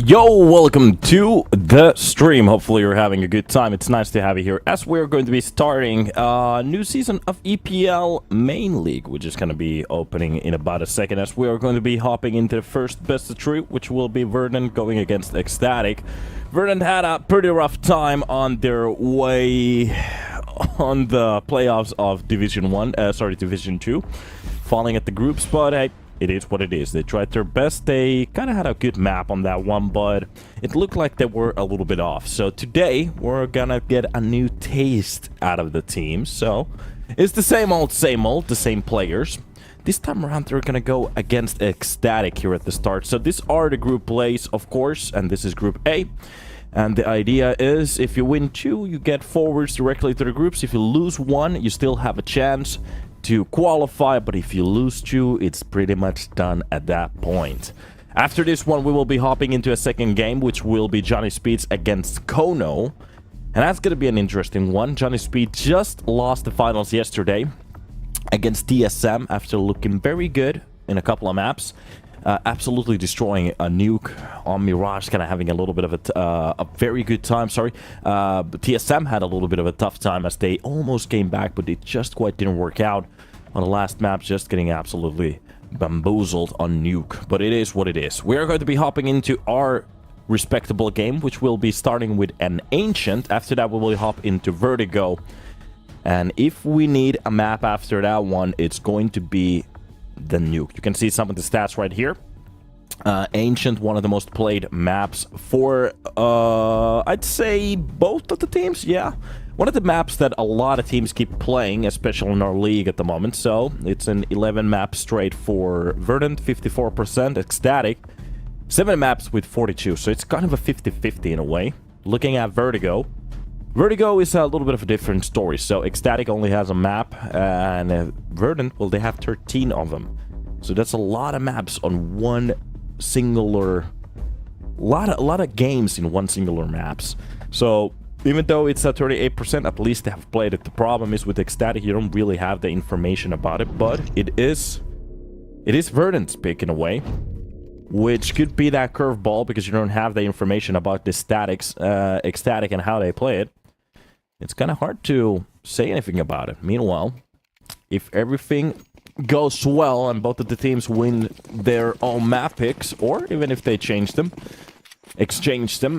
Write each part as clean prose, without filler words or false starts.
Yo, welcome to the stream. Hopefully you're having a good time. It's nice to have you here as we're going to be starting a new season of EPL Main League, which is going to be opening in about a second, as we are going to be hopping into the first best of three, which will be Verdant going against ECSTATIC. Verdant had a pretty rough time on their way on the playoffs of Division 2, falling at the group spot. It is what it is. They tried their best. They kind of had a good map on that one, but it looked like they were a little bit off. So today, we're gonna get a new taste out of the team. So it's the same old, the same players. This time around, they're gonna go against ECSTATIC here at the start. So these are the group plays, of course, and this is Group A. And the idea is, if you win 2, you get forwards directly to the groups. If you lose 1, you still have a chance to qualify, but if you lose 2, it's pretty much done at that point. After this one, we will be hopping into a second game, which will be Johnny Speeds against kONO. And that's going to be an interesting one. Johnny Speed just lost the finals yesterday against TSM after looking very good in a couple of maps. Absolutely destroying a Nuke on Mirage, kind of having a little bit of a very good time, but TSM had a little bit of a tough time as they almost came back, but it just quite didn't work out on the last map, just getting absolutely bamboozled on Nuke. But it is what it is. We are going to be hopping into our respectable game, which will be starting with an Ancient. After that, we will hop into Vertigo. And if we need a map after that one, it's going to be the Nuke. You can see some of the stats right here. Ancient, one of the most played maps for I'd say both of the teams. Yeah, one of the maps that a lot of teams keep playing, especially in our league at the moment. So it's an 11 map straight for Verdant, 54%, ECSTATIC 7 maps with 42, so it's kind of a 50-50 in a way. Looking at Vertigo is a little bit of a different story. So ECSTATIC only has a map, and Verdant, well, they have 13 of them. So that's a lot of maps on one singular... A lot of games in one singular maps. So even though it's at 38%, at least they have played it. The problem is with ECSTATIC, you don't really have the information about it, but it is Verdant's pick in a way, which could be that curveball because you don't have the information about the ECSTATIC and how they play it. It's kind of hard to say anything about it. Meanwhile, if everything goes well and both of the teams win their own map picks, or even if they exchange them,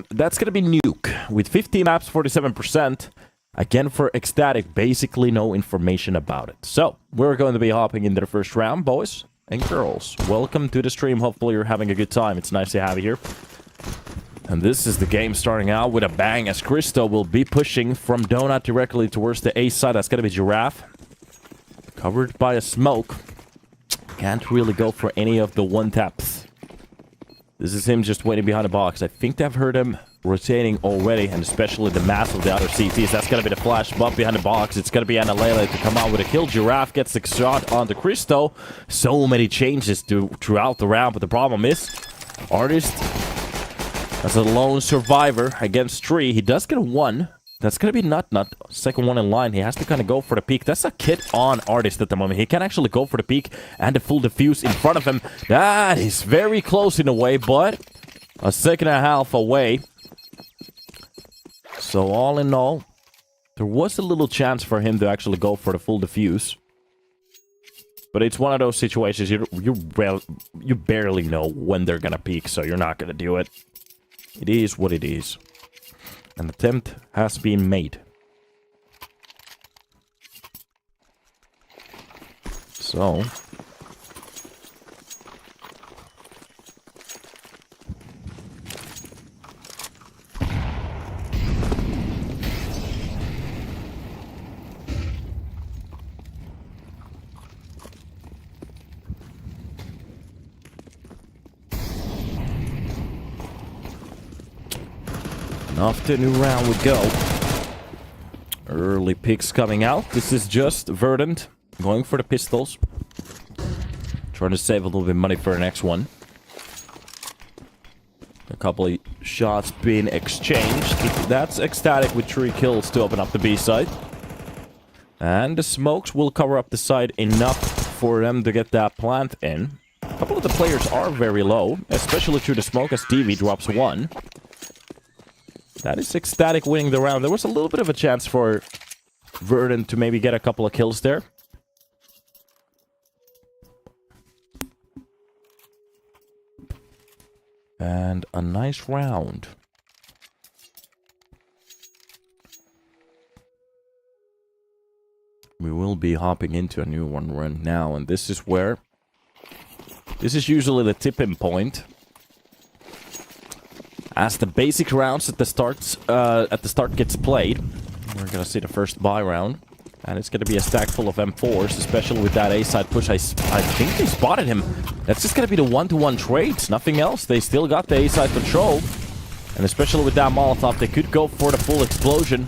that's going to be Nuke. With 50 maps, 47%. Again, for ECSTATIC, basically no information about it. So, we're going to be hopping into the first round, boys and girls. Welcome to the stream. Hopefully you're having a good time. It's nice to have you here. And this is the game starting out with a bang, as Cristo will be pushing from Donut directly towards the A side. That's going to be Giraffe. Covered by a smoke. Can't really go for any of the one-taps. This is him just waiting behind the box. I think they've heard him rotating already, and especially the mass of the other CTs. That's going to be the flash bump behind the box. It's going to be Analele to come out with a kill. Giraffe gets the shot onto Cristo. So many changes throughout the round, but the problem is, Artist, as a lone survivor against 3, he does get a 1. That's going to be not second one in line. He has to kind of go for the peak. That's a kit on Artist at the moment. He can actually go for the peak and the full defuse in front of him. That is very close in a way, but a second and a half away. So all in all, there was a little chance for him to actually go for the full defuse. But it's one of those situations you barely know when they're going to peak, so you're not going to do it. It is what it is. An attempt has been made. So... off to a new round we go. Early picks coming out. This is just Verdant going for the pistols. Trying to save a little bit of money for the next one. A couple of shots being exchanged. That's ECSTATIC with 3 kills to open up the B side. And the smokes will cover up the side enough for them to get that plant in. A couple of the players are very low, especially through the smoke as TV drops 1. That is ECSTATIC winning the round. There was a little bit of a chance for Verdant to maybe get a couple of kills there. And a nice round. We will be hopping into a new one right now, and this is where... This is usually the tipping point. As the basic rounds at the start gets played, we're gonna see the first buy round. And it's gonna be a stack full of M4s, especially with that A-side push. I think they spotted him. That's just gonna be the one-to-one trades, nothing else. They still got the A-side control. And especially with that Molotov, they could go for the full explosion.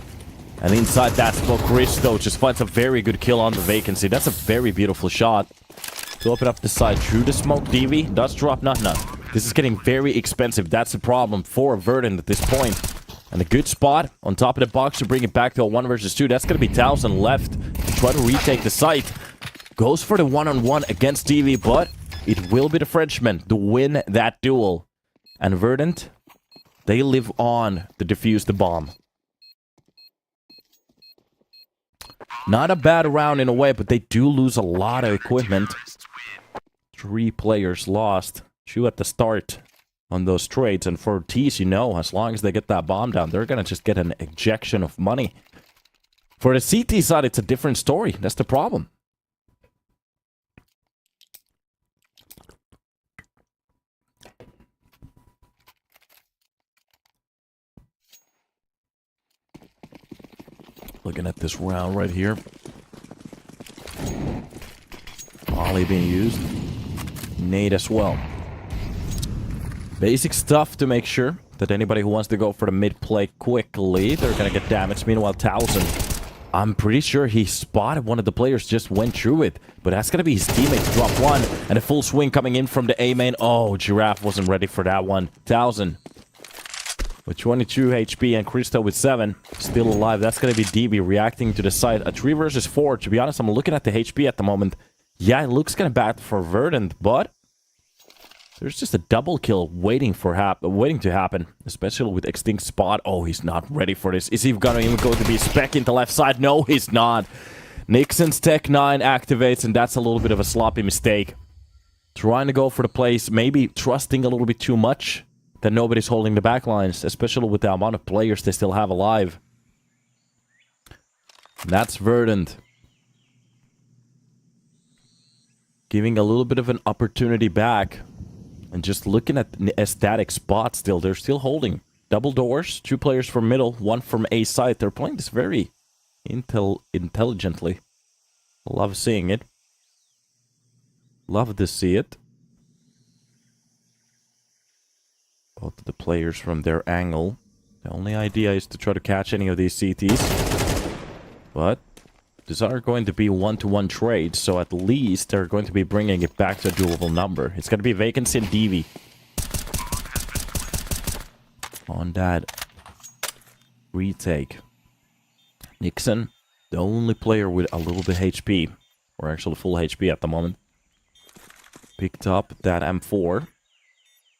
And inside that smoke, Christo just finds a very good kill on the vacancy. That's a very beautiful shot. To open up the side through the smoke, DV does drop nut. This is getting very expensive. That's the problem for Verdant at this point. And a good spot on top of the box to bring it back to a 1 versus 2. That's going to be 1,000 left to try to retake the site. Goes for the one-on-one against DV, but it will be the Frenchman to win that duel. And Verdant, they live on to defuse the bomb. Not a bad round in a way, but they do lose a lot of equipment. 3 players lost. 2 at the start on those trades. And for T's, you know, as long as they get that bomb down, they're going to just get an ejection of money. For the CT side, it's a different story. That's the problem. Looking at this round right here. Ollie being used. Nade as well. Basic stuff to make sure that anybody who wants to go for the mid play quickly, they're gonna get damaged. Meanwhile, 1,000. I'm pretty sure he spotted one of the players, just went through it. But that's gonna be his teammate to drop 1. And a full swing coming in from the A main. Oh, Giraffe wasn't ready for that one. 1,000. With 22 HP and Christo with 7. Still alive. That's gonna be DB reacting to the side. A 3 versus 4. To be honest, I'm looking at the HP at the moment. Yeah, it looks kind of bad for Verdant, but there's just a double kill waiting to happen, especially with Extinct Spot. Oh, he's not ready for this. Is he gonna even go to be spec into left side? No, he's not. Nixon's Tech 9 activates, and that's a little bit of a sloppy mistake. Trying to go for the place, maybe trusting a little bit too much that nobody's holding the backlines, especially with the amount of players they still have alive. And that's Verdant. Giving a little bit of an opportunity back. And just looking at a static spot still. They're still holding. Double doors. 2 players from middle. 1 from A side. They're playing this very intelligently. Love seeing it. Love to see it. Both of the players from their angle. The only idea is to try to catch any of these CTs. But these are going to be one-to-one trades, so at least they're going to be bringing it back to a doable number. It's going to be Vacancy and DV. On that retake. Nixon, the only player with a little bit HP, or actually full HP at the moment, picked up that M4,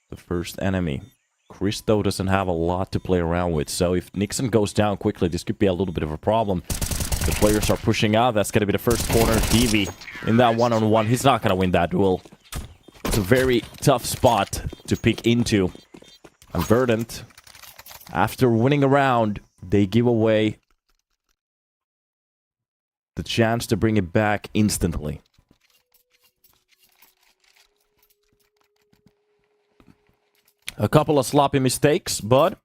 the first enemy. Christo doesn't have a lot to play around with, so if Nixon goes down quickly, this could be a little bit of a problem. The players are pushing out. That's going to be the first corner. DV in that one-on-one. He's not going to win that duel. It's a very tough spot to pick into. And Verdant, after winning a round, they give away the chance to bring it back instantly. A couple of sloppy mistakes, but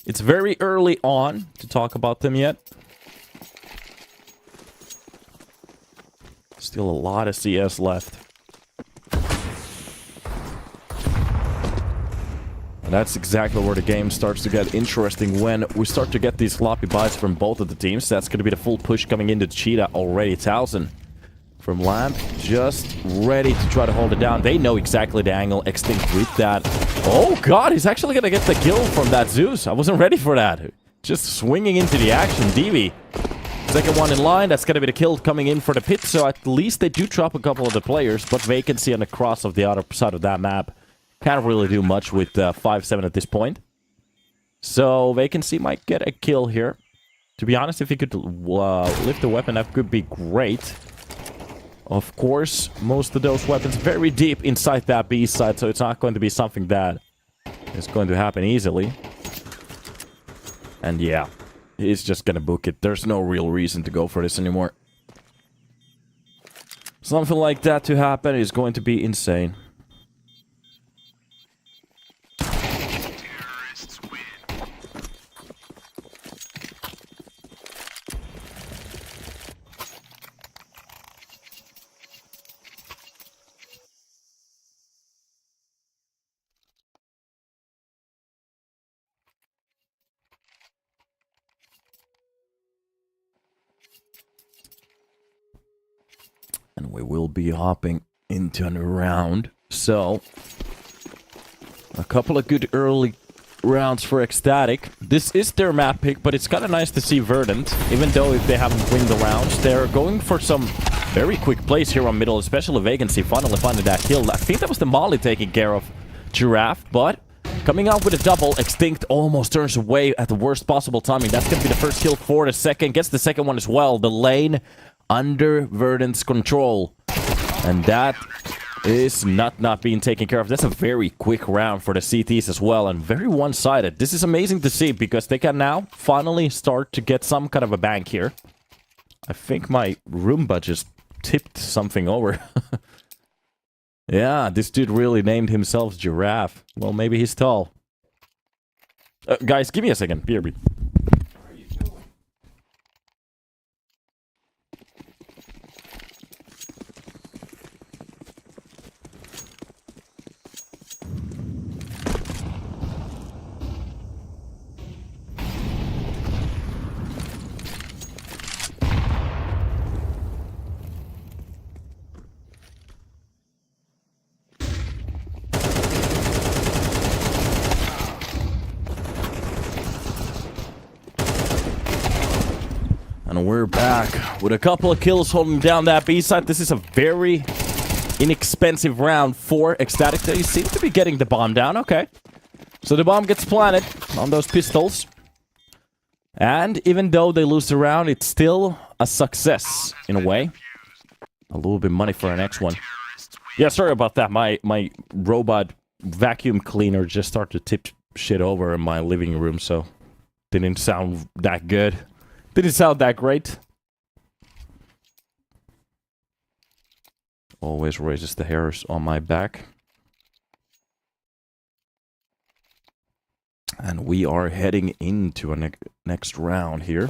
it's very early on to talk about them yet. Still a lot of CS left. And that's exactly where the game starts to get interesting, when we start to get these sloppy buys from both of the teams. That's going to be the full push coming into Cheetah already. 1,000 from Lamp, just ready to try to hold it down. They know exactly the angle. Extinct with that. Oh god, he's actually going to get the kill from that Zeus. I wasn't ready for that. Just swinging into the action. DV Second one in line, that's gonna be the kill coming in for the pit, so at least they do drop a couple of the players, but Vacancy on the cross of the other side of that map can't really do much with 5-7 at this point. So Vacancy might get a kill here. To be honest, if he could lift the weapon, that could be great. Of course, most of those weapons very deep inside that B side, so it's not going to be something that is going to happen easily. And yeah. He's just gonna book it. There's no real reason to go for this anymore. Something like that to happen is going to be insane. And we will be hopping into a round. So, a couple of good early rounds for ECSTATIC. This is their map pick, but it's kind of nice to see Verdant. Even though if they haven't won the rounds, they're going for some very quick plays here on middle, especially Vacancy finally finding that kill. I think that was the Molly taking care of Giraffe, but coming out with a double, Extinct almost turns away at the worst possible timing. That's going to be the first kill for the second. Gets the second one as well. The lane under Verdant's control. And that is not being taken care of. That's a very quick round for the CTs as well, and very one-sided. This is amazing to see, because they can now finally start to get some kind of a bank here. I think my Roomba just tipped something over. Yeah, this dude really named himself Giraffe. Well, maybe he's tall. Guys, give me a second. BRB. And we're back with a couple of kills holding down that B side. This is a very inexpensive round for ECSTATIC. They seem to be getting the bomb down. Okay. So the bomb gets planted on those pistols. And even though they lose the round, it's still a success in a way. A little bit of money for our next one. Yeah, sorry about that. My robot vacuum cleaner just started to tip shit over in my living room, so didn't sound that good. Didn't sound that great. Always raises the hairs on my back. And we are heading into a next round here.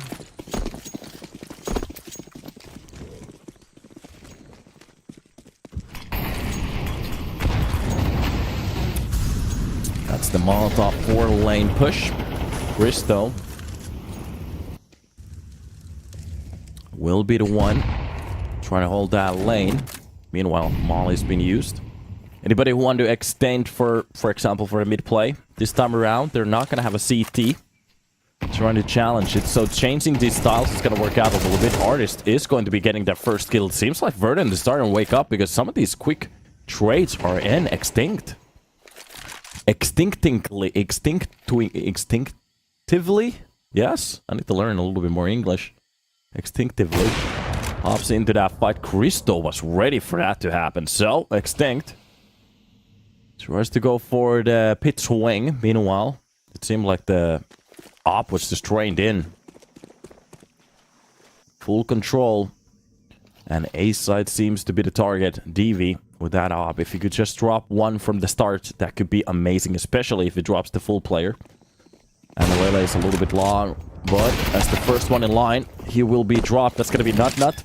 That's the Molotov 4-lane push. Bristow will be the one trying to hold that lane. Meanwhile, Molly's been used. Anybody who want to extend for example, for a mid-play, this time around, they're not going to have a CT. Trying to challenge it. So changing these styles is going to work out a little bit. Artist is going to be getting that first kill. It seems like Verdant is starting to wake up, because some of these quick trades are in Extinct. Instinctively? Yes? I need to learn a little bit more English. Instinctively. Hops into that fight. Christo was ready for that to happen. So, Extinct tries to go for the pit swing. Meanwhile, it seemed like the op was just trained in. Full control. And A-side seems to be the target. DV with that op. If he could just drop one from the start, that could be amazing. Especially if he drops the full player. And the relay is a little bit long. But as the first one in line, he will be dropped. That's going to be Nut.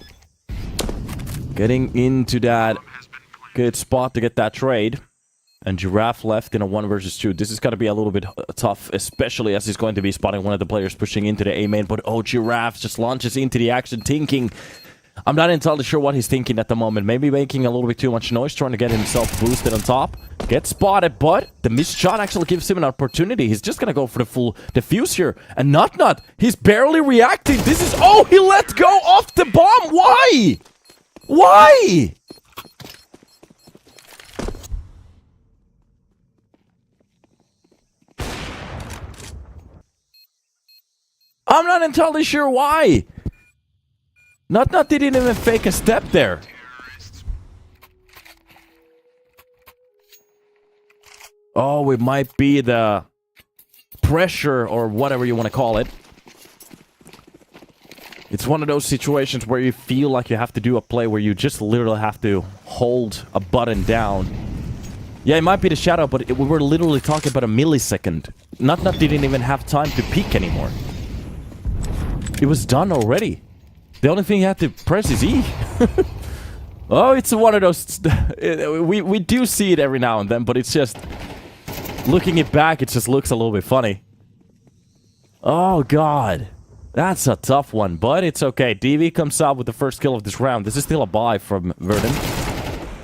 Getting into that good spot to get that trade. And Giraffe left in a 1 versus 2. This is going to be a little bit tough, especially as he's going to be spotting one of the players pushing into the A main. But oh, Giraffe just launches into the action, thinking I'm not entirely sure what he's thinking at the moment. Maybe making a little bit too much noise, trying to get himself boosted on top. Get spotted, but the missed shot actually gives him an opportunity. He's just gonna go for the full defuse here. And not, he's barely reacting. This is... Oh, he let go off the bomb. Why? Why? I'm not entirely sure why. Not didn't even fake a step there. Oh, it might be the pressure or whatever you want to call it. It's one of those situations where you feel like you have to do a play where you just literally have to hold a button down. Yeah, it might be the shadow, but we were literally talking about a millisecond. Not didn't even have time to peek anymore. It was done already. The only thing you have to press is E. Oh, it's one of those... we do see it every now and then, but it's just... Looking it back, it just looks a little bit funny. Oh, God. That's a tough one, but it's okay. DV comes out with the first kill of this round. This is still a buy from Verdant.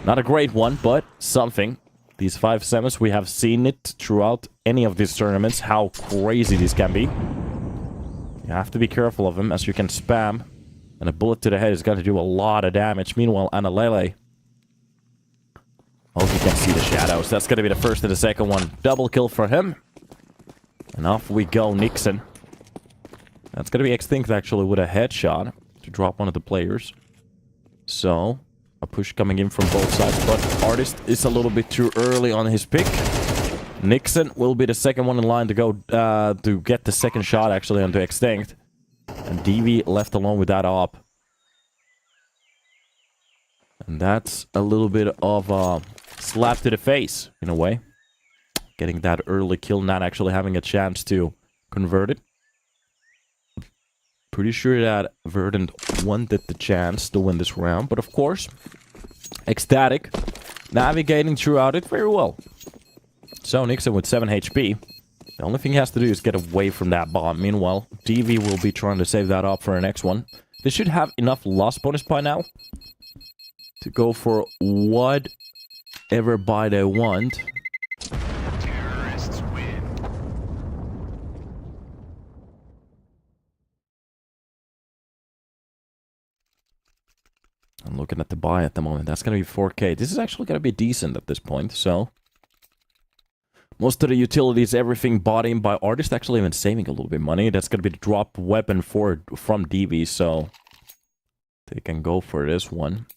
Not a great one, but something. These 5 semis, we have seen it throughout any of these tournaments, how crazy these can be. You have to be careful of them, as you can spam. And a bullet to the head is going to do a lot of damage. Meanwhile, Analele. Oh, you can see the shadows. That's going to be the first and the second one. Double kill for him. And off we go, Nixon. That's going to be Extinct, actually, with a headshot to drop one of the players. So, a push coming in from both sides. But Artist is a little bit too early on his pick. Nixon will be the second one in line to go to get the second shot, actually, onto Extinct. And DV left alone with that op. And that's a little bit of a slap to the face, in a way. Getting that early kill, not actually having a chance to convert it. Pretty sure that Verdant wanted the chance to win this round. But of course, ECSTATIC navigating throughout it very well. So Nixon with 7 HP. The only thing he has to do is get away from that bomb. Meanwhile, DV will be trying to save that up for the next one. They should have enough loss bonus by now to go for whatever buy they want. Terrorists win. I'm looking at the buy at the moment. That's going to be 4K. This is actually going to be decent at this point, so... Most of the utilities, everything bought in by Artist, actually even saving a little bit of money. That's going to be the drop weapon from DV, so... They can go for this one.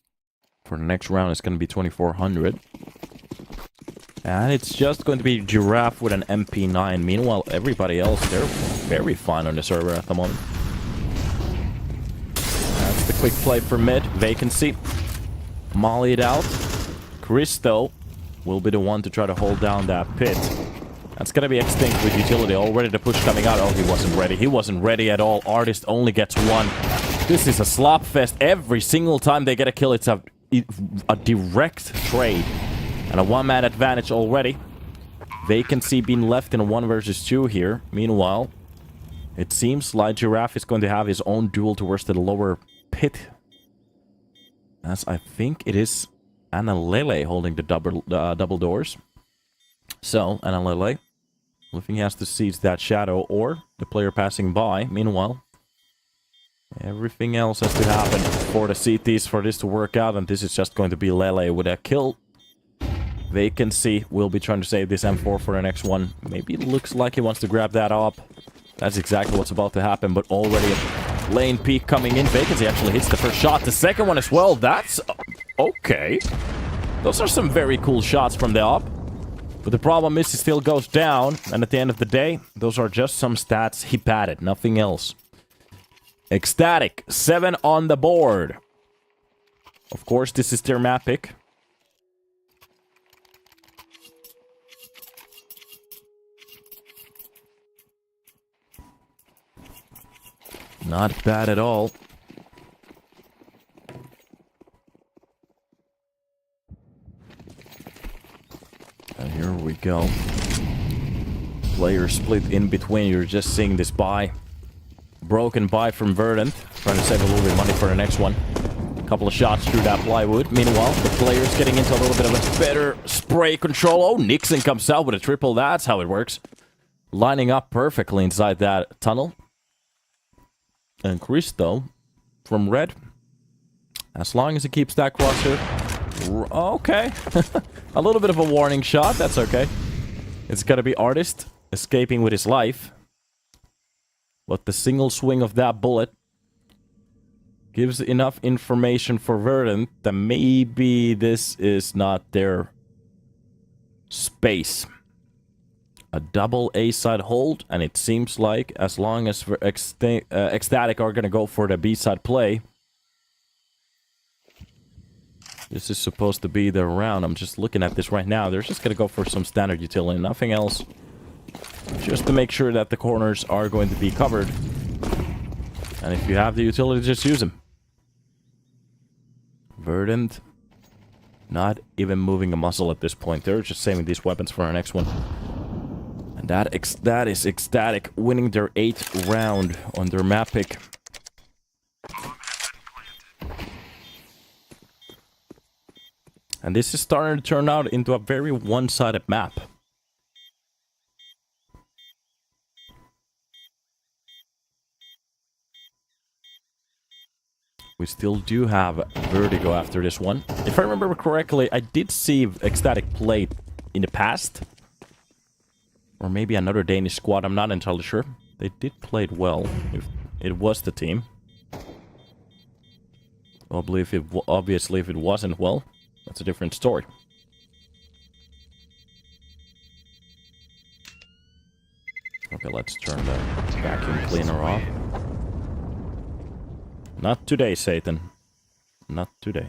For the next round, it's going to be 2400. And it's just going to be Giraffe with an MP9. Meanwhile, everybody else, they're very fine on the server at the moment. That's the quick play for mid. Vacancy. Mollied out. Christo will be the one to try to hold down that pit. That's going to be Extinct with utility. Already the push coming out. Oh, he wasn't ready. He wasn't ready at all. Artist only gets one. This is a slop fest. Every single time they get a kill, it's a direct trade. And a one-man advantage already. Vacancy being left in a 1 versus 2 here. Meanwhile, it seems like Giraffe is going to have his own duel towards the lower pit. As I think it is Analele holding the double doors. So, Analele, only thing he has to see is that shadow or the player passing by. Meanwhile, everything else has to happen for the CTs for this to work out, and this is just going to be Lele with a kill. Vacancy will be trying to save this M4 for the next one. Maybe it looks like he wants to grab that up. That's exactly what's about to happen, but already a lane peek coming in. Vacancy actually hits the first shot. The second one as well. That's... okay. Those are some very cool shots from the op. But the problem is he still goes down, and at the end of the day, those are just some stats he padded, nothing else. ECSTATIC, 7 on the board. Of course, this is their map pick. Not bad at all. And here we go. Player split in between. You're just seeing this buy. Broken buy from Verdant. Trying to save a little bit of money for the next one. Couple of shots through that plywood. Meanwhile, the players getting into a little bit of a better spray control. Oh, Nixon comes out with a triple. That's how it works. Lining up perfectly inside that tunnel. And Christo from red. As long as he keeps that crosshair. Okay. A little bit of a warning shot. That's okay. It's gotta be Artist escaping with his life. But the single swing of that bullet gives enough information for Verdant that maybe this is not their space. A double A-side hold, and it seems like as long as ECSTATIC are going to go for the B-side play, this is supposed to be their round. I'm just looking at this right now. They're just going to go for some standard utility, nothing else. Just to make sure that the corners are going to be covered. And if you have the utility, just use them. Verdant, not even moving a muscle at this point. They're just saving these weapons for our next one. And that is ECSTATIC winning their 8th round on their map pick. And this is starting to turn out into a very one-sided map. We still do have Vertigo after this one. If I remember correctly, I did see ECSTATIC play in the past. Or maybe another Danish squad, I'm not entirely sure. They did play it well, if it was the team. Obviously, if it wasn't, well, that's a different story. Okay, let's turn the vacuum cleaner off. Not today, Satan. Not today.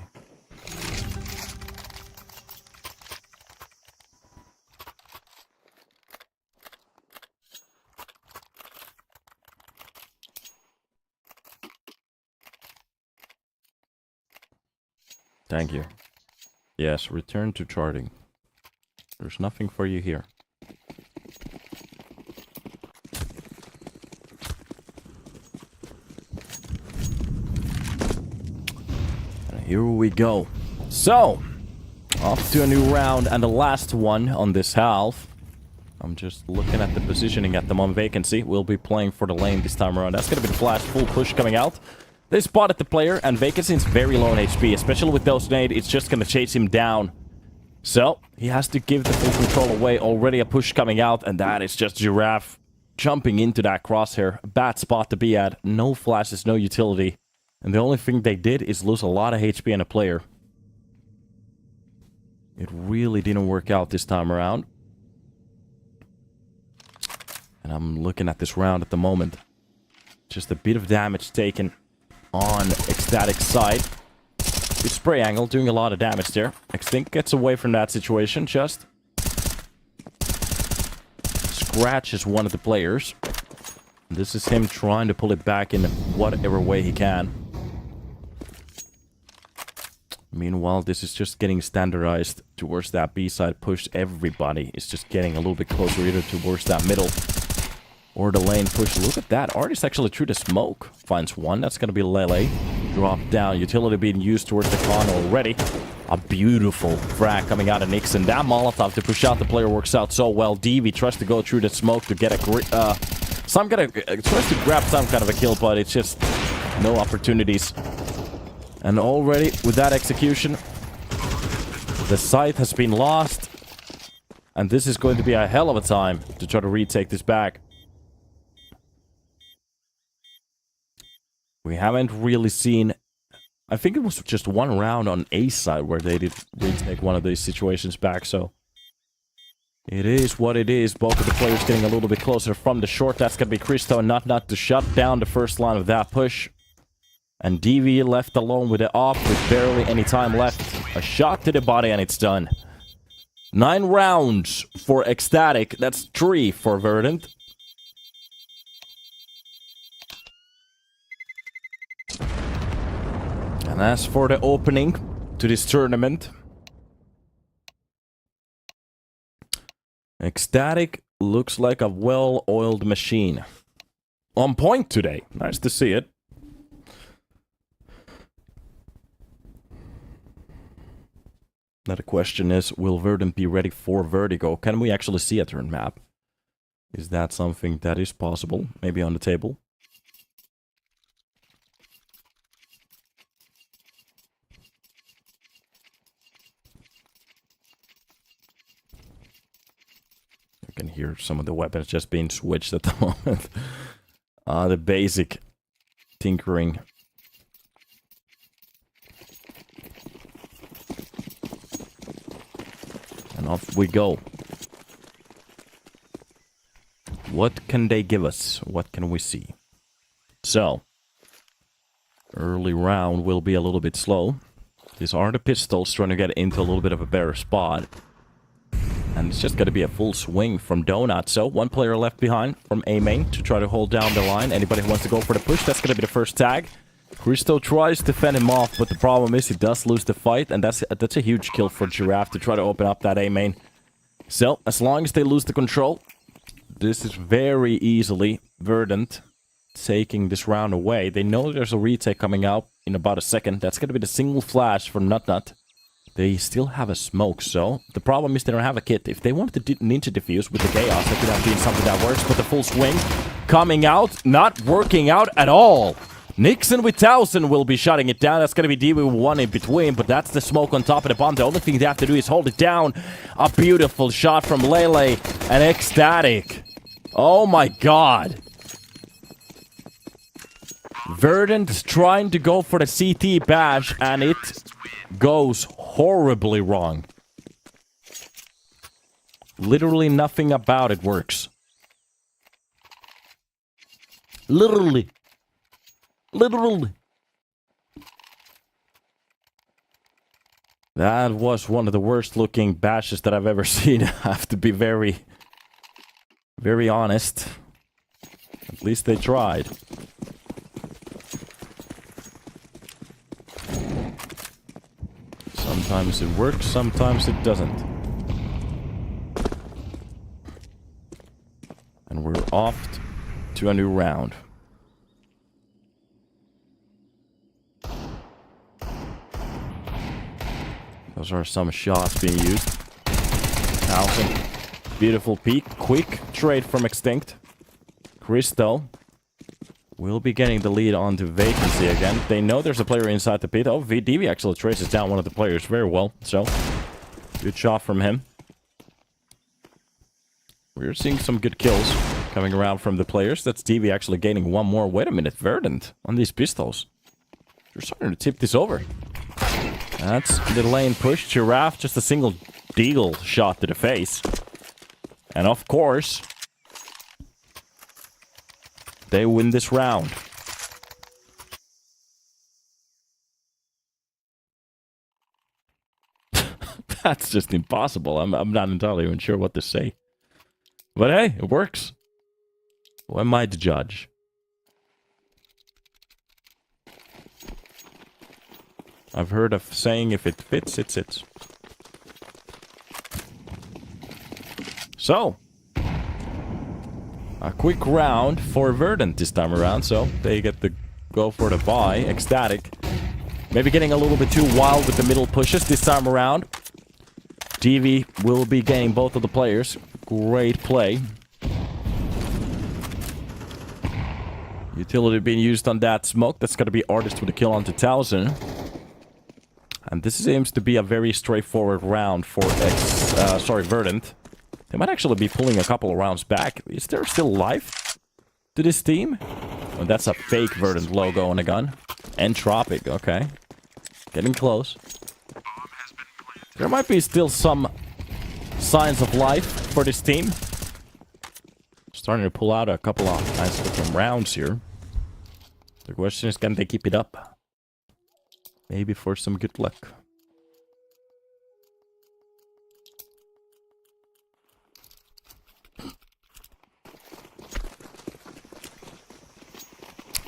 Thank you. Yes, return to charting. There's nothing for you here. And here we go. So, off to a new round and the last one on this half. I'm just looking at the positioning at the moment. Vacancy will be playing for the lane this time around. That's going to be the flash full push coming out. They spotted the player, and Vacancy is very low on HP. Especially with those nades, it's just going to chase him down. So, he has to give the full control away. Already a push coming out, and that is just Giraffe jumping into that crosshair. Bad spot to be at. No flashes, no utility. And the only thing they did is lose a lot of HP on a player. It really didn't work out this time around. And I'm looking at this round at the moment. Just a bit of damage taken on ECSTATIC's side. Good spray angle, doing a lot of damage there. Extinct gets away from that situation, just scratches one of the players. This is him trying to pull it back in whatever way he can. Meanwhile, this is just getting standardized towards that B-side push. Everybody is just getting a little bit closer either towards that middle or the lane push. Look at that. Artist actually through the smoke. Finds one. That's going to be Lele. Drop down. Utility being used towards the con already. A beautiful frag coming out of Nixon. That Molotov to push out the player works out so well. DV tries to go through the smoke to get a tries to grab some kind of a kill, but it's just no opportunities. And already with that execution, the site has been lost. And this is going to be a hell of a time to try to retake this back. We haven't really seen... I think it was just one round on A side where they did retake one of these situations back, so... It is what it is. Both of the players getting a little bit closer from the short. That's going to be Christo and not to shut down the first line of that push. And DV left alone with the op with barely any time left. A shot to the body and it's done. 9 rounds for ECSTATIC. That's 3 for Verdant. And as for the opening to this tournament, ECSTATIC looks like a well-oiled machine. On point today. Nice to see it. Now the question is, will Verdant be ready for Vertigo? Can we actually see a turn map? Is that something that is possible? Maybe on the table? You can hear some of the weapons just being switched at the moment. The basic tinkering. And off we go. What can they give us? What can we see? So, early round will be a little bit slow. These are the pistols trying to get into a little bit of a better spot. And it's just going to be a full swing from Donut. So, one player left behind from A main to try to hold down the line. Anybody who wants to go for the push, that's going to be the first tag. Christo tries to fend him off, but the problem is he does lose the fight. And that's a huge kill for Giraffe to try to open up that A main. So, as long as they lose the control, this is very easily Verdant taking this round away. They know there's a retake coming out in about a second. That's going to be the single flash for Nut. They still have a smoke, so the problem is they don't have a kit. If they wanted to ninja defuse with the chaos, that could have been something that works, but the full swing coming out, not working out at all. Nixon with 1000 will be shutting it down. That's going to be DB with one in between, but that's the smoke on top of the bomb. The only thing they have to do is hold it down. A beautiful shot from Lele and ECSTATIC. Oh my god. Verdant trying to go for the CT bash, and it goes horribly wrong. Literally nothing about it works. Literally. That was one of the worst looking bashes that I've ever seen. I have to be very honest. At least they tried. Sometimes it works, sometimes it doesn't. And we're off to a new round. Those are some shots being used. 1000. Beautiful peek. Quick trade from Extinct. Christo will be getting the lead onto Vacancy again. They know there's a player inside the pit. Oh, VDV actually traces down one of the players very well. So, good shot from him. We're seeing some good kills coming around from the players. That's DV actually gaining one more. Wait a minute, Verdant on these pistols. You're starting to tip this over. That's the lane push. Giraffe, just a single deagle shot to the face. And of course, they win this round. That's just impossible. I'm not entirely even sure what to say. But hey, it works. Who am I to judge? I've heard of saying if it fits, it sits. So, a quick round for Verdant this time around, so they get to go for the buy. ECSTATIC maybe getting a little bit too wild with the middle pushes this time around. DV will be gaining both of the players. Great play. Utility being used on that smoke. That's going to be Artist with a kill onto 1000. And this seems to be a very straightforward round for Verdant. They might actually be pulling a couple of rounds back. Is there still life to this team? Oh, that's a fake Verdant logo on a gun. Entropic, okay. Getting close. There might be still some signs of life for this team. Starting to pull out a couple of nice looking rounds here. The question is, can they keep it up? Maybe for some good luck.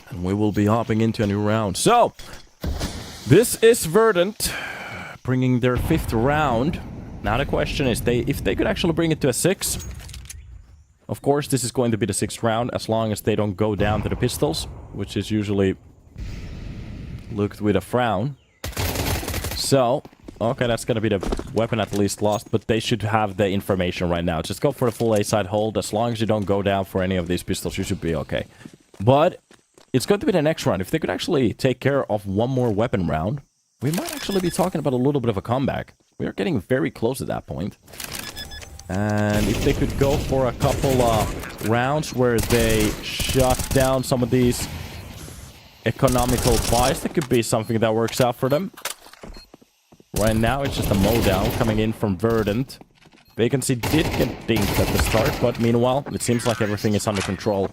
And we will be hopping into a new round. So, this is Verdant bringing their 5th round. Now the question is, if they could actually bring it to a 6. Of course, this is going to be the 6th round, as long as they don't go down to the pistols, which is usually looked with a frown. So, Okay, that's gonna be the weapon at least lost, but they should have the information right now. Just go for the full A-side hold. As long as you don't go down for any of these pistols, you should be okay. But it's going to be the next round. If they could actually take care of one more weapon round, we might actually be talking about a little bit of a comeback. We are getting very close at that point. And if they could go for a couple rounds where they shut down some of these economical buys, that could be something that works out for them. Right now, it's just a mowdown coming in from Verdant. Vacancy did get dinked at the start, but meanwhile, it seems like everything is under control.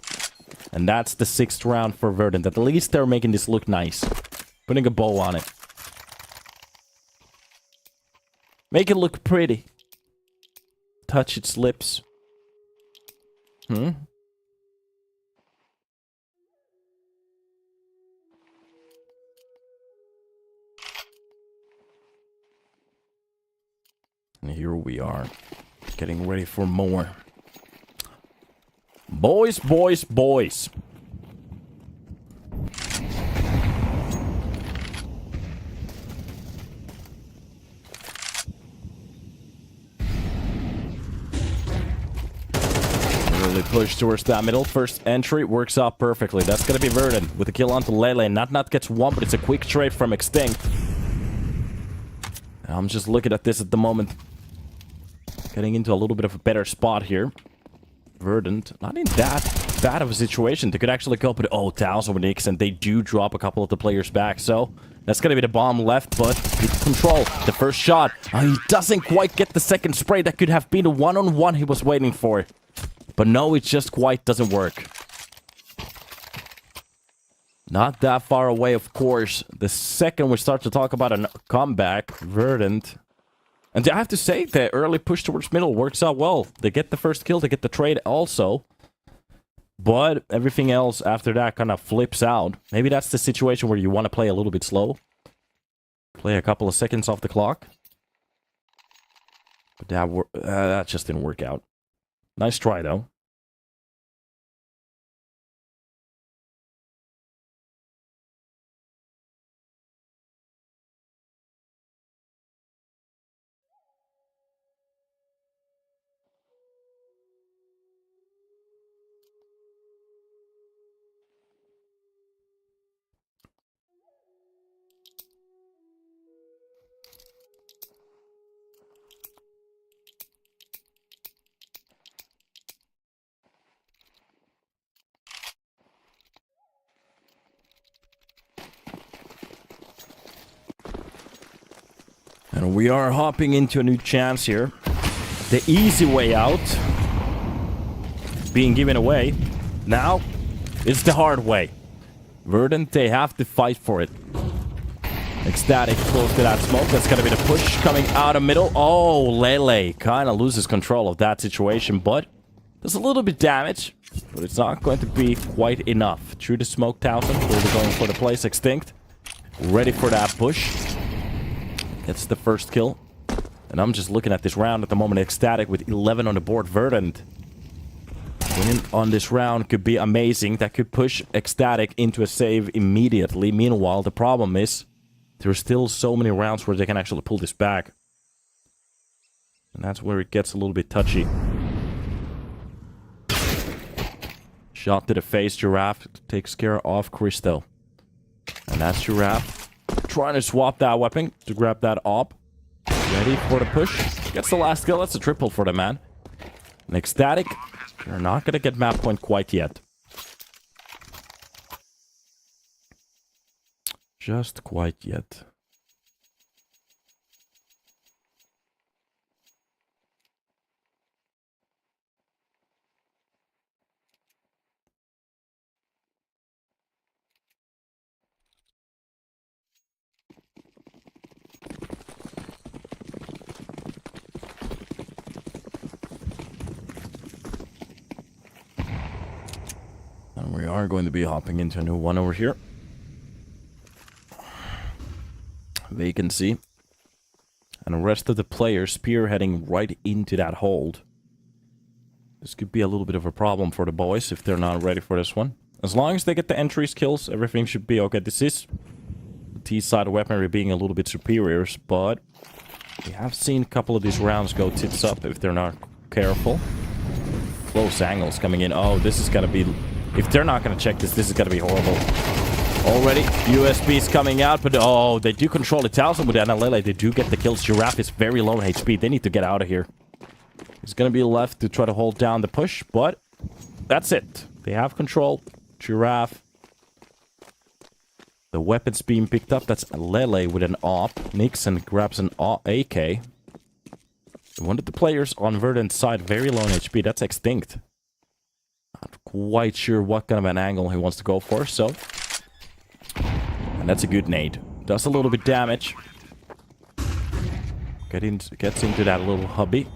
And that's the 6th round for Verdant. At least they're making this look nice. Putting a bow on it. Make it look pretty. Touch its lips. And here we are, getting ready for more. Boys, boys, boys. Really push towards that middle. First entry works out perfectly. That's gonna be Verdant with a kill onto Lele. Not gets one, but it's a quick trade from Extinct. I'm just looking at this at the moment. Getting into a little bit of a better spot here. Verdant, not in that bad of a situation. They could actually go up with 1000 with Nix, and they do drop a couple of the players back. So that's going to be the bomb left, but he can control the first shot. He doesn't quite get the second spray. That could have been the one-on-one he was waiting for. But no, it just quite doesn't work. Not that far away, of course. The second we start to talk about a comeback, Verdant. And I have to say, the early push towards middle works out well. They get the first kill, they get the trade also. But everything else after that kind of flips out. Maybe that's the situation where you want to play a little bit slow. Play a couple of seconds off the clock. But that just didn't work out. Nice try, though. And we are hopping into a new chance here. The easy way out being given away. Now, it's the hard way. Verdant, they have to fight for it. ECSTATIC close to that smoke. That's going to be the push coming out of middle. Oh, Lele kind of loses control of that situation, but there's a little bit damage. But it's not going to be quite enough. Through the smoke, 1000. We'll be going for the place. Extinct. Ready for that push. Gets the first kill. And I'm just looking at this round at the moment. ECSTATIC with 11 on the board. Verdant winning on this round could be amazing. That could push ECSTATIC into a save immediately. Meanwhile, the problem is there's still so many rounds where they can actually pull this back. And that's where it gets a little bit touchy. Shot to the face. Giraffe takes care of Christo. And that's Giraffe trying to swap that weapon to grab that op. Ready for the push. Gets the last kill. That's a triple for the man. And ECSTATIC, they're not going to get map point quite yet. Just quite yet. And we are going to be hopping into a new one over here. Vacancy. And the rest of the players spearheading right into that hold. This could be a little bit of a problem for the boys if they're not ready for this one. As long as they get the entries kills, everything should be okay. This is the T-side weaponry being a little bit superior, but We have seen a couple of these rounds go tits up if they're not careful. Close angles coming in. Oh, this is gonna be... If they're not gonna check this, this is gonna be horrible. Already, USB's coming out, but oh, they do control the Towson with Analele. They do get the kills. Giraffe is very low in HP. They need to get out of here. He's gonna be left to try to hold down the push, but that's it. They have control. Giraffe. The weapons being picked up. That's Lele with an AWP. Nixon grabs an AK. One of the players on Verdant's side, very low in HP. That's Extinct. Not quite sure what kind of an angle he wants to go for, so... And that's a good nade. Does a little bit damage. Gets into that little hubby.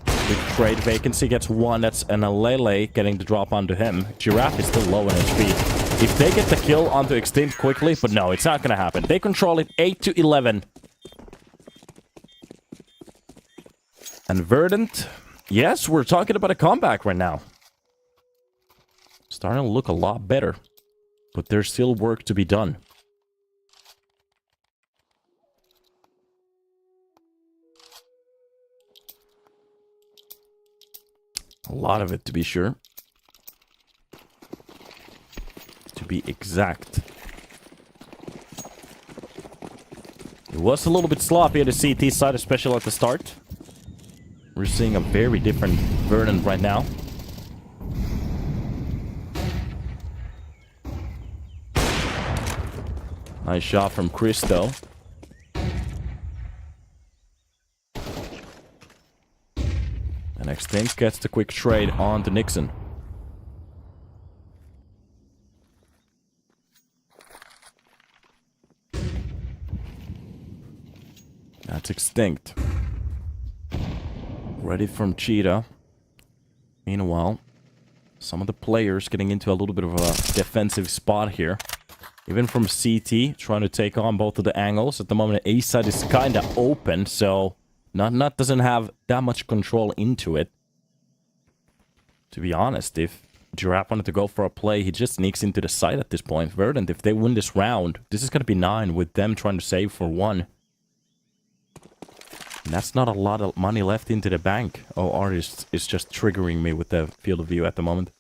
Big trade vacancy gets one. That's an Alele getting the drop onto him. Giraffe is still low in HP. If they get the kill onto Extinct quickly, but no, it's not gonna happen. They control it 8-11. And Verdant, yes, we're talking about a comeback right now. Starting to look a lot better. But there's still work to be done. A lot of it, to be sure. To be exact. It was a little bit sloppy at the CT side, especially at the start. We're seeing a very different Verdant right now. Nice shot from Christo. And Extinct gets the quick trade on to Nixon. That's Extinct. Ready from Cheetah. Meanwhile, some of the players getting into a little bit of a defensive spot here. Even from CT, trying to take on both of the angles. At the moment, A side is kind of open, so Nut doesn't have that much control into it. To be honest, if Giraffe wanted to go for a play, he just sneaks into the side at this point. Verdant, if they win this round, this is going to be 9 with them trying to save for 1. And that's not a lot of money left into the bank. Oh, Artist is just triggering me with the field of view at the moment.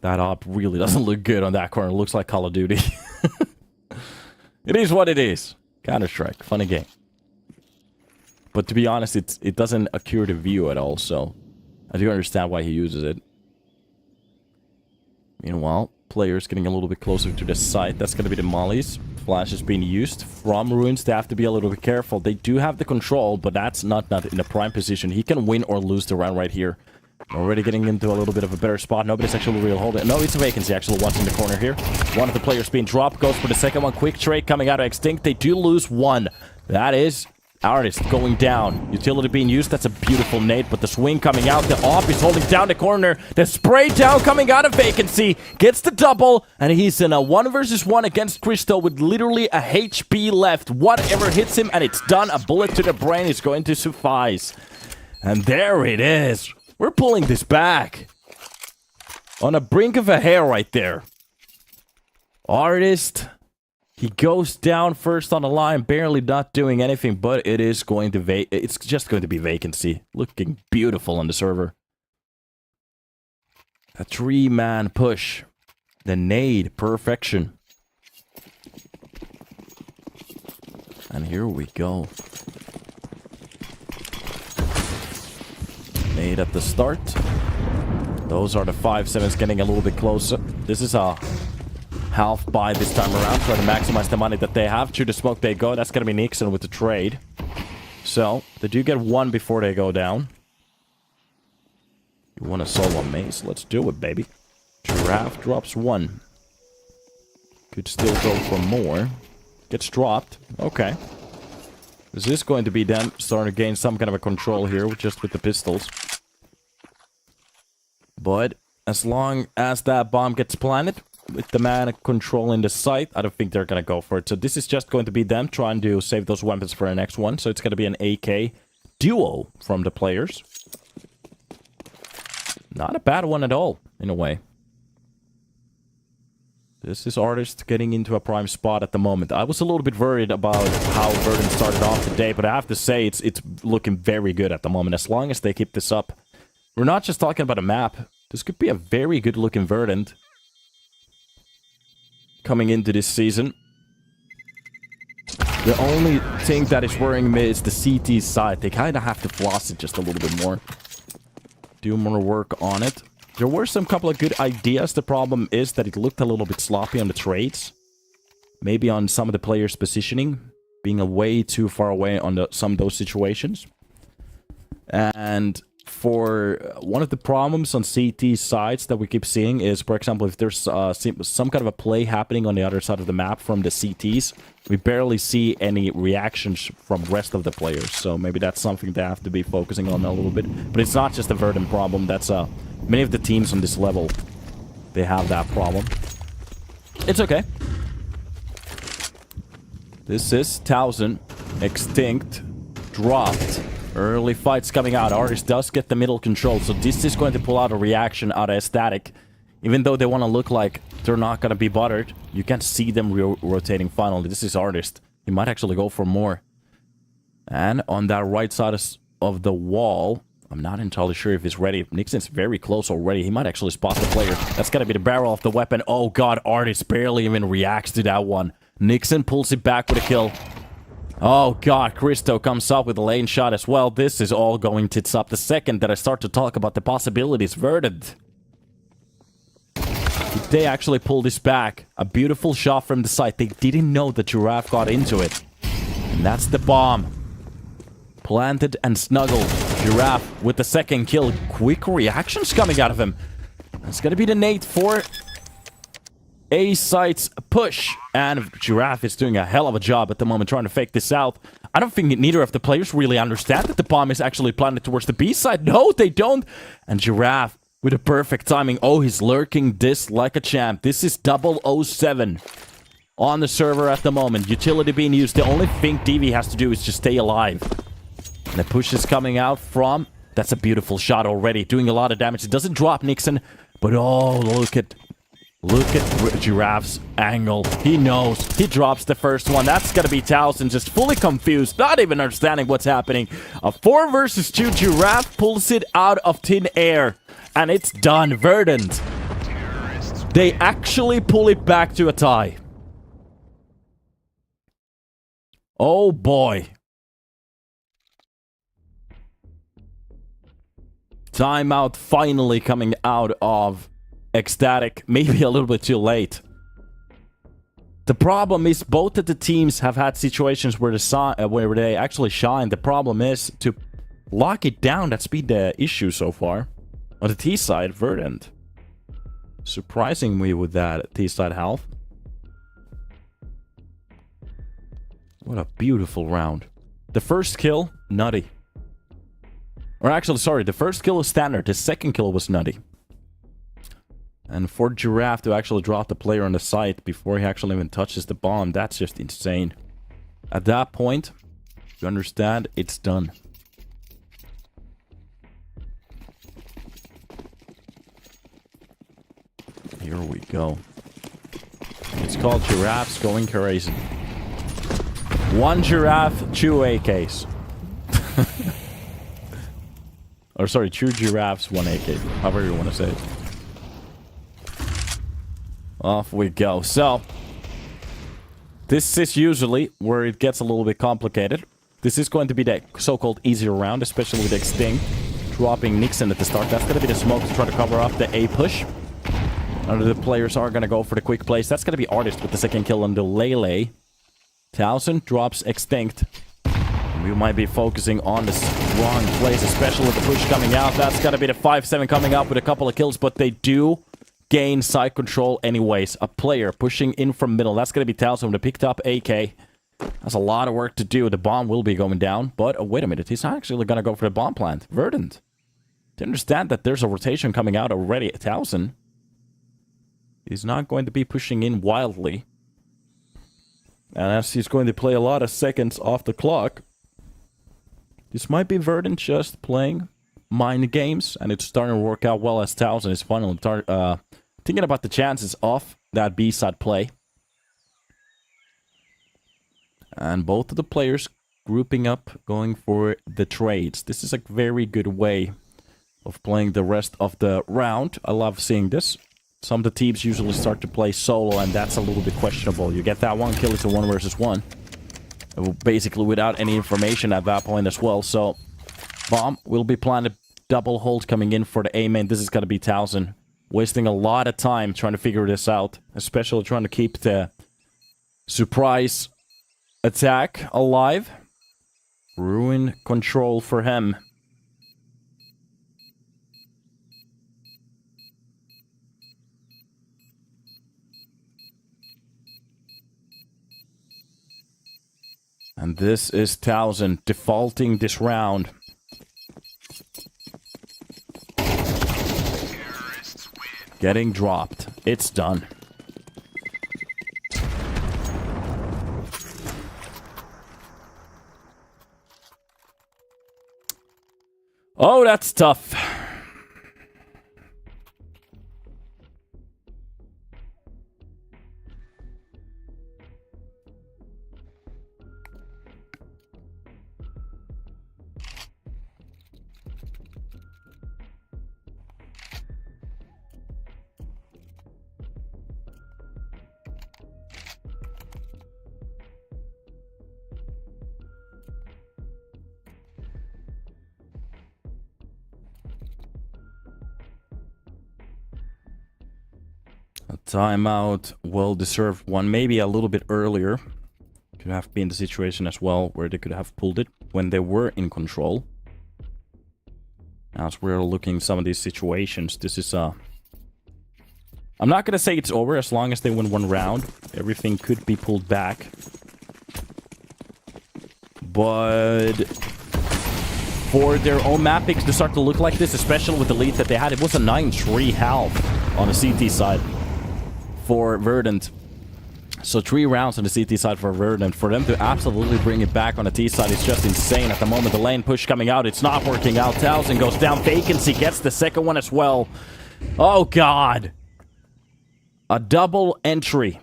That op really doesn't look good on that corner. It looks like Call of Duty. It is what it is. Counter-Strike. Funny game. But to be honest, it doesn't accrue the view at all, so I do understand why he uses it. Meanwhile, players getting a little bit closer to the site. That's going to be the mollies. Flash is being used from Ruins. They have to be a little bit careful. They do have the control, but that's not in a prime position. He can win or lose the round right here. Already getting into a little bit of a better spot. Nobody's actually real holding. No, it's a vacancy actually watching the corner here. One of the players being dropped. Goes for the second one. Quick trade coming out of Extinct. They do lose one. That is Artist going down. Utility being used. That's a beautiful nade. But the swing coming out. The AWP is holding down the corner. The spray down coming out of vacancy. Gets the double. And he's in a 1v1 against Christo with literally a HP left. Whatever hits him and it's done. A bullet to the brain is going to suffice. And there it is. We're pulling this back. On the brink of a hair right there. Artist. He goes down first on the line, barely not doing anything, but it is going to it's just going to be vacancy. Looking beautiful on the server. A 3-man push. The nade, perfection. And here we go. Nade at the start. Those are the 5-7s getting a little bit closer. This is a half buy this time around. Try to maximize the money that they have. Through the smoke they go. That's going to be Nixon with the trade. So, they do get one before they go down. You want a solo mace? Let's do it, baby. Giraffe drops one. Could still go for more. Gets dropped. Okay. This is going to be them starting to gain some kind of a control here, just with the pistols. But as long as that bomb gets planted, with the man controlling the site, I don't think they're going to go for it. So this is just going to be them trying to save those weapons for the next one. So it's going to be an AK duo from the players. Not a bad one at all, in a way. This is Artist getting into a prime spot at the moment. I was a little bit worried about how Verdant started off today, but I have to say it's looking very good at the moment. As long as they keep this up. We're not just talking about a map. This could be a very good looking Verdant coming into this season. The only thing that is worrying me is the CT side. They kind of have to floss it just a little bit more. Do more work on it. There were some couple of good ideas. The problem is that it looked a little bit sloppy on the trades. Maybe on some of the players' positioning. Being way too far away on some of those situations. And for one of the problems on CT sides that we keep seeing is, for example, if there's some kind of a play happening on the other side of the map from the CTs, we barely see any reactions from the rest of the players. So maybe that's something they have to be focusing on a little bit. But it's not just a Verdant problem. That's many of the teams on this level, they have that problem. It's okay. This is 1000. Extinct. Dropped. Early fights coming out. Artist does get the middle control. So this is going to pull out a reaction out of ECSTATIC. Even though they want to look like they're not going to be bothered, you can see them rotating finally. This is Artist. He might actually go for more. And on that right side of the wall, I'm not entirely sure if he's ready. Nixon's very close already. He might actually spot the player. That's going to be the barrel of the weapon. Oh god, Artist barely even reacts to that one. Nixon pulls it back with a kill. Oh god, Christo comes up with a lane shot as well. This is all going tits up. The second that I start to talk about the possibilities, Verdant. They actually pulled this back. A beautiful shot from the side. They didn't know that Giraffe got into it. And that's the bomb. Planted and snuggled. Giraffe with the second kill. Quick reactions coming out of him. It's gonna be the nade for A site's push. And Giraffe is doing a hell of a job at the moment trying to fake this out. I don't think neither of the players really understand that the bomb is actually planted towards the B side. No, they don't. And Giraffe with a perfect timing. Oh, he's lurking this like a champ. This is 007 on the server at the moment. Utility being used. The only thing DV has to do is just stay alive. And the push is coming out from... That's a beautiful shot already. Doing a lot of damage. It doesn't drop Nixon. But oh, look at Giraffe's angle. He knows. He drops the first one. That's going to be Towson just fully confused. Not even understanding what's happening. A 4 versus 2. Giraffe pulls it out of thin air. And it's done. Verdant. They actually pull it back to a tie. Oh boy. Timeout finally coming out of ECSTATIC. Maybe a little bit too late. The problem is both of the teams have had situations where they actually shine. The problem is to lock it down. That's been the issue so far. On the T side, Verdant. Surprising me with that T side health. What a beautiful round. The first kill, nutty. Or actually, sorry, the first kill was standard. The second kill was nutty. And for Giraffe to actually drop the player on the site before he actually even touches the bomb, that's just insane. At that point, you understand, it's done. Here we go. It's called Giraffes Going Crazy. 1 giraffe, 2 AKs. Or sorry, 2 giraffes, 1 AK. However you want to say it. Off we go. So, this is usually where it gets a little bit complicated. This is going to be the so-called easier round, especially with Extinct. Dropping Nixon at the start. That's going to be the smoke to try to cover up the A push. None of the players are going to go for the quick plays. That's going to be Artist with the second kill on the Lele. Towson drops Extinct. We might be focusing on the strong plays, especially with the push coming out. That's going to be the 5-7 coming up with a couple of kills, but they do gain side control anyways. A player pushing in from middle. That's going to be Towson with a picked up AK. That's a lot of work to do. The bomb will be going down, but oh, wait a minute. He's not actually going to go for the bomb plant. Verdant. To understand that there's a rotation coming out already. Towson is not going to be pushing in wildly. And as he's going to play a lot of seconds off the clock, this might be Verdant just playing mind games, and it's starting to work out well as Towson is finally thinking about the chances of that B-side play. And both of the players grouping up, going for the trades. This is a very good way of playing the rest of the round. I love seeing this. Some of the teams usually start to play solo, and that's a little bit questionable. You get that one kill, it's a 1 versus 1. Basically without any information at that point as well. So, bomb will be planted. Double hold coming in for the A main. This is going to be 1000. Wasting a lot of time trying to figure this out. Especially trying to keep the surprise attack alive. Ruin control for him. And this is 1000 defaulting this round. Getting dropped. It's done. Oh, that's tough. A timeout, well-deserved one. Maybe a little bit earlier. Could have been the situation as well where they could have pulled it when they were in control. As we're looking some of these situations, this is I'm not gonna say it's over as long as they win one round. Everything could be pulled back. But for their own map picks to start to look like this, especially with the lead that they had, it was a 9-3 half on the CT side for Verdant. So 3 rounds on the CT side for Verdant. For them to absolutely bring it back on the T side is just insane at the moment. The lane push coming out, it's not working out. 1000 goes down, Vacancy gets the second one as well. Oh god. A double entry.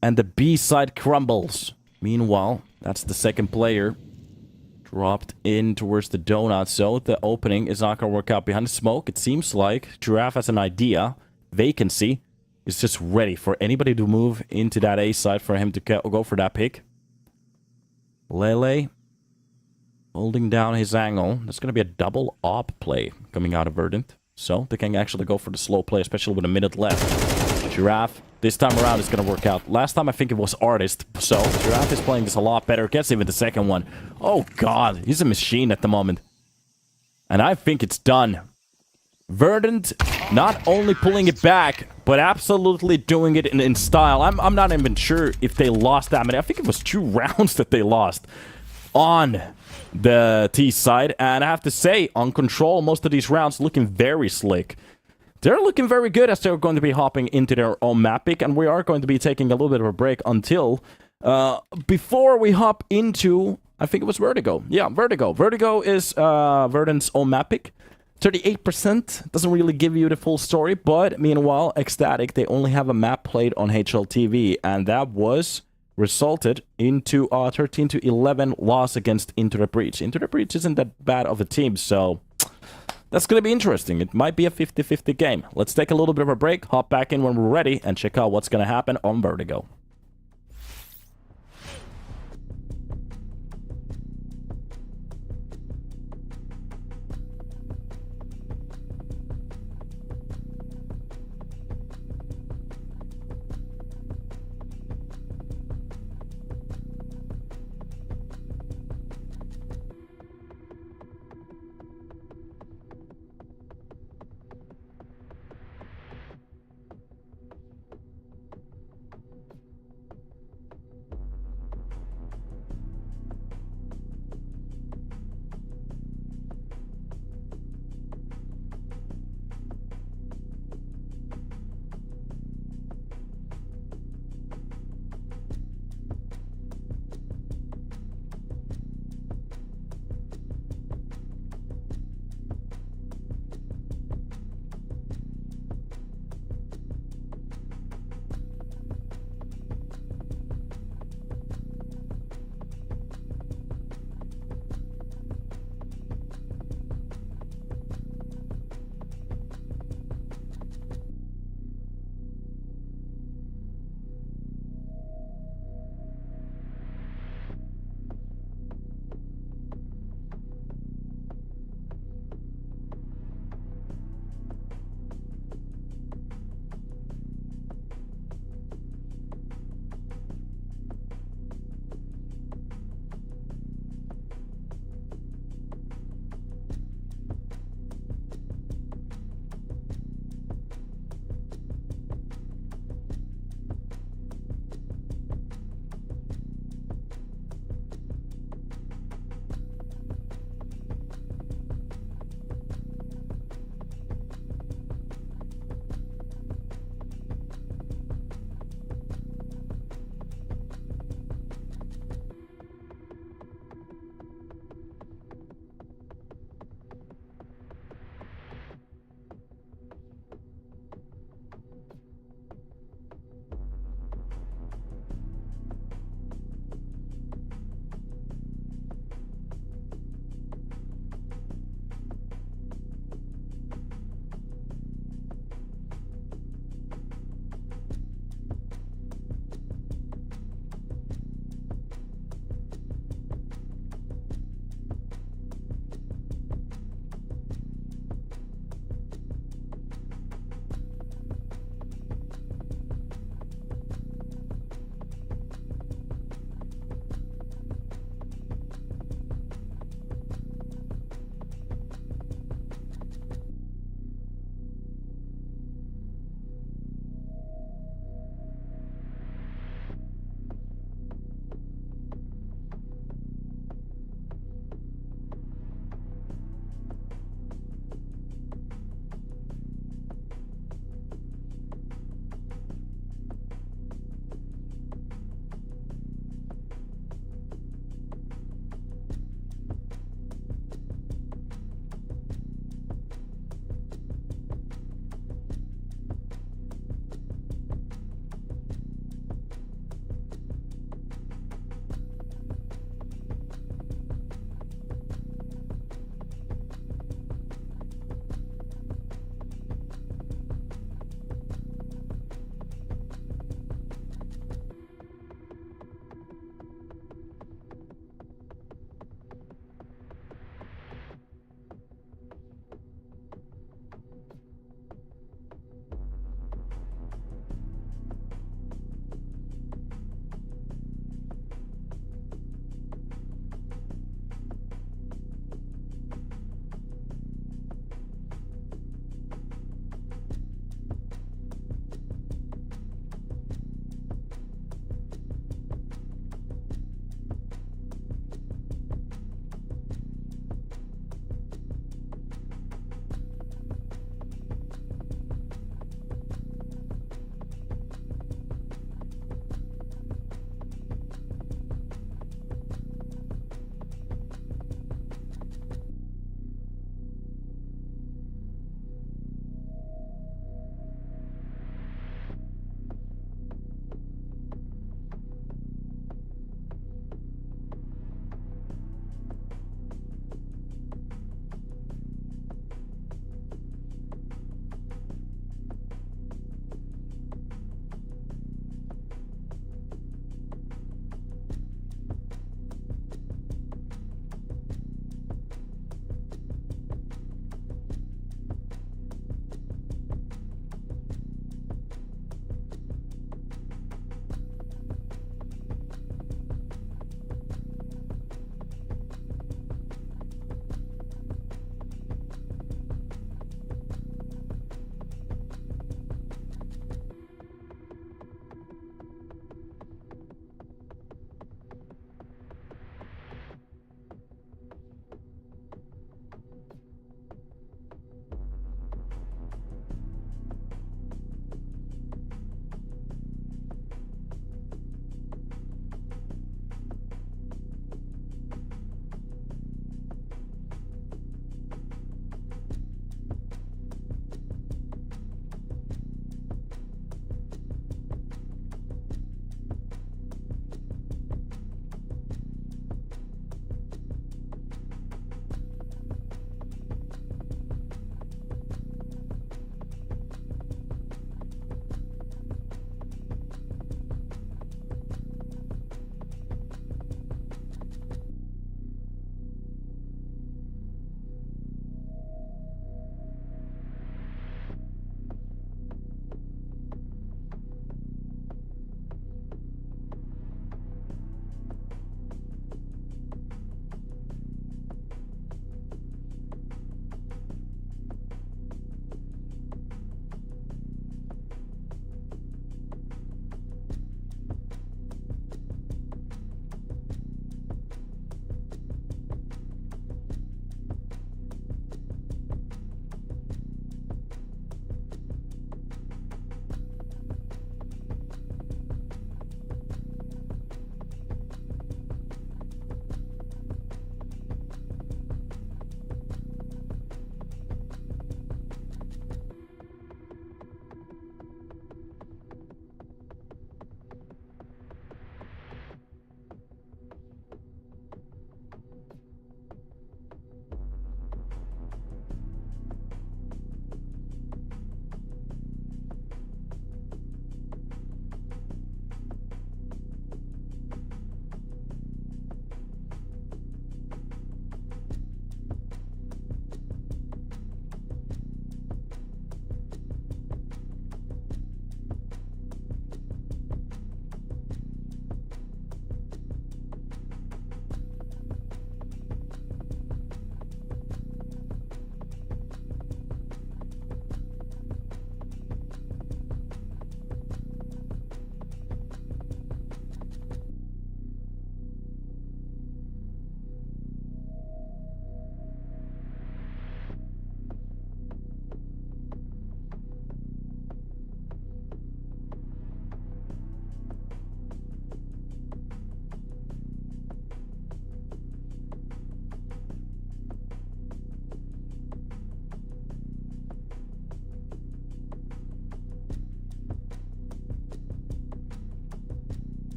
And the B side crumbles. Meanwhile, that's the second player. Dropped in towards the donut, so the opening is not going to work out behind the smoke. It seems like Giraffe has an idea. Vacancy is just ready for anybody to move into that A side for him to go for that pick. Lele holding down his angle. There's going to be a double op play coming out of Verdant. So they can actually go for the slow play, especially with a minute left. Giraffe, this time around, is going to work out. Last time I think it was Artist. So Giraffe is playing this a lot better. Gets even the second one. Oh god, he's a machine at the moment. And I think it's done. Verdant not only pulling it back, but absolutely doing it in style. I'm not even sure if they lost that many. I think it was 2 rounds that they lost on the T side. And I have to say, on control, most of these rounds looking very slick. They're looking very good as they're going to be hopping into their own map pick. And we are going to be taking a little bit of a break until before we hop into, I think it was Vertigo. Yeah, Vertigo. Vertigo is Verdant's own map pick. 38% doesn't really give you the full story, but meanwhile, ECSTATIC, they only have a map played on HLTV, and that was resulted into a 13-11 loss against Into the Breach. Into the Breach isn't that bad of a team, so that's going to be interesting. It might be a 50-50 game. Let's take a little bit of a break, hop back in when we're ready, and check out what's going to happen on Vertigo.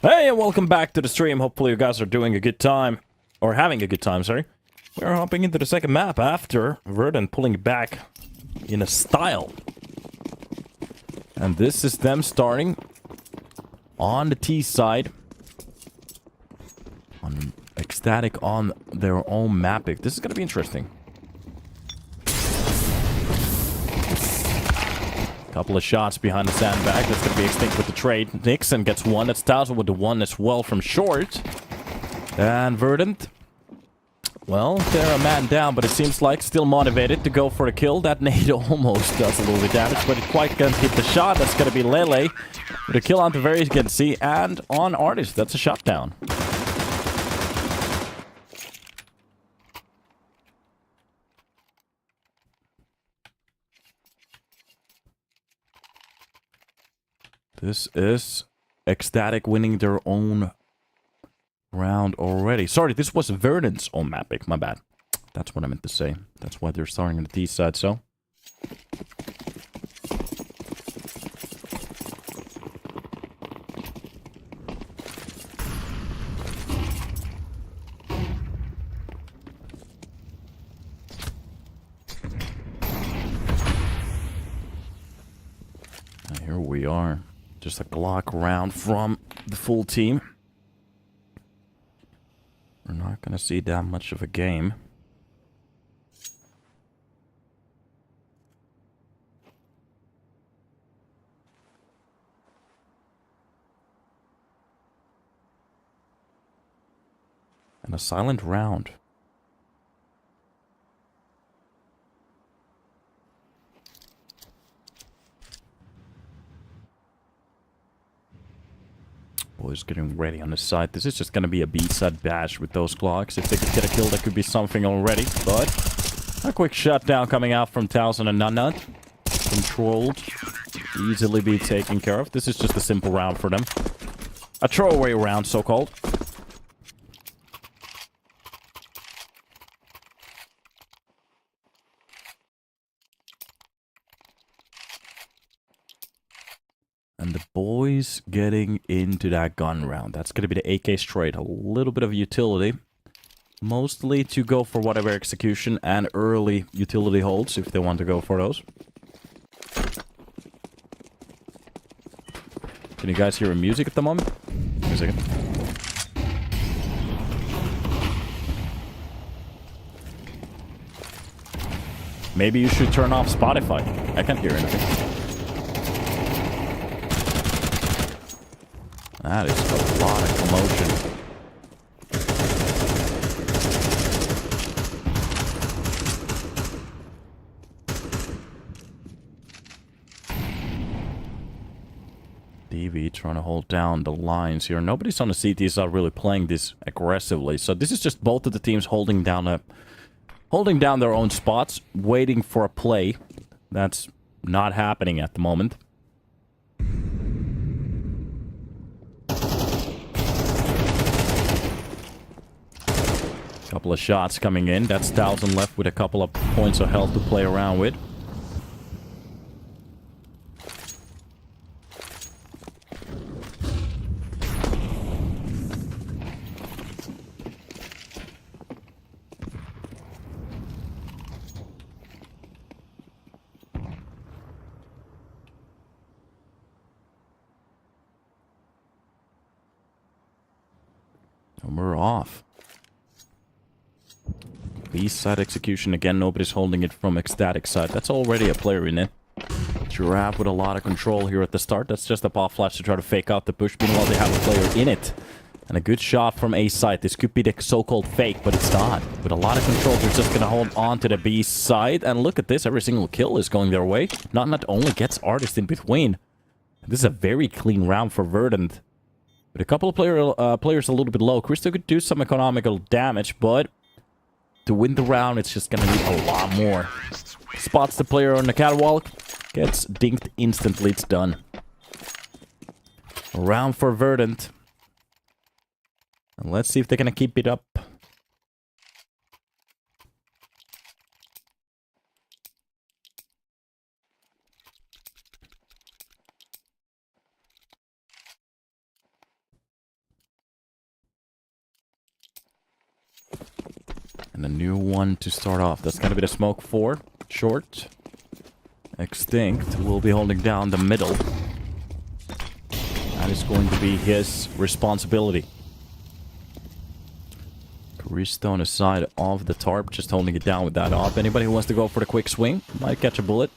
Hey, and welcome back to the stream. Hopefully you guys are doing a good time. Or having a good time, sorry. We're hopping into the second map after Verdant pulling it back in a style. And this is them starting on the T side. On ECSTATIC on their own map pick. This is going to be interesting. Couple of shots behind the sandbag. That's going to be extinct with the trade. Nixon gets one. That's Towson with the one as well from short. And Verdant. Well, they're a man down, but it seems like still motivated to go for a kill. That nade almost does a little bit of damage, but it quite can't hit the shot. That's going to be Lele with a kill on the very, you can see. And on Artist, that's a shot down. This is ECSTATIC winning their own round already. Sorry, this was Verdant's own map pick. My bad. That's what I meant to say. That's why they're starting on the T side, so. And here we are. Just a Glock round from the full team. We're not going to see that much of a game. And a silent round. Boys getting ready on the side. This is just going to be a B-side bash with those Glocks. If they could get a kill, that could be something already. But a quick shutdown coming out from Towson and Nut. Controlled. Easily be taken care of. This is just a simple round for them. A throwaway round, so-called. And the boys getting into that gun round. That's going to be the AK straight. A little bit of utility. Mostly to go for whatever execution and early utility holds if they want to go for those. Can you guys hear music at the moment? Give me a second. Maybe you should turn off Spotify. I can't hear anything. That is a lot of commotion. DV trying to hold down the lines here. Nobody's on the CT side really playing this aggressively. So this is just both of the teams holding down their own spots, waiting for a play. That's not happening at the moment. Couple of shots coming in. That's Towson left with a couple of points of health to play around with. And we're off. B-side execution again. Nobody's holding it from ECSTATIC side. That's already a player in it. Giraffe with a lot of control here at the start. That's just a pop flash to try to fake out the push. Meanwhile, they have a player in it. And a good shot from A side. This could be the so-called fake, but it's not. With a lot of control, they're just going to hold on to the B side. And look at this. Every single kill is going their way. Not only gets Artist in between. This is a very clean round for Verdant. With a couple of players a little bit low. Christo could do some economical damage, but to win the round, it's just going to need a lot more. Spots the player on the catwalk. Gets dinked instantly. It's done. A round for Verdant. And let's see if they're going to keep it up. And a new one to start off. That's gonna be the smoke 4. Short. Extinct will be holding down the middle. That is going to be his responsibility. Caristo on the side of the tarp, just holding it down with that off. Anybody who wants to go for the quick swing might catch a bullet.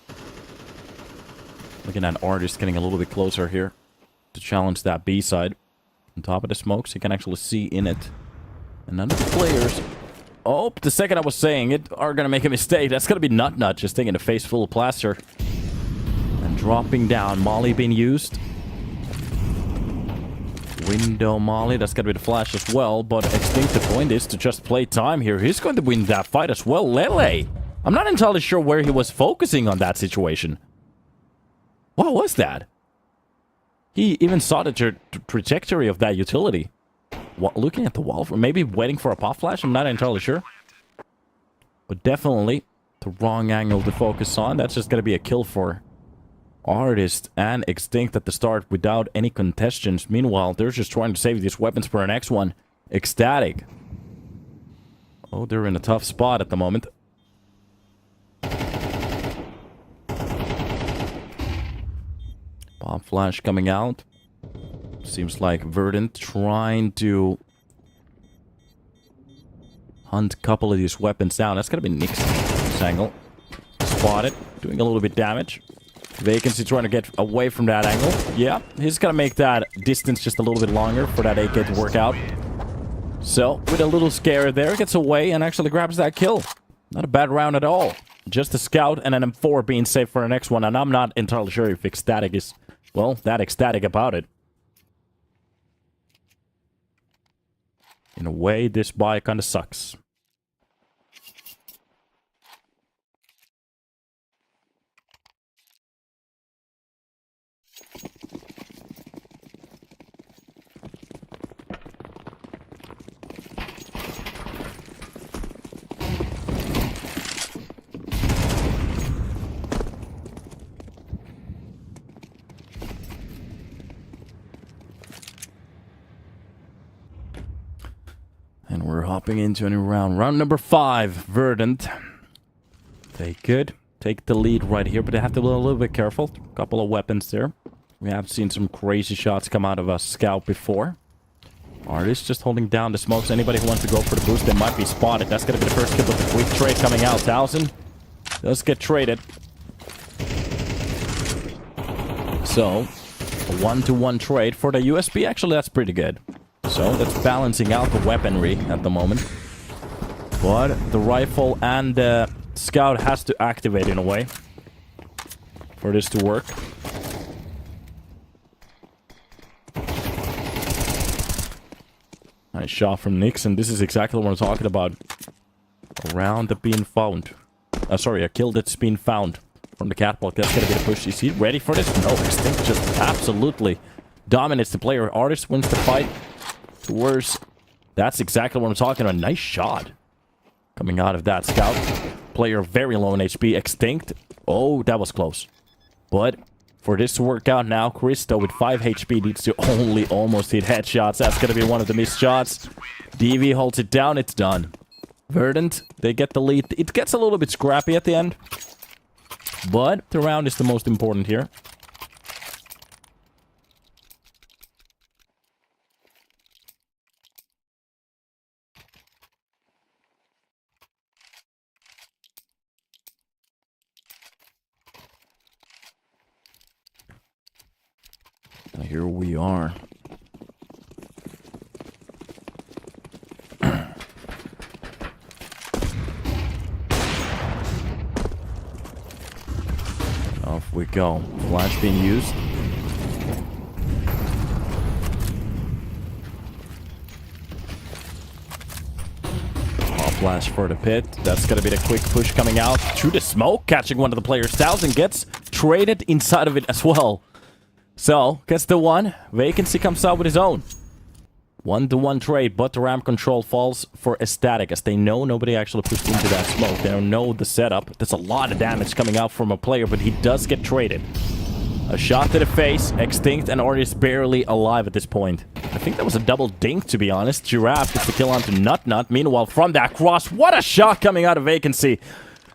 Looking at Artist getting a little bit closer here to challenge that B side. On top of the smokes, you can actually see in it. And none of the players... Oh, the second I was saying it are going to make a mistake. That's going to be Nut just taking a face full of plaster. And dropping down. Molly being used. Window Molly. That's going to be the flash as well. But Extinct, the point is to just play time here. He's going to win that fight as well. Lele. I'm not entirely sure where he was focusing on that situation. What was that? He even saw the trajectory of that utility. What, looking at the wall? Maybe waiting for a pop flash? I'm not entirely sure. But definitely the wrong angle to focus on. That's just going to be a kill for Artist and Extinct at the start without any contestations. Meanwhile, they're just trying to save these weapons for the next one. ECSTATIC. Oh, they're in a tough spot at the moment. Pop flash coming out. Seems like Verdant trying to hunt a couple of these weapons down. That's going to be Nuke's angle. Spotted. Doing a little bit damage. Vacancy trying to get away from that angle. Yeah, he's going to make that distance just a little bit longer for that AK to work out. So, with a little scare there, gets away and actually grabs that kill. Not a bad round at all. Just a scout and an M4 being saved for the next one. And I'm not entirely sure if ECSTATIC is, well, that ecstatic about it. In a way, this buy kind of sucks. And we're hopping into a new round. Round number 5, Verdant. They could take the lead right here, but they have to be a little bit careful. A couple of weapons there. We have seen some crazy shots come out of a scout before. Artist just holding down the smokes. Anybody who wants to go for the boost, they might be spotted. That's going to be the first kill with the quick trade coming out. 1000 does get traded. So, a 1-to-1 trade for the USB. Actually, that's pretty good. So, that's balancing out the weaponry at the moment. But the rifle and the scout has to activate in a way for this to work. Nice shot from Nixon. This is exactly what I'm talking about. A round that's being found. Sorry, a kill that's been found from the catwalk. That's gonna be the push. Is he ready for this? No, Extinct just absolutely dominates the player. Artist wins the fight. Towards. That's exactly what I'm talking about. Nice shot coming out of that scout. Player very low in HP. Extinct. Oh, that was close. But for this to work out now, Caristo with 5 HP needs to only almost hit headshots. That's going to be one of the missed shots. DV holds it down. It's done. Verdant, they get the lead. It gets a little bit scrappy at the end. But the round is the most important here. Here we are. Off we go. Flash being used. Pop flash for the pit. That's gonna be the quick push coming out through the smoke, catching one of the players. 1000 gets traded inside of it as well. So, gets the one. Vacancy comes out with his own. 1-to-1 trade, but the ramp control falls for ECSTATIC, as they know nobody actually pushed into that smoke. They don't know the setup. There's a lot of damage coming out from a player, but he does get traded. A shot to the face, extinct, and Ori is barely alive at this point. I think that was a double dink, to be honest. Giraffe gets the kill onto Nut. Meanwhile, from that cross, what a shot coming out of Vacancy.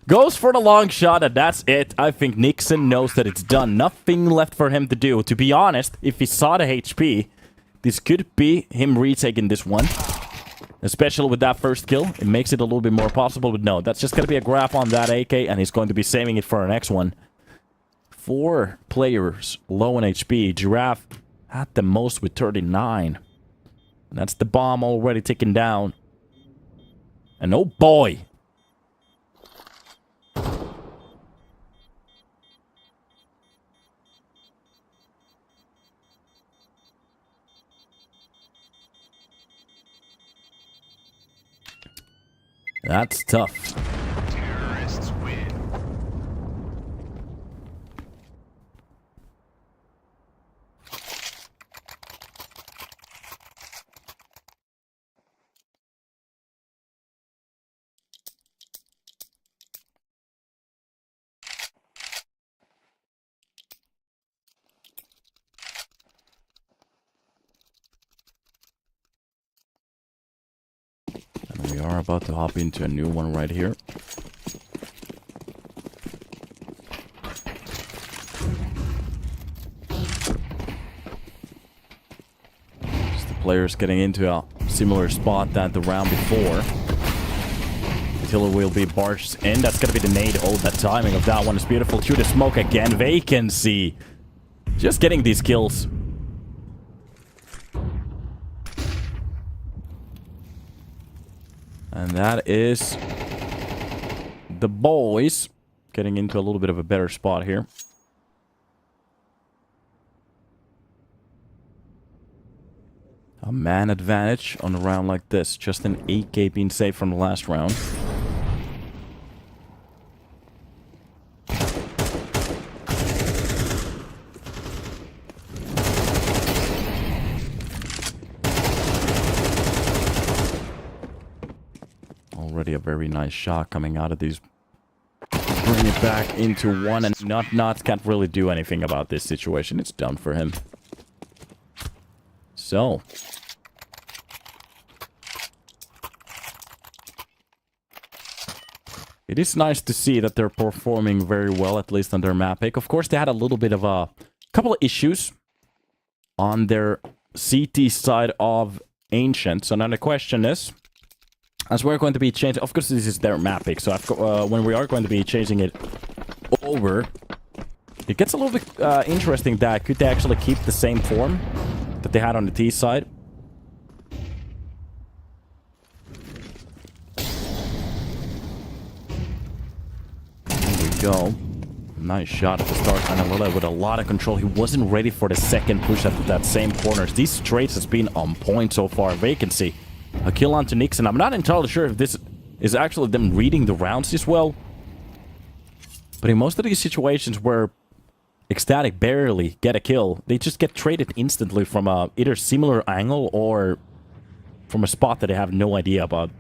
Goes for the long shot, and that's it. I think Nixon knows that it's done. Nothing left for him to do. To be honest, if he saw the HP, this could be him retaking this one. Especially with that first kill. It makes it a little bit more possible, but no. That's just going to be a grab on that AK, and he's going to be saving it for our next one. 4 players low on HP. Giraffe had the most with 39. And that's the bomb already ticking down. And oh boy! That's tough. Terrorists win. We are about to hop into a new one right here. Just the players getting into a similar spot than the round before. Until it will be barged in. That's going to be the nade. Oh, the timing of that one is beautiful. Through the smoke again. Vacancy. Just getting these kills. And that is the boys getting into a little bit of a better spot here. A man advantage on a round like this. Just an 8k being saved from the last round. Already a very nice shot coming out of these. Bring it back into one, and Not can't really do anything about this situation. It's done for him. So. It is nice to see that they're performing very well, at least on their map pick. Of course, they had a little bit of a couple of issues on their CT side of Ancient. So now the question is, as we're going to be changing, of course this is their map pick, so when we are going to be changing it over, it gets a little bit interesting that could they actually keep the same form that they had on the T side? There we go. Nice shot at the start, and with a lot of control. He wasn't ready for the second push at that same corner. These trades has been on point so far. Vacancy. A kill onto Nixon. I'm not entirely sure if this is actually them reading the rounds as well. But in most of these situations where ECSTATIC barely get a kill, they just get traded instantly from a either similar angle or from a spot that they have no idea about.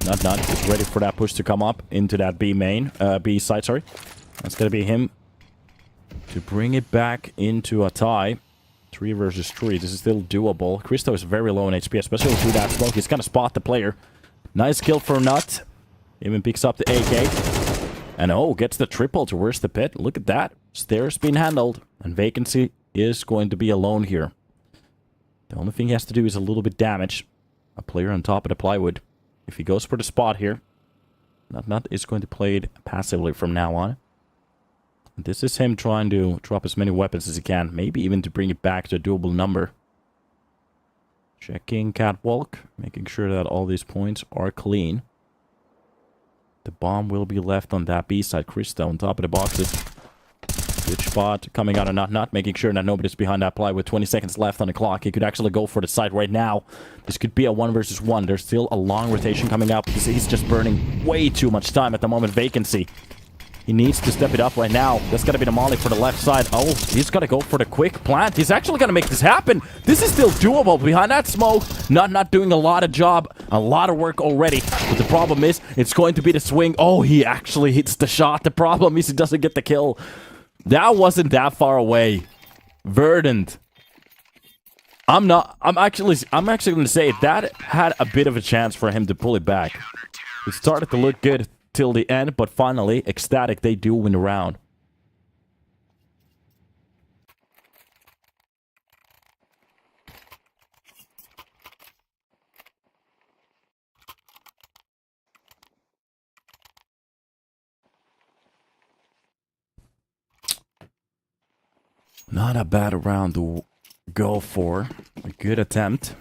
Not just ready for that push to come up into that B side, sorry. That's gonna be him to bring it back into a tie. 3 versus 3. This is still doable. Christo is very low in HP, especially through that smoke. He's gonna spot the player. Nice kill for Nut. Even picks up the AK. And oh, gets the triple towards the pit. Look at that. Stairs being handled. And Vacancy is going to be alone here. The only thing he has to do is a little bit damage. A player on top of the plywood. If he goes for the spot here, Nut is going to play it passively from now on. This is him trying to drop as many weapons as he can. Maybe even to bring it back to a doable number. Checking catwalk. Making sure that all these points are clean. The bomb will be left on that B side. Christo on top of the boxes. Good spot coming out of Nut. Making sure that nobody's behind that ply with 20 seconds left on the clock. He could actually go for the side right now. This could be a 1 versus 1. There's still a long rotation coming up. He's just burning way too much time at the moment. Vacancy. He needs to step it up right now. That's gotta be the molly for the left side. Oh, he's gotta go for the quick plant. He's actually gonna make this happen. This is still doable behind that smoke. Not doing a lot of work already. But the problem is, it's going to be the swing. Oh, he actually hits the shot. The problem is he doesn't get the kill. That wasn't that far away. Verdant. I'm actually going to say that had a bit of a chance for him to pull it back. It started to look good till the end, but finally, ECSTATIC, they do win the round. Not a bad round to go for. A good attempt.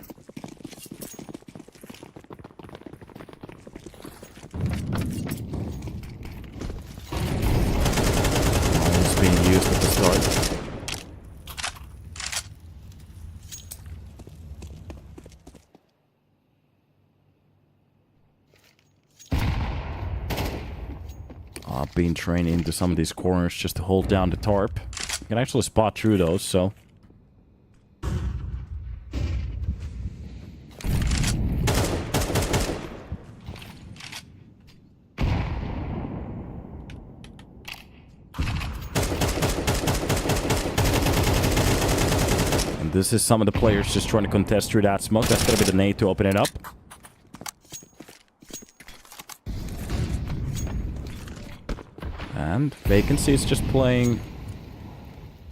Almost being used at the start. Being trained into some of these corners just to hold down the tarp. You can actually spot through those, so... And this is some of the players just trying to contest through that smoke. That's gonna be the nade to open it up. And Vacancy is just playing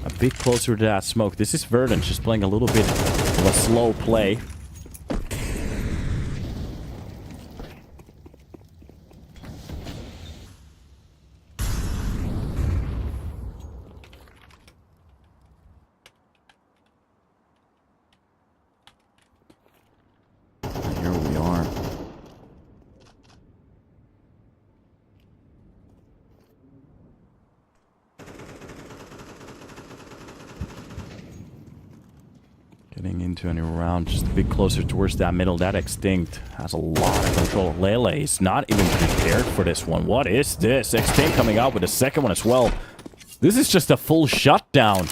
a bit closer to that smoke. This is Verdant just playing a little bit of a slow play. Here we are. Getting into a new round, just a bit closer towards that middle. That Extinct has a lot of control. Lele is not even prepared for this one. What is this? Extinct coming out with a second one as well. This is just a full shutdown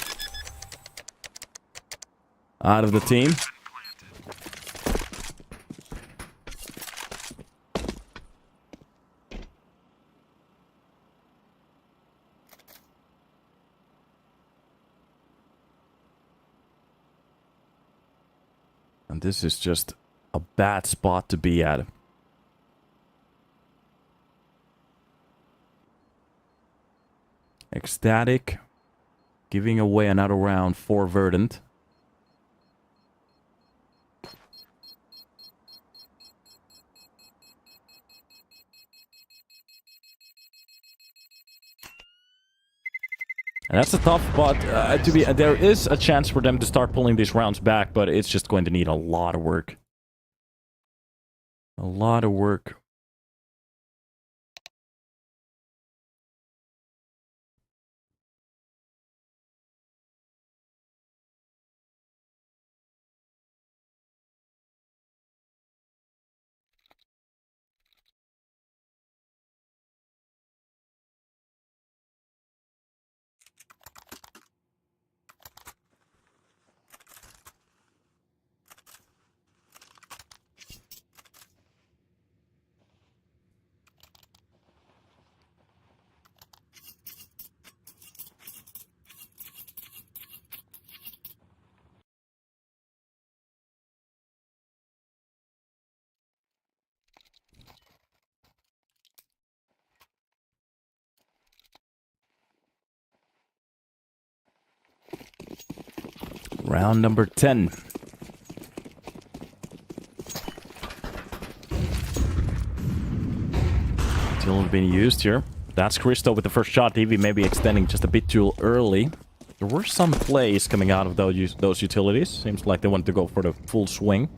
out of the team. And this is just a bad spot to be at. ECSTATIC giving away another round for Verdant. And that's a tough spot to be. There is a chance for them to start pulling these rounds back, but it's just going to need a lot of work. A lot of work. Round number 10. Still being used here. That's Christo with the first shot. DV maybe extending just a bit too early. There were some plays coming out of those utilities. Seems like they wanted to go for the full swing.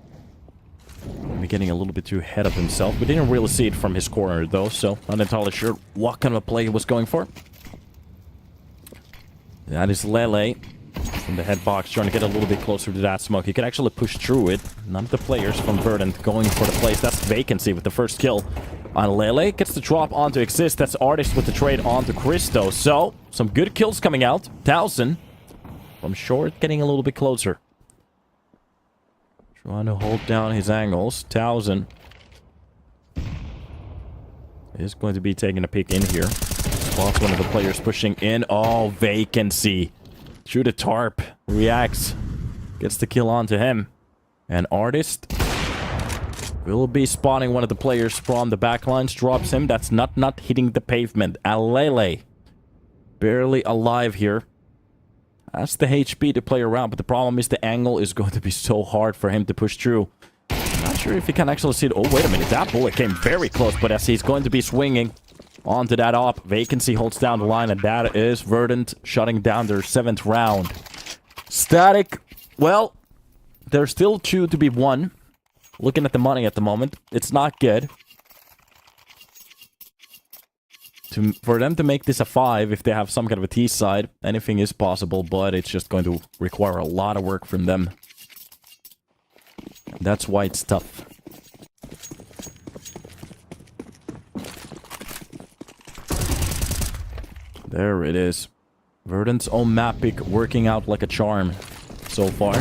Maybe getting a little bit too ahead of himself. We didn't really see it from his corner though, so not entirely sure what kind of a play he was going for. That is Lele from the head box, trying to get a little bit closer to that smoke. He could actually push through it. None of the players from Verdant going for the plays. That's Vacancy with the first kill on Lele. Gets the drop onto Exist. That's Artist with the trade onto Christo. So, some good kills coming out. 1,000 from short, getting a little bit closer. Trying to hold down his angles. 1,000 is going to be taking a peek in here. Spots one of the players pushing in. Oh, Vacancy. through the tarp. Reacts. Gets the kill onto him. And Artist will be spawning one of the players from the backlines. Drops him. That's not hitting the pavement. Alele. Barely alive here. That's the HP to play around. But the problem is the angle is going to be so hard for him to push through. Not sure if he can actually see it. Oh, wait a minute. That bullet came very close. But as he's going to be swinging onto that op, Vacancy holds down the line. And that is Verdant shutting down their 7th round. Static. Well, there's still 2 to be won. Looking at the money at the moment, it's not good. For them to make this a 5, if they have some kind of a T side, anything is possible, but it's just going to require a lot of work from them. That's why it's tough. There it is. Verdant's own map pick working out like a charm so far.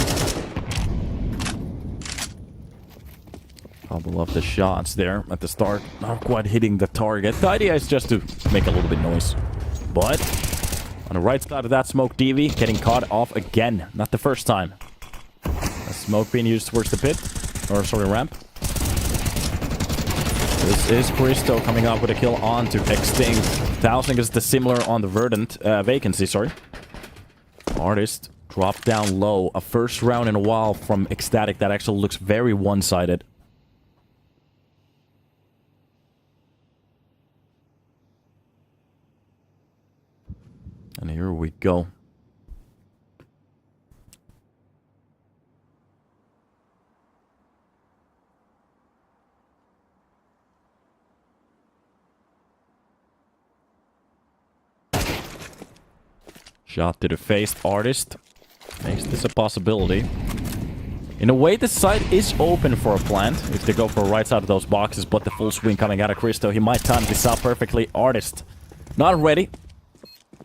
Couple of the shots there at the start. Not quite hitting the target. The idea is just to make a little bit noise. But on the right side of that smoke, DV getting caught off again. Not the first time. A smoke being used towards the pit. Or, sorry, ramp. This is Christo coming up with a kill onto Extinct. Thousand is the similar on the Verdant. Vacancy, sorry. Artist dropped down low. A first round in a while from ECSTATIC that actually looks very one-sided. And here we go. Shot to the face. Artist makes this a possibility. In a way, the side is open for a plant if they go for right side of those boxes, but the full swing coming out of Christo, he might time this out perfectly. Artist not ready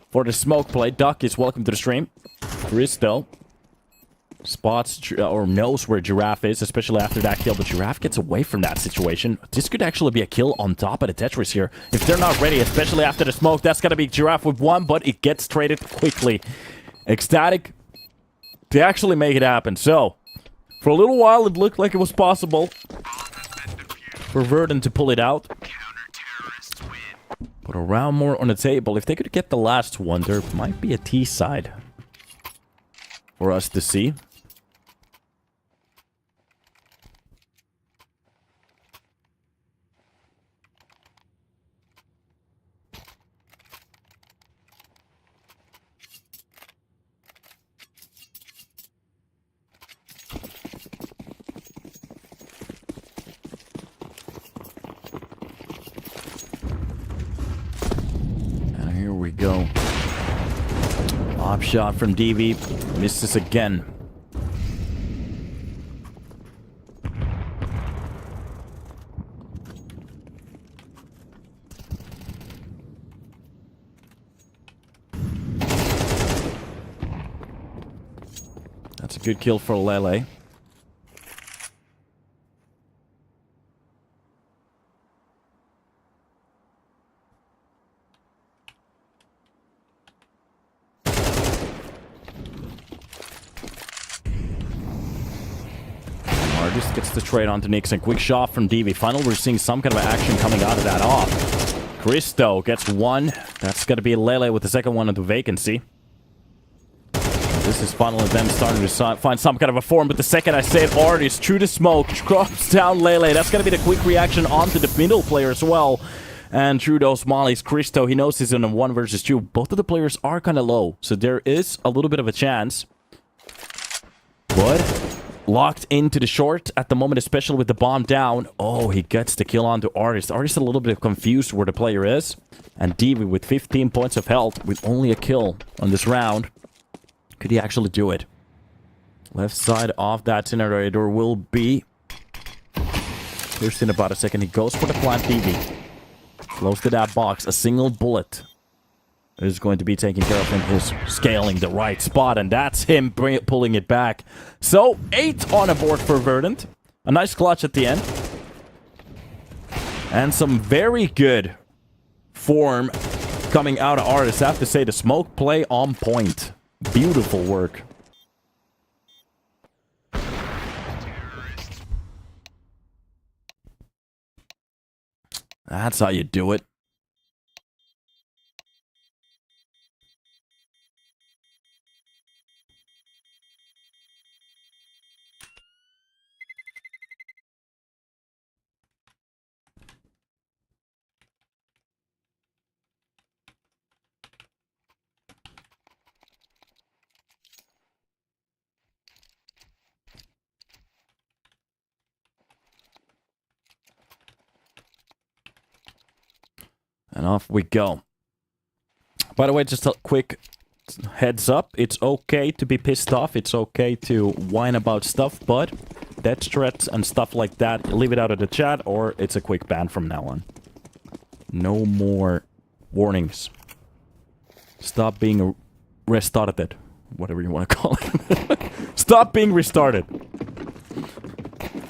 for the smoke play. Duck is welcome to the stream. Christo spots or knows where Giraffe is, especially after that kill, but Giraffe gets away from that situation. This could actually be a kill on top of the Tetris here. If they're not ready, especially after the smoke, that's gonna be Giraffe with 1, but it gets traded quickly. ECSTATIC, they actually make it happen. So, for a little while, it looked like it was possible for Verdant to pull it out. But around more on the table, if they could get the last one, there might be a T side for us to see. We go. Op shot from DV. Misses again. That's a good kill for Lele. Just gets the trade onto Nixon. Quick shot from DV. Finally, we're seeing some kind of action coming out of that off. Christo gets 1. That's going to be Lele with the second one into Vacancy. This is finally them starting to find some kind of a form, but the second I say it, Artist through the smoke drops down Lele. That's going to be the quick reaction onto the middle player as well. And through those mollies, Christo, he knows he's in a 1 versus 2. Both of the players are kind of low, so there is a little bit of a chance. But locked into the short at the moment, especially with the bomb down. Oh, he gets the kill onto Artist. Artist a little bit confused where the player is. And DV with 15 points of health with only a kill on this round. Could he actually do it? Left side of that generator will be pushed in about a second. He goes for the plant. DV close to that box. A single bullet is going to be taking care of him. He's scaling the right spot, and that's him pulling it back. So, 8 on a board for Verdant. A nice clutch at the end. And some very good form coming out of Artist. I have to say, the smoke play on point. Beautiful work. That's how you do it. And off we go. By the way, just a quick heads up. It's okay to be pissed off. It's okay to whine about stuff, but death threats and stuff like that, leave it out of the chat or it's a quick ban from now on. No more warnings. Stop being restarted. Whatever you want to call it. Stop being restarted.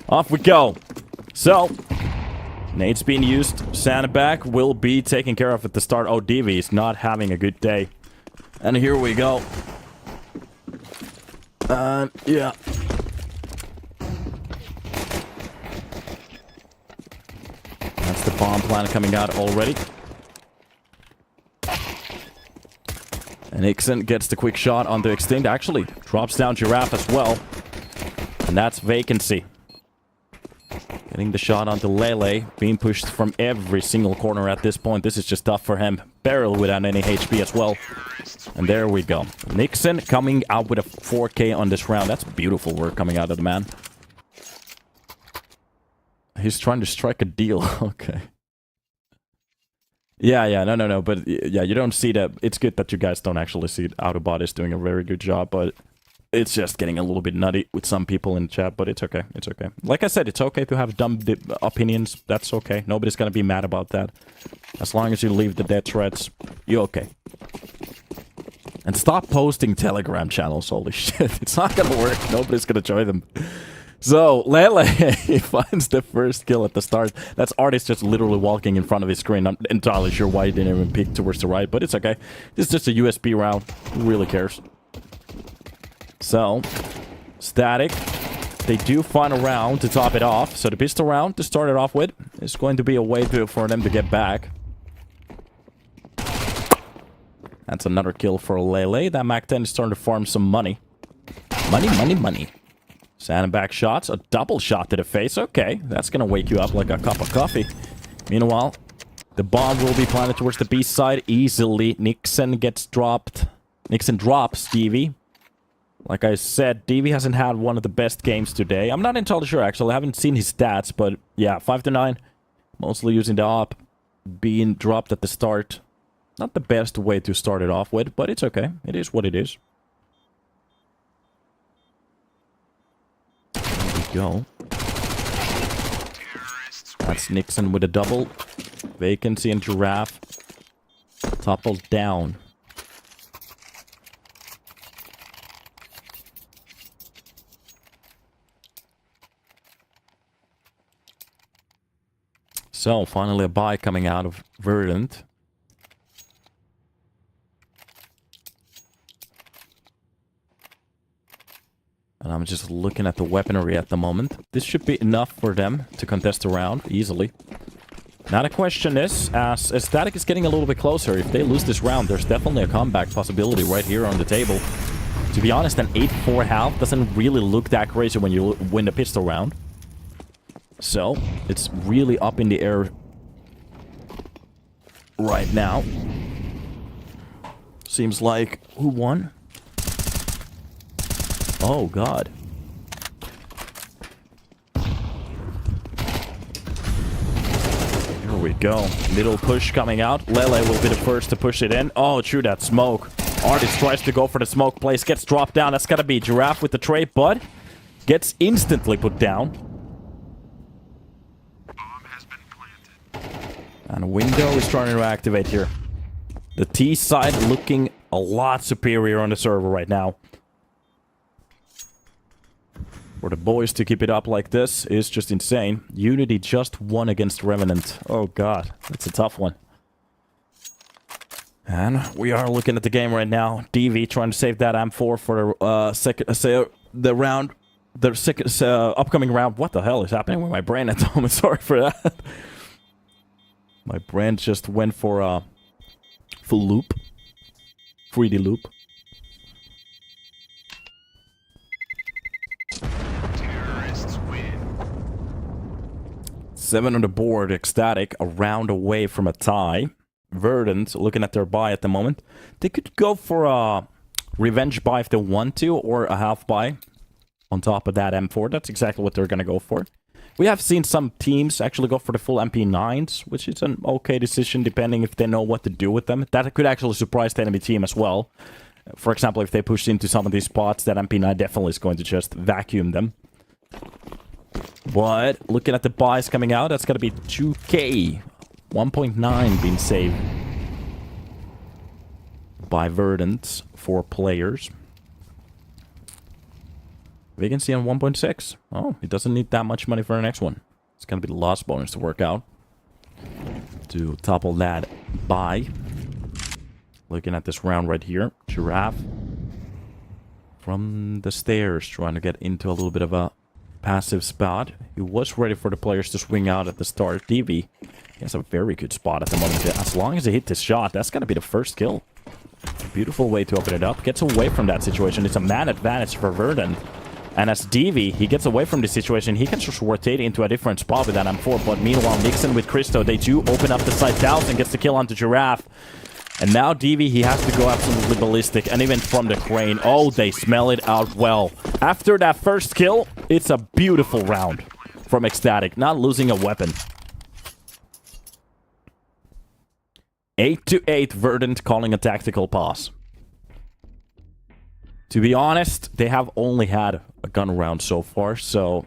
Off we go. So... Nade's being used. Sandbag will be taken care of at the start. Oh, DV is not having a good day. And here we go. Yeah. That's the bomb plan coming out already. And Nixon gets the quick shot on the extinct. Actually, drops down Giraffe as well. And that's vacancy. Getting the shot onto Lele, being pushed from every single corner at this point. This is just tough for him. Barrel without any HP as well. And there we go. Nixon coming out with a 4K on this round. That's beautiful work coming out of the man. He's trying to strike a deal. Okay. Yeah, no. But yeah, you don't see that. It's good that you guys don't actually see it. Autobot is doing a very good job, but... It's just getting a little bit nutty with some people in the chat, but it's okay. It's okay. Like I said, it's okay to have dumb opinions. That's okay. Nobody's gonna be mad about that. As long as you leave the death threats, you're okay. And stop posting Telegram channels. Holy shit. It's not gonna work. Nobody's gonna join them. So, Lele finds the first kill at the start. That's Artist just literally walking in front of his screen. I'm entirely sure why he didn't even peek towards the right, but it's okay. This is just a USB round. Who really cares? So, Static, they do find a round to top it off. So the pistol round to start it off with is going to be a way for them to get back. That's another kill for Lele. That Mac-10 is starting to farm some money. Money. Sandbag shots, a double shot to the face. Okay, that's going to wake you up like a cup of coffee. Meanwhile, the bomb will be planted towards the B side easily. Nixon gets dropped. Nixon drops Stevie. Like I said, DV hasn't had one of the best games today. I'm not entirely sure, actually. I haven't seen his stats, but yeah, 5-9. Mostly using the op. Being dropped at the start. Not the best way to start it off with, but it's okay. It is what it is. There we go. That's Nixon with a double. Vacancy and Giraffe. Toppled down. So, finally a buy coming out of Verdant. And I'm just looking at the weaponry at the moment. This should be enough for them to contest the round easily. Now the question is, as ECSTATIC is getting a little bit closer, if they lose this round, there's definitely a comeback possibility right here on the table. To be honest, an 8-4 half doesn't really look that crazy when you win the pistol round. So, it's really up in the air right now. Seems like... Who won? Oh, God. Here we go. Little push coming out. Lele will be the first to push it in. Oh, true, that smoke. Artist tries to go for the smoke place. Gets dropped down. That's gotta be Giraffe with the tray, but... Gets instantly put down. And window is starting to activate here. The T side looking a lot superior on the server right now. For the boys to keep it up like this is just insane. Unity just won against Revenant. Oh god, that's a tough one. And we are looking at the game right now. DV trying to save that M4 for the upcoming round. What the hell is happening with my brain at the moment? Sorry for that. My brain just went for a full loop. 3D loop. Terrorists win. 7 on the board. ECSTATIC a round away from a tie. Verdant looking at their buy at the moment. They could go for a revenge buy if they want to, or a half buy on top of that M4. That's exactly what they're going to go for. We have seen some teams actually go for the full MP9s, which is an okay decision depending if they know what to do with them. That could actually surprise the enemy team as well. For example, if they push into some of these spots, that MP9 definitely is going to just vacuum them. But looking at the buys coming out, that's going to be 2K. 1.9 being saved by Verdant for players. Vacancy on 1.6. Oh, he doesn't need that much money for the next one. It's going to be the loss bonus to work out. To topple that buy. Looking at this round right here. Giraffe. From the stairs. Trying to get into a little bit of a passive spot. He was ready for the players to swing out at the start. DV. He has a very good spot at the moment. As long as he hit this shot, that's going to be the first kill. Beautiful way to open it up. Gets away from that situation. It's a man advantage for Verdant. And as DV, he gets away from the situation. He can just rotate into a different spot with that M4. But meanwhile, Nixon with Christo, they do open up the side. Dowson gets the kill onto Giraffe. And now DV, he has to go absolutely ballistic. And even from the crane. Oh, they smell it out well. After that first kill, it's a beautiful round from ECSTATIC. Not losing a weapon. 8-8, Verdant calling a tactical pause. To be honest, they have only had a gun round so far, so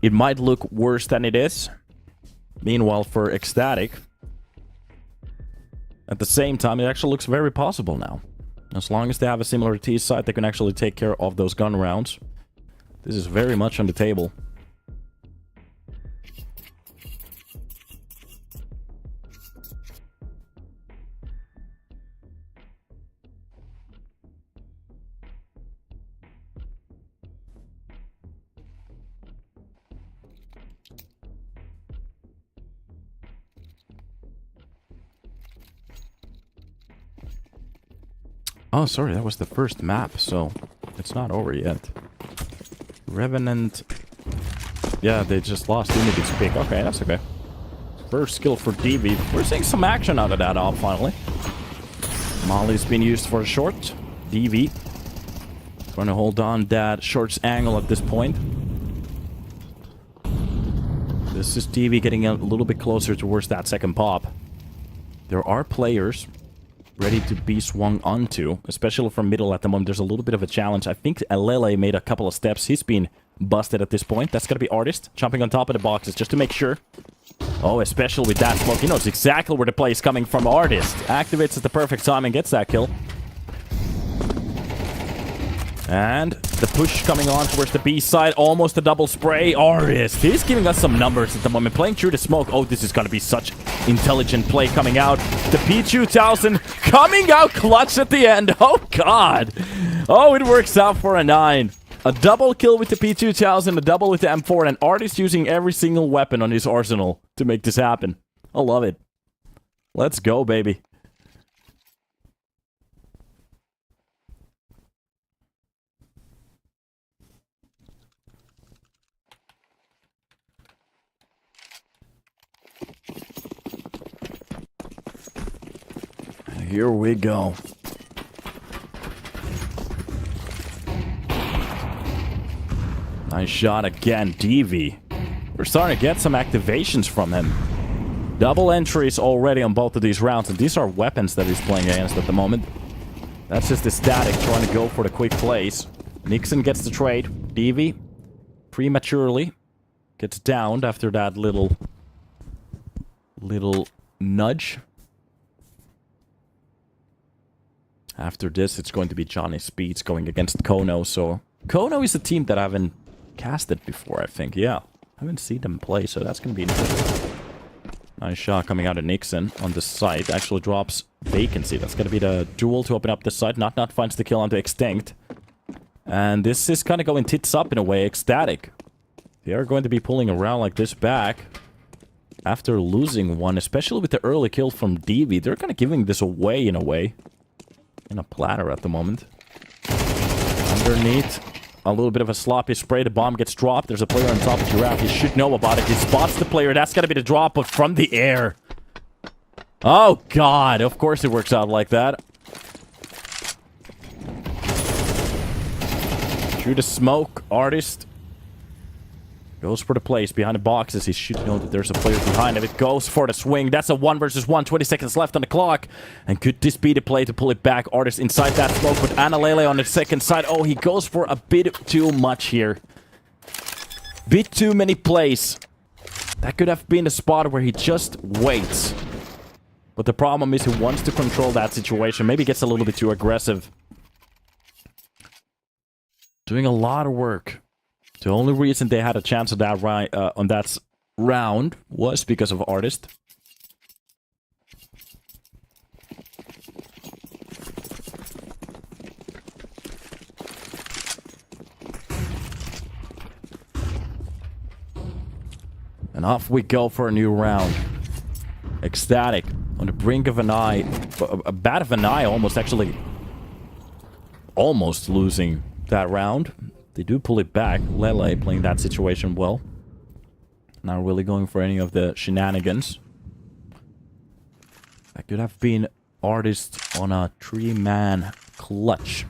it might look worse than it is. Meanwhile, for ECSTATIC, at the same time, it actually looks very possible now. As long as they have a similar T site, they can actually take care of those gun rounds. This is very much on the table. Oh, sorry, that was the first map, so it's not over yet. Revenant. Yeah, they just lost Unity's pick. Okay, that's okay. First kill for DV. We're seeing some action out of that op, finally. Molly's been used for a short. DV. Trying to hold on that short's angle at this point. This is DV getting a little bit closer towards that second pop. There are players ready to be swung onto, especially from middle at the moment. There's a little bit of a challenge. I think Alele made a couple of steps. He's been busted at this point. That's gonna be Artist jumping on top of the boxes just to make sure. Oh, especially with that smoke. He knows exactly where the play is coming from. Artist activates at the perfect time and gets that kill. And the push coming on towards the B side. Almost a double spray. Artist. He's giving us some numbers at the moment. Playing through the smoke. Oh, this is going to be such intelligent play coming out. The P2000 coming out clutch at the end. Oh, God. Oh, it works out for a 9. A double kill with the P2000. A double with the M4. And Artist using every single weapon on his arsenal to make this happen. I love it. Let's go, baby. Here we go. Nice shot again, DV. We're starting to get some activations from him. Double entries already on both of these rounds, and these are weapons that he's playing against at the moment. That's just the static trying to go for the quick plays. Nixon gets the trade. DV prematurely gets downed after that little nudge. After this, it's going to be Johnny Speeds going against kONO. So kONO is a team that I haven't casted before, I think. Yeah, I haven't seen them play, so that's going to be interesting. Nice shot coming out of Nixon on the site. Actually drops vacancy. That's going to be the duel to open up the site. Not finds the kill onto Extinct. And this is kind of going tits up in a way. ECSTATIC. They are going to be pulling around like this back. After losing one, especially with the early kill from DV. They're kind of giving this away in a way. In a platter at the moment. Underneath. A little bit of a sloppy spray. The bomb gets dropped. There's a player on top of Giraffe. He should know about it. He spots the player. That's got to be the drop, but from the air. Oh, God. Of course it works out like that. Shoot a smoke. Artist. Goes for the place behind the boxes. He should know that there's a player behind him. It goes for the swing. That's a 1 versus 1. 20 seconds left on the clock. And could this be the play to pull it back? Artist inside that smoke, but Analele on the second side. Oh, he goes for a bit too much here. Bit too many plays. That could have been the spot where he just waits. But the problem is he wants to control that situation. Maybe gets a little bit too aggressive. Doing a lot of work. The only reason they had a chance of that on that round was because of Artist. And off we go for a new round. ECSTATIC on the brink of an eye. A bat of an eye almost actually. Almost losing that round. They do pull it back. Lele playing that situation well. Not really going for any of the shenanigans. That could have been Artist on a 3-man clutch.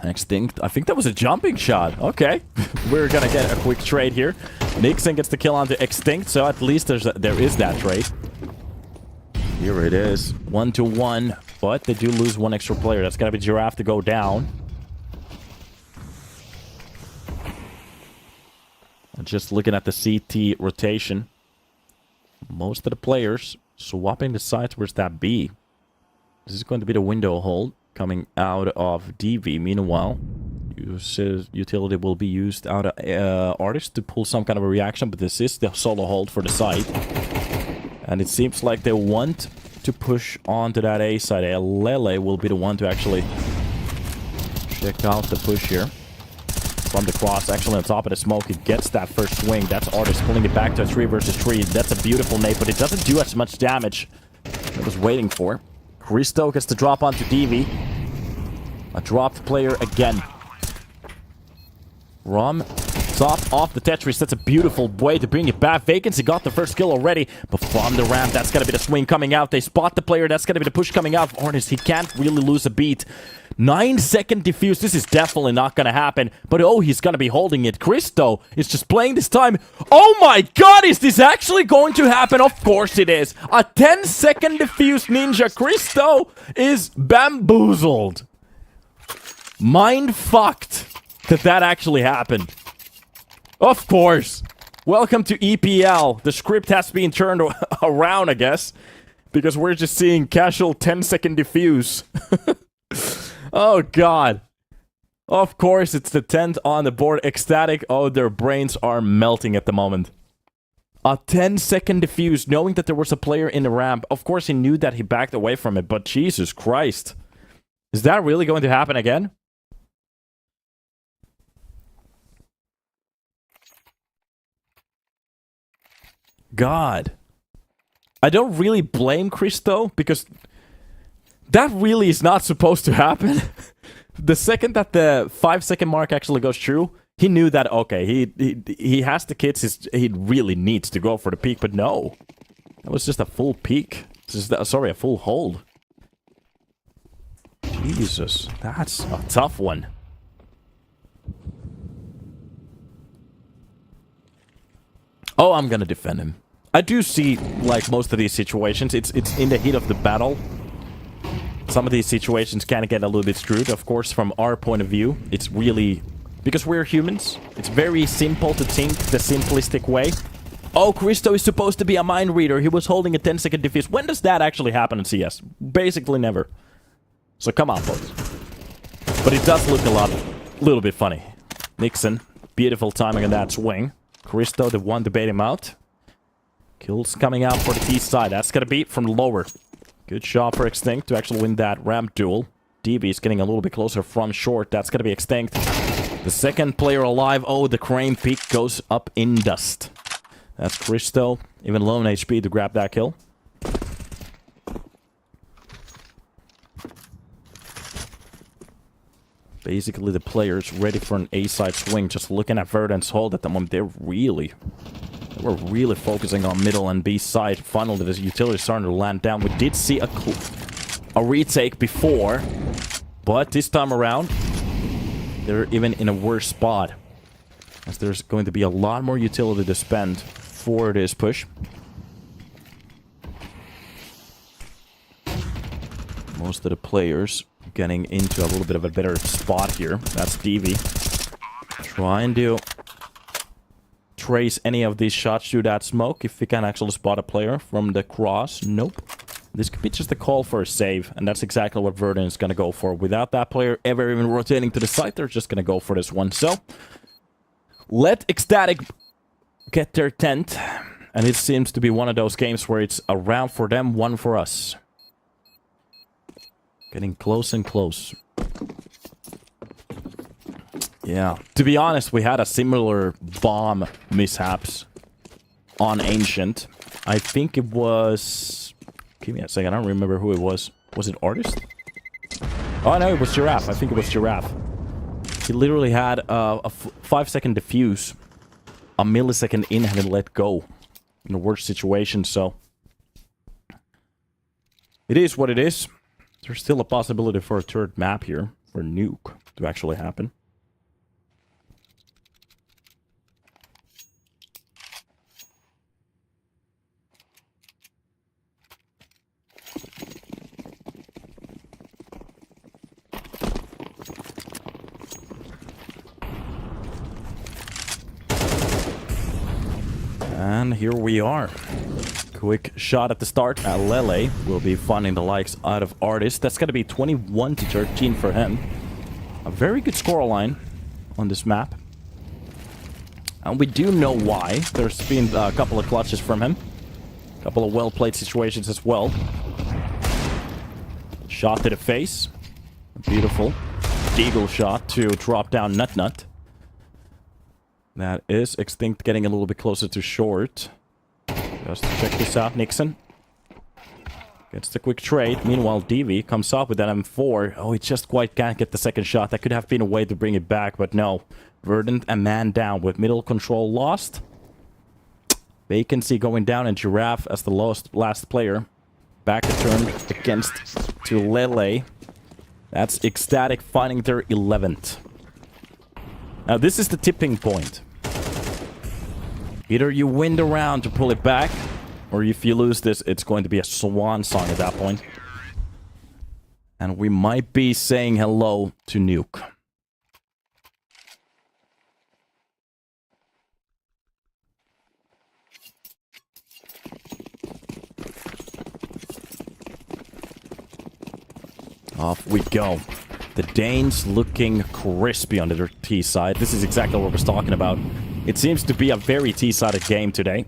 Extinct. I think that was a jumping shot. Okay. We're gonna get a quick trade here. Nixon gets the kill onto Extinct, so at least there is that trade. Here it is. 1-1. But they do lose one extra player. That's gonna be Giraffe to go down. Just looking at the CT rotation. Most of the players swapping the sides. Where's that B? This is going to be the window hold. Coming out of DV. Meanwhile, utility will be used out of Artist to pull some kind of a reaction, but this is the solo hold for the site. And it seems like they want to push onto that A side. Lele will be the one to actually check out the push here. From the cross, actually on top of the smoke, he gets that first swing. That's Artist pulling it back to a 3 versus 3. That's a beautiful nade, but it doesn't do as much damage as I was waiting for. Christo gets to drop onto DV. A dropped player again. Rom, top off the Tetris. That's a beautiful way to bring it back. Vacancy got the first kill already. But from the ramp, that's going to be the swing coming out. They spot the player. That's going to be the push coming out of Artist. He can't really lose a beat. 9-second defuse. This is definitely not going to happen. But oh, he's going to be holding it. Christo is just playing this time. Oh my god, is this actually going to happen? Of course it is. A 10-second defuse ninja. Christo is bamboozled. Mind fucked that actually happened. Of course. Welcome to EPL. The script has been turned around, I guess. Because we're just seeing casual 10-second defuse. Oh, God. Of course, it's the 10th on the board. ECSTATIC. Oh, their brains are melting at the moment. A 10-second defuse, knowing that there was a player in the ramp. Of course, he knew that he backed away from it, but Jesus Christ. Is that really going to happen again? God. I don't really blame Christo, because that really is not supposed to happen. The second that the 5-second mark actually goes through, he knew that, okay, he has the kits, he really needs to go for the peak, but no. That was just a full peak. Sorry, a full hold. Jesus, that's a tough one. Oh, I'm gonna defend him. I do see, like, most of these situations, it's in the heat of the battle. Some of these situations can get a little bit screwed. Of course, from our point of view, it's really... Because we're humans, it's very simple to think the simplistic way. Oh, Christo is supposed to be a mind reader. He was holding a 10-second defuse. When does that actually happen in CS? Basically never. So come on, folks. But it does look a little bit funny. Nixon, beautiful timing on that swing. Christo, the one to bait him out. Kills coming out for the T side. That's gonna be from lower. Good shot for Extinct to actually win that ramp duel. DB is getting a little bit closer from short. That's gonna be Extinct. The second player alive. Oh, the crane peak goes up in dust. That's Christo, even low on HP to grab that kill. Basically, the players ready for an A-side swing. Just looking at Verdant's hold at the moment, they were really focusing on middle and B side. Finally, the utility starting to land down. We did see a retake before, but this time around, they're even in a worse spot, as there's going to be a lot more utility to spend for this push. Most of the players getting into a little bit of a better spot here. That's DV. Trying to trace any of these shots through that smoke. If we can actually spot a player from the cross. Nope. This could be just a call for a save, and that's exactly what Verdant is going to go for. Without that player ever even rotating to the side, they're just going to go for this one. So, let ECSTATIC get their 10th, and it seems to be one of those games where it's a round for them, one for us. Getting close and close. Yeah. To be honest, we had a similar bomb mishaps on Ancient. I think it was... Give me a second, I don't remember who it was. Was it Artist? Oh, no, it was Giraffe. I think it was Giraffe. He literally had a 5-second defuse. A millisecond in and then let go. In a worse situation, so... It is what it is. There's still a possibility for a third map here. For Nuke to actually happen. And here we are. Quick shot at the start. Lele will be finding the likes out of Artist. That's going to be 21-13 for him. A very good scoreline on this map. And we do know why. There's been a couple of clutches from him. A couple of well-played situations as well. Shot to the face. A beautiful deagle shot to drop down Nut. That is Extinct getting a little bit closer to short. Just check this out, Nixon. Gets the quick trade. Meanwhile, DV comes up with that M4. Oh, he just quite can't get the second shot. That could have been a way to bring it back, but no. Verdant a man down with middle control lost. Vacancy going down, and Giraffe as the last player. Back to turn against to Lele. That's ECSTATIC finding their 11th. Now, this is the tipping point. Either you win the round to pull it back, or if you lose this, it's going to be a swan song at that point. And we might be saying hello to Nuke. Off we go. The Danes looking crispy on their T side. This is exactly what we're talking about. It seems to be a very T-sided game today.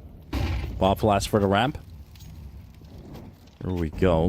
Bob flash for the ramp. There we go.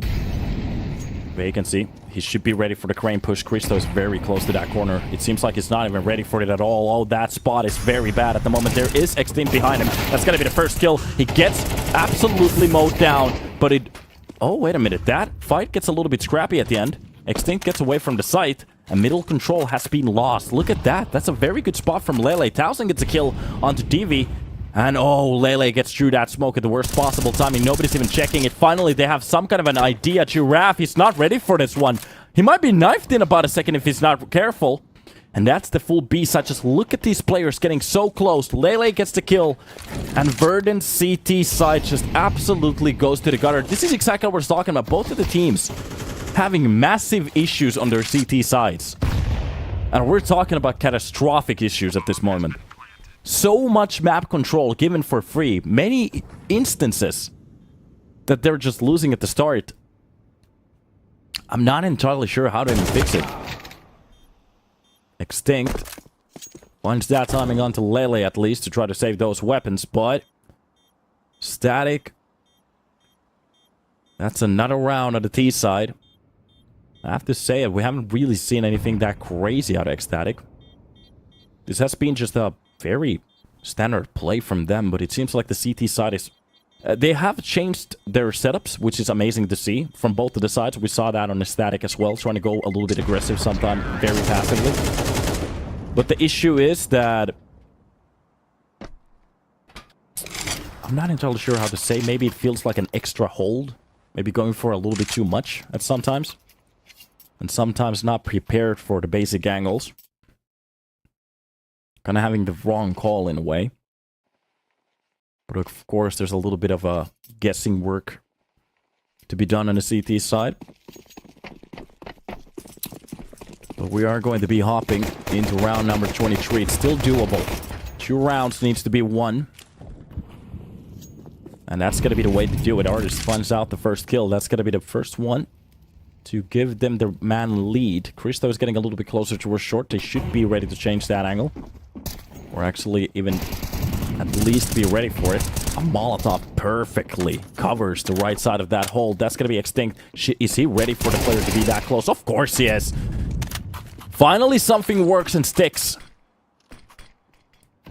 Vacancy. He should be ready for the crane push. Christo is very close to that corner. It seems like he's not even ready for it at all. Oh, that spot is very bad at the moment. There is Extinct behind him. That's going to be the first kill. He gets absolutely mowed down, but it... Oh, wait a minute. That fight gets a little bit scrappy at the end. Extinct gets away from the site, and middle control has been lost. Look at that. That's a very good spot from Lele. Towson gets a kill onto DV. And oh, Lele gets through that smoke at the worst possible timing. Nobody's even checking it. Finally, they have some kind of an idea. Giraffe, he's not ready for this one. He might be knifed in about a second if he's not careful. And that's the full B side. Just look at these players getting so close. Lele gets the kill. And Verdant CT side just absolutely goes to the gutter. This is exactly what we're talking about. Both of the teams having massive issues on their CT sides. And we're talking about catastrophic issues at this moment. So much map control given for free. Many instances that they're just losing at the start. I'm not entirely sure how to even fix it. Extinct. Once that timing onto Lele at least to try to save those weapons, but... Static. That's another round on the T side. I have to say it, we haven't really seen anything that crazy out of ECSTATIC. This has been just a very standard play from them, but it seems like the CT side is... they have changed their setups, which is amazing to see from both of the sides. We saw that on the Static as well, trying to go a little bit aggressive sometimes, very passively. But the issue is that... I'm not entirely sure how to say. Maybe it feels like an extra hold. Maybe going for a little bit too much at sometimes. And sometimes not prepared for the basic angles. Kind of having the wrong call in a way. But of course, there's a little bit of a guessing work to be done on the CT side. But we are going to be hopping into round number 23. It's still doable. 2 rounds needs to be won. And that's going to be the way to do it. Artist finds out the first kill. That's going to be the first one to give them the man lead. Christo is getting a little bit closer towards short. They should be ready to change that angle. Or actually even at least be ready for it. A Molotov perfectly covers the right side of that hole. That's going to be extinct. Is he ready for the player to be that close? Of course he is. Finally something works and sticks.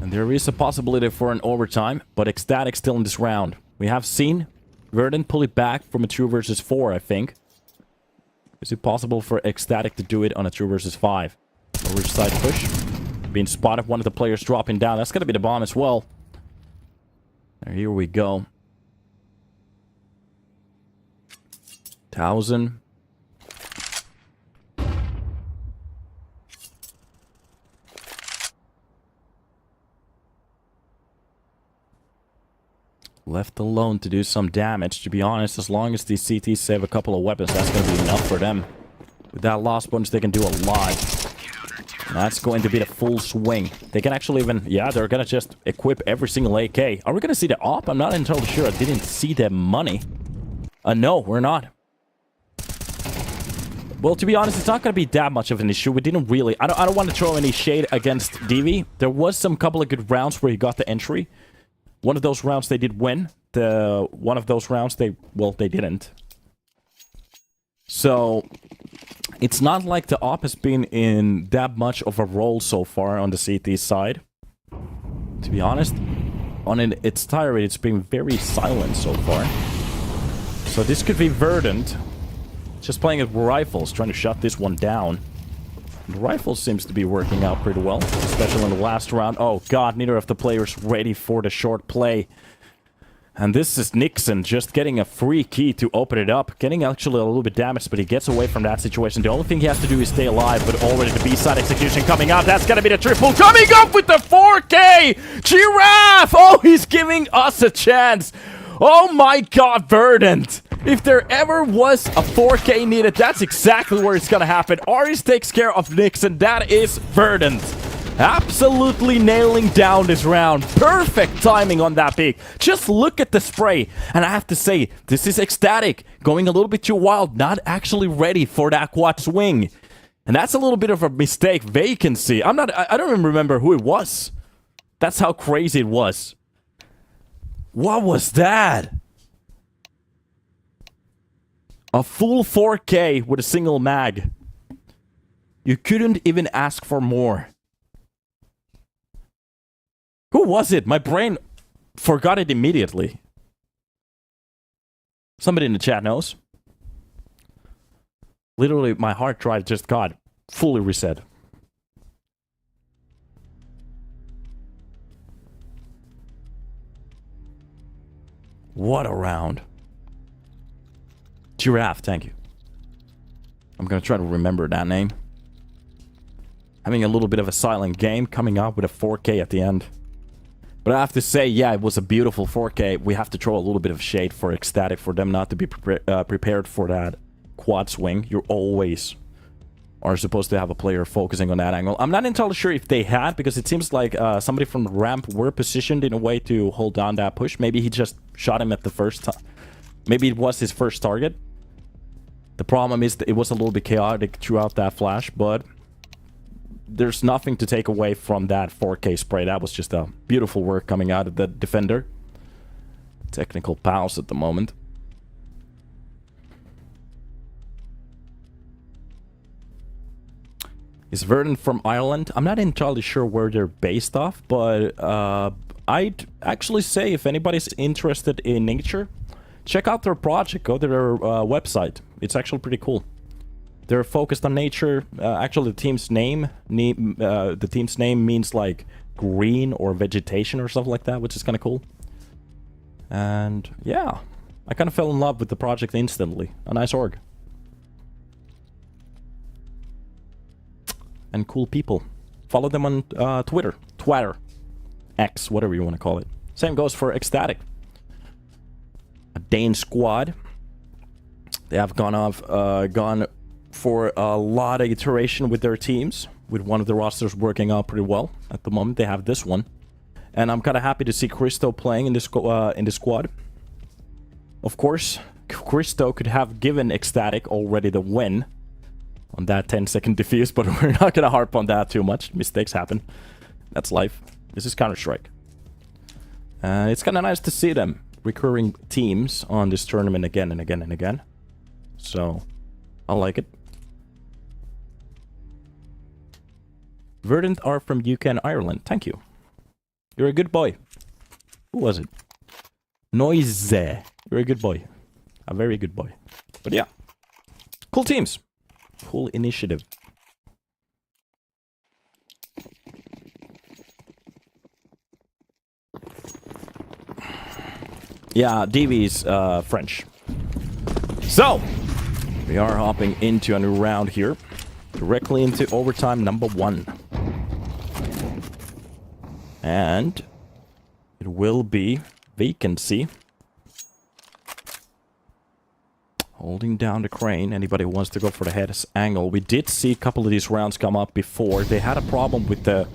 And there is a possibility for an overtime. But ECSTATIC still in this round. We have seen Verdant pull it back from a 2 versus 4, I think. Is it possible for ECSTATIC to do it on a 2 versus 5? Over side push. Being spotted, one of the players dropping down. That's going to be the bomb as well. And here we go. 1,000. Left alone to do some damage. To be honest, as long as these CTs save a couple of weapons, that's going to be enough for them. With that last bunch, they can do a lot. That's going to be the full swing. They can actually even... Yeah, they're going to just equip every single AK. Are we going to see the op? I'm not entirely sure. I didn't see the money. No, we're not. Well, to be honest, it's not going to be that much of an issue. We didn't really... I don't want to throw any shade against DV. There was some couple of good rounds where he got the entry. One of those rounds they did win. One of those rounds they didn't. So, it's not like the op has been in that much of a role so far on the CT side. To be honest, on its tire rate, it's been very silent so far. So this could be Verdant. Just playing with rifles, trying to shut this one down. The rifle seems to be working out pretty well, especially in the last round. Oh god, neither of the players ready for the short play. And this is Nixon just getting a free key to open it up. Getting actually a little bit damaged, but he gets away from that situation. The only thing he has to do is stay alive, but already the B-side execution coming out. That's gonna be the triple coming up with the 4K! Giraffe! Oh, he's giving us a chance! Oh my god, Verdant! If there ever was a 4K needed, that's exactly where it's gonna happen. Aris takes care of Nixon. That is Verdant. Absolutely nailing down this round. Perfect timing on that peak. Just look at the spray. And I have to say, this is ECSTATIC. Going a little bit too wild. Not actually ready for that quad swing. And that's a little bit of a mistake. Vacancy. I don't even remember who it was. That's how crazy it was. What was that? A full 4K with a single mag. You couldn't even ask for more. Who was it? My brain forgot it immediately. Somebody in the chat knows. Literally, my hard drive just got fully reset. What a round. Giraffe, thank you. I'm gonna try to remember that name. Having a little bit of a silent game, coming out with a 4K at the end. But I have to say, yeah, it was a beautiful 4K. We have to throw a little bit of shade for ECSTATIC for them not to be prepared for that quad swing. You're always are supposed to have a player focusing on that angle. I'm not entirely sure if they had, because it seems like somebody from the ramp were positioned in a way to hold down that push. Maybe he just shot him at the first time. Maybe it was his first target. The problem is that it was a little bit chaotic throughout that flash, but there's nothing to take away from that 4K spray. That was just a beautiful work coming out of the defender. Technical pause at the moment. Is Verdant from Ireland? I'm not entirely sure where they're based off, but I'd actually say if anybody's interested in nature, check out their project, go to their website. It's actually pretty cool. They're focused on nature. Actually, the team's name means like green or vegetation or something like that, which is kind of cool. And yeah, I kind of fell in love with the project instantly. A nice org. And cool people. Follow them on Twitter, X, whatever you want to call it. Same goes for ECSTATIC. A Dane squad. They have gone for a lot of iteration with their teams, with one of the rosters working out pretty well at the moment. They have this one, and I'm kind of happy to see Christo playing in this squad. Of course, Christo could have given ECSTATIC already the win on that 10-second defuse, but we're not gonna harp on that too much. Mistakes happen. That's life. This is Counter-Strike. It's kind of nice to see them recurring teams on this tournament again and again and again. So, I like it. Verdant are from UK and Ireland. Thank you. You're a good boy. Who was it? Noise. You're a good boy. A very good boy. But yeah. Cool teams. Cool initiative. Yeah, DV's French. So, we are hopping into a new round here. Directly into overtime number 1. And it will be vacancy. Holding down the crane. Anybody who wants to go for the head angle. We did see a couple of these rounds come up before. They had a problem with the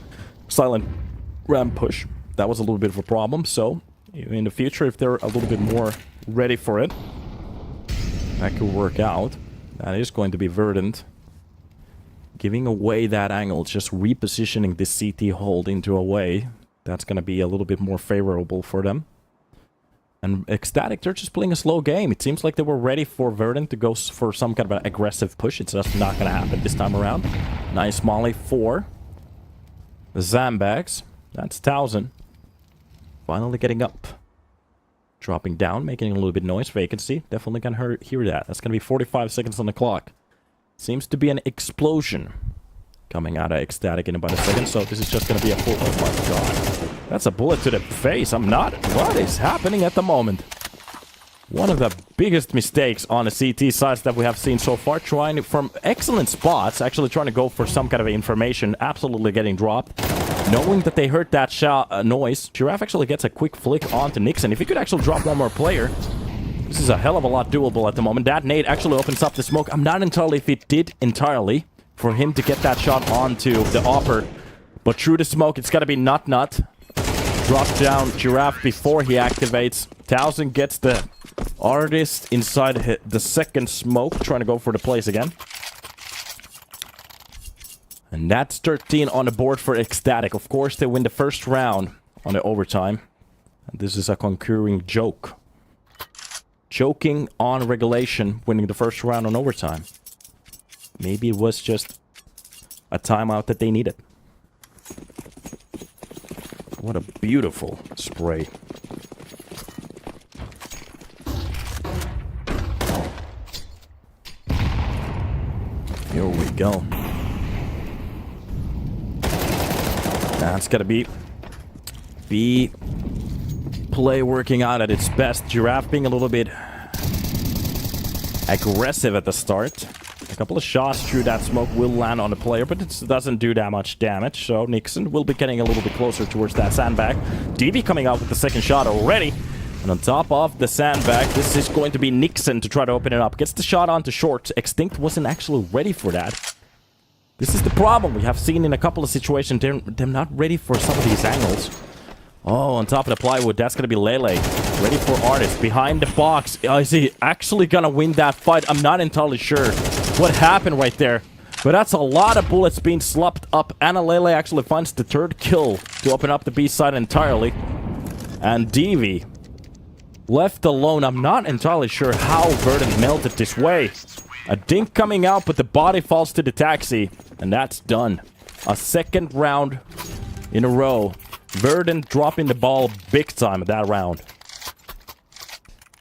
silent ramp push. That was a little bit of a problem. So, in the future, if they're a little bit more ready for it, that could work out. That is going to be Verdant. Giving away that angle, just repositioning this CT hold into a way that's going to be a little bit more favorable for them. And ECSTATIC, they're just playing a slow game. It seems like they were ready for Verdant to go for some kind of an aggressive push. It's just not going to happen this time around. Nice molly for the Zambags. That's 1,000. Finally getting up. Dropping down, making a little bit noise. Vacancy. Definitely can hear that. That's going to be 45 seconds on the clock. Seems to be an explosion coming out of ECSTATIC in about a second. So this is just going to be a full... Oh my god. That's a bullet to the face. I'm not... What is happening at the moment? One of the biggest mistakes on the CT sides that we have seen so far. Trying from excellent spots. Actually trying to go for some kind of information. Absolutely getting dropped. Knowing that they heard that shot noise. Giraffe actually gets a quick flick onto Nixon. If he could actually drop one more player... This is a hell of a lot doable at the moment. That nade actually opens up the smoke. I'm not entirely if it did entirely for him to get that shot onto the upper. But through the smoke, it's got to be Nut. Drops down Giraffe before he activates. 1,000 gets the artist inside the second smoke, trying to go for the place again. And that's 13 on the board for ECSTATIC. Of course, they win the first round on the overtime. And this is a concurring joke. Choking on regulation, winning the first round on overtime. Maybe it was just a timeout that they needed. What a beautiful spray. Here we go. That's gotta be play working out at its best. Giraffe being a little bit aggressive at the start. A couple of shots through that smoke will land on the player, but it doesn't do that much damage. So Nixon will be getting a little bit closer towards that sandbag. DV coming out with the second shot already. And on top of the sandbag, this is going to be Nixon to try to open it up. Gets the shot onto short. Extinct wasn't actually ready for that. This is the problem we have seen in a couple of situations. They're not ready for some of these angles. Oh, on top of the plywood, that's going to be Lele. Ready for Artist. Behind the box. Is he actually going to win that fight? I'm not entirely sure what happened right there. But that's a lot of bullets being slopped up. Anna Lele actually finds the third kill to open up the B side entirely. And Devi left alone. I'm not entirely sure how Verdant melted this way. A dink coming out, but the body falls to the taxi. And that's done. A second round in a row. Verdant dropping the ball big time at that round.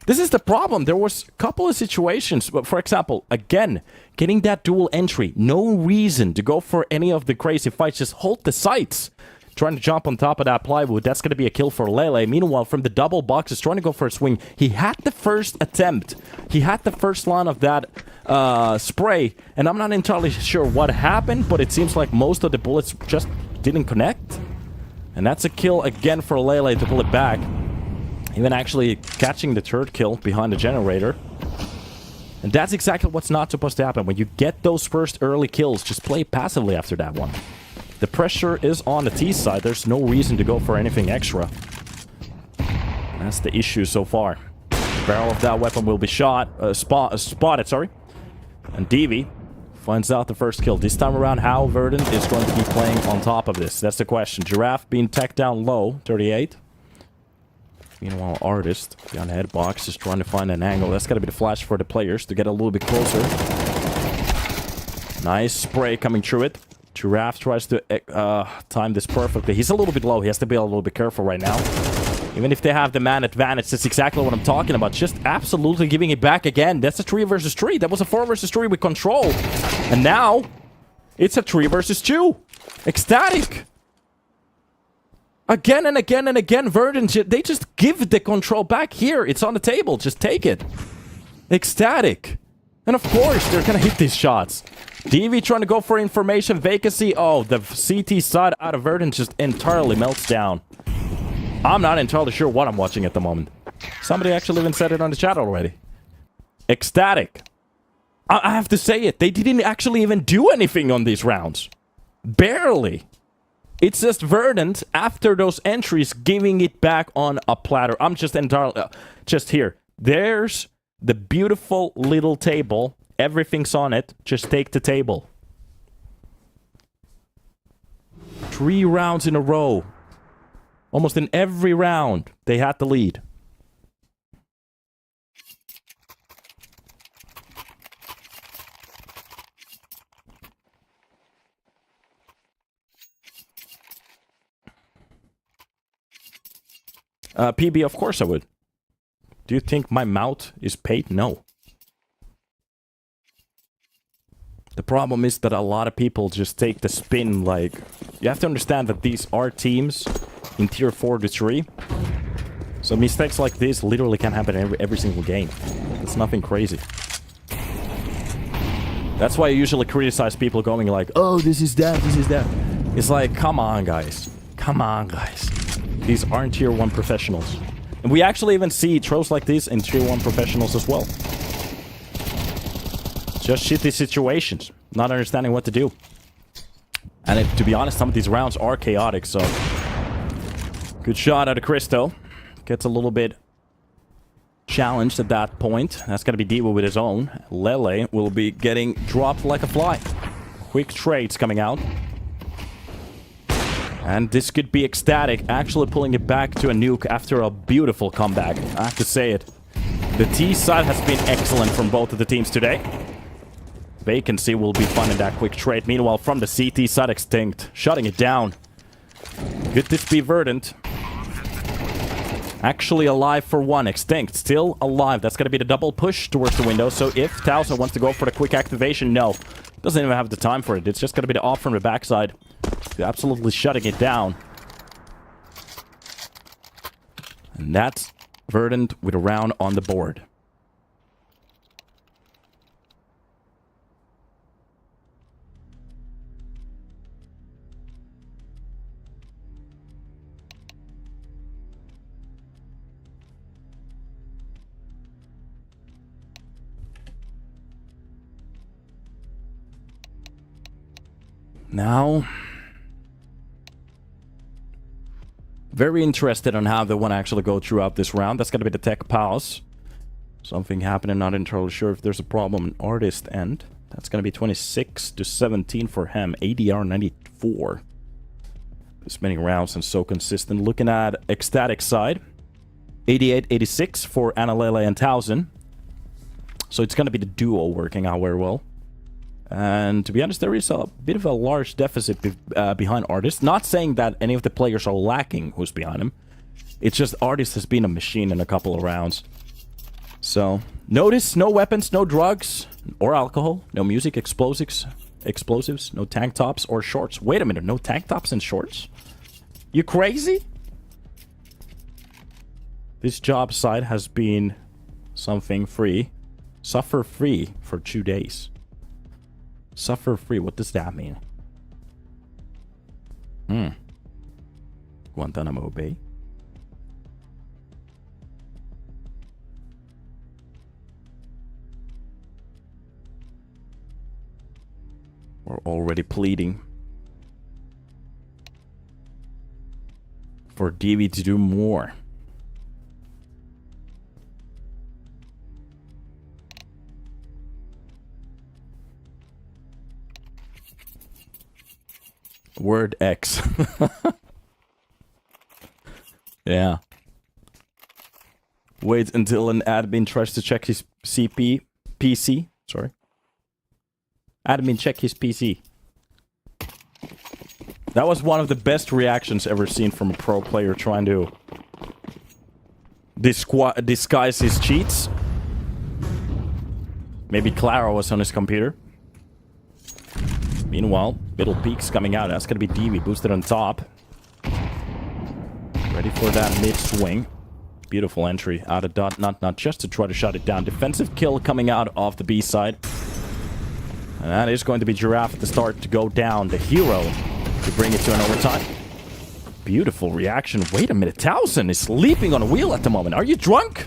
This is the problem. There was a couple of situations. But for example, again, getting that dual entry. No reason to go for any of the crazy fights. Just hold the sights. Trying to jump on top of that plywood. That's going to be a kill for Lele. Meanwhile, from the double boxes, trying to go for a swing. He had the first attempt. He had the first line of that spray. And I'm not entirely sure what happened. But it seems like most of the bullets just didn't connect. And that's a kill again for Lele to pull it back. Even actually catching the third kill behind the generator. And that's exactly what's not supposed to happen. When you get those first early kills, just play passively after that one. The pressure is on the T side. There's no reason to go for anything extra. That's the issue so far. The barrel of that weapon will be spotted, sorry. And Devi finds out the first kill. This time around, how Verdant is going to be playing on top of this. That's the question. Giraffe being tacked down low, 38. Meanwhile, Artist behind the head box is trying to find an angle. That's got to be the flash for the players to get a little bit closer. Nice spray coming through it. Giraffe tries to time this perfectly. He's a little bit low. He has to be a little bit careful right now. Even if they have the man advantage, that's exactly what I'm talking about. Just absolutely giving it back again. That's a 3 versus 3. That was a 4 versus 3 with control. And now, it's a 3 versus 2. ECSTATIC. Again and again and again, Verdant, they just give the control back here. It's on the table. Just take it. ECSTATIC. And of course, they're gonna hit these shots. Devi trying to go for information vacancy. Oh, the CT side out of Verdant just entirely melts down. I'm not entirely sure what I'm watching at the moment. Somebody actually even said it on the chat already. ECSTATIC. I have to say it. They didn't actually even do anything on these rounds. Barely. It's just Verdant, after those entries, giving it back on a platter. I'm just entirely... just here. There's the beautiful little table. Everything's on it. Just take the table. 3 rounds in a row. Almost in every round, they had the lead. PB, of course I would. Do you think my mouth is paid? No. The problem is that a lot of people just take the spin, like... You have to understand that these are teams in tier 4 to 3. So mistakes like this literally can happen in every single game. It's nothing crazy. That's why I usually criticize people going like, oh, this is that, this is that. It's like, come on, guys. Come on, guys. These aren't tier 1 professionals. And we actually even see throws like this in tier 1 professionals as well. Just shitty situations. Not understanding what to do. And to be honest, some of these rounds are chaotic, so... Good shot out of Cristo. Gets a little bit challenged at that point. That's going to be Devo with his own. Lele will be getting dropped like a fly. Quick trades coming out. And this could be ECSTATIC actually pulling it back to a nuke after a beautiful comeback. I have to say it. The T side has been excellent from both of the teams today. Vacancy will be fun in that quick trade. Meanwhile, from the CT side, Extinct. Shutting it down. Could this be Verdant? Actually alive for one. Extinct. Still alive. That's going to be the double push towards the window. So if Towson wants to go for the quick activation, no. Doesn't even have the time for it. It's just going to be the off from the backside. Absolutely shutting it down. And that's Verdant with a round on the board. Now, very interested on how they want to actually go throughout this round. That's going to be the tech pause. Something happening, not entirely sure if there's a problem on artist end. That's going to be 26 to 17 for him. ADR 94. This many rounds and so consistent. Looking at ecstatic side. 88, 86 for Analele and 1000. So it's going to be the duo working out very well. And to be honest, there is a bit of a large deficit behind Artist. Not saying that any of the players are lacking who's behind him. It's just Artist has been a machine in a couple of rounds. So, notice no weapons, no drugs, or alcohol. No music, explosives, no tank tops or shorts. Wait a minute, no tank tops and shorts? You crazy? This job site has been something free. Suffer free for 2 days. Suffer free, what does that mean? Guantanamo Bay. We're already pleading for DV to do more. Word X. Yeah. Wait until an admin tries to check his PC. Sorry. Admin check his PC. That was one of the best reactions ever seen from a pro player trying to disguise his cheats. Maybe Clara was on his computer. Meanwhile, middle peaks coming out. That's going to be DV boosted on top. Ready for that mid swing. Beautiful entry out of dot. Not just to try to shut it down. Defensive kill coming out of the B side. And that is going to be Giraffe at the start to go down. The hero to bring it to an overtime. Beautiful reaction. Wait a minute. 1000 is leaping on a wheel at the moment. Are you drunk?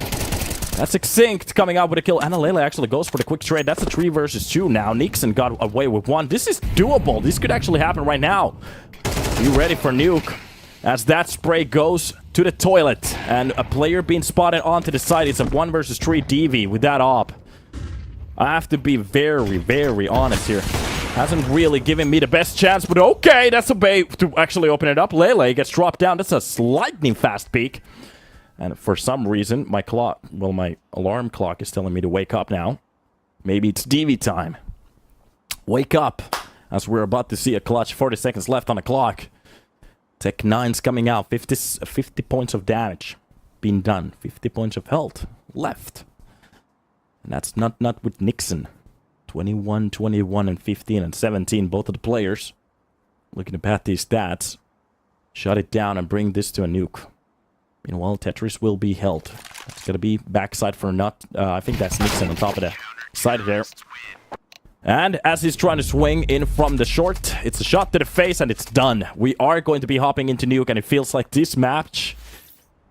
That's Extinct coming out with a kill. Analele actually goes for the quick trade. That's a 3 versus 2 now. Nixon got away with 1. This is doable. This could actually happen right now. Be ready for Nuke. As that spray goes to the toilet. And a player being spotted onto the side. It's a 1 versus 3 DV with that op. I have to be very, very honest here. Hasn't really given me the best chance, but okay. That's a bait to actually open it up. Lele gets dropped down. That's a lightning fast peek. And for some reason, my clock, well, my alarm clock is telling me to wake up now. Maybe it's DV time. Wake up, as we're about to see a clutch. 40 seconds left on the clock. Tech 9's coming out. 50 points of damage being done. 50 points of health left. And that's not with Nixon. 21, 21, and 15, and 17, both of the players. Looking to pat these stats. Shut it down and bring this to a nuke. Meanwhile, Tetris will be held. It's going to be backside for not... I think that's Nixon on top of the side there. And as he's trying to swing in from the short, it's a shot to the face and it's done. We are going to be hopping into Nuke, and it feels like this match...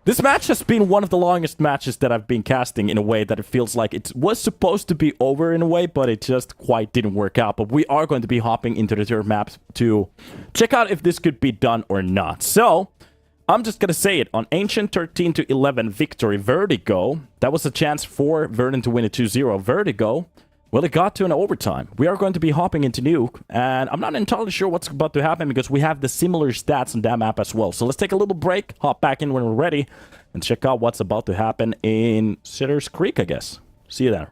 This match has been one of the longest matches that I've been casting in a way that it feels like it was supposed to be over in a way, but it just quite didn't work out. But we are going to be hopping into the third map to check out if this could be done or not. So... I'm just gonna say it. On Ancient 13 to 11 victory, Vertigo. That was a chance for Verdant to win a 2-0. Vertigo, well, it got to an overtime. We are going to be hopping into Nuke, and I'm not entirely sure what's about to happen because we have the similar stats on that map as well. So let's take a little break, hop back in when we're ready, and check out what's about to happen in Sitter's Creek, I guess. See you there.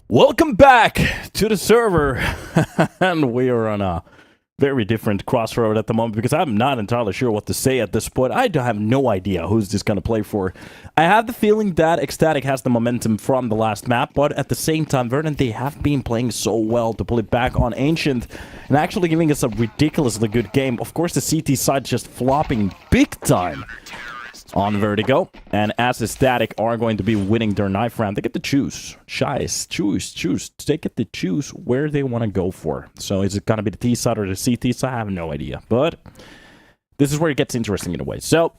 Welcome back to the server, and we are on a very different crossroad at the moment because I'm not entirely sure what to say at this point. I have no idea who's this going to play for. I have the feeling that ECSTATIC has the momentum from the last map, but at the same time, Verdant, they have been playing so well to pull it back on Ancient and actually giving us a ridiculously good game. Of course, the CT side just flopping big time on Vertigo, and as ECSTATIC are going to be winning their knife round, they get to choose. Choose. They get to choose where they want to go for. So is it going to be the T side or the CT side? I have no idea, but this is where it gets interesting in a way. So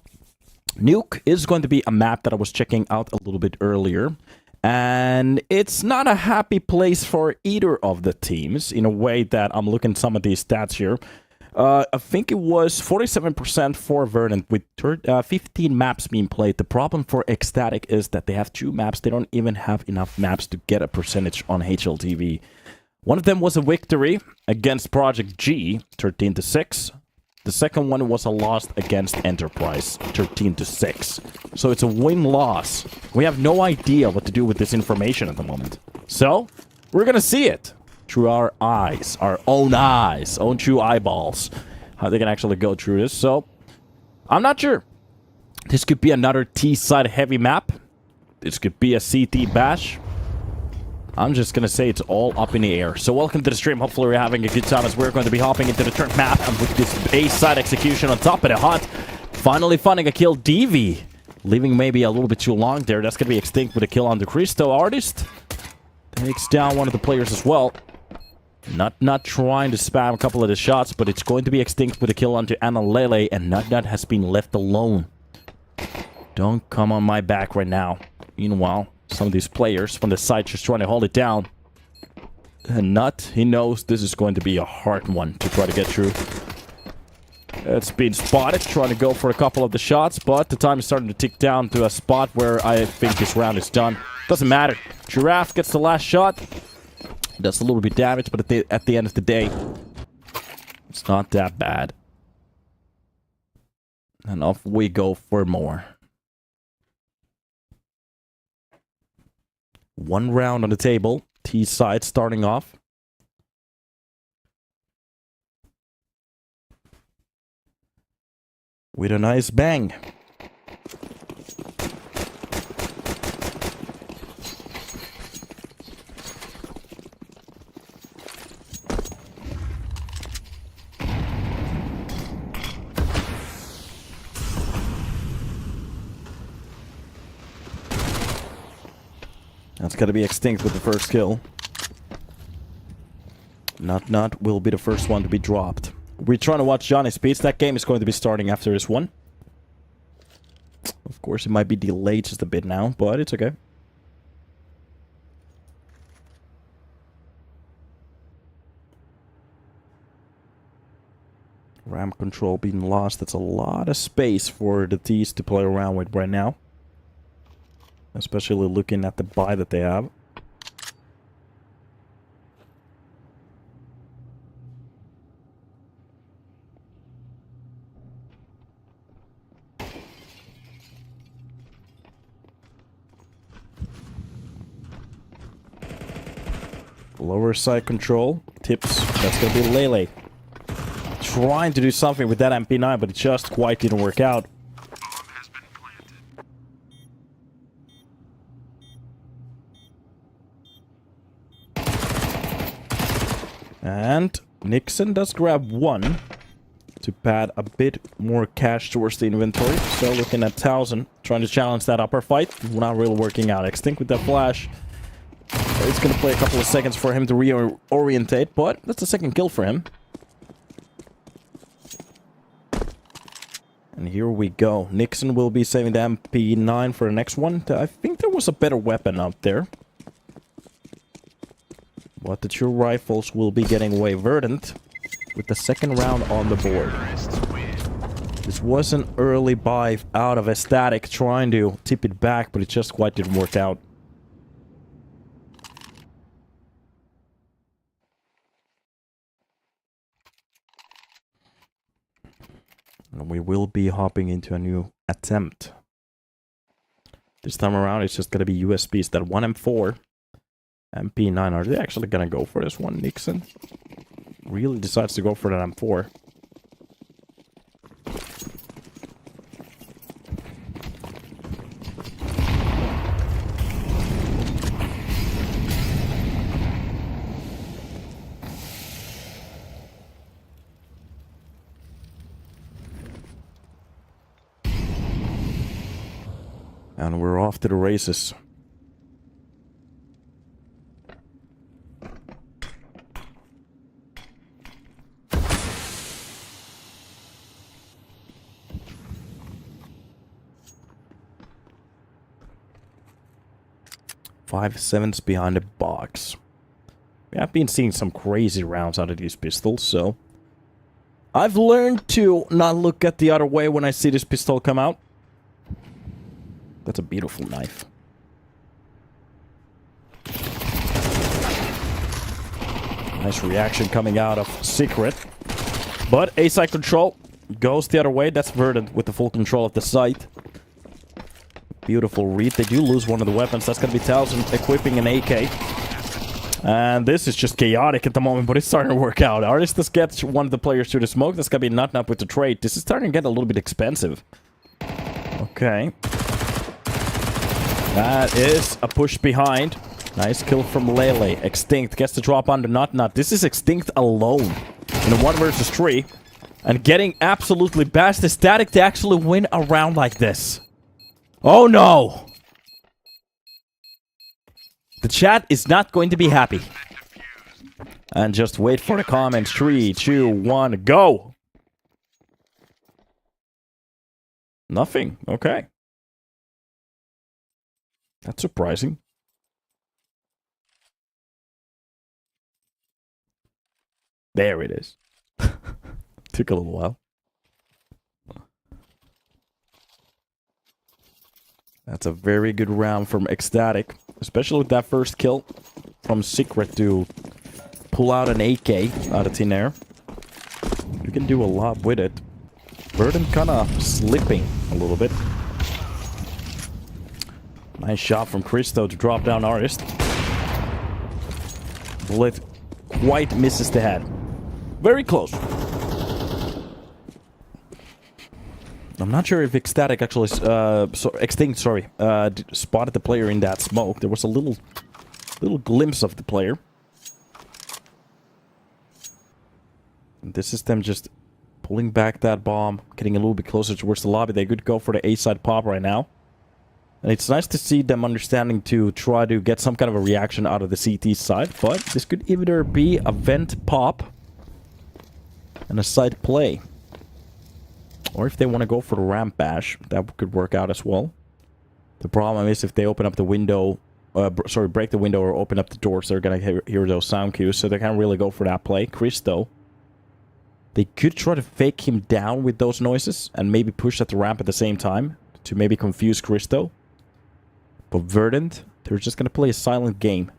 Nuke is going to be a map that I was checking out a little bit earlier, and it's not a happy place for either of the teams in a way that I'm looking at some of these stats here. I think it was 47% for Verdant with 15 maps being played. The problem for ECSTATIC is that they have 2 maps. They don't even have enough maps to get a percentage on HLTV. One of them was a victory against Project G, 13-6. The second one was a loss against Enterprise, 13-6. So it's a win-loss. We have no idea what to do with this information at the moment. So, we're gonna see it through our eyes, our own eyes, own true eyeballs, how they can actually go through this. So, I'm not sure. This could be another T-side heavy map. This could be a CT bash. I'm just gonna say it's all up in the air. So welcome to the stream. Hopefully we're having a good time as we're going to be hopping into the turn map, and with this A-side execution on top of the hunt, finally finding a kill. DV leaving maybe a little bit too long there. That's gonna be extinct with a kill on the Christo artist. Takes down one of the players as well. Not trying to spam a couple of the shots, but it's going to be extinct with a kill onto Anna Lele, and Nut has been left alone. Don't come on my back right now. Meanwhile, some of these players from the side just trying to hold it down. And Nut, he knows this is going to be a hard one to try to get through. It's been spotted, trying to go for a couple of the shots, but the time is starting to tick down to a spot where I think this round is done. Doesn't matter. Giraffe gets the last shot. Does a little bit damage, but at the end of the day, it's not that bad. And off we go for more. One round on the table. T side starting off. With a nice bang. That's gotta be extinct with the first kill. Nut will be the first one to be dropped. We're trying to watch Johnny's speeds. That game is going to be starting after this one. Of course, it might be delayed just a bit now, but it's okay. Ramp control being lost. That's a lot of space for the T's to play around with right now. Especially looking at the buy that they have. Lower side control. Tips. That's going to be Lele. Trying to do something with that MP9, but it just quite didn't work out. And Nixon does grab one to pad a bit more cash towards the inventory. So looking at 1,000, trying to challenge that upper fight. Not really working out. Extinct with that flash. It's going to play a couple of seconds for him to reorientate, but that's the second kill for him. And here we go. Nixon will be saving the MP9 for the next one. I think there was a better weapon out there. But the two rifles will be getting away. Verdant with the second round on the board. This was an early buy out of ECSTATIC, trying to tip it back, but it just quite didn't work out. And we will be hopping into a new attempt. This time around, it's just going to be USBs. That 1M4, MP9. Are they actually going to go for this one? Nixon really decides to go for that M4. And we're off to the races. Five sevens behind the box. I've been seeing some crazy rounds out of these pistols, so I've learned to not look at the other way when I see this pistol come out. That's a beautiful knife. Nice reaction coming out of Secret. But A-side control goes the other way. That's Verdant with the full control of the site. Beautiful read. They do lose one of the weapons. That's going to be 1,000 equipping an AK. And this is just chaotic at the moment, but it's starting to work out. Artistus gets one of the players to the smoke. That's going to be Nut with the trade. This is starting to get a little bit expensive. Okay. That is a push behind. Nice kill from Lele. Extinct gets the drop on the Nut. This is Extinct alone in a 1 versus 3. And getting absolutely bashed. ECSTATIC to actually win a round like this. Oh no! The chat is not going to be happy. And just wait for the comments. 3, 2, 1, go! Nothing. Okay. That's surprising. There it is. Took a little while. That's a very good round from ECSTATIC. Especially with that first kill from Secret to pull out an AK out of thin air. You can do a lot with it. Verdant kind of slipping a little bit. Nice shot from Christo to drop down Artist. Bullet quite misses the head. Very close. I'm not sure if ECSTATIC actually, Extinct, spotted the player in that smoke. There was a little glimpse of the player. And this is them just pulling back that bomb, getting a little bit closer towards the lobby. They could go for the A-side pop right now. And it's nice to see them understanding to try to get some kind of a reaction out of the CT side. But this could either be a vent pop and a side play. Or if they want to go for the ramp bash, that could work out as well. The problem is if they open up the window, break the window or open up the doors, they're going to hear those sound cues. So they can't really go for that play. Christo, they could try to fake him down with those noises and maybe push at the ramp at the same time to maybe confuse Christo. But Verdant, they're just going to play a silent game.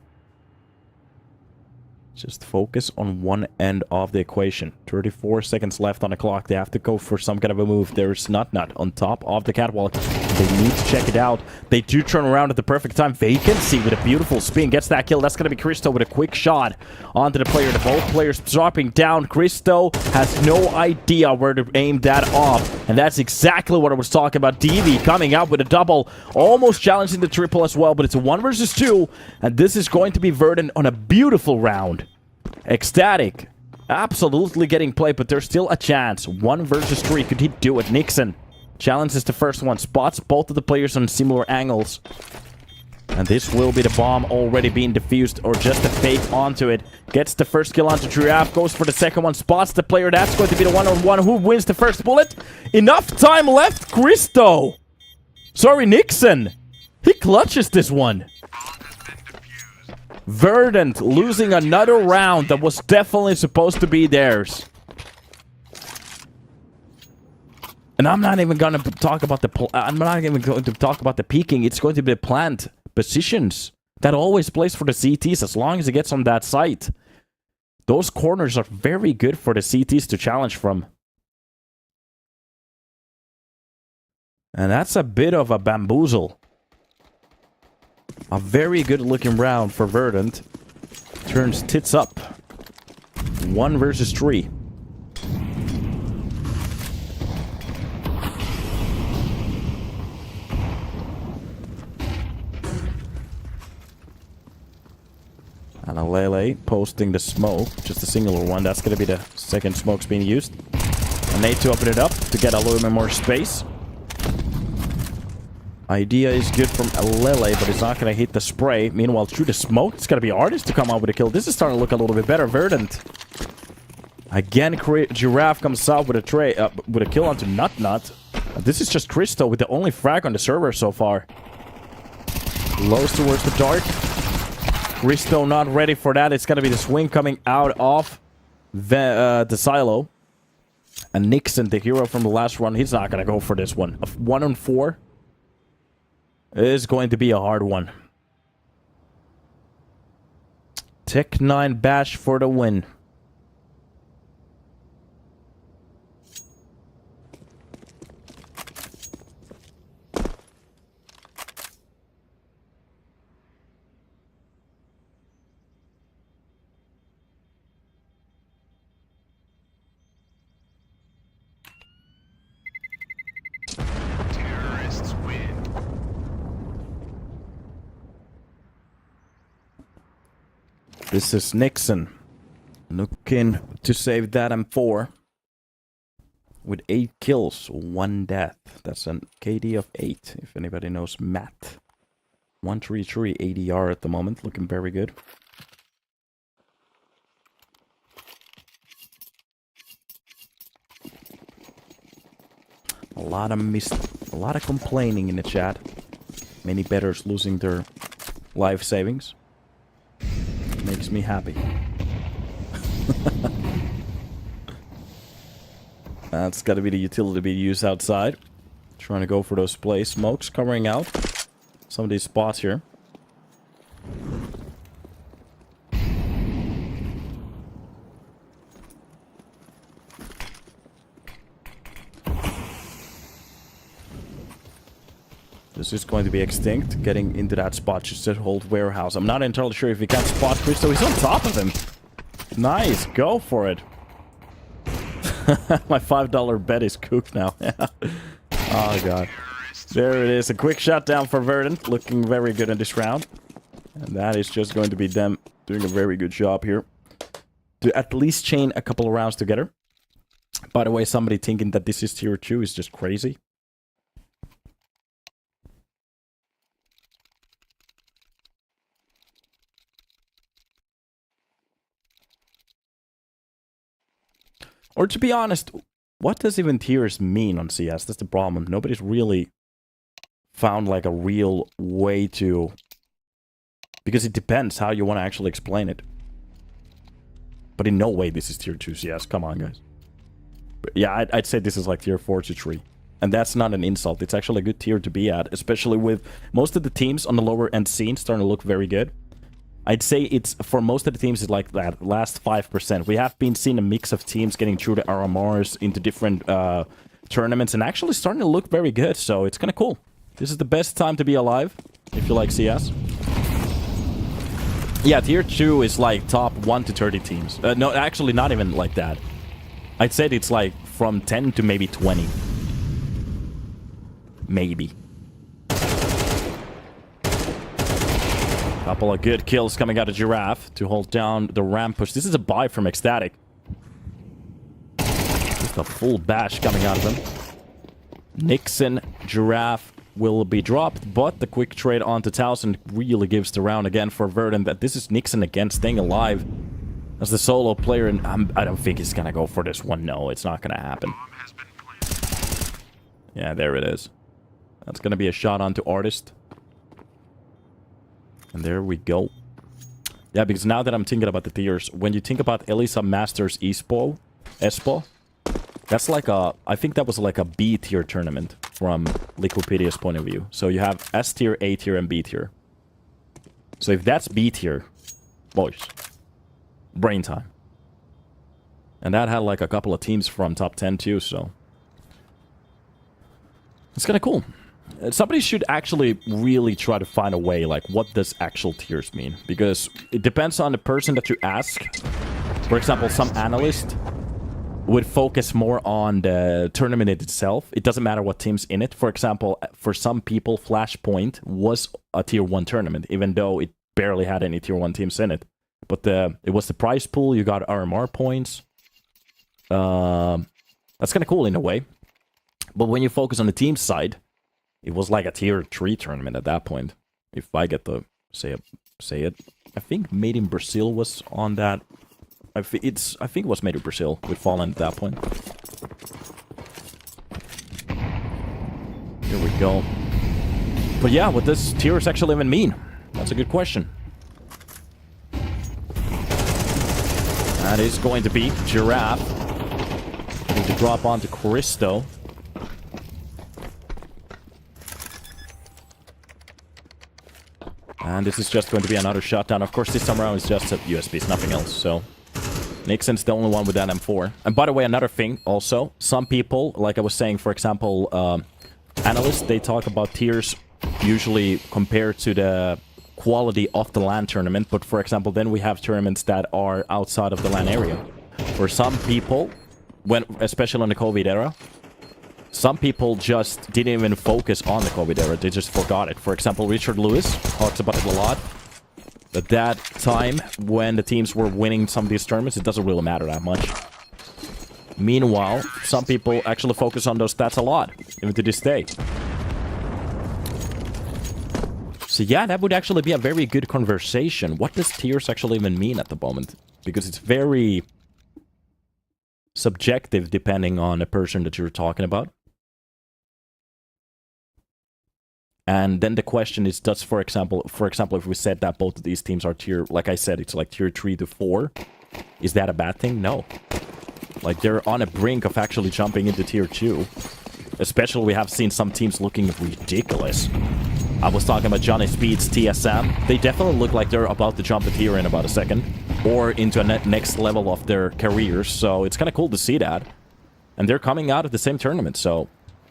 Just focus on one end of the equation. 34 seconds left on the clock. They have to go for some kind of a move. There's Nut on top of the catwalk. They need to check it out. They do turn around at the perfect time. Vacancy with a beautiful spin. Gets that kill. That's going to be Christo with a quick shot onto the player. The both players dropping down. Christo has no idea where to aim that off. And that's exactly what I was talking about. DV coming out with a double. Almost challenging the triple as well. But it's a 1 versus 2. And this is going to be Verdant on a beautiful round. ECSTATIC absolutely getting played, but there's still a chance. 1 versus 3. Could he do it? Nixon challenges the first one. Spots both of the players on similar angles. And this will be the bomb already being defused, or just a fake onto it. Gets the first kill onto Giraffe. Goes for the second one. Spots the player. That's going to be the one-on-one. Who wins the first bullet? Enough time left. Christo. Sorry, Nixon. He clutches this one. Verdant losing another round that was definitely supposed to be theirs. And I'm not even going to talk about the peeking. It's going to be the plant positions that always plays for the CTs as long as it gets on that site. Those corners are very good for the CTs to challenge from. And that's a bit of a bamboozle. A very good looking round for Verdant. Turns tits up. 1 versus 3. And Alele posting the smoke. Just a singular one. That's going to be the second smokes being used. A nade to open it up to get a little bit more space. Idea is good from Alele, but it's not going to hit the spray. Meanwhile, through the smoke, it's going to be Artist to come out with a kill. This is starting to look a little bit better. Verdant. Again, Giraffe comes out with a kill onto Nut. This is just Christo with the only frag on the server so far. Lows towards the dark. Christo not ready for that. It's going to be the swing coming out of the silo. And Nixon, the hero from the last run, he's not going to go for this one. A 1-on-4. Is going to be a hard one. Tech 9 bash for the win. Terrorists win. This is Nixon. Looking to save that M4. With 8 kills, 1 death. That's an KD of 8, if anybody knows math. 133 ADR at the moment, looking very good. A lot of complaining in the chat. Many bettors losing their life savings. Makes me happy. That's got to be the utility being used outside. Trying to go for those plays. Smokes covering out some of these spots here. This is going to be extinct. Getting into that spot just to hold warehouse. I'm not entirely sure if he can spot Christo. He's on top of him. Nice. Go for it. My $5 bet is cooked now. Oh, God. There it is. A quick shutdown for Verdant. Looking very good in this round. And that is just going to be them doing a very good job here. To at least chain a couple of rounds together. By the way, somebody thinking that this is tier 2 is just crazy. Or to be honest, what does even tiers mean on CS? That's the problem. Nobody's really found like a real way to... Because it depends how you want to actually explain it. But in no way this is tier 2 CS. Come on, guys. But yeah, I'd say this is like tier 4 to 3. And that's not an insult. It's actually a good tier to be at. Especially with most of the teams on the lower end scene starting to look very good. I'd say it's, for most of the teams, it's like that last 5%. We have been seeing a mix of teams getting through the RMRs into different tournaments and actually starting to look very good, so it's kind of cool. This is the best time to be alive, if you like CS. Yeah, tier 2 is like top 1 to 30 teams. No, actually not even like that. I'd say it's like from 10 to maybe 20. Maybe. Couple of good kills coming out of Giraffe to hold down the ramp push. This is a buy from ECSTATIC. Just a full bash coming out of them. Nixon, Giraffe will be dropped, but the quick trade onto Towson really gives the round again for Verdant. That this is Nixon again staying alive as the solo player, and I don't think he's gonna go for this one. No, it's not gonna happen. Yeah, there it is. That's gonna be a shot onto Artist. And there we go. Yeah, because now that I'm thinking about the tiers, when you think about Elisa Masters Espo, that's like a... I think that was like a B tier tournament from Liquipedia's point of view. So you have S tier, A tier, and B tier. So if that's B tier, boys, brain time. And that had like a couple of teams from top 10 too, so... It's kind of cool. Somebody should actually really try to find a way, like, what does actual tiers mean? Because it depends on the person that you ask. For example, some analyst would focus more on the tournament itself. It doesn't matter what team's in it. For example, for some people, Flashpoint was a tier 1 tournament, even though it barely had any tier 1 teams in it. But it was the prize pool, you got RMR points. That's kind of cool in a way. But when you focus on the team side... It was like a tier 3 tournament at that point. If I get to say it. I think Made in Brazil was on that. I think it was Made in Brazil with Fallen at that point. Here we go. But yeah, what does tiers actually even mean? That's a good question. That is going to be Giraffe. Going to drop onto Christo. And this is just going to be another shutdown. Of course, this time around is just USBs, nothing else. So, Nixon's the only one with that M4. And by the way, another thing also. Some people, like I was saying, for example, analysts, they talk about tiers usually compared to the quality of the LAN tournament. But for example, then we have tournaments that are outside of the LAN area. For some people, especially in the COVID era, some people just didn't even focus on the COVID era. They just forgot it. For example, Richard Lewis talks about it a lot. At that time, when the teams were winning some of these tournaments, it doesn't really matter that much. Meanwhile, some people actually focus on those stats a lot, even to this day. So yeah, that would actually be a very good conversation. What does tiers actually even mean at the moment? Because it's very subjective depending on the person that you're talking about. And then the question is, does, for example, if we said that both of these teams are tier, like I said, it's like tier 3 to 4, is that a bad thing? No. Like, they're on a brink of actually jumping into tier 2. Especially, we have seen some teams looking ridiculous. I was talking about Johnny Speed's TSM. They definitely look like they're about to jump a tier in about a second. Or into a next level of their careers. So, it's kind of cool to see that. And they're coming out of the same tournament, so...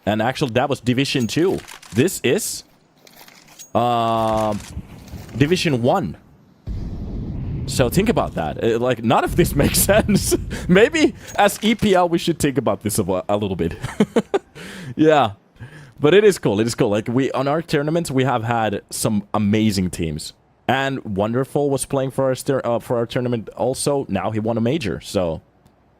And actually, that was Division 2. This is... Division 1. So think about that. Like, none of this makes sense. Maybe as EPL we should think about this a little bit. Yeah. But it is cool. It is cool. Like, on our tournaments, we have had some amazing teams. And Wonderful was playing for our tournament also. Now he won a major. So,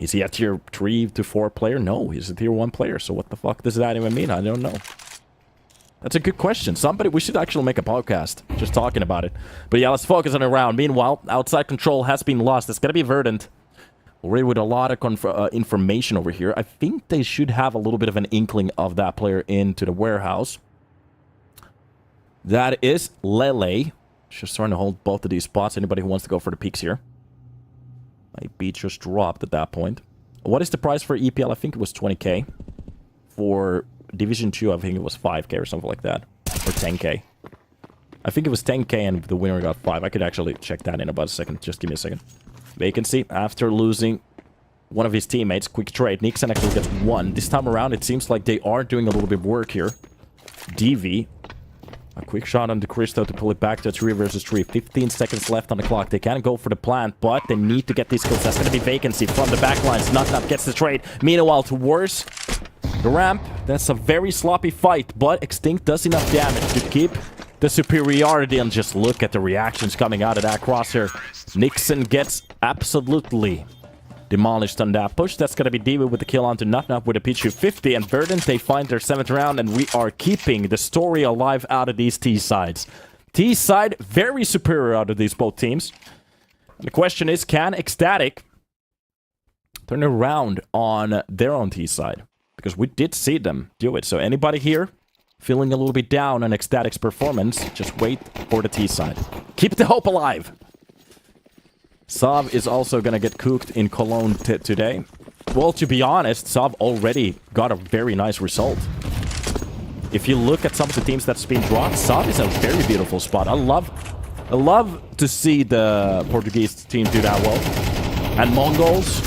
is he a tier 3 to 4 player? No, he's a tier 1 player. So what the fuck does that even mean? I don't know. That's a good question. We should actually make a podcast just talking about it. But yeah, let's focus on a round. Meanwhile, outside control has been lost. It's going to be Verdant. Already with a lot of information over here. I think they should have a little bit of an inkling of that player into the warehouse. That is Lele. Just trying to hold both of these spots. Anybody who wants to go for the peaks here. My beat just dropped at that point. What is the price for EPL? I think it was 20k. For... Division 2, I think it was 5k or something like that. Or 10k. I think it was 10k and the winner got 5. I could actually check that in about a second. Just give me a second. Vacancy. After losing one of his teammates. Quick trade. Nixon actually gets 1. This time around, it seems like they are doing a little bit of work here. DV. A quick shot on the Cristo to pull it back to 3 versus 3. 15 seconds left on the clock. They can't go for the plant, but they need to get these kills. That's going to be Vacancy from the backlines. Nut gets the trade. Meanwhile, towards... the ramp, that's a very sloppy fight, but Extinct does enough damage to keep the superiority, and just look at the reactions coming out of that crosshair. Nixon gets absolutely demolished on that push. That's going to be Diva with the kill onto Nut with a Pichu 50, and Verdant, they find their 7th round, and we are keeping the story alive out of these T-sides. T-side, very superior out of these both teams. And the question is, can ECSTATIC turn around on their own T-side? Because we did see them do it. So anybody here feeling a little bit down on ECSTATIC's performance, just wait for the T-side. Keep the hope alive. Sav is also going to get cooked in Cologne today. Well, to be honest, Sav already got a very nice result. If you look at some of the teams that's been dropped, Sav is a very beautiful spot. I love to see the Portuguese team do that well. And Mongols...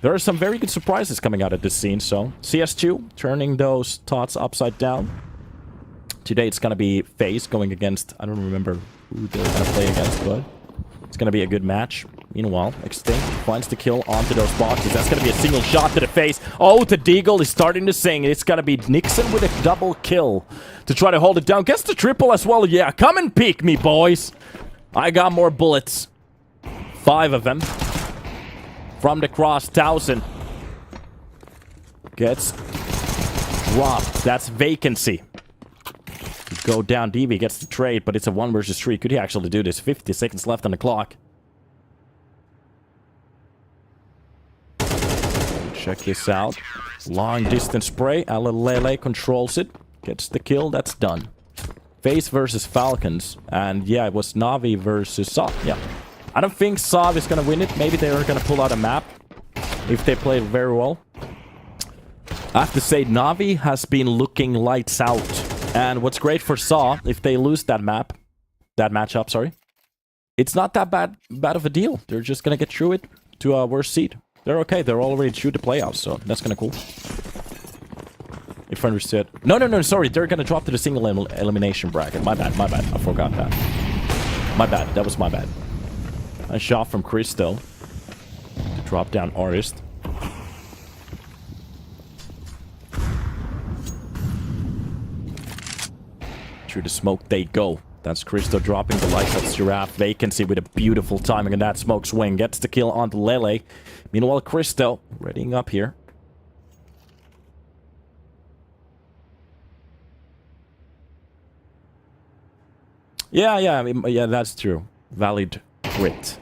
there are some very good surprises coming out of this scene, so... CS2, turning those thoughts upside down. Today it's gonna be FaZe going against... I don't remember who they're gonna play against, but... it's gonna be a good match. Meanwhile, Extinct finds the kill onto those boxes. That's gonna be a single shot to the face. Oh, the Deagle is starting to sing. It's gonna be Nixon with a double kill to try to hold it down. Gets the triple as well. Yeah, come and peek me, boys. I got more bullets. 5 of them. From the cross, 1000. Gets dropped. That's Vacancy. Go down. DB gets the trade, but it's a 1 versus 3. Could he actually do this? 50 seconds left on the clock. Check this out. Long distance spray. Alalele controls it. Gets the kill. That's done. FaZe versus Falcons. And yeah, it was Navi versus Sav. Yeah. I don't think Sav is going to win it. Maybe they are going to pull out a map if they play very well. I have to say, Navi has been looking lights out. And what's great for Sav, if they lose that matchup, sorry, it's not that bad of a deal. They're just going to get through it to a worse seed. They're okay. They're already through the playoffs, so that's kind of cool. If I understood. No, sorry. They're going to drop to the single elimination bracket. My bad. I forgot that. My bad. That was my bad. A shot from Cristo to drop down Artist. Through the smoke they go. That's Cristo dropping the lights of Giraffe. Vacancy with a beautiful timing, and that smoke swing gets the kill onto Lele. Meanwhile, Cristo readying up here. Yeah, that's true. Valid crit.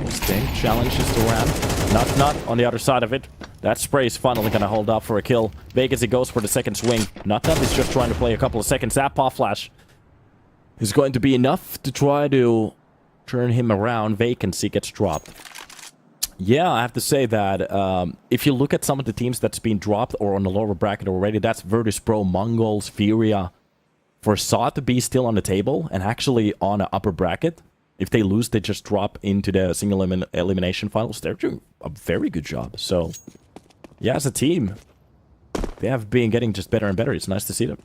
Extinct challenges the ramp. Not on the other side of it. That spray is finally gonna hold up for a kill. Vacancy goes for the second swing. Not is just trying to play a couple of seconds. That pop flash is going to be enough to try to turn him around. Vacancy gets dropped. Yeah, I have to say that if you look at some of the teams that's been dropped or on the lower bracket already, that's Virtus Pro, Mongols, Furia. For Saw to be still on the table and actually on an upper bracket, if they lose, they just drop into the single elimination finals. They're doing a very good job. So, yeah, as a team, they have been getting just better and better. It's nice to see them.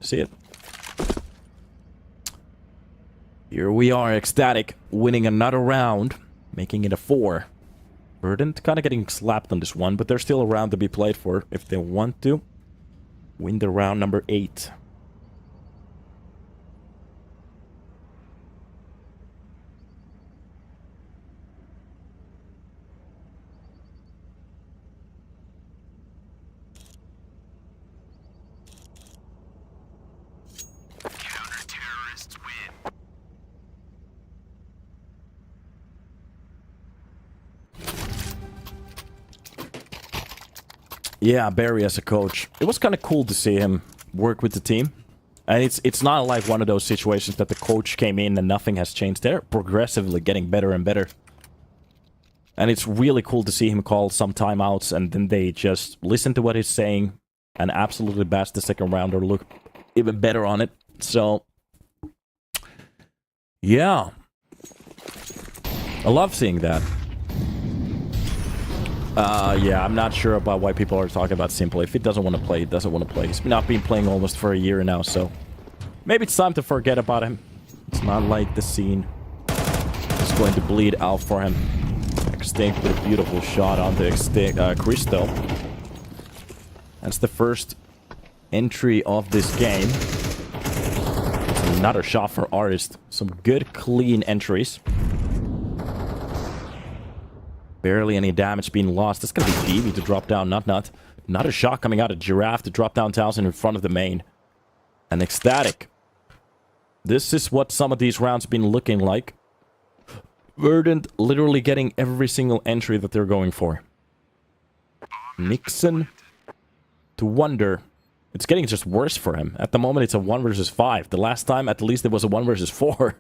See it. Here we are, ECSTATIC, winning another round, making it a 4. Verdant kind of getting slapped on this one, but there's still a round to be played for if they want to win the round number 8. Counter-terrorists win. Yeah, Barry as a coach. It was kind of cool to see him work with the team. And it's not like one of those situations that the coach came in and nothing has changed. They're progressively getting better and better. And it's really cool to see him call some timeouts and then they just listen to what he's saying and absolutely bash the second round or look even better on it. So, yeah. I love seeing that. Yeah, I'm not sure about why people are talking about Simple. If he doesn't want to play, he doesn't want to play. He's not been playing almost for a year now, so maybe it's time to forget about him. It's not like the scene is going to bleed out for him. Extinct with a beautiful shot onto Cristo. That's the first entry of this game. It's another shot for Artist. Some good, clean entries. Barely any damage being lost. That's going to be DV to drop down Nut. Another shot coming out of Giraffe to drop down 1000 in front of the main. And ECSTATIC. This is what some of these rounds been looking like. Verdant literally getting every single entry that they're going for. Nixon to Wonder. It's getting just worse for him. At the moment, it's a 1 versus 5. The last time, at least, it was a 1 versus 4.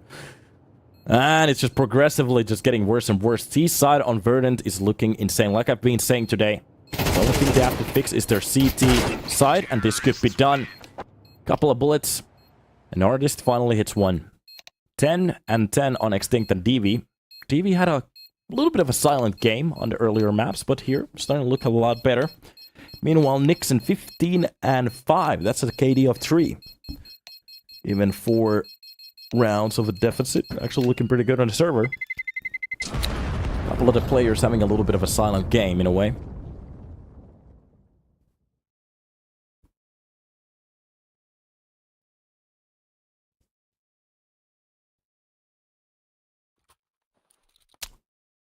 And it's just progressively just getting worse and worse. T-side on Verdant is looking insane. Like I've been saying today, the only thing they have to fix is their CT side, and this could be done. Couple of bullets. An Artist finally hits one. 10 and 10 on Extinct and DV. DV had a little bit of a silent game on the earlier maps, but here, starting to look a lot better. Meanwhile, Nixon 15 and 5. That's a KD of 3. Even 4 rounds of a deficit. Actually looking pretty good on the server. A couple of the players having a little bit of a silent game in a way.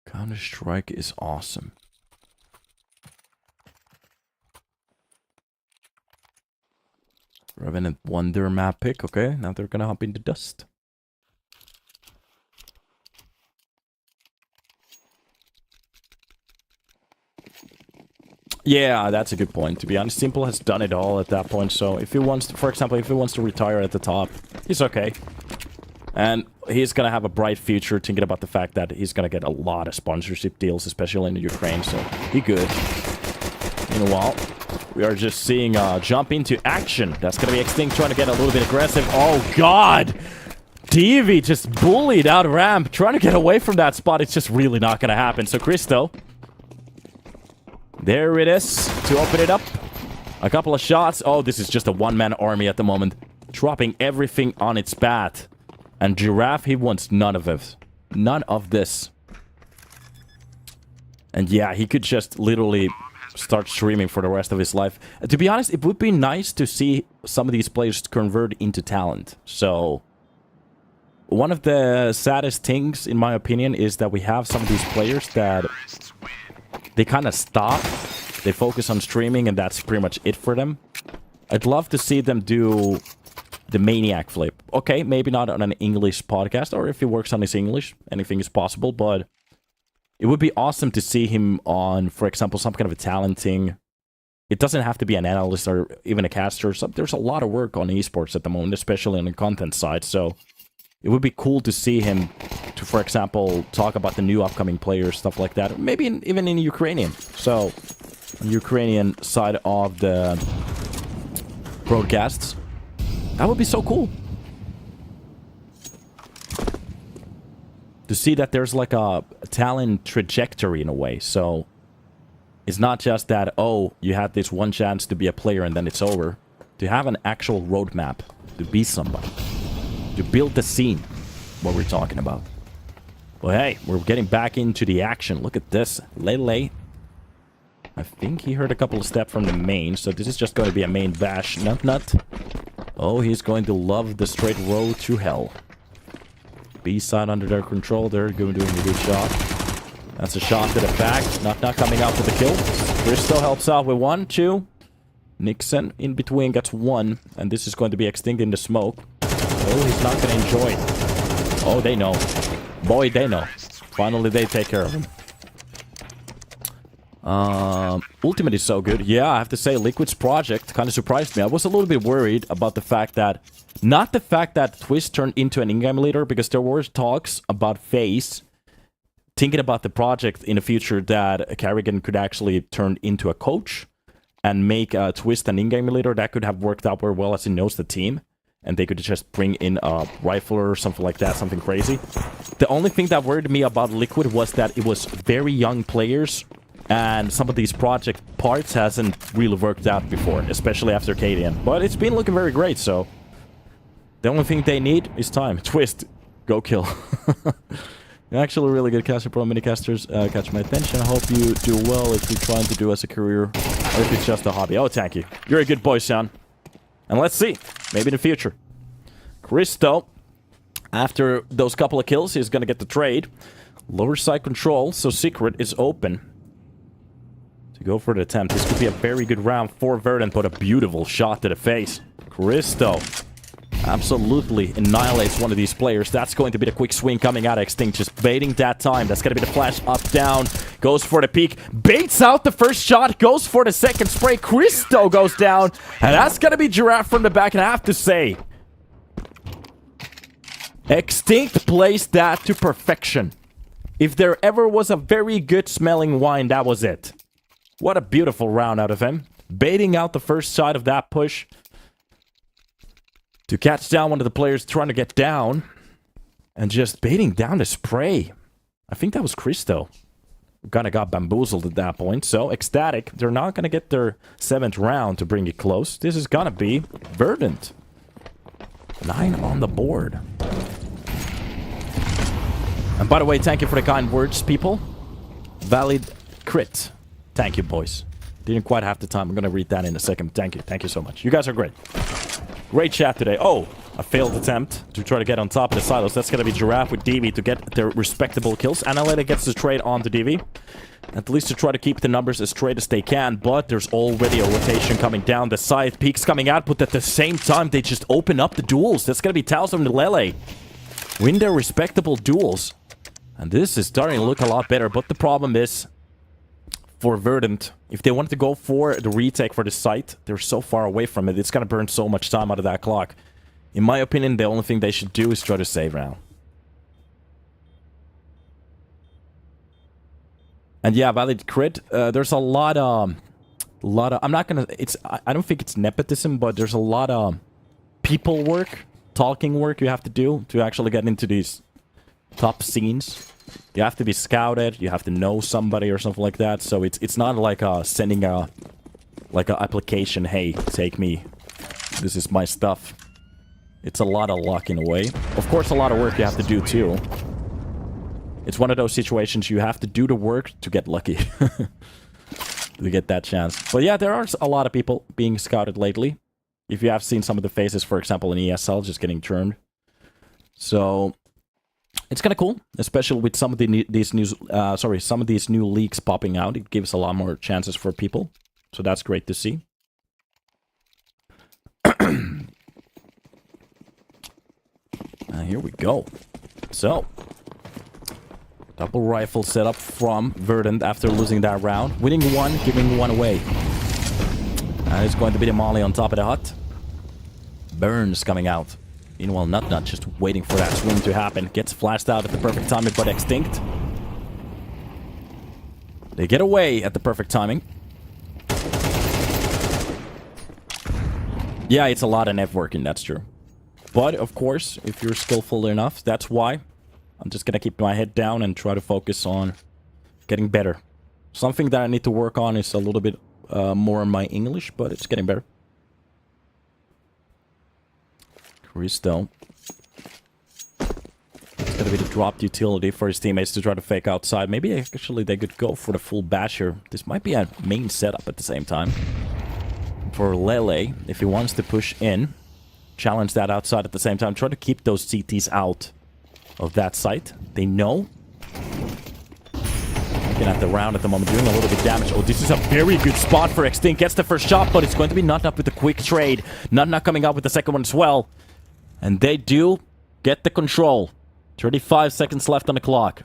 Counter-Strike is awesome. Revenant Wonder map pick. Okay, now they're gonna hop into Dust. Yeah, that's a good point. To be honest, Simple has done it all at that point. So if he wants to, for example, if he wants to retire at the top, he's okay. And he's gonna have a bright future, thinking about the fact that he's gonna get a lot of sponsorship deals, especially in Ukraine. So he good. Meanwhile, we are just seeing jump into action. That's gonna be Extinct trying to get a little bit aggressive. Oh God! DV just bullied out ramp, trying to get away from that spot. It's just really not gonna happen. So Cristo. There it is, to open it up. A couple of shots. Oh, this is just a one-man army at the moment. Dropping everything on its path. And Giraffe, he wants none of it. None of this. And yeah, he could just literally start streaming for the rest of his life. To be honest, it would be nice to see some of these players convert into talent. So, one of the saddest things, in my opinion, is that we have some of these players that they kind of stop. They focus on streaming, and that's pretty much it for them. I'd love to see them do the Maniac flip. Okay, maybe not on an English podcast, or if he works on his English, anything is possible, but It would be awesome to see him on, for example, some kind of a talenting. It doesn't have to be an analyst or even a caster. So there's a lot of work on esports at the moment, especially on the content side. So it would be cool to see him to, for example, talk about the new upcoming players, stuff like that. Maybe even in Ukrainian. So, on the Ukrainian side of the broadcasts. That would be so cool. To see that there's like a talent trajectory in a way. So, it's not just that, oh, you had this one chance to be a player and then it's over. To have an actual roadmap to be somebody. To build the scene, what we're talking about. Well, hey, we're getting back into the action. Look at this. Lele. I think he heard a couple of steps from the main, so this is just going to be a main bash. Nut. Oh, he's going to love the straight road to hell. B-side under their control. They're doing a good shot. That's a shot to the back. Not coming out for the kill. Christo helps out with 1, 2. Nixon in between gets 1. And this is going to be extinct in the smoke. Oh, he's not going to enjoy it. Oh, they know. Boy, they know. Finally, they take care of him. Ultimate is so good. Yeah, I have to say, Liquid's project kind of surprised me. I was a little bit worried about the fact that... Not the fact that Twist turned into an in-game leader, because there were talks about FaZe thinking about the project in the future that Carrigan could actually turn into a coach and make Twist an in-game leader. That could have worked out very well as he knows the team. And they could just bring in a rifler or something like that, something crazy. The only thing that worried me about Liquid was that it was very young players. And some of these project parts hasn't really worked out before, especially after KDN. But it's been looking very great, so... The only thing they need is time. Twist, go kill. You're actually a really good caster, pro minicasters catch my attention. I hope you do well if you're trying to do as a career, or if it's just a hobby. Oh, thank you. You're a good boy, son. And let's see. Maybe in the future. Christo, after those couple of kills, he's going to get the trade. Lower side control, so Secret is open. To go for the attempt. This could be a very good round for Verdant, but a beautiful shot to the face. Christo absolutely annihilates one of these players. That's going to be the quick swing coming out of Extinct. Just baiting that time. That's going to be the flash up, down. Goes for the peek. Baits out the first shot. Goes for the second spray. Christo goes down. And that's going to be Giraffe from the back. And I have to say, Extinct plays that to perfection. If there ever was a very good smelling wine, that was it. What a beautiful round out of him. Baiting out the first side of that push. To catch down one of the players trying to get down. And just baiting down the spray. I think that was Christo. Kind of got bamboozled at that point. So, ECSTATIC, they're not going to get their 7th round to bring it close. This is going to be Verdant. 9 on the board. And by the way, thank you for the kind words, people. Valid crit. Thank you, boys. Didn't quite have the time. I'm going to read that in a second. Thank you. Thank you so much. You guys are great. Great chat today. Oh, a failed attempt to try to get on top of the silos. That's going to be Giraffe with DV to get their respectable kills. Analytic gets the trade onto DV. At least to try to keep the numbers as straight as they can. But there's already a rotation coming down. The side peaks coming out. But at the same time, they just open up the duels. That's going to be Taos and Lele. Win their respectable duels. And this is starting to look a lot better. But the problem is, for Verdant, if they wanted to go for the retake for the site, they're so far away from it. It's going to burn so much time out of that clock. In my opinion, the only thing they should do is try to save now. And yeah, valid crit. There's a lot of... I'm not going to... I don't think it's nepotism, but there's a lot of people work, talking work you have to do to actually get into these top scenes. You have to be scouted, you have to know somebody or something like that, so it's not like sending a application, hey, take me, this is my stuff. It's a lot of luck in a way. Of course, a lot of work you have to do too. It's one of those situations you have to do the work to get lucky. To get that chance. But yeah, there are a lot of people being scouted lately. If you have seen some of the faces, for example, in ESL, just getting turned. So... it's kind of cool, especially with some of these new leaks popping out. It gives a lot more chances for people, so that's great to see. Here we go. So, Double rifle set up from Verdant after losing that round. Winning one, giving one away. And it's going to be the molly on top of the hut. Burns coming out. Meanwhile, Nut just waiting for that swing to happen. Gets flashed out at the perfect timing, but extinct. They get away at the perfect timing. Yeah, it's a lot of networking, that's true. But, of course, if you're skillful enough, that's why. I'm just gonna keep my head down and try to focus on getting better. Something that I need to work on is a little bit more on my English, but it's getting better. Christo. It's gonna be the dropped utility for his teammates to try to fake outside. Maybe actually they could go for the full bash here. This might be a main setup at the same time. For Lele, if he wants to push in, challenge that outside at the same time. Try to keep those CTs out of that site. They know. Looking at the round at the moment, doing a little bit of damage. Oh, this is a very good spot for Extinct. Gets the first shot, but it's going to be Nut with the quick trade. Nut coming out with the second one as well. And they do get the control. 35 seconds left on the clock.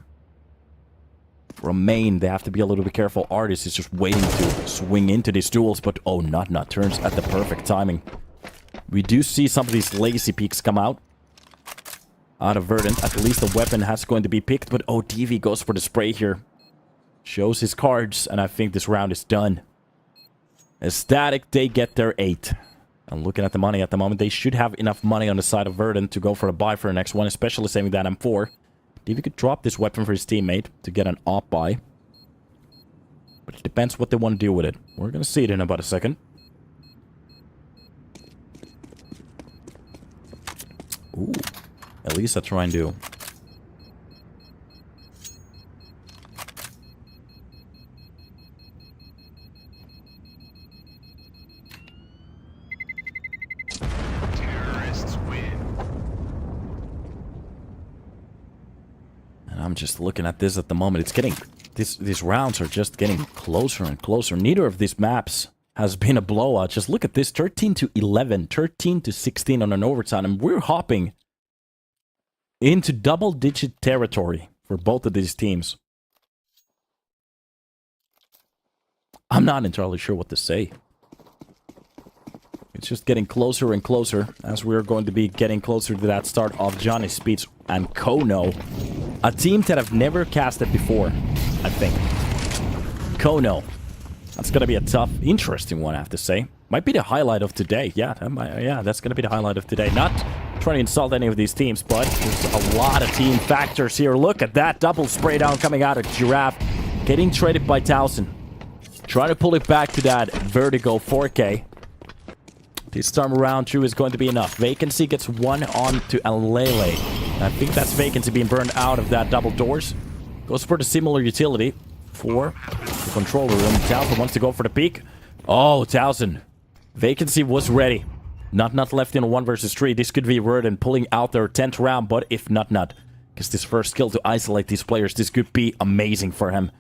From main, they have to be a little bit careful. Artist is just waiting to swing into these duels, but oh, Nut turns at the perfect timing. We do see some of these lazy peeks come out of Verdant. At least the weapon has going to be picked, but oh, TV goes for the spray here. Shows his cards, and I think this round is done. ECSTATIC, they get their 8. And looking at the money at the moment, they should have enough money on the side of Verdant to go for a buy for the next one, especially saving that M4. TV could drop this weapon for his teammate to get an op buy. But it depends what they want to do with it. We're going to see it in about a second. Ooh. At least that's try and do. Terrorists win. And I'm just looking at this at the moment. It's getting... These rounds are just getting closer and closer. Neither of these maps has been a blowout. Just look at this. 13 to 11. 13 to 16 on an overtime. And we're hopping into double-digit territory for both of these teams. I'm not entirely sure what to say. It's just getting closer and closer as we're going to be getting closer to that start of Johnny Speeds and kONO. A team that I've never casted before, I think. kONO. That's going to be a tough, interesting one, I have to say. Might be the highlight of today. Yeah, that's going to be the highlight of today. Not trying to insult any of these teams, but there's a lot of team factors here. Look at that double spray down coming out of Giraffe. Getting traded by Towson. Trying to pull it back to that Vertigo 4K. This time around, 2 is going to be enough. Vacancy gets 1 on to Alele. I think that's Vacancy being burned out of that double doors. Goes for the similar utility for the controller room. Towson wants to go for the peak. Oh, Towson. Vacancy was ready. Nut left in a 1 versus 3. This could be Verdant pulling out their 10th round, but if Nut gets this first skill to isolate these players, this could be amazing for him.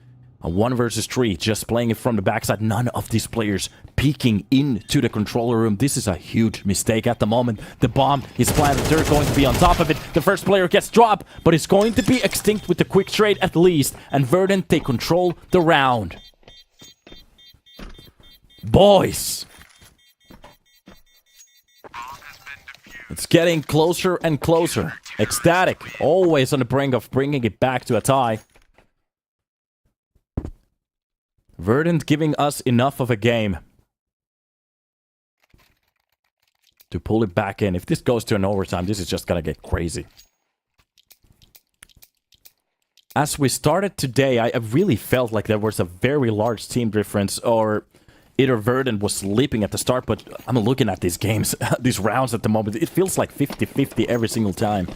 A 1 versus 3, just playing it from the backside. None of these players peeking into the controller room. This is a huge mistake at the moment. The bomb is planted. They're going to be on top of it. The first player gets dropped, but it's going to be Extinct with the quick trade at least. And Verdant, they control the round. Boys! It's getting closer and closer. ECSTATIC, always on the brink of bringing it back to a tie. Verdant giving us enough of a game to pull it back in. If this goes to an overtime, this is just gonna get crazy. As we started today, I really felt like there was a very large team difference, or either Verdant was sleeping at the start, but I'm looking at these games, these rounds at the moment. It feels like 50-50 every single time.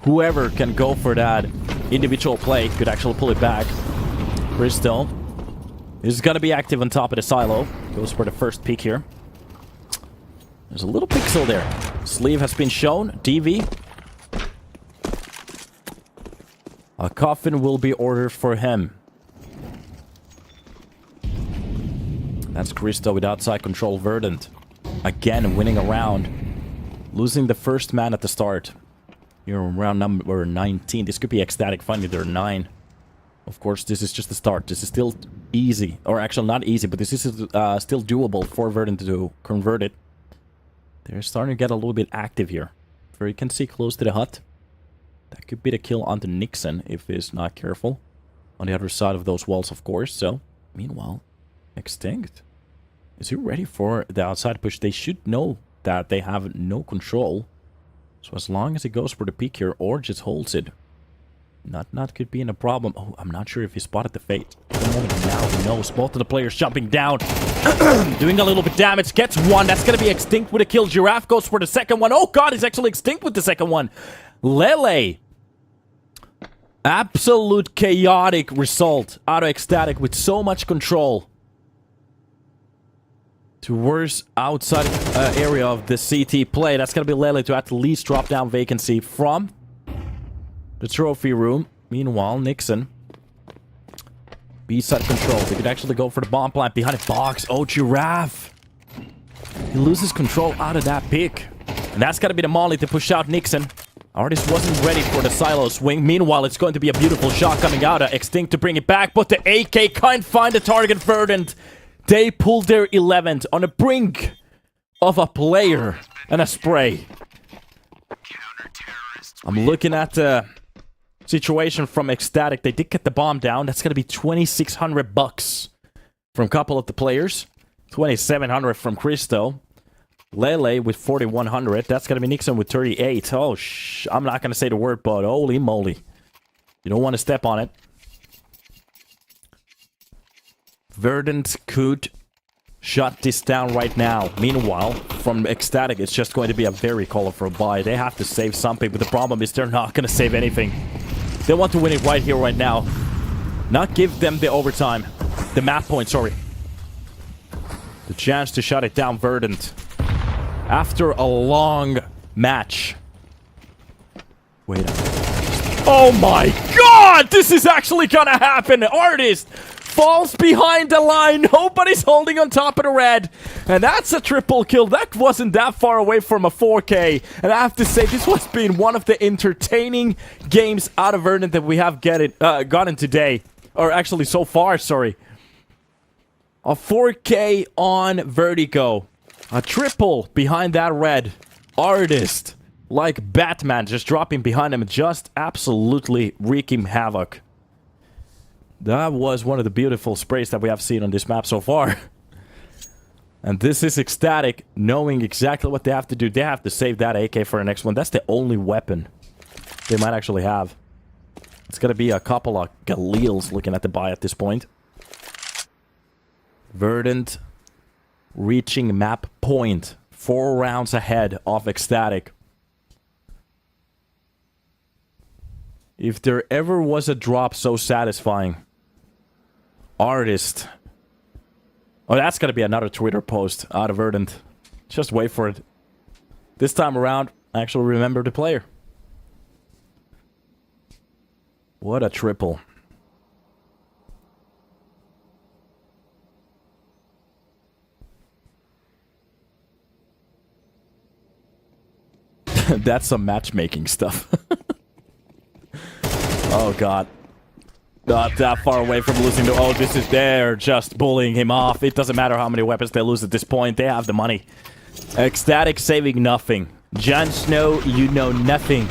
Whoever can go for that individual play could actually pull it back. Christo is going to be active on top of the silo. Goes for the first peek here. There's a little pixel there. Sleeve has been shown. DV. A coffin will be ordered for him. That's Christo with outside control. Verdant. Again, winning a round. Losing the first man at the start. You're around number 19. This could be ecstatic finding their 9. Of course, this is just the start. This is still easy. Or actually not easy, but this is still doable for Verdant to convert it. They're starting to get a little bit active here. Where you can see close to the hut. That could be the kill onto Nixon if he's not careful. On the other side of those walls, of course. So, meanwhile, Extinct. Is he ready for the outside push? They should know that they have no control. So as long as he goes for the peek here or just holds it, not could be in a problem. Oh, I'm not sure if he spotted the fate. At the moment now he knows. Both of the players jumping down. Doing a little bit damage. Gets one. That's going to be Extinct with a kill. Giraffe goes for the second one. Oh god, he's actually Extinct with the second one. Lele. Absolute chaotic result out of Ecstatic with so much control. Towards outside area of the CT play. That's going to be Lele to at least drop down vacancy from the trophy room. Meanwhile, Nixon. B-side control. They could actually go for the bomb plant behind the box. Oh, Giraffe. He loses control out of that pick. And that's got to be the molly to push out Nixon. Artist wasn't ready for the silo swing. Meanwhile, it's going to be a beautiful shot coming out of Extinct to bring it back. But the AK can't find the target. Verdant. They pulled their 11th on the brink of a player and a spray. I'm looking at the situation from Ecstatic. They did get the bomb down. That's going to be $2,600 from a couple of the players. $2,700 from Christo. Lele with 4,100. That's going to be Nixon with 38. Oh, I'm not going to say the word, but holy moly. You don't want to step on it. Verdant could shut this down right now. Meanwhile, from Ecstatic, it's just going to be a very colorful buy. They have to save something, but the problem is they're not going to save anything. They want to win it right here, right now. Not give them the overtime. The map point, sorry. The chance to shut it down, Verdant. After a long match. Wait a minute. Oh my god! This is actually gonna happen! Artist falls behind the line. Nobody's holding on top of the red. And that's a triple kill. That wasn't that far away from a 4K. And I have to say, this has been one of the entertaining games out of Verdant that we have gotten today. Or actually, so far, sorry. A 4K on Vertigo. A triple behind that red. Artist, like Batman, just dropping behind him, just absolutely wreaking havoc. That was one of the beautiful sprays that we have seen on this map so far. And this is Ecstatic, knowing exactly what they have to do. They have to save that AK for the next one. That's the only weapon they might actually have. It's gonna be a couple of Galeels looking at the buy at this point. Verdant reaching map point. 4 rounds ahead of Ecstatic. If there ever was a drop so satisfying. Artist. Oh, that's gonna be another Twitter post out of Verdant. Just wait for it. This time around, I actually remember the player. What a triple. That's some matchmaking stuff. Oh god. Not that far away from losing the... Oh, this is... They're just bullying him off. It doesn't matter how many weapons they lose at this point. They have the money. Ecstatic saving nothing. Jon Snow, you know nothing.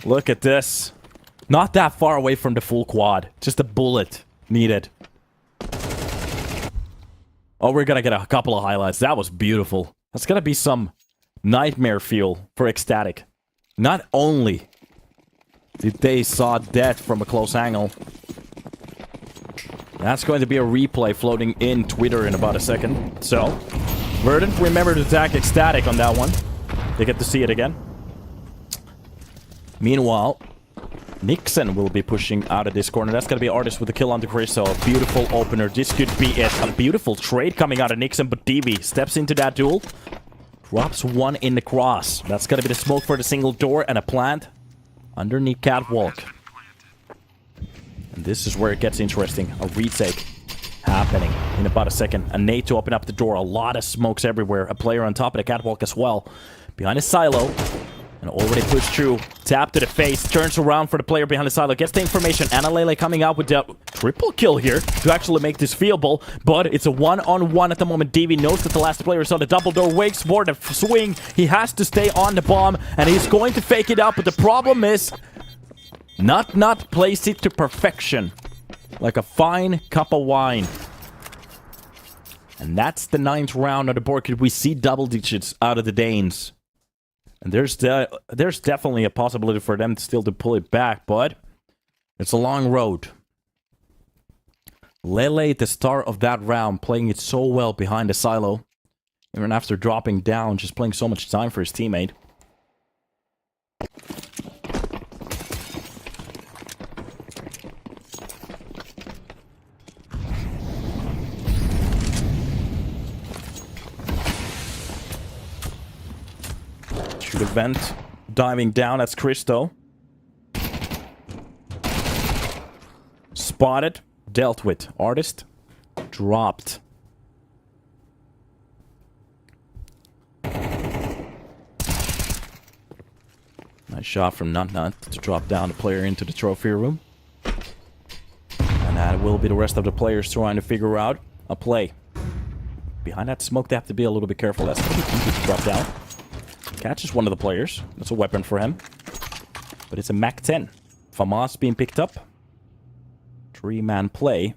Look at this. Not that far away from the full quad. Just a bullet needed. Oh, we're gonna get a couple of highlights. That was beautiful. That's gonna be some nightmare feel for Ecstatic. Not only did they saw death from a close angle, that's going to be a replay floating in Twitter in about a second. So, Verdant, remember to attack Ecstatic on that one. They get to see it again. Meanwhile, Nixon will be pushing out of this corner. That's going to be Artist with a kill on the Chris. So, a beautiful opener. This could be it. A beautiful trade coming out of Nixon, but DV steps into that duel. Drops one in the cross. That's going to be the smoke for the single door and a plant underneath catwalk. And this is where it gets interesting. A retake happening in about a second. A nade to open up the door. A lot of smokes everywhere. A player on top of the catwalk as well. Behind a silo. And already pushed through. Tap to the face. Turns around for the player behind the silo. Gets the information. Analele coming out with the triple kill here to actually make this feasible. But it's a one-on-one at the moment. DV knows that the last player is on the double door. Wakes for the swing. He has to stay on the bomb. And he's going to fake it out. But the problem is... Not place it to perfection. Like a fine cup of wine. And that's the 9th round on the board. Could we see double digits out of the Danes? And there's definitely a possibility for them still to pull it back, but it's a long road. Lele, the star of that round, playing it so well behind the silo. Even after dropping down, just playing so much time for his teammate. The vent diving down. That's Christo. Spotted. Dealt with. Artist. Dropped. Nice shot from Nut to drop down the player into the trophy room. And that will be the rest of the players trying to figure out a play. Behind that smoke, they have to be a little bit careful. That's pretty easy to drop down. Catches one of the players. That's a weapon for him. But it's a MAC-10. FAMAS being picked up. 3-man play.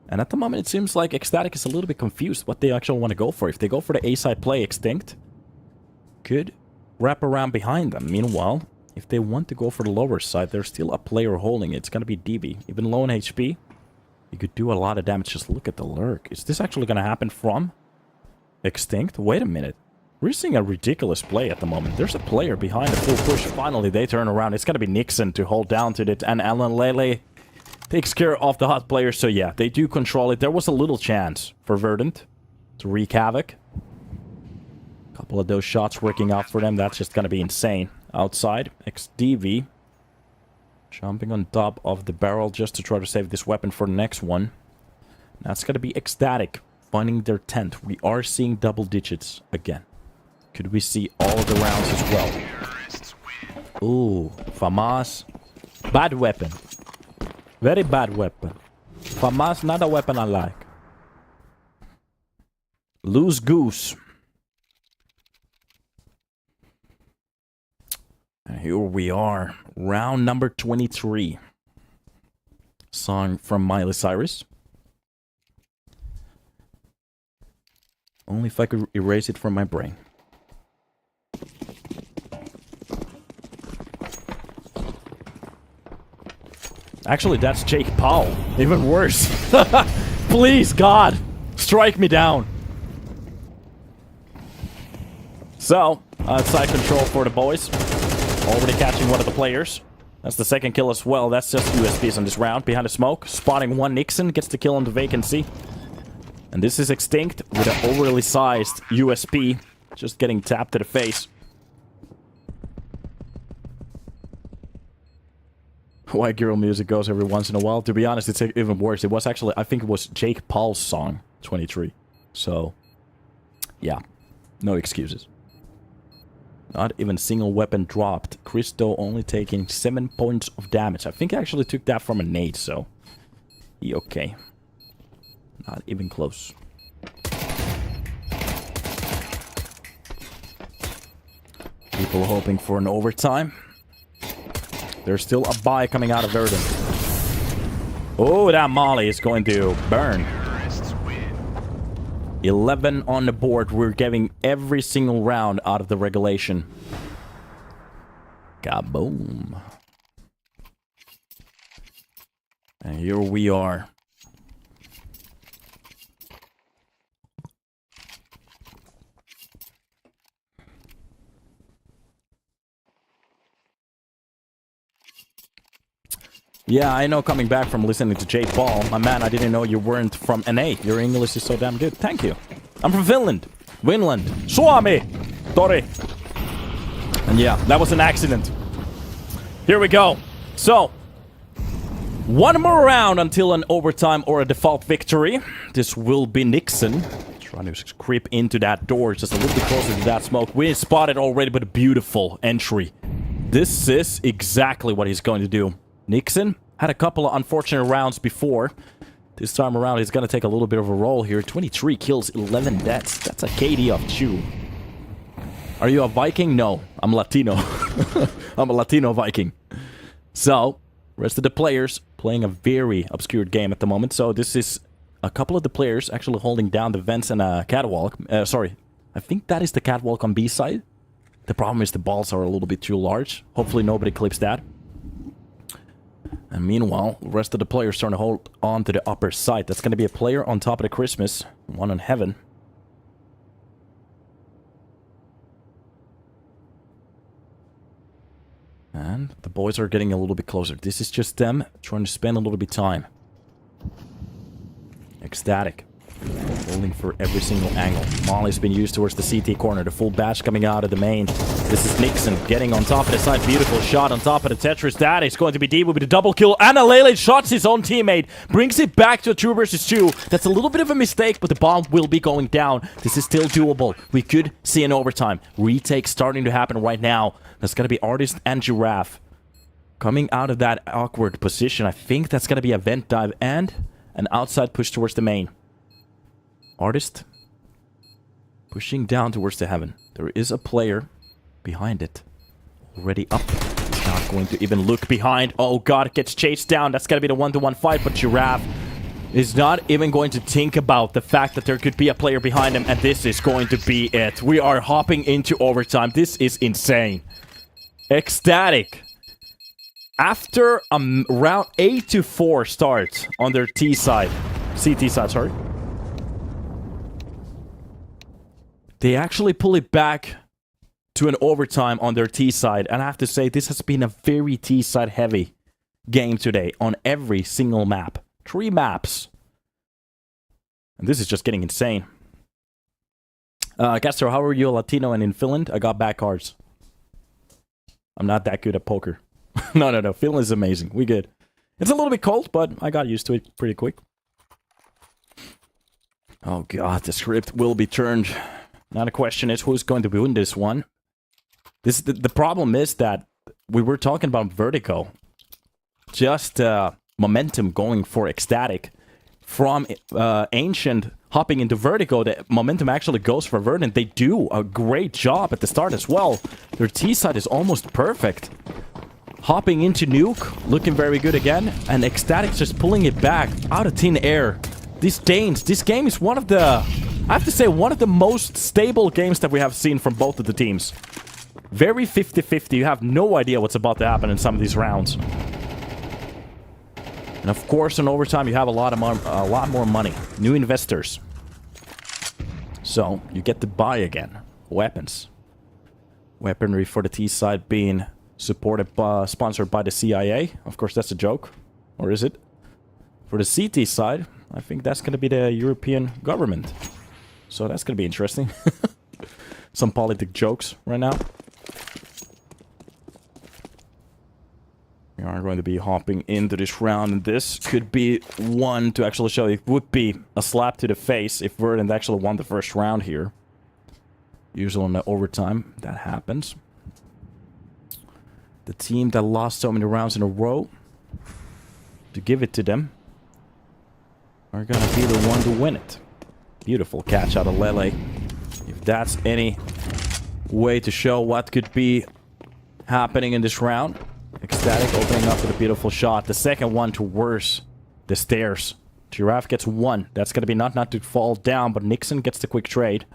And at the moment, it seems like ECSTATIC is a little bit confused what they actually want to go for. If they go for the A-side play, Extinct could wrap around behind them. Meanwhile, if they want to go for the lower side, there's still a player holding it. It's going to be DB. Even low in HP, you could do a lot of damage. Just look at the lurk. Is this actually going to happen from Extinct? Wait a minute. We're seeing a ridiculous play at the moment. There's a player behind the full push. Finally, they turn around. It's going to be Nixon to hold down to it. And Alan Lele takes care of the hot players. So yeah, they do control it. There was a little chance for Verdant to wreak havoc. A couple of those shots working out for them. That's just going to be insane. Outside, XDV jumping on top of the barrel just to try to save this weapon for the next one. That's going to be ECSTATIC finding their 10th. We are seeing double digits again. Could we see all of the rounds as well? Ooh, FAMAS. Bad weapon. Very bad weapon. FAMAS, not a weapon I like. Loose goose. And here we are. Round number 23. Song from Miley Cyrus. Only if I could erase it from my brain. Actually, that's Jake Paul. Even worse. Please, God, strike me down. So, outside control for the boys. Already catching one of the players. That's the second kill as well. That's just USPs on this round. Behind the smoke. Spotting one Nixon. Gets the kill on the vacancy. And this is Extinct with an overly sized USP. Just getting tapped to the face. White girl music goes every once in a while. To be honest, it's even worse. It was actually, I think it was Jake Paul's song, 23. So, yeah. No excuses. Not even a single weapon dropped. Christo only taking 7 points of damage. I think I actually took that from a nade, so... he okay. Not even close. People hoping for an overtime. There's still a buy coming out of Verdant. Oh, that Molly is going to burn. 11 on the board. We're getting every single round out of the regulation. Kaboom. And here we are. Yeah, I know, coming back from listening to Jake Paul. My man, I didn't know you weren't from NA. Your English is so damn good. Thank you. I'm from Finland. Winland. Suomi. Tori. And yeah, that was an accident. Here we go. So, one more round until an overtime or a default victory. This will be Nixon Trying to creep into that door, just a little bit closer to that smoke. We spotted already, but a beautiful entry. This is exactly what he's going to do. Nixon had a couple of unfortunate rounds before. This time around, he's going to take a little bit of a roll here. 23 kills, 11 deaths. That's a KD of 2. Are you a Viking? No, I'm Latino. I'm a Latino Viking. So, rest of the players playing a very obscured game at the moment. So, this is a couple of the players actually holding down the vents and a catwalk. Sorry, I think that is the catwalk on B side. The problem is the balls are a little bit too large. Hopefully nobody clips that. And meanwhile, the rest of the players starting to hold on to the upper side. That's going to be a player on top of the Christmas. One on heaven. And the boys are getting a little bit closer. This is just them trying to spend a little bit of time. ECSTATIC. Holding for every single angle. Molly's been used towards the CT corner. The full batch coming out of the main. This is Nixon getting on top of the side. Beautiful shot on top of the Tetris. That is going to be D with a double kill. And Alele shots his own teammate. Brings it back to a 2 versus 2. That's a little bit of a mistake, but the bomb will be going down. This is still doable. We could see an overtime. Retake starting to happen right now. That's going to be Artist and Giraffe. Coming out of that awkward position. I think that's going to be a vent dive and an outside push towards the main. Artist pushing down towards the heaven. There is a player behind it. Already up. He's not going to even look behind. Oh god, gets chased down. That's gotta be the 1-to-1 fight, but Giraffe is not even going to think about the fact that there could be a player behind him, and this is going to be it. We are hopping into overtime. This is insane. ECSTATIC. After a round 8-4 start on their T side. CT side, sorry. They actually pull it back to an overtime on their T side. And I have to say, this has been a very T side heavy game today on every single map. 3 maps. And this is just getting insane. Castro, how are you, Latino and in Finland? I got back cards. I'm not that good at poker. No. Finland is amazing. We good. It's a little bit cold, but I got used to it pretty quick. Oh god, the script will be turned. Now the question is, who's going to win this one? The problem is that we were talking about Vertigo. Just momentum going for ECSTATIC. From Ancient hopping into Vertigo, the momentum actually goes for Verdant. They do a great job at the start as well. Their T side is almost perfect. Hopping into Nuke, looking very good again. And ECSTATIC just pulling it back out of thin air. These Danes, this game is one of the... I have to say, one of the most stable games that we have seen from both of the teams. Very 50-50. You have no idea what's about to happen in some of these rounds. And of course, in overtime, you have a lot more money. New investors. So, you get to buy again. Weapons. Weaponry for the T side being supported by, sponsored by the CIA. Of course, that's a joke. Or is it? For the CT side, I think that's going to be the European government. So that's going to be interesting. Some politic jokes right now. We are going to be hopping into this round, and this could be one to actually show. It would be a slap to the face if Verdant actually won the first round here. Usually on the overtime, that happens. The team that lost so many rounds in a row, to give it to them, are going to be the one to win it. Beautiful catch out of Lele. If that's any way to show what could be happening in this round. ECSTATIC opening up with a beautiful shot. The second one towards the stairs. Giraffe gets 1. That's going to be not to fall down, but Nixon gets the quick trade.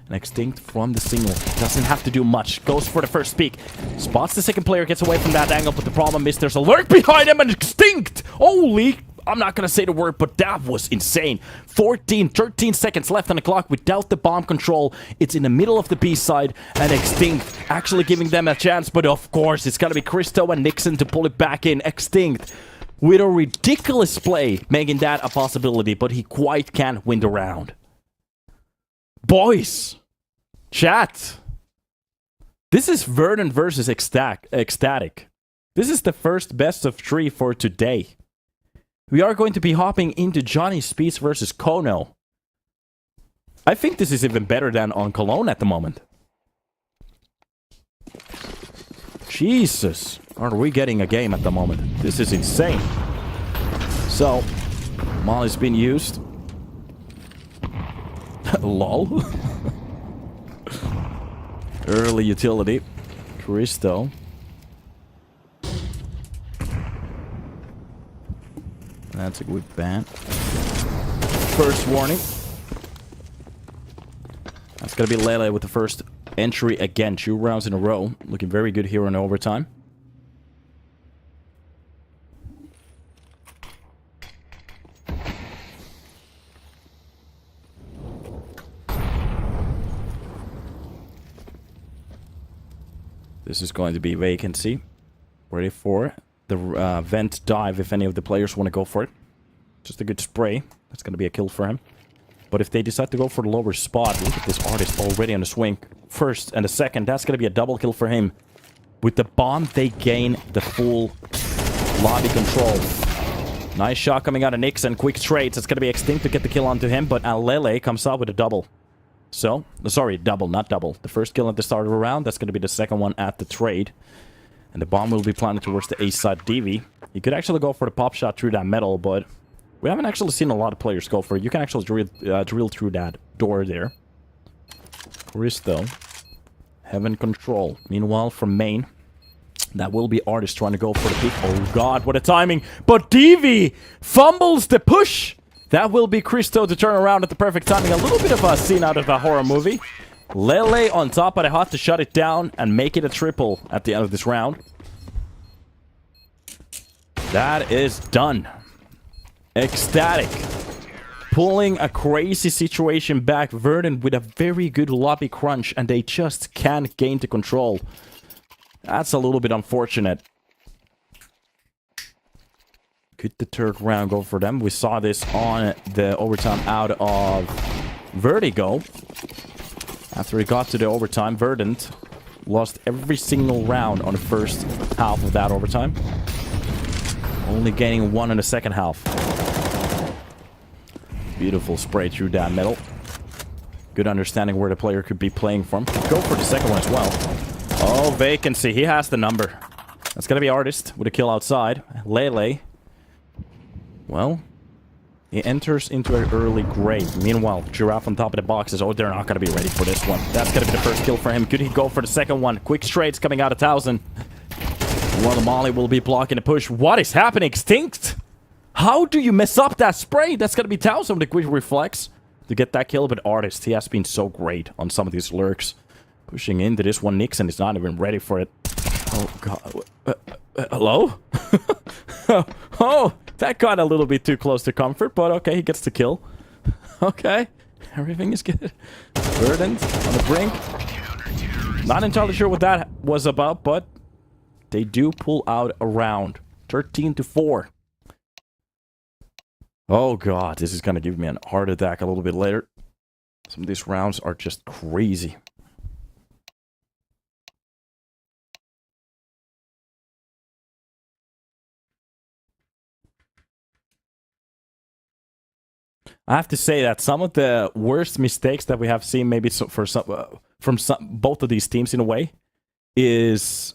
And Extinct from the single. Doesn't have to do much. Goes for the first peek. Spots the second player, gets away from that angle, but the problem is there's a lurk behind him and Extinct! Holy... I'm not gonna say the word, but that was insane. 13 seconds left on the clock without the bomb control. It's in the middle of the B side, and Extinct actually giving them a chance, but of course, it's gotta be Christo and Nixon to pull it back in. Extinct with a ridiculous play, making that a possibility, but he quite can't win the round. Boys! Chat! This is Verdant versus ECSTATIC. This is the first best of 3 for today. We are going to be hopping into Johnny Speeds versus kONO. I think this is even better than on kONO at the moment. Jesus. Are we getting a game at the moment? This is insane. So, Molly's been used. Lol. Early utility. Christo. That's a good ban. First warning. That's gonna be Lele with the first entry again. 2 rounds in a row. Looking very good here in overtime. This is going to be vacancy. Ready for the vent dive if any of the players want to go for it. Just a good spray. That's going to be a kill for him. But if they decide to go for the lower spot, look at this artist already on the swing. First and the second, that's going to be a double kill for him. With the bomb, they gain the full lobby control. Nice shot coming out of Nixon. Quick trades. It's going to be Extinct to get the kill onto him, but Alele comes out with a double. So, sorry, double, not double. The first kill at the start of the round, that's going to be the second one at the trade. And the bomb will be planted towards the A side DV. You could actually go for the pop shot through that metal, but we haven't actually seen a lot of players go for it. You can actually drill through that door there. Christo. Heaven control. Meanwhile, from main, that will be Artist trying to go for the peak. Oh god, what a timing. But DV fumbles the push. That will be Christo to turn around at the perfect timing. A little bit of a scene out of a horror movie. Lele on top of the hut to shut it down and make it a triple at the end of this round. That is done. ECSTATIC. Pulling a crazy situation back. Verdant with a very good lobby crunch and they just can't gain the control. That's a little bit unfortunate. Could the third round go for them? We saw this on the overtime out of Vertigo. After he got to the overtime, Verdant lost every single round on the first half of that overtime. Only gaining 1 in the second half. Beautiful spray through that metal. Good understanding where the player could be playing from. Go for the second one as well. Oh, vacancy. He has the number. That's going to be Artist with a kill outside. Lele. Well, he enters into an early grave. Meanwhile, Giraffe on top of the boxes. Oh, they're not going to be ready for this one. That's going to be the first kill for him. Could he go for the second one? Quick straights coming out of 1000. Well, the Molly will be blocking the push. What is happening? Extinct? How do you mess up that spray? That's going to be 1000 with the quick reflex to get that kill. But Artist, he has been so great on some of these lurks. Pushing into this one. Nixon is not even ready for it. Oh, God. Hello? Oh, that got a little bit too close to comfort, but okay, he gets the kill. Okay, everything is good. Verdant on the brink. Not entirely sure what that was about, but they do pull out a round. 13-4. Oh god, this is gonna give me a heart attack a little bit later. Some of these rounds are just crazy. I have to say that some of the worst mistakes that we have seen, maybe for both of these teams in a way, is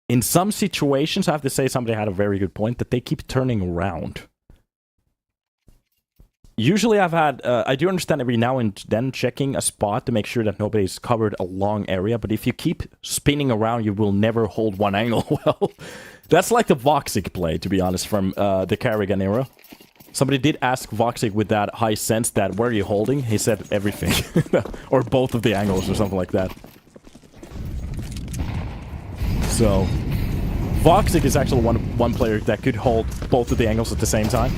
in some situations. I have to say somebody had a very good point that they keep turning around. Usually, I do understand every now and then checking a spot to make sure that nobody's covered a long area. But if you keep spinning around, you will never hold one angle well. That's like the Voxic play, to be honest, from the Carrigan era. Somebody did ask Voxic with that high sense that, where are you holding? He said everything. Or both of the angles or something like that. So, Voxic is actually one player that could hold both of the angles at the same time.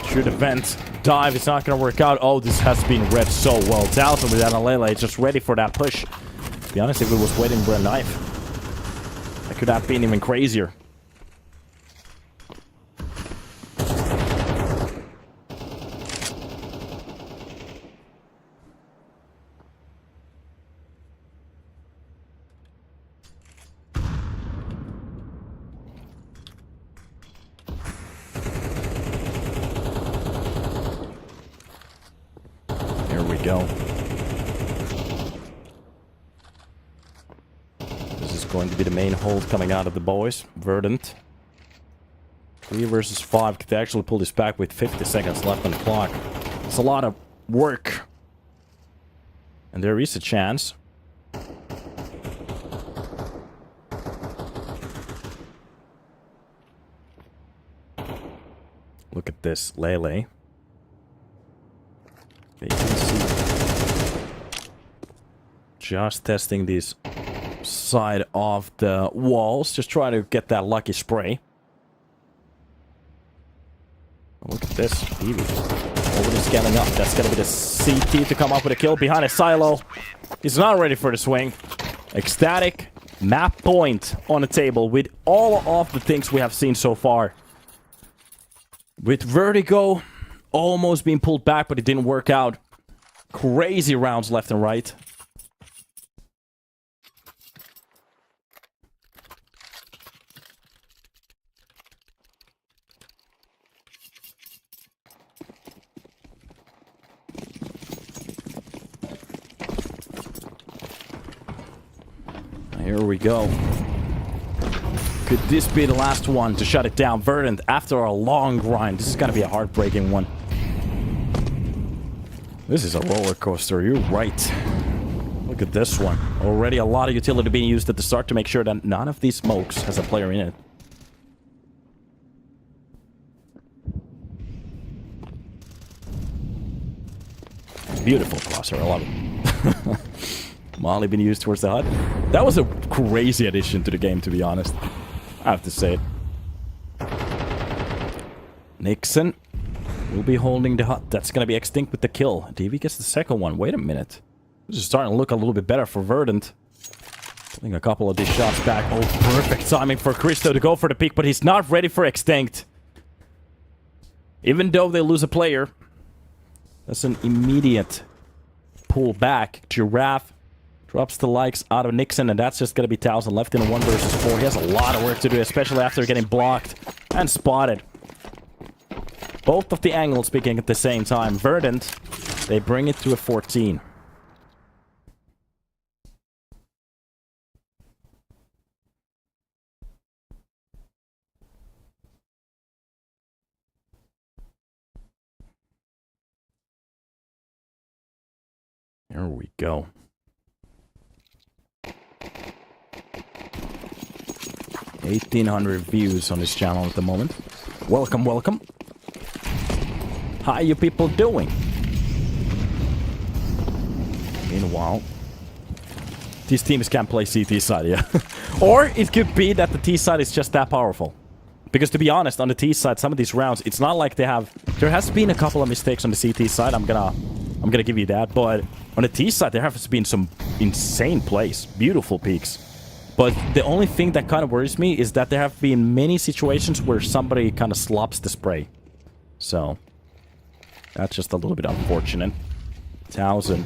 Shoot the vent. Dive. It's not going to work out. Oh, this has been read so well. Dalton with Analele just ready for that push. To be honest, if it was waiting for a knife, that could have been even crazier. go. This is going to be the main hold coming out of the boys. Verdant. 3 versus 5. Could they actually pull this back with 50 seconds left on the clock? It's a lot of work. And there is a chance. Look at this, Lele. You can see. Just testing this side of the walls. Just try to get that lucky spray. Look at this. Evie. Already scaling up. That's gonna be the CT to come up with a kill behind a silo. He's not ready for the swing. ECSTATIC. Map point on the table with all of the things we have seen so far. With Vertigo almost being pulled back, but it didn't work out. Crazy rounds left and right. Here we go. Could this be the last one to shut it down? Verdant, after a long grind. This is gonna be a heartbreaking one. This is a roller coaster, you're right. Look at this one. Already a lot of utility being used at the start to make sure that none of these smokes has a player in it. Beautiful crosshair, I love it. Molly being used towards the hut. That was a crazy addition to the game, to be honest. I have to say it. Nixon will be holding the hut. That's going to be extinct with the kill. DV gets the second one. Wait a minute. This is starting to look a little bit better for Verdant. Putting a couple of these shots back. Oh, perfect timing for Christo to go for the peak, but he's not ready for extinct. Even though they lose a player, that's an immediate pull back. Giraffe drops the likes out of Nixon, and that's just going to be 1,000 left in a 1 versus 4. He has a lot of work to do, especially after getting blocked and spotted. Both of the angles peeking at the same time. Verdant, they bring it to a 14. Here we go. 1,800 views on this channel at the moment. Welcome, welcome. How you people doing? Meanwhile, these teams can't play CT side, yeah. Or it could be that the T side is just that powerful. Because to be honest, on the T side, some of these rounds, it's not like they have... There has been a couple of mistakes on the CT side, I'm gonna give you that, but on the T side, there has been some insane plays. Beautiful peaks. But the only thing that kind of worries me is that there have been many situations where somebody kind of slops the spray. So, that's just a little bit unfortunate. 1,000.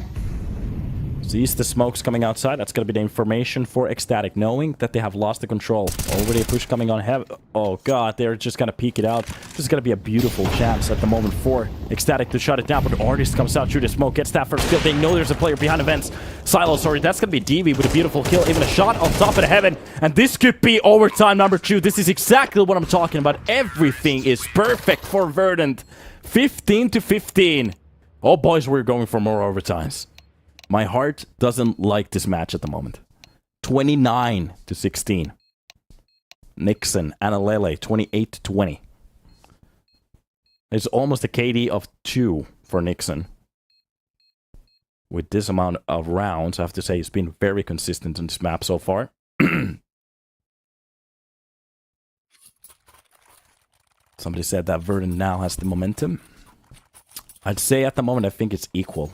Sees the smokes coming outside. That's going to be the information for ECSTATIC, knowing that they have lost the control. Already a push coming on heavy. Oh god, they're just going to peek it out. This is going to be a beautiful chance at the moment for ECSTATIC to shut it down. But the Artist comes out through the smoke, gets that first kill. They know there's a player behind the vents. Silo, sorry, that's going to be DV with a beautiful kill. Even a shot on top of the heaven. And this could be overtime number 2. This is exactly what I'm talking about. Everything is perfect for Verdant. 15 to 15. Oh boys, we're going for more overtimes. My heart doesn't like this match at the moment. 29 to 16. Nixon, Analele, 28 to 20. It's almost a KD of 2 for Nixon. With this amount of rounds, I have to say he's been very consistent on this map so far. Somebody said that Verdant now has the momentum. I'd say at the moment I think it's equal.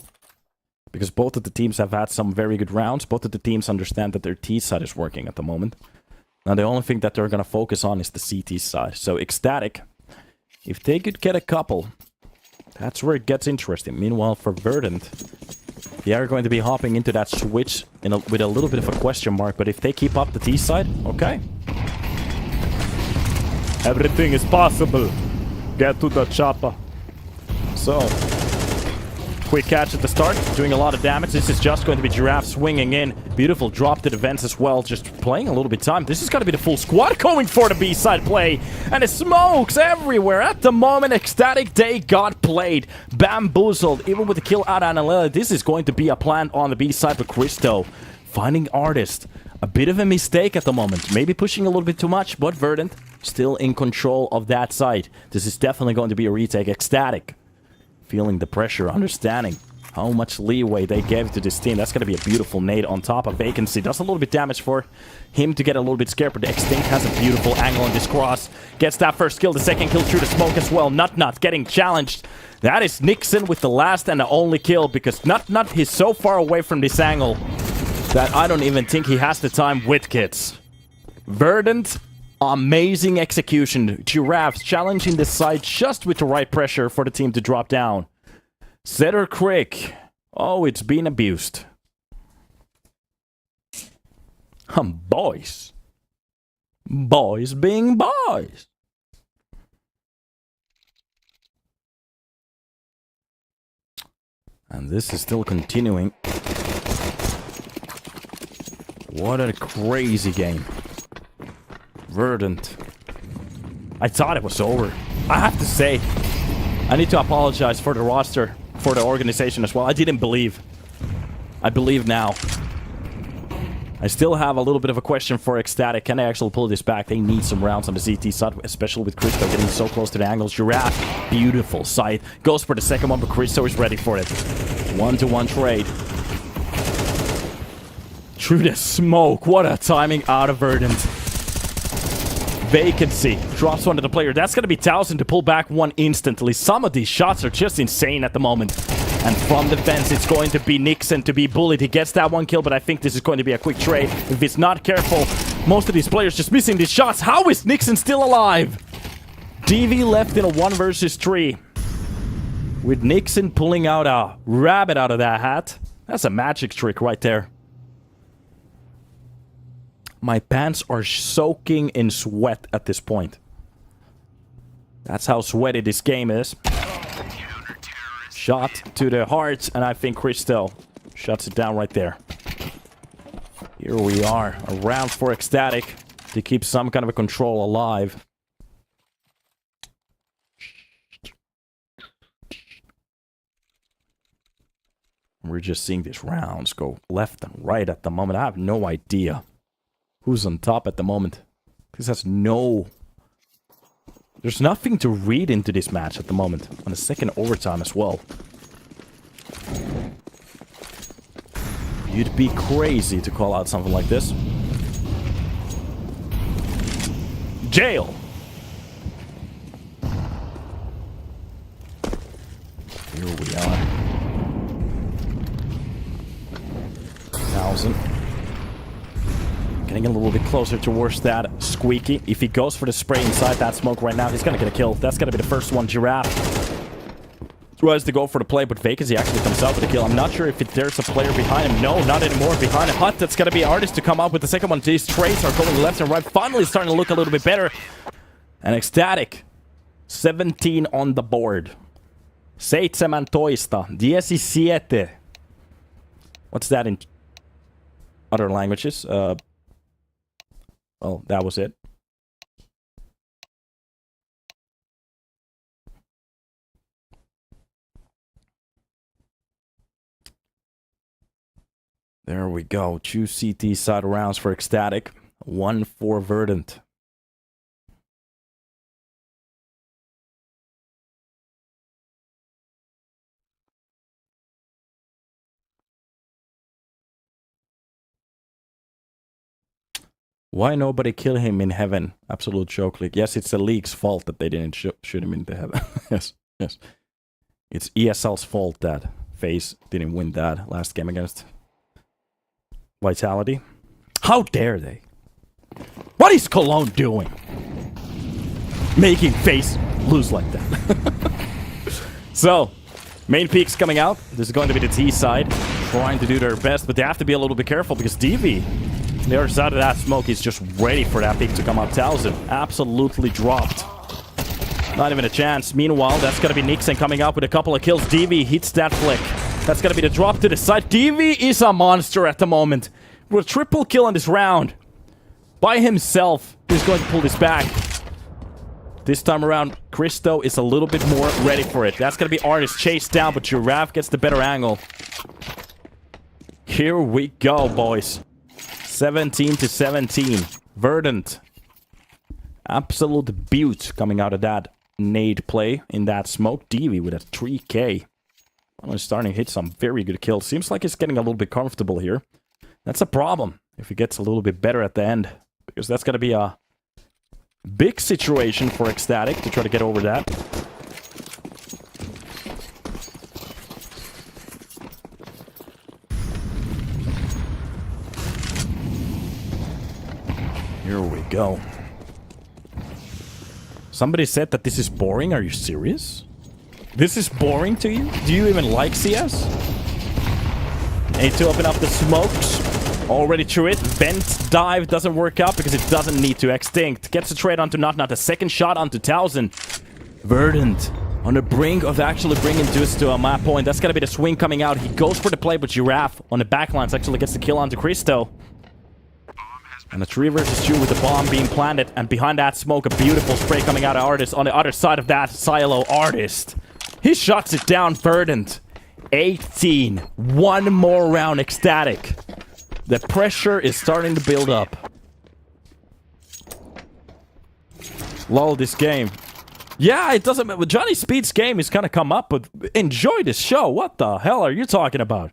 Because both of the teams have had some very good rounds. Both of the teams understand that their T side is working at the moment. Now the only thing that they're going to focus on is the CT side. So ECSTATIC, if they could get a couple, that's where it gets interesting. Meanwhile for Verdant, they are going to be hopping into that switch with a little bit of a question mark. But if they keep up the T side, okay. Everything is possible. Get to the chopper. So... Quick catch at the start, doing a lot of damage. This is just going to be Giraffe swinging in. Beautiful drop to the vents as well, just playing a little bit of time. This is going to be the full squad going for the B-side play. And it smokes everywhere. At the moment, ECSTATIC, they got played. Bamboozled, even with the kill out of Analela. This is going to be a plant on the B-side with Christo. Finding Artist. A bit of a mistake at the moment. Maybe pushing a little bit too much, but Verdant still in control of that side. This is definitely going to be a retake. ECSTATIC feeling the pressure, understanding how much leeway they gave to this team. That's going to be a beautiful nade on top of Vacancy. Does a little bit damage for him to get a little bit scared, but the Extinct has a beautiful angle on this cross. Gets that first kill, the second kill through the smoke as well. Nut getting challenged. That is Nixon with the last and the only kill, because Nut is so far away from this angle that I don't even think he has the time with kids. Verdant, amazing execution. Giraffes challenging the side just with the right pressure for the team to drop down. Cedar Creek. Oh, it's been abused. Boys. Boys being boys. And this is still continuing. What a crazy game. Verdant. I thought it was over. I have to say, I need to apologize for the roster, for the organization as well. I didn't believe. I believe now. I still have a little bit of a question for ECSTATIC. Can they actually pull this back? They need some rounds on the ZT side, especially with Christo getting so close to the angles. Giraffe, beautiful sight. Goes for the second one, but Christo is ready for it. 1-to-1 trade. Through the smoke. What a timing out of Verdant. Vacancy. Drops one to the player. That's going to be 1,000 to pull back one instantly. Some of these shots are just insane at the moment. And from the fence, it's going to be Nixon to be bullied. He gets that one kill, but I think this is going to be a quick trade. If he's not careful, most of these players just missing these shots. How is Nixon still alive? DV left in a 1 versus 3. With Nixon pulling out a rabbit out of that hat. That's a magic trick right there. My pants are soaking in sweat at this point. That's how sweaty this game is. Shot to the heart, and I think Christo shuts it down right there. Here we are. A round for ECSTATIC to keep some kind of a control alive. We're just seeing these rounds go left and right at the moment. I have no idea who's on top at the moment. Because there's nothing to read into this match at the moment. On the second overtime as well. You'd be crazy to call out something like this. Jail! Here we are. 1,000. Getting a little bit closer towards that Squeaky. If he goes for the spray inside that smoke right now, he's gonna get a kill. That's gonna be the first one. Giraffe tries to go for the play, but Vacancy actually comes out with a kill. I'm not sure if there's a player behind him. No, not anymore. Behind him. Hut, that's gonna be Artist to come out with the second one. These trades are going left and right. Finally starting to look a little bit better. And ECSTATIC. 17 on the board. 17. What's that in other languages? Well, that was it. There we go. 2 CT side rounds for ECSTATIC. 1 for Verdant. Why nobody kill him in heaven? Absolute joke league. Yes, it's the league's fault that they didn't shoot him into heaven. Yes. It's ESL's fault that FaZe didn't win that last game against Vitality. How dare they? What is Cologne doing? Making FaZe lose like that. So, main peaks coming out. This is going to be the T side. Trying to do their best, but they have to be a little bit careful because DV, the other side of that smoke, is just ready for that peak to come up. 1,000 absolutely dropped. Not even a chance. Meanwhile, that's going to be Nixon coming up with a couple of kills. DV hits that flick. That's gonna be the drop to the side. DV is a monster at the moment. With a triple kill in this round. By himself, he's going to pull this back. This time around, Christo is a little bit more ready for it. That's gonna be Artist chased down, but Giraffe gets the better angle. Here we go, boys. 17 to 17. Verdant. Absolute beaut coming out of that nade play in that smoke. DV with a 3K. Finally starting to hit some very good kills. Seems like he's getting a little bit comfortable here. That's a problem if he gets a little bit better at the end. Because that's going to be a big situation for ECSTATIC to try to get over that. Here we go. Somebody said that this is boring. Are you serious? This is boring to you? Do you even like CS? Need to open up the smokes. Already through it. Vent dive doesn't work out because it doesn't need to extinct. Gets a trade onto Not. A second shot onto 1000. Verdant on the brink of actually bringing Deuce to a map point. That's gonna be the swing coming out. He goes for the play, but Giraffe on the backlines actually gets the kill onto Christo. And a 3 versus 2 with the bomb being planted. And behind that smoke, a beautiful spray coming out of Artist. On the other side of that silo, Artist. He shuts it down, Verdant. 18. One more round, ECSTATIC. The pressure is starting to build up. Lol, this game. Yeah, it doesn't... Johnny Speed's game is gonna come up, but enjoy this show. What the hell are you talking about?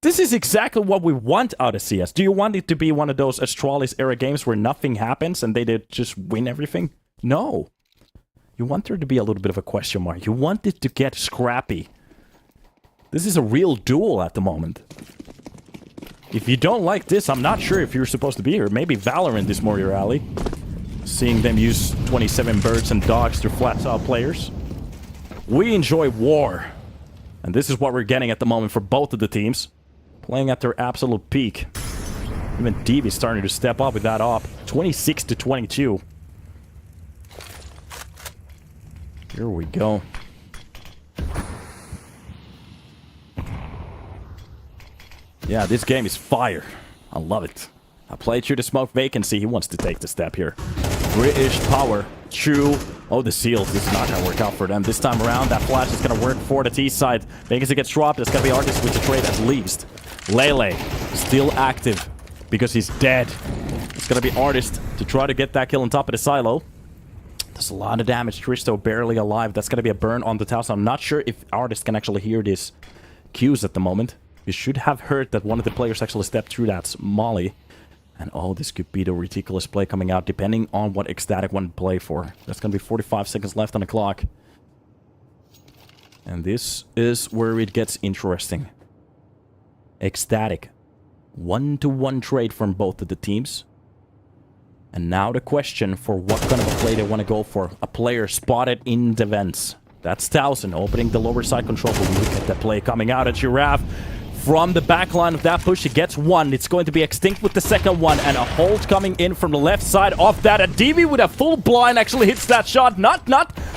This is exactly what we want out of CS. Do you want it to be one of those Astralis era games where nothing happens and they just win everything? No. You want there to be a little bit of a question mark. You want it to get scrappy. This is a real duel at the moment. If you don't like this, I'm not sure if you're supposed to be here. Maybe Valorant is more your alley. Seeing them use 27 birds and dogs to flat out players. We enjoy war. And this is what we're getting at the moment for both of the teams. Playing at their absolute peak. Even DV is starting to step up with that op. 26 to 22. Here we go. Yeah, this game is fire. I love it. I played through the smoke vacancy. He wants to take the step here. British power. True. Oh, the seals. This is not going to work out for them. This time around, that flash is going to work for the T side. Vacancy gets dropped. It's going to be Artist with the trade at least. Lele still active because he's dead. It's going to be Artist to try to get that kill on top of the silo. There's a lot of damage. Christo barely alive. That's going to be a burn on the tower. So I'm not sure if Artist can actually hear these cues at the moment. You should have heard that one of the players actually stepped through that molly. And oh, this could be the ridiculous play coming out, depending on what ECSTATIC want to play for. That's going to be 45 seconds left on the clock. And this is where it gets interesting. ECSTATIC. 1-to-1 trade from both of the teams. And now the question for what kind of a play they want to go for. A player spotted in the vents. That's 1000 opening the lower side control. But look at the play coming out at Giraffe. From the back line of that push, he gets one. It's going to be extinct with the second one. And a hold coming in from the left side of that. A DV with a full blind actually hits that shot. Not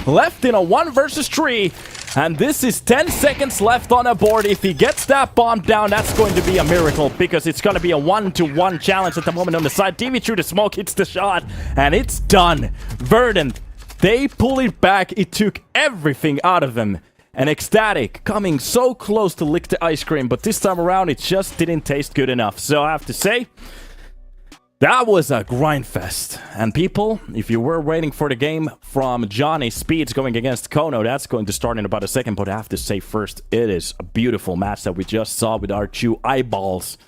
left in a 1 versus 3. And this is 10 seconds left on a board. If he gets that bomb down, that's going to be a miracle. Because it's going to be a 1-to-1 challenge at the moment on the side. DV through the smoke hits the shot. And it's done. Verdant, they pull it back. It took everything out of them. And ECSTATIC coming so close to lick the ice cream, but this time around it just didn't taste good enough. So I have to say, that was a grind fest. And people, if you were waiting for the game from Johnny Speeds going against kONO, that's going to start in about a second. But I have to say first, it is a beautiful match that we just saw with our 2 eyeballs.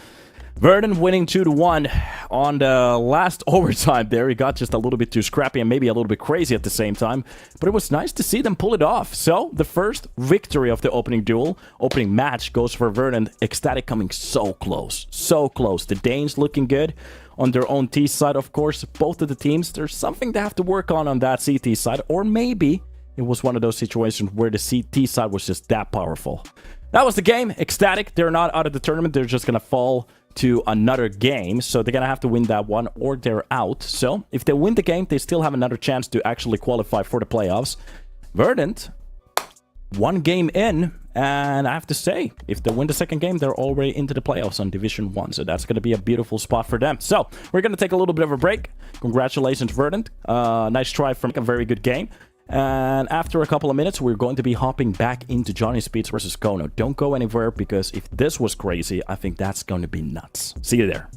Verdant winning 2-1 on the last overtime there. He got just a little bit too scrappy and maybe a little bit crazy at the same time. But it was nice to see them pull it off. So, the first victory of the opening duel, opening match, goes for Verdant. ECSTATIC coming so close. So close. The Danes looking good on their own T side, of course. Both of the teams, there's something they have to work on that CT side. Or maybe it was one of those situations where the CT side was just that powerful. That was the game. ECSTATIC, they're not out of the tournament. They're just going to fall to another game, so they're gonna have to win that one or they're out. So if they win the game, they still have another chance to actually qualify for the playoffs. Verdant, 1 game in, And I have to say, if they win the second game, they're already into the playoffs on Division 1. So that's going to be a beautiful spot for them. So we're going to take a little bit of a break. Congratulations, Verdant. Nice try from a very good game. And after a couple of minutes, we're going to be hopping back into Johnny Speeds versus kONO. Don't go anywhere, because if this was crazy, I think that's going to be nuts. See you there.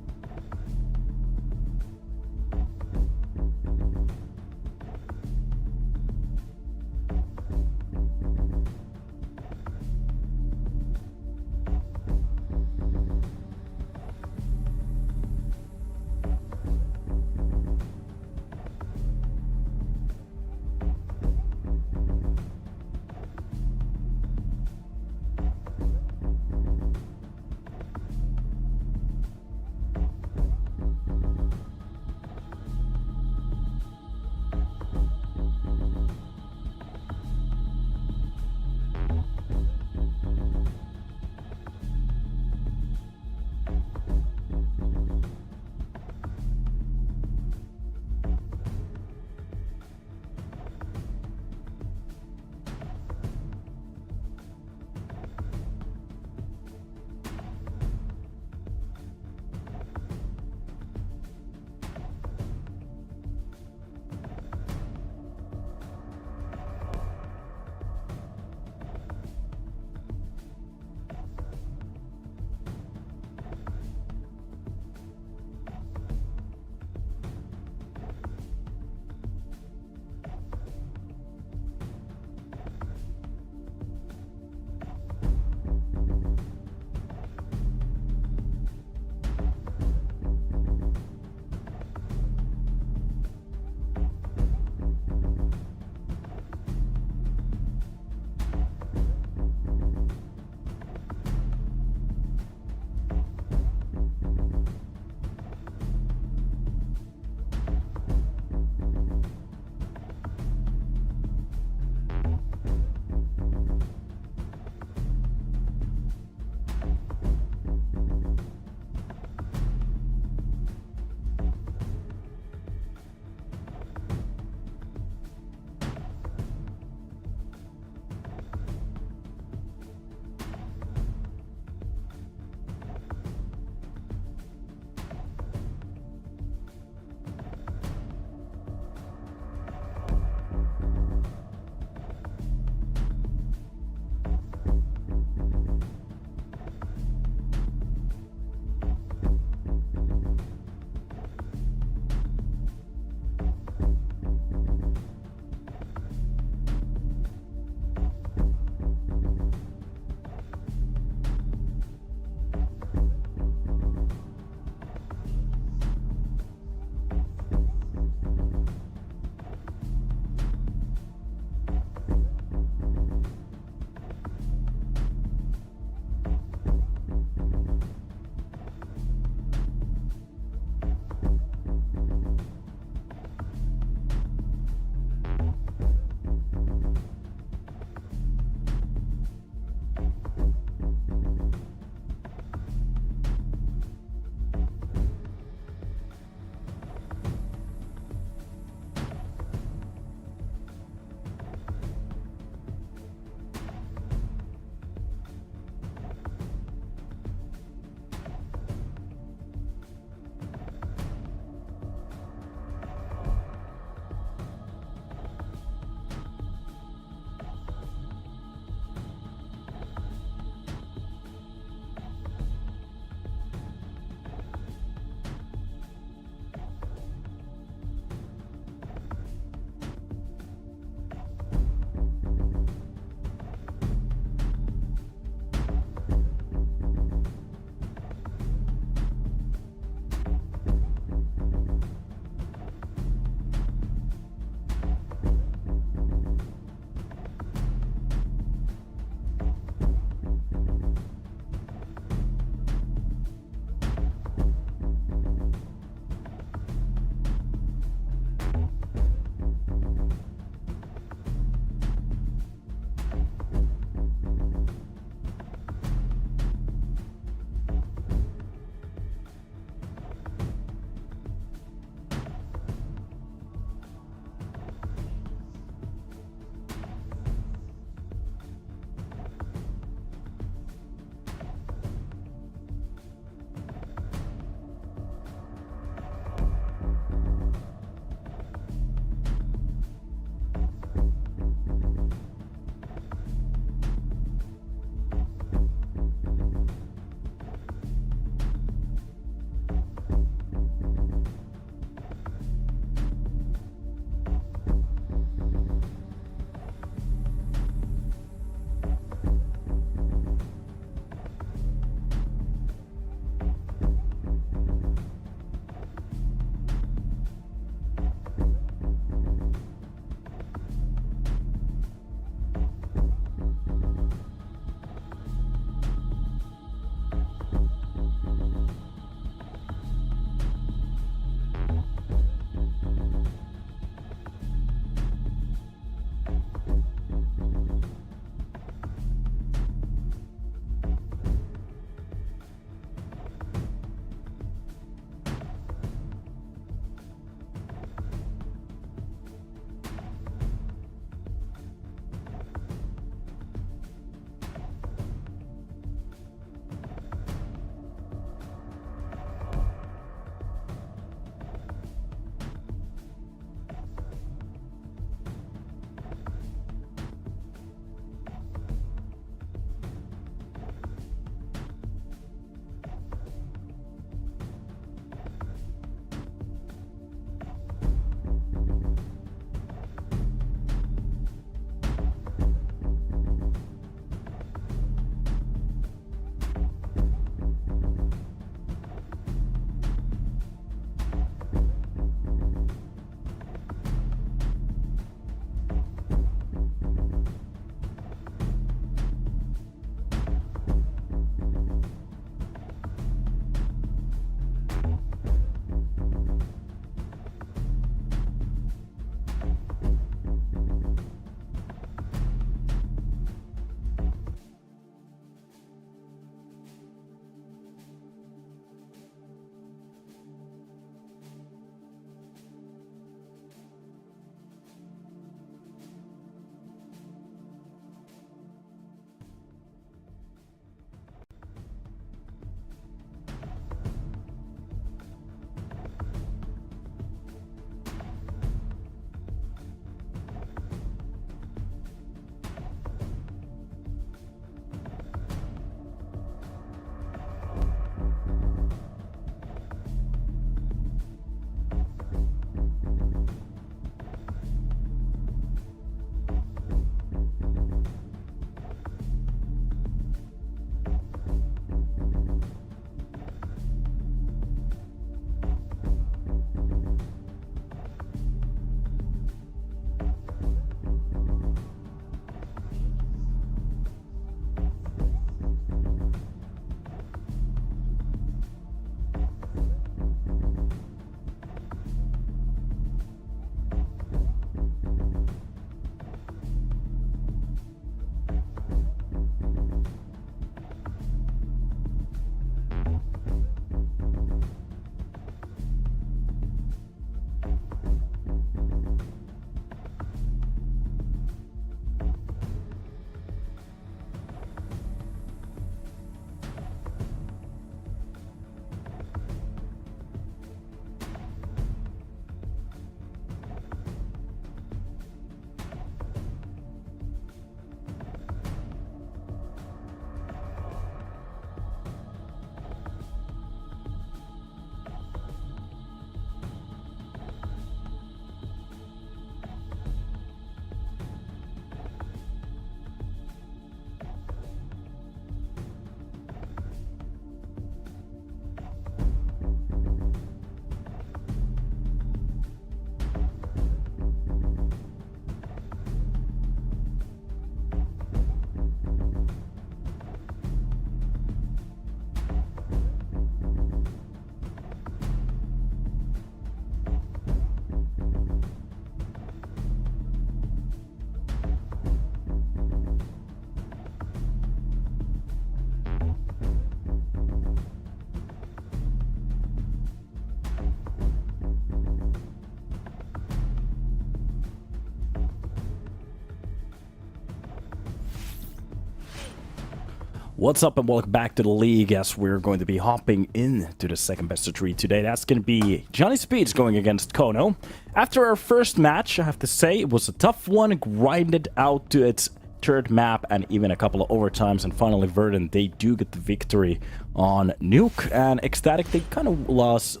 What's up and welcome back to the league as we're going to be hopping into the second best of 3 today. That's going to be Johnny Speeds going against kONO. After our first match, I have to say, it was a tough one, grinded out to its third map and even a couple of overtimes, and finally Verdant, they do get the victory on Nuke, and ECSTATIC, they kind of lost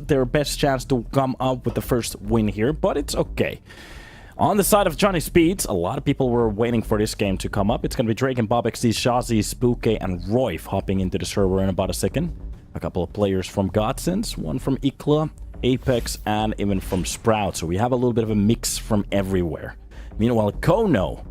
their best chance to come up with the first win here, but it's okay. On the side of Johnny Speeds, a lot of people were waiting for this game to come up. It's going to be Drake and Bob XD, Shazi, Spooky, and Royf hopping into the server in about a second. A couple of players from Godsends, one from Ikla, Apex, and even from Sprout. So we have a little bit of a mix from everywhere. Meanwhile, kONO,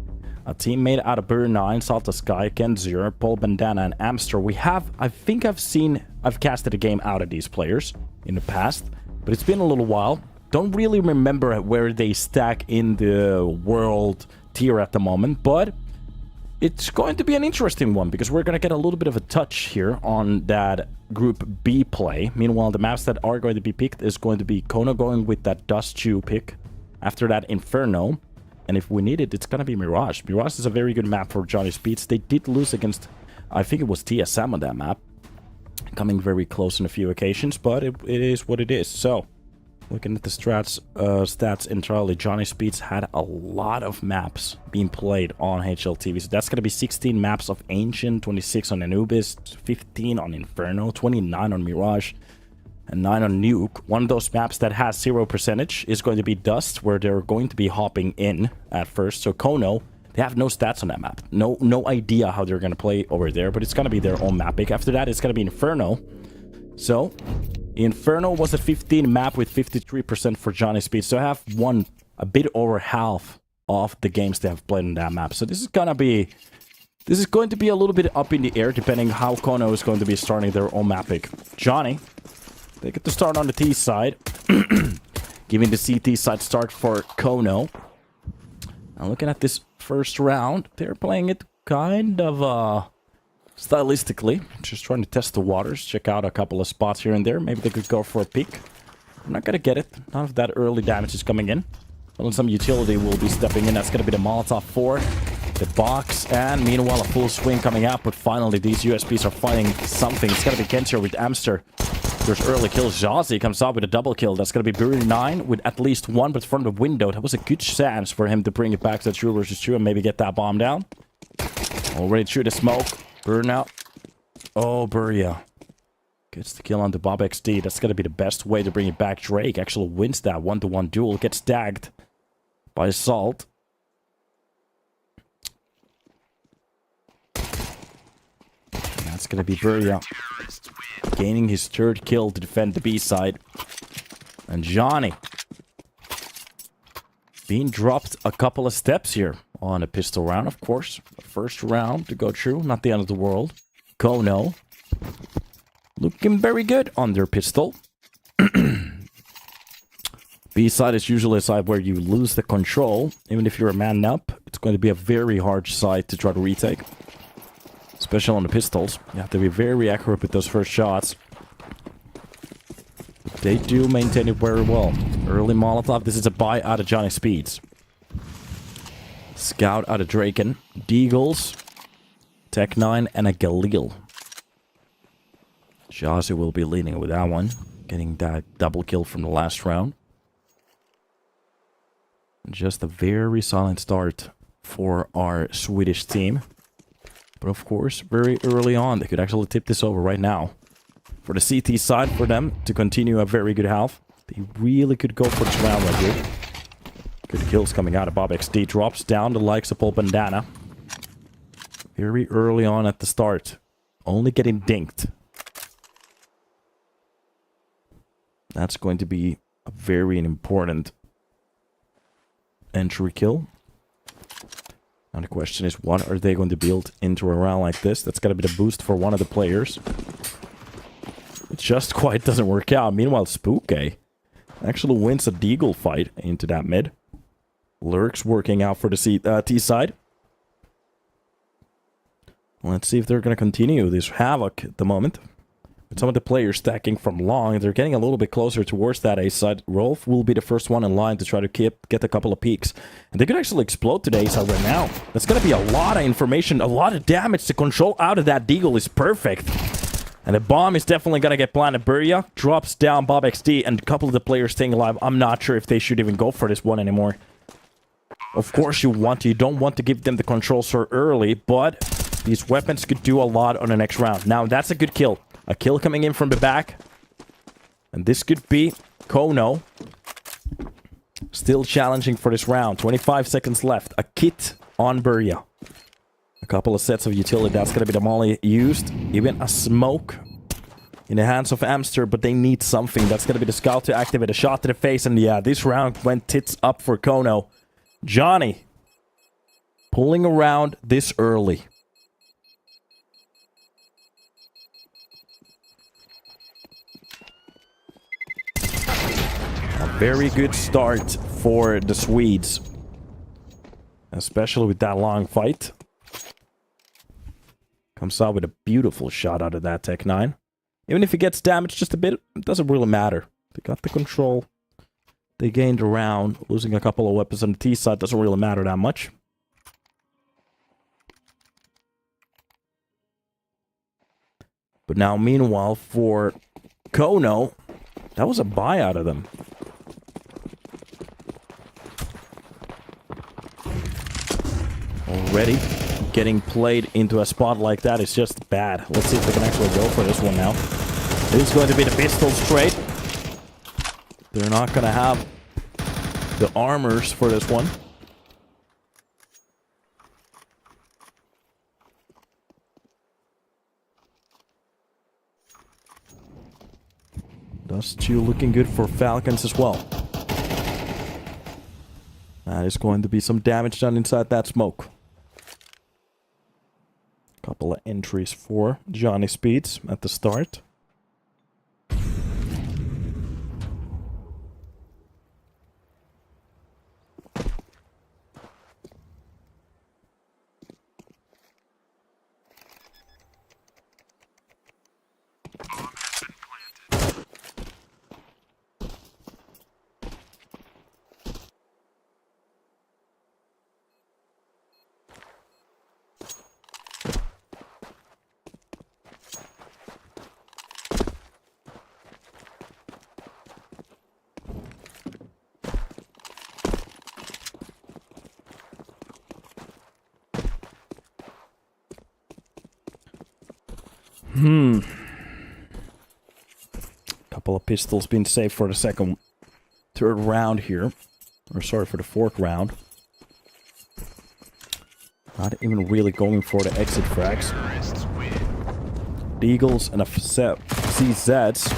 a team made out of Burr9, Salta Sky, Kenzir, Paul Bandana, and Amster. We have, I think I've casted a game out of these players in the past, but it's been a little while. Don't really remember where they stack in the world tier at the moment, but it's going to be an interesting one because we're going to get a little bit of a touch here on that Group B play. Meanwhile, the maps that are going to be picked is going to be kONO going with that Dust Chew pick. After that, Inferno. And if we need it, it's going to be Mirage. Mirage is a very good map for Johnny Speeds. They did lose against, I think it was TSM on that map. Coming very close on a few occasions, but it is what it is. So, looking at the stats entirely, Johnny Speeds had a lot of maps being played on HLTV. So that's going to be 16 maps of Ancient, 26 on Anubis, 15 on Inferno, 29 on Mirage, and 9 on Nuke. One of those maps that has 0% is going to be Dust, where they're going to be hopping in at first. So kONO, they have no stats on that map. No idea how they're going to play over there, but it's going to be their own map pick. After that, it's going to be Inferno. So Inferno was a 15 map with 53% for Johnny Speeds. So I have won a bit over half of the games they have played on that map. So this is going to be a little bit up in the air depending how kONO is going to be starting their own map pick. Johnny, they get to start on the T side, giving the CT side start for kONO. Now looking at this first round, they're playing it kind of stylistically, just trying to test the waters, check out a couple of spots here and there. Maybe they could go for a peek. I'm not gonna get it. None of that early damage is coming in. Well, some utility will be stepping in. That's gonna be the Molotov 4, the box, and meanwhile a full swing coming out. But finally, these USPs are finding something. It's gonna be Kensir with Amster. There's early kills. Jazzy comes out with a double kill. That's gonna be Burr9 with at least one, but from the window. That was a good chance for him to bring it back to 2 versus 2 and maybe get that bomb down. Already through the smoke. Burn out. Oh, Burya gets the kill on the Bob XD. That's going to be the best way to bring it back. Drake actually wins that 1-to-1 duel. Gets tagged by Salt. That's going to be Burya gaining his 3rd kill to defend the B side. And Johnny being dropped a couple of steps here on a pistol round, of course. First round to go through, not the end of the world. kONO looking very good on their pistol. B side is usually a side where you lose the control. Even if you're a man up, it's going to be a very hard side to try to retake. Especially on the pistols. You have to be very accurate with those first shots. They do maintain it very well. Early Molotov. This is a buy out of Johnny Speeds. Scout out of Draken. Deagles. Tech9 and a Galil. Jazzy will be leading with that one. Getting that double kill from the last round. Just a very silent start for our Swedish team. But of course, very early on, they could actually tip this over right now. For the CT side, for them to continue a very good half. They really could go for this round right here. Good kills coming out of Bob XD. Drops down the likes of Paul Bandana. Very early on at the start. Only getting dinked. That's going to be a very important entry kill. Now the question is, what are they going to build into a round like this? That's going to be the boost for one of the players. It just quite doesn't work out. Meanwhile, Spooky actually wins a deagle fight into that mid. Lurks working out for the T side. Let's see if they're going to continue this havoc at the moment. With some of the players stacking from long, they're getting a little bit closer towards that A side. Rolf will be the first one in line to try to get a couple of peeks. And they could actually explode to the A side right now. That's going to be a lot of information, a lot of damage. The control out of that Deagle is perfect. And the bomb is definitely going to get planted. Burya drops down Bob XD, and a couple of the players staying alive. I'm not sure if they should even go for this one anymore. Of course you don't want to give them the control so early, but these weapons could do a lot on the next round. Now, that's a good kill. A kill coming in from the back. And this could be kONO. Still challenging for this round. 25 seconds left. A kit on Burya. A couple of sets of utility. That's going to be the molly used. Even a smoke in the hands of Amster, but they need something. That's going to be the scout to activate a shot to the face. And yeah, this round went tits up for kONO. Johnny pulling around this early. A very good start for the Swedes. Especially with that long fight. Comes out with a beautiful shot out of that Tech 9. Even if he gets damaged just a bit, it doesn't really matter. They got the control. They gained a round. Losing a couple of weapons on the T side doesn't really matter that much. But now, meanwhile, for kONO, that was a buy out of them. Already getting played into a spot like that is just bad. Let's see if they can actually go for this one now. This is going to be the pistol straight. They're not going to have the armors for this one. Dust 2 looking good for Falcons as well. That is going to be some damage done inside that smoke. Couple of entries for Johnny Speeds at the start. Couple of pistols being saved for the third round here. Or sorry, for the fourth round. Not even really going for the exit frags. The Eagles and a CZs.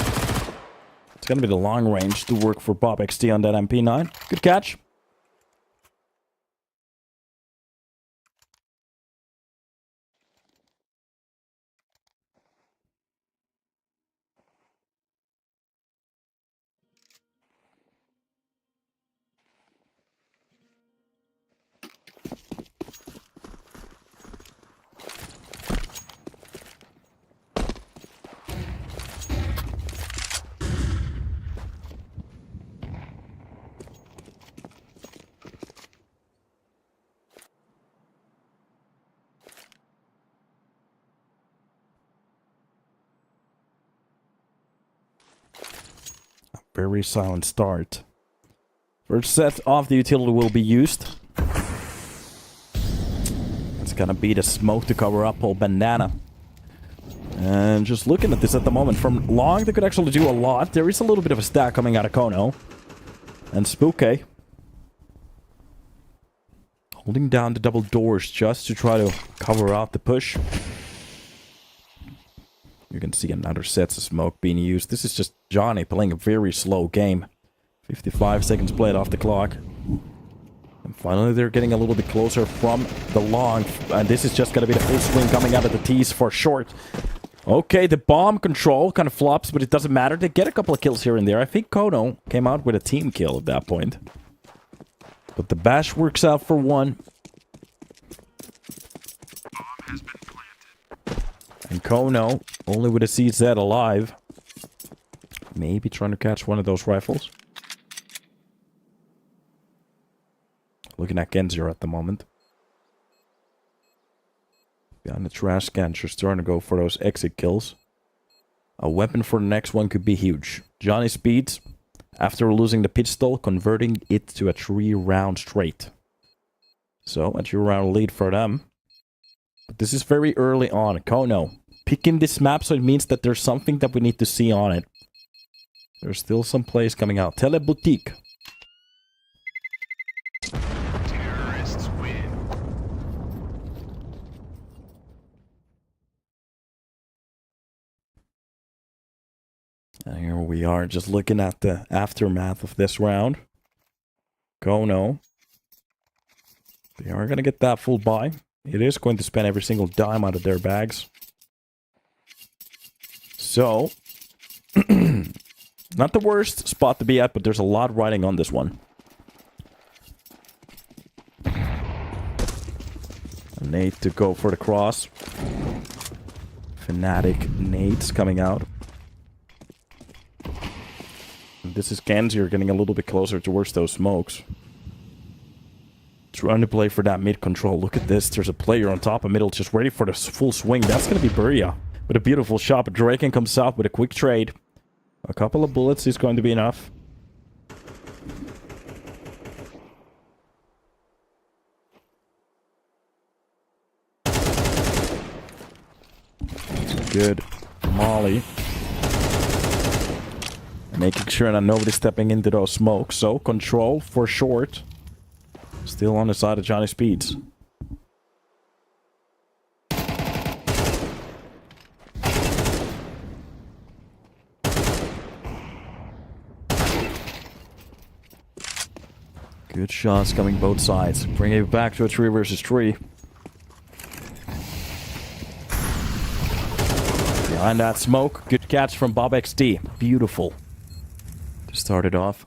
It's gonna be the long range to work for Bob XD on that MP9. Good catch. Very silent start. First set of the utility will be used. It's gonna be the smoke to cover up old Bandana. And just looking at this at the moment, from long they could actually do a lot. There is a little bit of a stack coming out of kONO. And Spooky holding down the double doors just to try to cover out the push. You can see another set of smoke being used. This is just Johnny playing a very slow game. 55 seconds played off the clock. And finally they're getting a little bit closer from the long. And this is just going to be the full swing coming out of the T's for short. Okay, the bomb control kind of flops, but it doesn't matter. They get a couple of kills here and there. I think kONO came out with a team kill at that point. But the bash works out for one. And kONO, only with a CZ alive. Maybe trying to catch one of those rifles. Looking at Genzir at the moment. Behind the trash can, just trying to go for those exit kills. A weapon for the next one could be huge. Johnny Speeds, after losing the pistol, converting it to a 3-round straight. So, a 3-round lead for them. But this is very early on. kONO, picking this map, so it means that there's something that we need to see on it. There's still some plays coming out. Teleboutique. Terrorists win. And here we are, just looking at the aftermath of this round. kONO. They are going to get that full buy. It is going to spend every single dime out of their bags. So, not the worst spot to be at, but there's a lot riding on this one. A nade to go for the cross. Fnatic nades coming out. And this is Genzir getting a little bit closer towards those smokes. Trying to play for that mid control. Look at this. There's a player on top of middle just ready for the full swing. That's going to be Buria with a beautiful shot. But Draken comes out with a quick trade. A couple of bullets is going to be enough. Good molly. Making sure that nobody's stepping into those smokes. So, control for short. Still on the side of Johnny Speeds. Good shots coming both sides. Bringing it back to a 3 versus 3. Behind that smoke. Good catch from Bob XD. Beautiful. To start it off.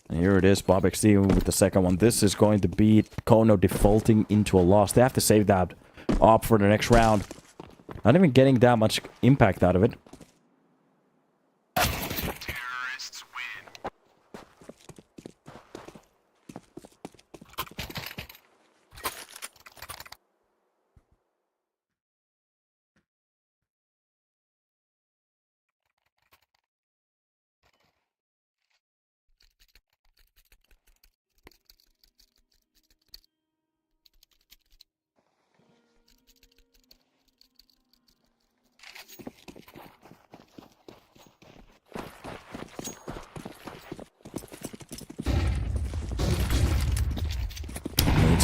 And here it is, Bob XD with the second one. This is going to be kONO defaulting into a loss. They have to save that up for the next round. Not even getting that much impact out of it. Terrorists win.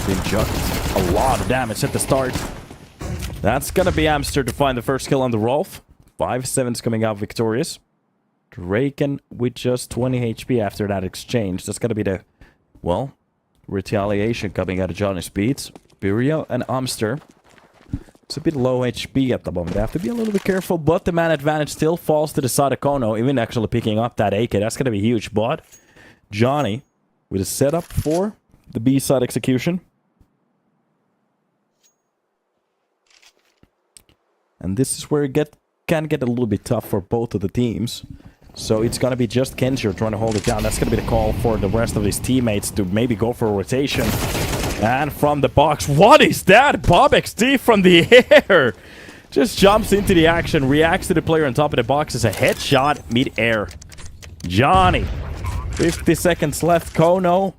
Been chucked a lot of damage at the start. That's gonna be Amster to find the first kill on the Rolf. 5-7's coming out victorious. Draken with just 20 HP after that exchange. That's gonna be the, well, retaliation coming out of Johnny Speeds. Buria and Amster. It's a bit low HP at the moment. They have to be a little bit careful, but the man advantage still falls to the side of kONO, even actually picking up that AK. That's gonna be huge, but Johnny with a setup for the B-side execution. And this is where it can get a little bit tough for both of the teams. So it's going to be just Genzir trying to hold it down. That's going to be the call for the rest of his teammates to maybe go for a rotation. And from the box, what is that? Bob XD from the air! Just jumps into the action, reacts to the player on top of the box as a headshot mid-air. Johnny, 50 seconds left. kONO,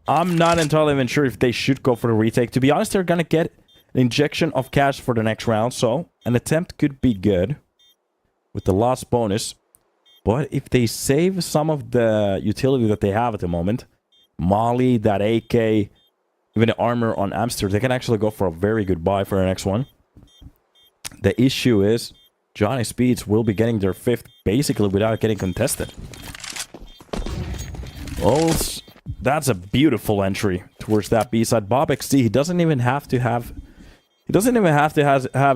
I'm not entirely even sure if they should go for the retake. To be honest, they're going to get an injection of cash for the next round, so an attempt could be good with the loss bonus. But if they save some of the utility that they have at the moment, Molly, that AK, even the armor on Amster, they can actually go for a very good buy for the next one. The issue is Johnny Speeds will be getting their 5th basically without getting contested. Oh, that's a beautiful entry towards that B side. Bob XD, he doesn't even have to have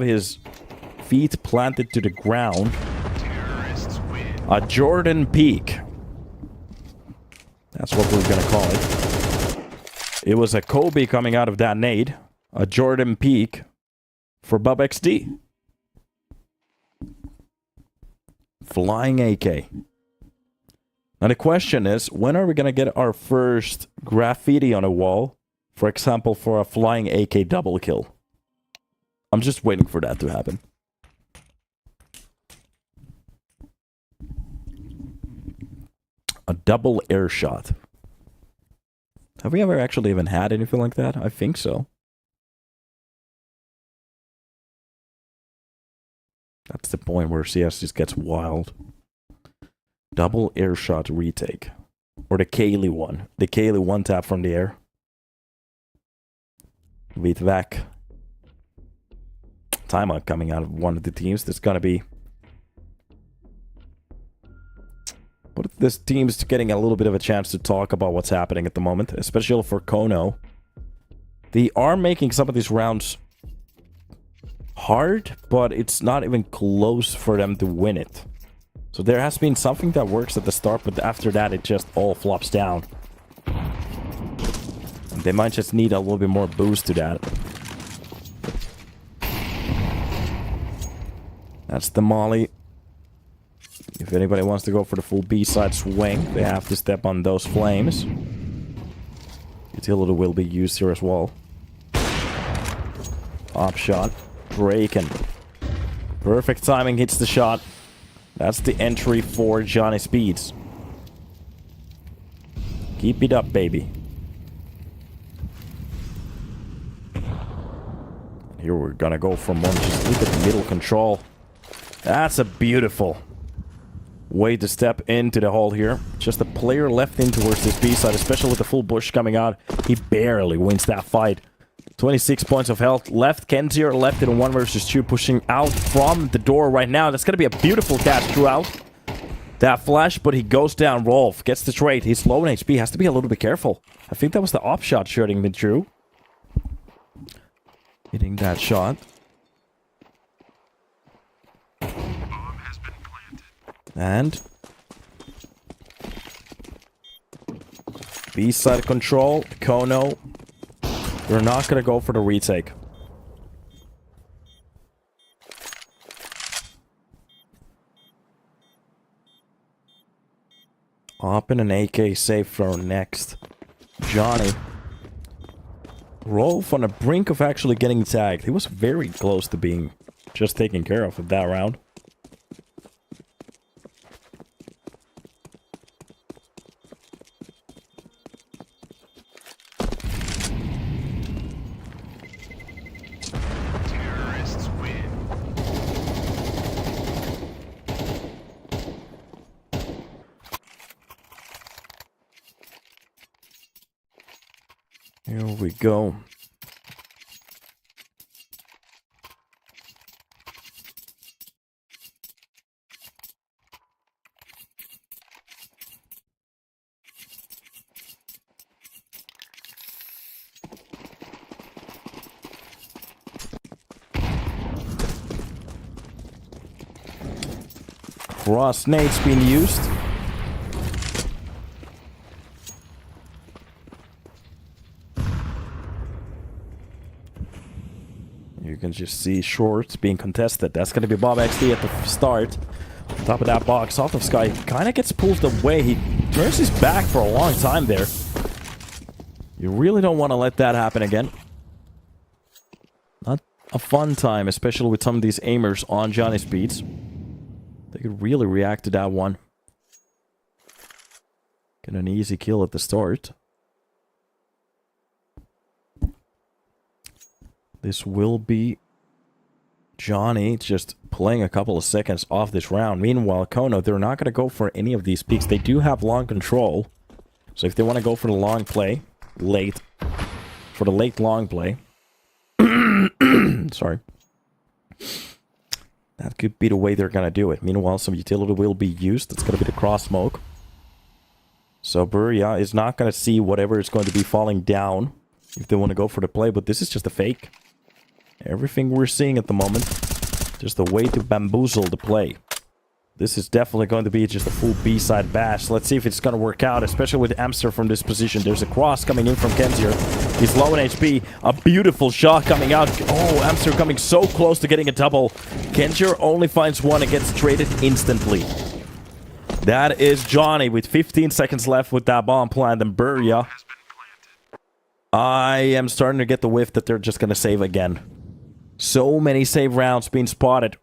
his feet planted to the ground. A Jordan peak. That's what we're gonna call it. It was a Kobe coming out of that nade. A Jordan peak. for Bub XD. Flying AK. Now the question is, when are we gonna get our first graffiti on a wall? For example, for a flying AK double kill. I'm just waiting for that to happen. A double air shot. Have we ever actually even had anything like that? I think so. That's the point where CS just gets wild. Double air shot retake. Or the Kaylee one. The Kaylee one tap from the air. Vitvac. Timeout coming out of one of the teams. That's gonna be... But this team's getting a little bit of a chance to talk about what's happening at the moment. Especially for kONO. They are making some of these rounds hard, but it's not even close for them to win it. So there has been something that works at the start, but after that it just all flops down. They might just need a little bit more boost to that. That's the molly. If anybody wants to go for the full B-side swing, they have to step on those flames. Utility will be used here as well. Op shot. Breaking. Perfect timing, hits the shot. That's the entry for Johnny Speeds. Keep it up, baby. Here we're gonna go from one. Just look at the middle control. That's a beautiful way to step into the hole here. Just a player left in towards this B side, especially with the full bush coming out. He barely wins that fight. 26 points of health left. Kenzier left in a 1 versus 2, pushing out from the door right now. That's going to be a beautiful catch throughout that flash, but he goes down. Rolf gets the trade. He's low in HP. Has to be a little bit careful. I think that was the op shot shooting me through. Hitting that shot. Bomb has been planted. And B-side control. kONO. They're not going to go for the retake. Up in an AK safe throw next. Johnny. Rolf on the brink of actually getting tagged. He was very close to being just taken care of with that round. Terrorists win. Here we go. Cross nades being used. You can just see shorts being contested. That's going to be Bob XD at the start. On top of that box, off of Sky kind of gets pulled away. He turns his back for a long time there. You really don't want to let that happen again. Not a fun time, especially with some of these aimers on Johnny Speeds. They could really react to that one. Get an easy kill at the start. This will be Johnny just playing a couple of seconds off this round. Meanwhile, kONO, they're not going to go for any of these peaks. They do have long control. So if they want to go for the long play, late, for the late long play, sorry, that could be the way they're going to do it. Meanwhile, some utility will be used. It's going to be the cross smoke. So Buria is not going to see whatever is going to be falling down if they want to go for the play, but this is just a fake. Everything we're seeing at the moment, just a way to bamboozle the play. This is definitely going to be just a full B-side bash. Let's see if it's going to work out, especially with Amster from this position. There's a cross coming in from Kenzier. He's low in HP. A beautiful shot coming out. Oh, Amster coming so close to getting a double. Kenzier only finds one and gets traded instantly. That is Johnny with 15 seconds left with that bomb plant and Burya. I am starting to get the whiff that they're just going to save again. So many save rounds being spotted.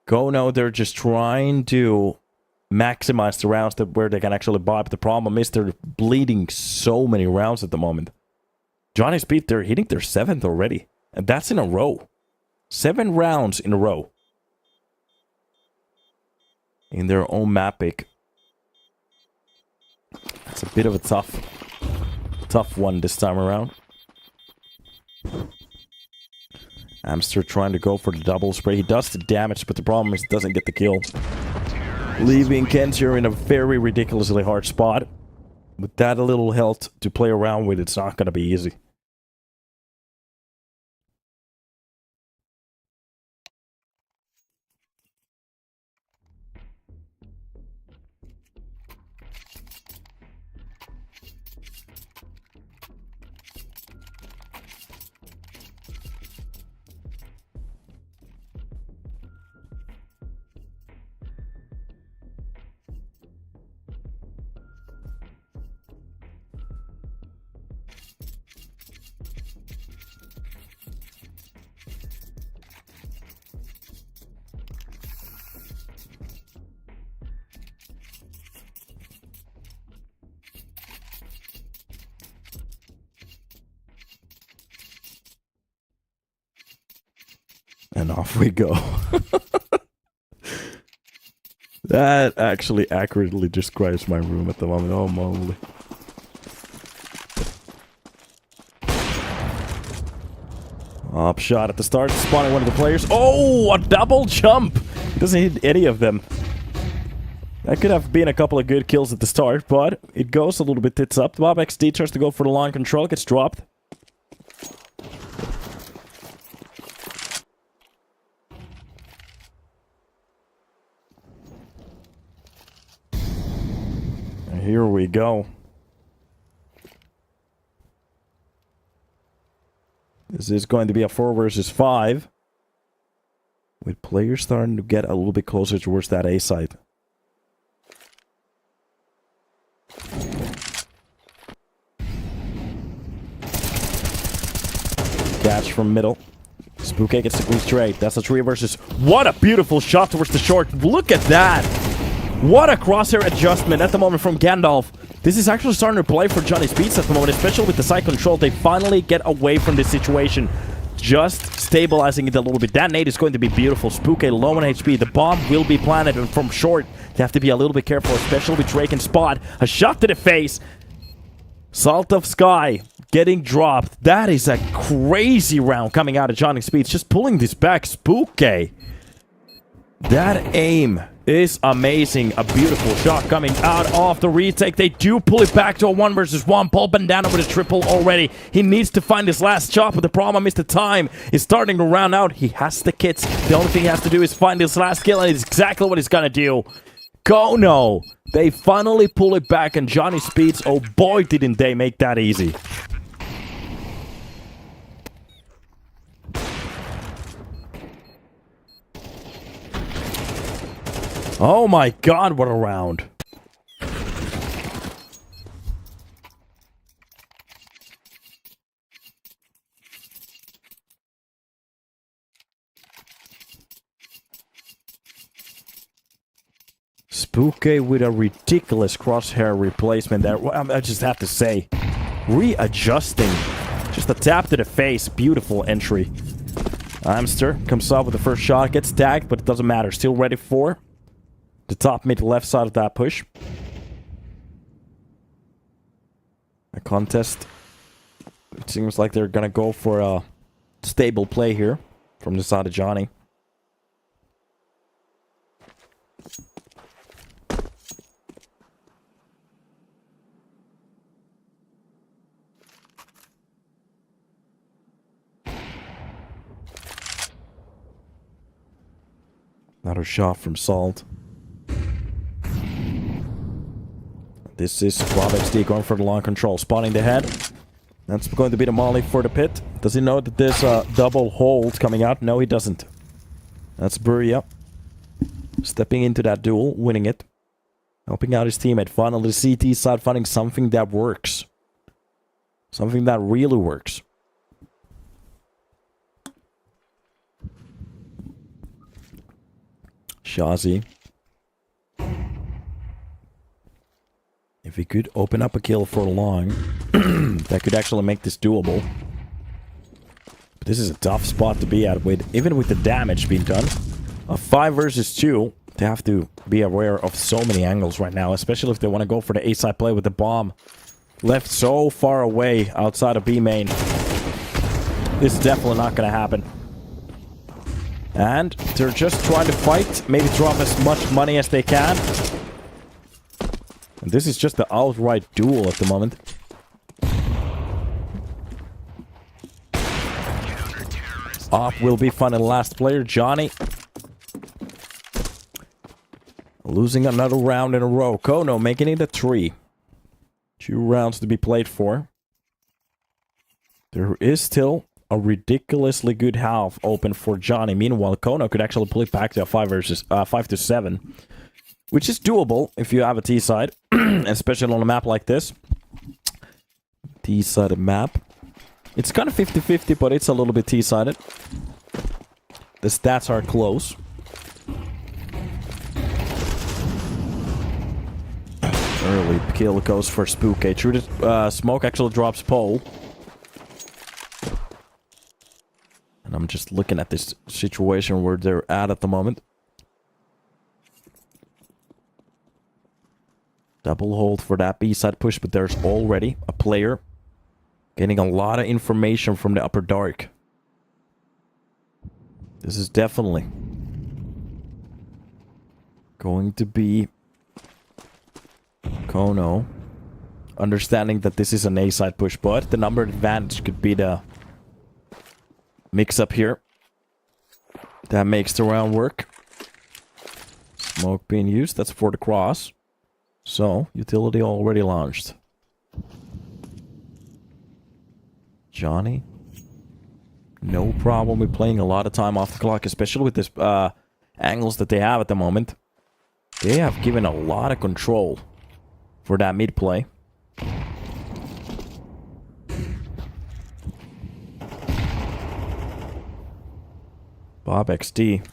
kONO, they're just trying to maximize the rounds where they can actually buy. But the problem is they're bleeding so many rounds at the moment. Johnny Speed, they're hitting their 7th already. And that's in a row. 7 rounds in a row. In their own map pick. That's a bit of a tough one this time around. Amster trying to go for the double spray. He does the damage, but the problem is he doesn't get the kill. Leaving Kenzier in a very ridiculously hard spot. With that little health to play around with, it's not going to be easy. And off we go. That actually accurately describes my room at the moment. Oh, moly. Up shot at the start, spawning one of the players. Oh, a double jump! Doesn't hit any of them. That could have been a couple of good kills at the start, but it goes a little bit tits up. Bob XD tries to go for the line control, gets dropped. Here we go. This is going to be a 4 versus 5. With players starting to get a little bit closer towards that A side. Catch from middle. Spooky gets the glitch straight. That's a 3 versus... What a beautiful shot towards the short. Look at that. What a crosshair adjustment at the moment from Gandalf. This is actually starting to play for Johnny Speeds at the moment, especially with the side control. They finally get away from this situation. Just stabilizing it a little bit. That nade is going to be beautiful. Spooky low on HP. The bomb will be planted, and from short, you have to be a little bit careful, especially with Drake and Spot. A shot to the face. Salt of Sky getting dropped. That is a crazy round coming out of Johnny Speeds. Just pulling this back. Spooky. That aim is amazing. A beautiful shot coming out of the retake. They do pull it back to a 1 versus 1. Paul Bandana with a triple already. He needs to find his last shot, but the problem is the time is starting to round out. He has the kits. The only thing he has to do is find his last kill, and it's exactly what he's gonna do. kONO! They finally pull it back, and Johnny Speeds, oh boy, didn't they make that easy. Oh my god, what a round. Spooky with a ridiculous crosshair replacement there. I just have to say, readjusting. Just a tap to the face. Beautiful entry. Amster comes up with the first shot, gets tagged, but it doesn't matter. Still ready for the top mid left side of that push. A contest. It seems like they're gonna go for a stable play here from the side of Johnny. Another shot from Salt. This is kONO going for the long control. Spotting the head. That's going to be the molly for the pit. Does he know that there's a double hold coming out? No, he doesn't. That's Buria. Stepping into that duel, winning it. Helping out his teammate. Finally, the CT side finding something that works. Something that really works. Shazi. If he could open up a kill for long, that could actually make this doable. But this is a tough spot to be at, even with the damage being done. A 5 versus 2, they have to be aware of so many angles right now, especially if they want to go for the A side play with the bomb left so far away outside of B main. This is definitely not going to happen. And they're just trying to fight, maybe drop as much money as they can. And this is just the outright duel at the moment. Off will be fun and last player, Johnny. Losing another round in a row. kONO making it a 3. 2 rounds to be played for. There is still a ridiculously good half open for Johnny. Meanwhile, kONO could actually pull it back to a 5 to 7. Which is doable if you have a T-side. Especially on a map like this. T-sided map. It's kind of 50-50, but it's a little bit T-sided. The stats are close. Early kill goes for Spooky. True to smoke actually drops pole. And I'm just looking at this situation where they're at the moment. Double hold for that B-side push, but there's already a player getting a lot of information from the upper dark. This is definitely going to be kONO understanding that this is an A-side push, but the number advantage could be the mix-up here. That makes the round work. Smoke being used, that's for the cross. So, utility already launched. Johnny. No problem with playing a lot of time off the clock, especially with this angles that they have at the moment. They have given a lot of control for that mid play. Bob XD.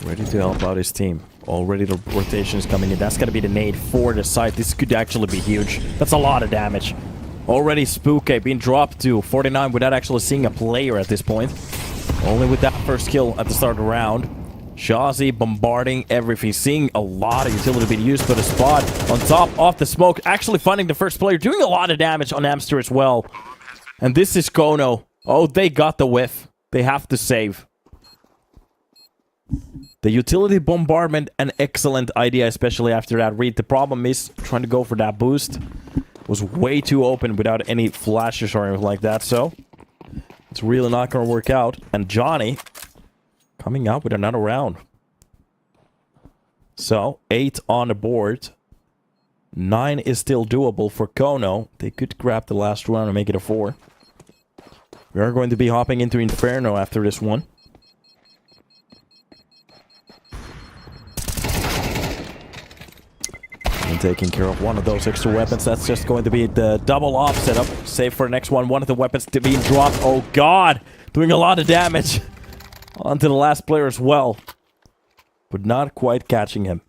Ready to help out his team. Already the rotation is coming in. That's going to be the nade for the site. This could actually be huge. That's a lot of damage. Already Spooky being dropped to 49 without actually seeing a player at this point. Only with that first kill at the start of the round. Shazi bombarding everything. Seeing a lot of utility being used for the spot. On top of the smoke. Actually finding the first player. Doing a lot of damage on Amster as well. And this is kONO. Oh, they got the whiff. They have to save. The utility bombardment, an excellent idea, especially after that read. The problem is trying to go for that boost. Was way too open without any flashes or anything like that, so it's really not going to work out. And Johnny coming out with another round. So, 8 on the board. 9 is still doable for kONO. They could grab the last round and make it a 4. We are going to be hopping into Inferno after this one. And taking care of one of those extra weapons. That's just going to be the double off setup. Save for the next one. One of the weapons to be dropped. Oh god! Doing a lot of damage onto the last player as well. But not quite catching him.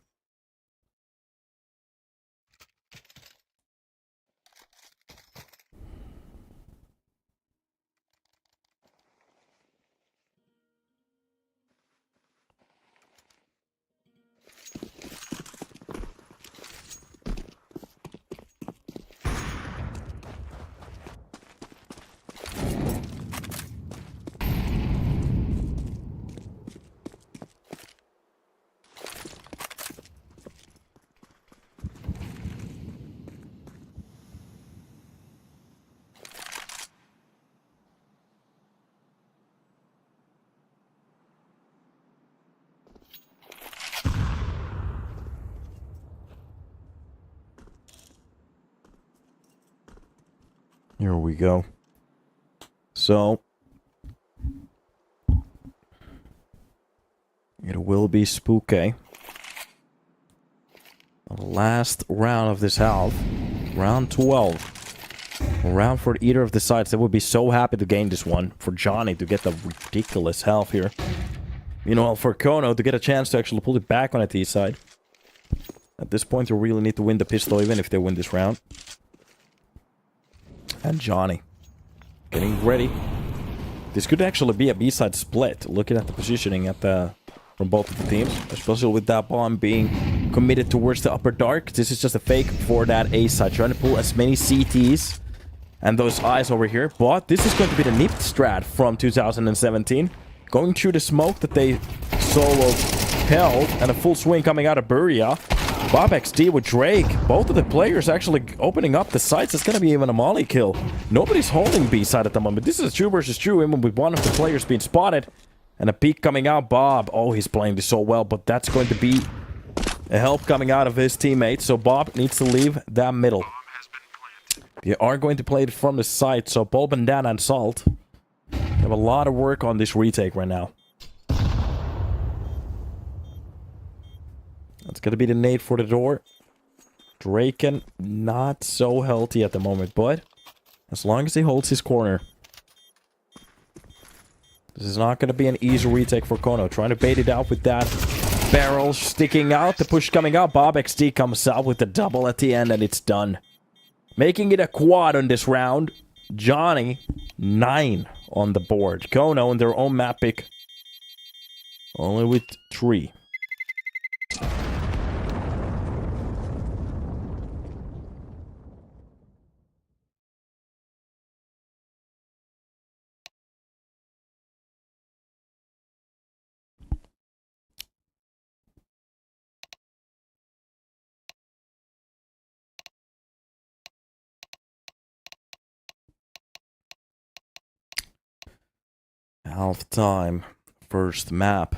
Here we go. So it will be spooky. The last round of this half. Round 12. Round for either of the sides. They would be so happy to gain this one. For Johnny to get the ridiculous health here. Meanwhile, for kONO to get a chance to actually pull it back on the T side. At this point, they really need to win the pistol even if they win this round. And Johnny getting ready. This could actually be a B-side split. Looking at the positioning at the from both of the teams. Especially with that bomb being committed towards the upper dark. This is just a fake for that A side. Trying to pull as many CTs and those eyes over here. But this is going to be the NIP strat from 2017. Going through the smoke that they solo held. And a full swing coming out of Buria. Bob XD with Drake. Both of the players actually opening up the sites. It's going to be even a molly kill. Nobody's holding B side at the moment. This is a 2 versus 2. Even with one of the players being spotted. And a peek coming out. Bob. Oh, he's playing this so well. But that's going to be a help coming out of his teammates. So Bob needs to leave that middle. They are going to play it from the side. So Paul, Bandana, and Salt have a lot of work on this retake right now. That's going to be the nade for the door. Draken, not so healthy at the moment, but as long as he holds his corner. This is not going to be an easy retake for kONO. Trying to bait it out with that barrel sticking out. The push coming out. Bob XD comes out with the double at the end, and it's done. Making it a quad on this round. Johnny, 9 on the board. kONO in their own map pick. Only with 3. Half time. First map.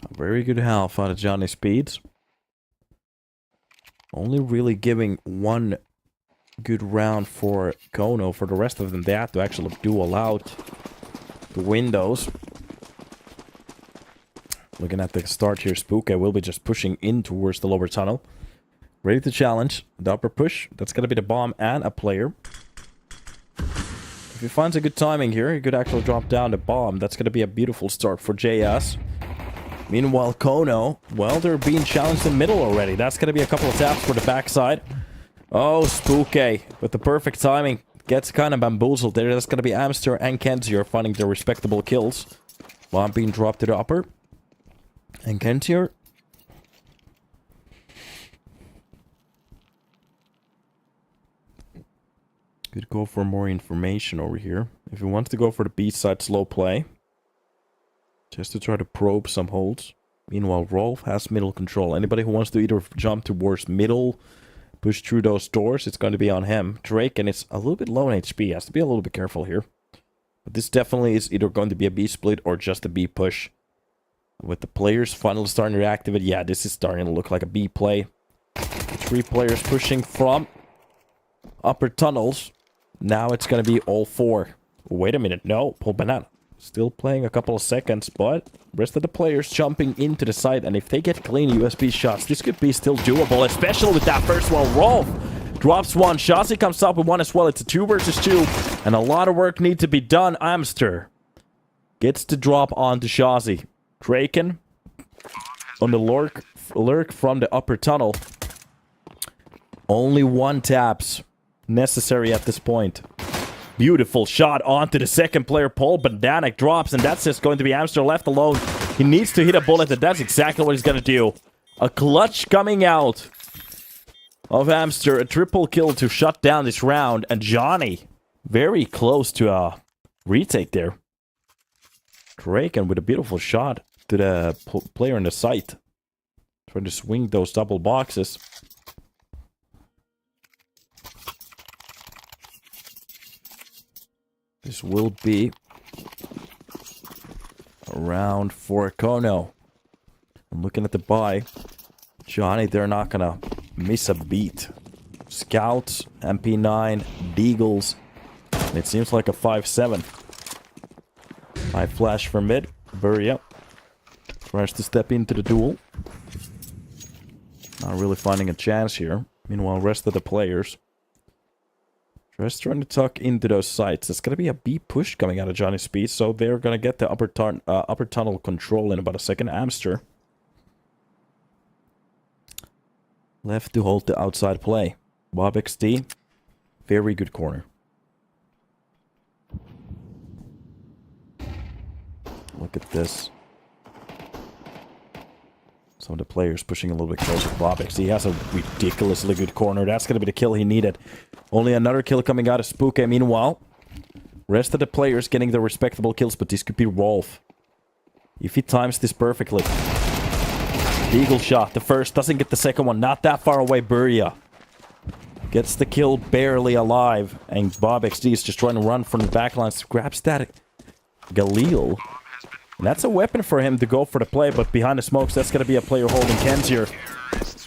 A very good half out of Johnny Speeds. Only really giving one good round for kONO. For the rest of them, they have to actually duel out the windows. Looking at the start here, Spooky will be just pushing in towards the lower tunnel. Ready to challenge. The upper push. That's going to be the bomb and a player. If he finds a good timing here, he could actually drop down the bomb. That's going to be a beautiful start for JS. Meanwhile, kONO, well, they're being challenged in the middle already. That's going to be a couple of taps for the backside. Oh, Spooky, with the perfect timing. Gets kind of bamboozled there. That's going to be Amster and Kenzier finding their respectable kills. Bomb being dropped to the upper. And Kenzier. Could go for more information over here. If he wants to go for the B-side slow play. Just to try to probe some holds. Meanwhile, Rolf has middle control. Anybody who wants to either jump towards middle, push through those doors, it's going to be on him. Drake, and it's a little bit low in HP. Has to be a little bit careful here. But this definitely is either going to be a B split or just a B push. With the players finally starting to activate, yeah, this is starting to look like a B play. 3 players pushing from upper tunnels. Now it's going to be all 4. Wait a minute. No, Paul Banana. Still playing a couple of seconds, but rest of the players jumping into the site. And if they get clean USB shots, this could be still doable, especially with that first one. Rolf drops one. Shazi comes up with one as well. It's a 2 versus 2, and a lot of work needs to be done. Amster gets the drop onto Shazi. Draken on the lurk from the upper tunnel. Only 1 taps necessary at this point. Beautiful shot onto the second player. Paul Bandana drops, and that's just going to be Amster left alone. He needs to hit a bullet, and that's exactly what he's going to do. A clutch coming out of Amster. A triple kill to shut down this round. And Johnny, very close to a retake there. Kraken with a beautiful shot to the player in the site. Trying to swing those double boxes. This will be around for kONO. I'm looking at the buy. Johnny, they're not gonna miss a beat. Scouts, MP9, Deagles. And it seems like a 5-7. I flash for mid. Buria tries to step into the duel. Not really finding a chance here. Meanwhile, rest of the players just trying to tuck into those sites. It's going to be a B push coming out of Johnny Speed, so they're going to get the upper tunnel control in about a second. Amster left to hold the outside play. Bob XD, very good corner. Look at this. Some of the players pushing a little bit closer. Bob XD has a ridiculously good corner. That's going to be the kill he needed. Only another kill coming out of Spooky. Meanwhile, rest of the players getting the respectable kills, but this could be Rolf. If he times this perfectly. Eagle shot. The first doesn't get the second one. Not that far away. Buria gets the kill barely alive. And Bob XD is just trying to run from the backlines. Grabs that Galil. And that's a weapon for him to go for the play, but behind the smokes, that's going to be a player holding Kenzier.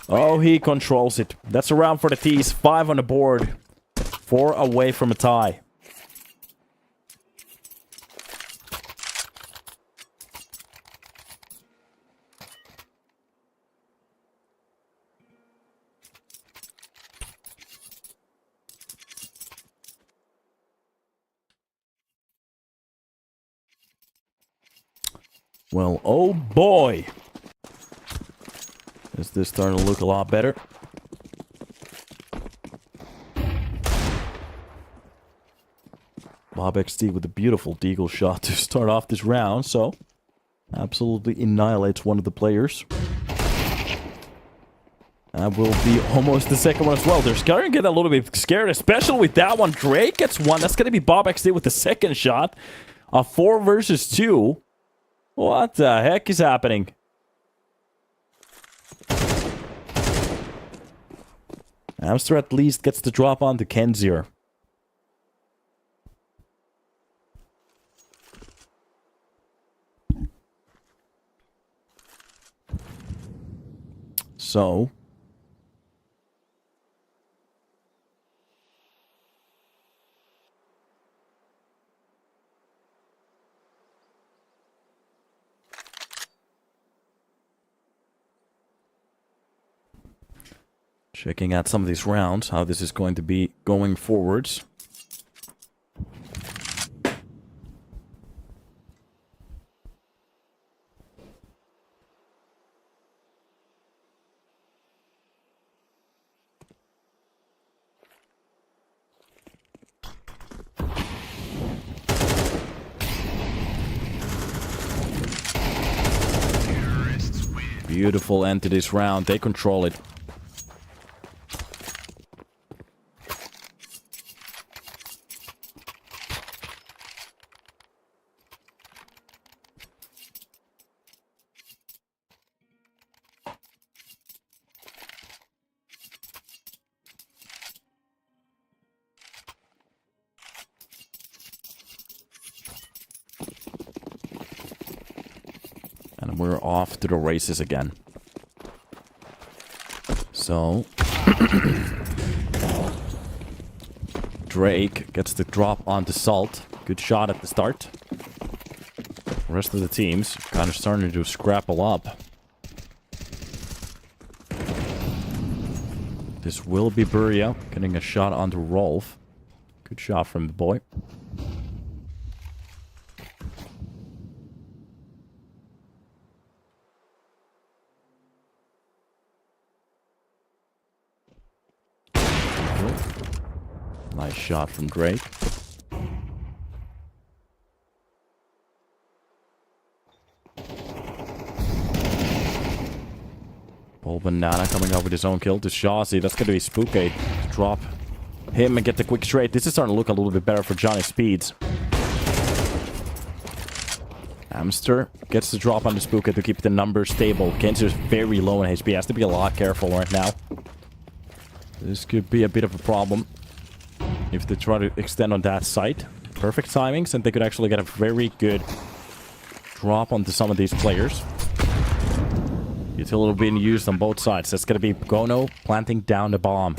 Oh, he controls it. That's a round for the T's. 5 on the board. 4 away from a tie. Well, oh boy. Is this starting to look a lot better? Bob XD with a beautiful deagle shot to start off this round, so absolutely annihilates one of the players. That will be almost the second one as well. They're starting to get a little bit scared, especially with that one. Drake gets one. That's going to be Bob XD with the second shot. A 4 versus 2. What the heck is happening? Amster at least gets the drop onto Kenzier. So checking out some of these rounds, how this is going to be going forwards. Beautiful end to this round. They control it. And we're off to the races again. So Drake gets the drop onto Salt. Good shot at the start. The rest of the teams kind of starting to scrapple up. This will be Buria getting a shot onto Rolf. Good shot from the boy. Nice shot from Drake. Bull Banana coming up with his own kill to Shawzy. That's going to be Spooky. Drop him and get the quick trade. This is starting to look a little bit better for Johnny Speeds. Hamster gets the drop on the Spooker to keep the numbers stable. Kenzo's very low in HP. Has to be a lot careful right now. This could be a bit of a problem if they try to extend on that site. Perfect timings, and they could actually get a very good drop onto some of these players. Utility being used on both sides. That's going to be kONO planting down the bomb.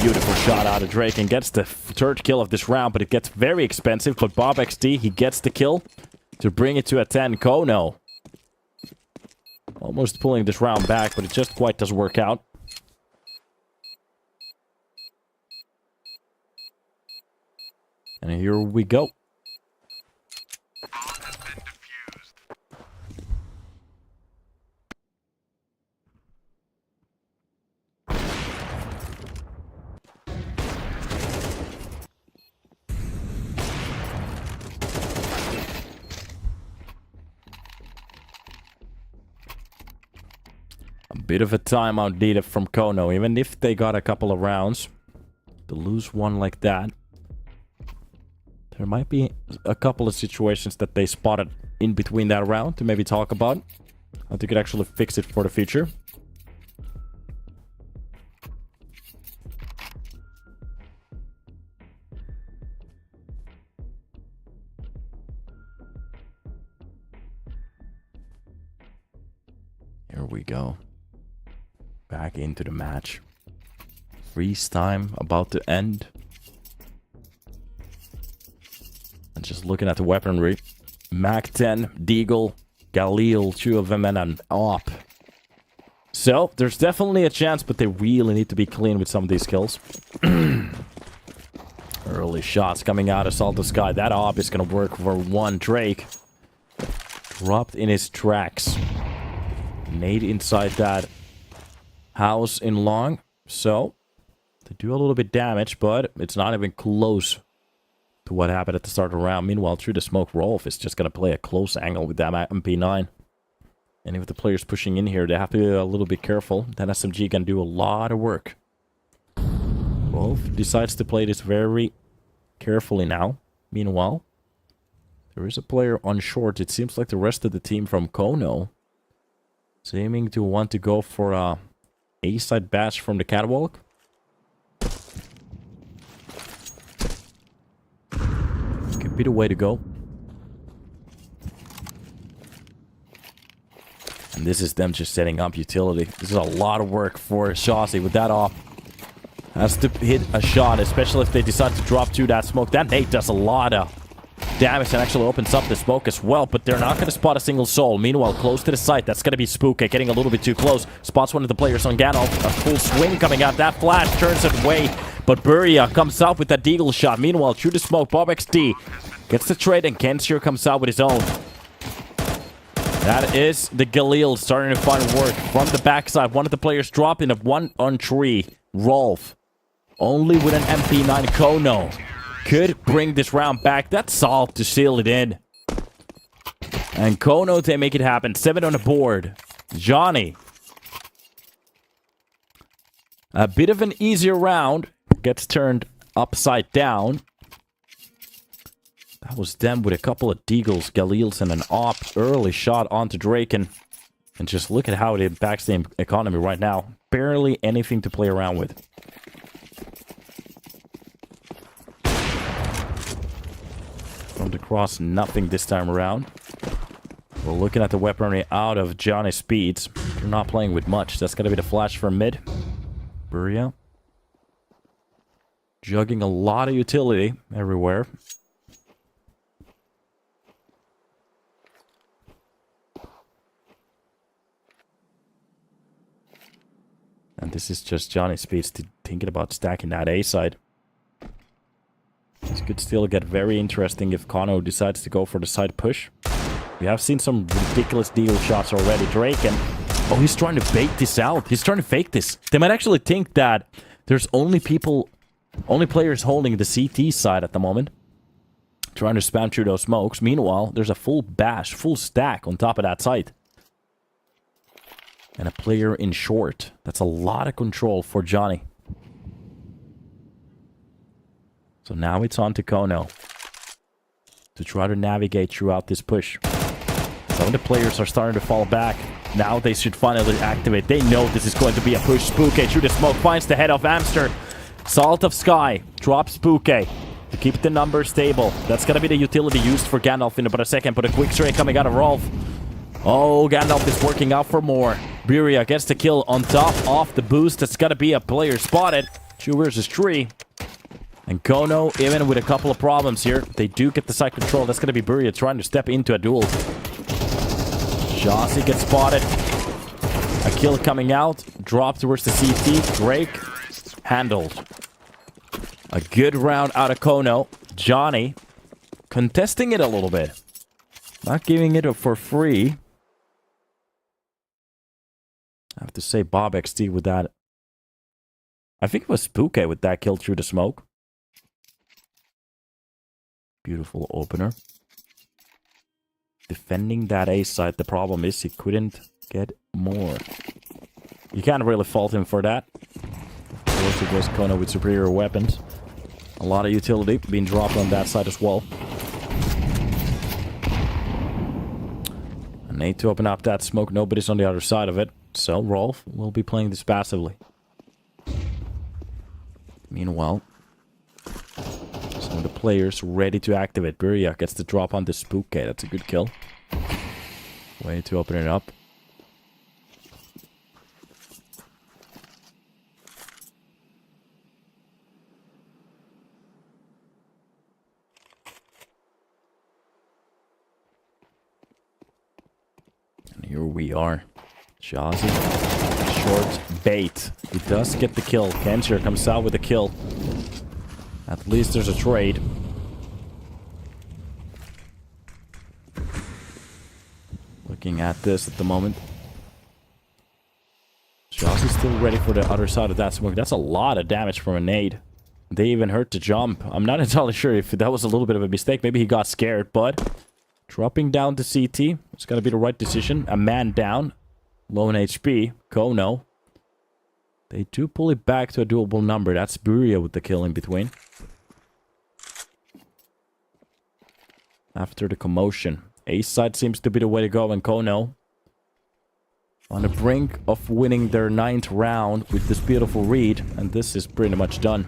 Beautiful shot out of Drake and gets the third kill of this round, but it gets very expensive. But Bob XD, he gets the kill to bring it to a 10. kONO almost pulling this round back, but it just quite doesn't work out. And here we go. A bit of a timeout needed from kONO, even if they got a couple of rounds. To lose one like that. There might be a couple of situations that they spotted in between that round to maybe talk about. How they could actually fix it for the future. Here we go. Back into the match. Freeze time about to end. And just looking at the weaponry. Mac 10, Deagle, Galil, two of them, and an AWP. So, there's definitely a chance, but they really need to be clean with some of these kills. Early shots coming out of Salto Sky. That AWP is going to work for one. Drake dropped in his tracks. Nade inside that house in long. So, they do a little bit damage, but it's not even close to what happened at the start of the round. Meanwhile, through the smoke, Rolf is just going to play a close angle with that MP9. And if the players pushing in here, they have to be a little bit careful. That SMG can do a lot of work. Rolf decides to play this very carefully now. Meanwhile, there is a player on short. It seems like the rest of the team from kONO seeming to want to go for a A-side bash from the catwalk. Could be the way to go. And this is them just setting up utility. This is a lot of work for Shawsey with that off. Has to hit a shot, especially if they decide to drop to that smoke. That nade does a lot of damage and actually opens up the smoke as well, but they're not going to spot a single soul. Meanwhile, close to the site, that's going to be Spooka getting a little bit too close. Spots one of the players on Gandalf. A full swing coming out. That flash turns it away, but Buria comes out with that Deagle shot. Meanwhile, through the smoke, Bob XD gets the trade, and Kenshir comes out with his own. That is the Galil starting to find work from the backside. One of the players dropping a 1-on-3. Rolf, only with an MP9. kONO could bring this round back. That's Salt to seal it in. And kONO, they make it happen. 7 on the board. Johnny. A bit of an easier round. Gets turned upside down. That was them with a couple of Deagles, Galils, and an AWP. Early shot onto Drake. And just look at how it impacts the economy right now. Barely anything to play around with. From the cross, nothing this time around. We're looking at the weaponry out of Johnny's speeds. They're not playing with much. That's going to be the flash from mid. Buria. Jugging a lot of utility everywhere. And this is just Johnny's speeds thinking about stacking that A side. This could still get very interesting if kONO decides to go for the side push. We have seen some ridiculous deal shots already. Drake and... oh, he's trying to bait this out. He's trying to fake this. They might actually think that there's only players holding the CT side at the moment. Trying to spam through those smokes. Meanwhile, there's a full bash, full stack on top of that site. And a player in short. That's a lot of control for Johnny. So now it's on to kONO. to try to navigate throughout this push. Some of the players are starting to fall back. Now they should finally activate. They know this is going to be a push. Spooky through the smoke finds the head of Amster. Salt of Sky drops Spooky to keep the numbers stable. That's going to be the utility used for Gandalf in about a second, but a quick stray coming out of Rolf. Oh, Gandalf is working out for more. Buria gets the kill on top of the boost. That's got to be a player spotted. 2 versus 3. And kONO, even with a couple of problems here, they do get the side control. That's going to be Buria trying to step into a duel. Jossie gets spotted. A kill coming out. Drop towards the CT. Drake handled. A good round out of kONO. Johnny contesting it a little bit. Not giving it for free. I have to say Bob XT with that. I think it was Spooky with that kill through the smoke. Beautiful opener. Defending that A side, the problem is he couldn't get more. You can't really fault him for that. Of course, it was kONO with superior weapons. A lot of utility being dropped on that side as well. I need to open up that smoke. Nobody's on the other side of it. So, Rolf will be playing this passively. Meanwhile, some of the players ready to activate. Buria gets the drop on the Spooky. That's a good kill. Way to open it up. And here we are. Jossie, short bait. He does get the kill. Kenshir comes out with a kill. At least there's a trade. Looking at this at the moment. Jossie's still ready for the other side of that smoke. That's a lot of damage from a nade. They even hurt to jump. I'm not entirely sure if that was a little bit of a mistake. Maybe he got scared, but dropping down to CT. It's got to be the right decision. A man down. Low in HP. kONO. They do pull it back to a doable number. That's Buria with the kill in between. After the commotion. A side seems to be the way to go, and kONO on the brink of winning their 9th round with this beautiful read, and this is pretty much done.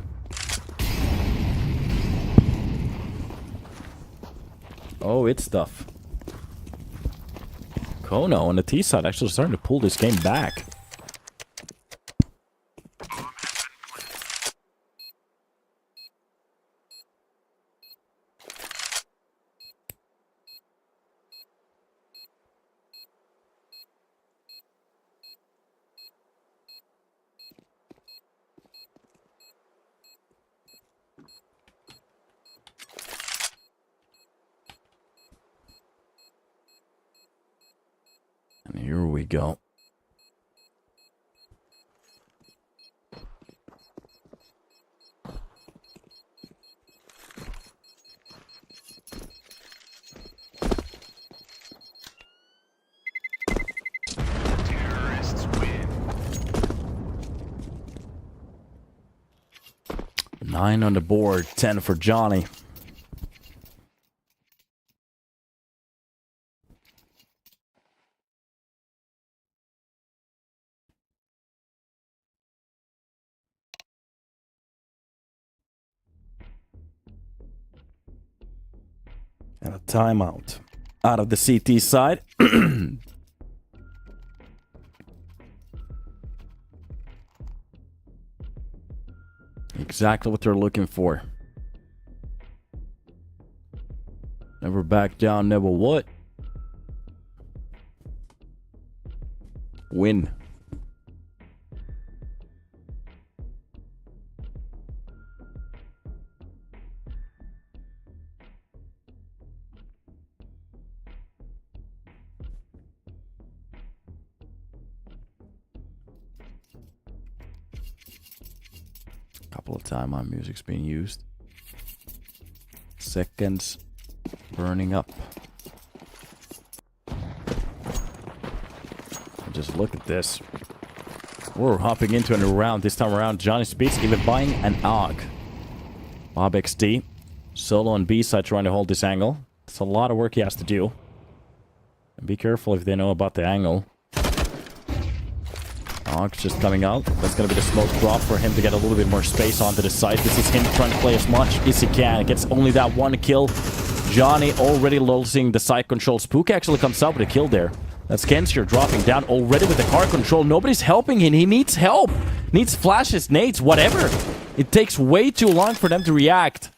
Oh, it's tough. kONO on the T side actually starting to pull this game back. And here we go. Terrorists win. 9 on the board, 10 for Johnny. And a timeout out of the CT side. Exactly what they're looking for. Never back down, never what? Win. Couple of timeout music's being used. Seconds burning up. Just look at this. We're hopping into a new round. This time around, Johnny Speaks even buying an AUG. Bob XD. Solo on B side trying to hold this angle. It's a lot of work he has to do. And be careful if they know about the angle. Ox just coming out. That's going to be the smoke drop for him to get a little bit more space onto the site. This is him trying to play as much as he can. It gets only that one kill. Johnny already losing the site control. Spook actually comes out with a kill there. That's Kensier dropping down already with the car control. Nobody's helping him. He needs help. Needs flashes, nades, whatever. It takes way too long for them to react.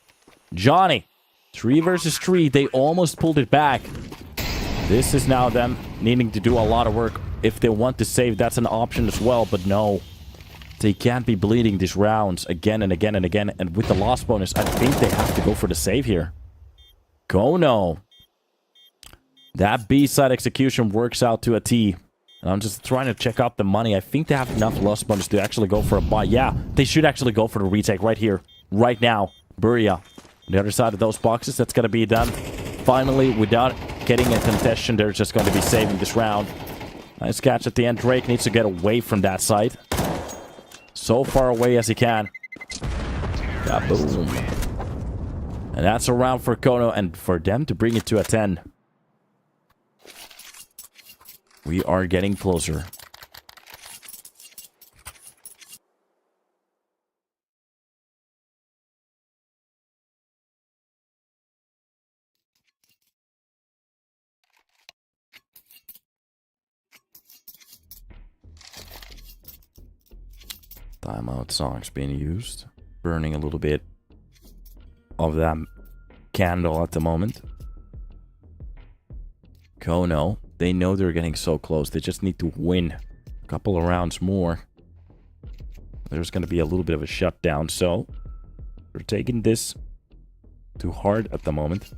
Johnny. 3 versus 3. They almost pulled it back. This is now them needing to do a lot of work. If they want to save, that's an option as well. But no. They can't be bleeding these rounds again and again and again. And with the loss bonus, I think they have to go for the save here. kONO. That B-side execution works out to a T. And I'm just trying to check out the money. I think they have enough loss bonus to actually go for a buy. Yeah, they should actually go for the retake right here. Right now. Buria. On the other side of those boxes, that's going to be done. Finally, without getting a contestation, they're just going to be saving this round. Nice catch at the end. Drake needs to get away from that site. So far away as he can. Kaboom. And that's a round for kONO, and for them to bring it to a 10. We are getting closer. Timeout songs being used. Burning a little bit of that candle at the moment. kONO, they know they're getting so close. They just need to win a couple of rounds more. There's going to be a little bit of a shutdown, so they're taking this too hard at the moment.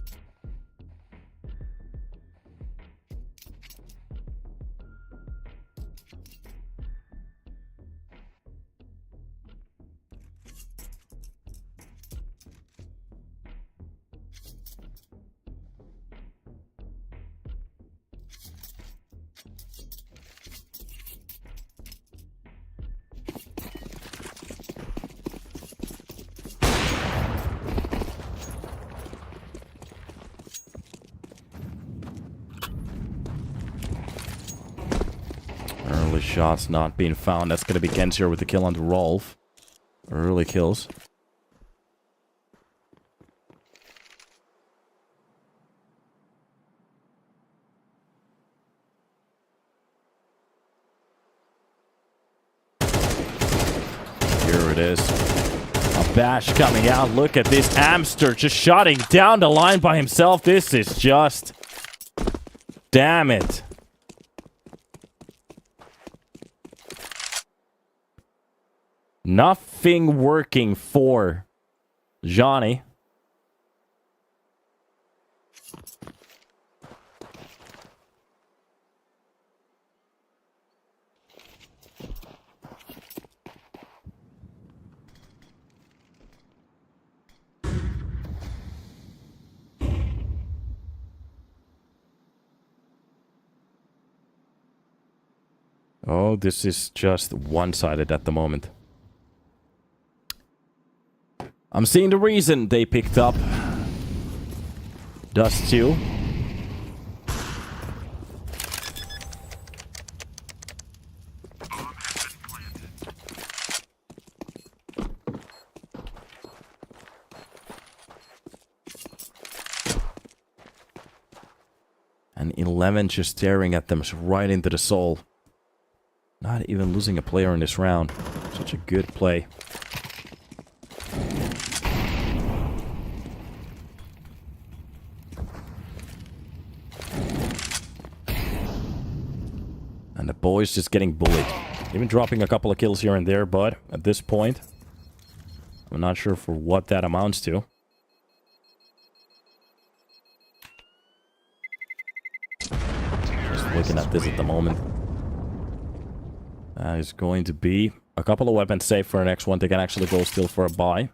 Early shots not being found. That's going to be Kensier with the kill on the Rolf. Early kills. Here it is. A bash coming out. Look at this Amster just shotting down the line by himself. This is just... Damn it. Nothing working for Johnny. Oh, this is just one-sided at the moment. I'm seeing the reason they picked up Dust 2. And 11 just staring at them right into the soul. Not even losing a player in this round. Such a good play. And the boys just getting bullied. Even dropping a couple of kills here and there, but at this point, I'm not sure for what that amounts to. Just looking at this at the moment. That is going to be a couple of weapons safe for the next one. They can actually go still for a buy.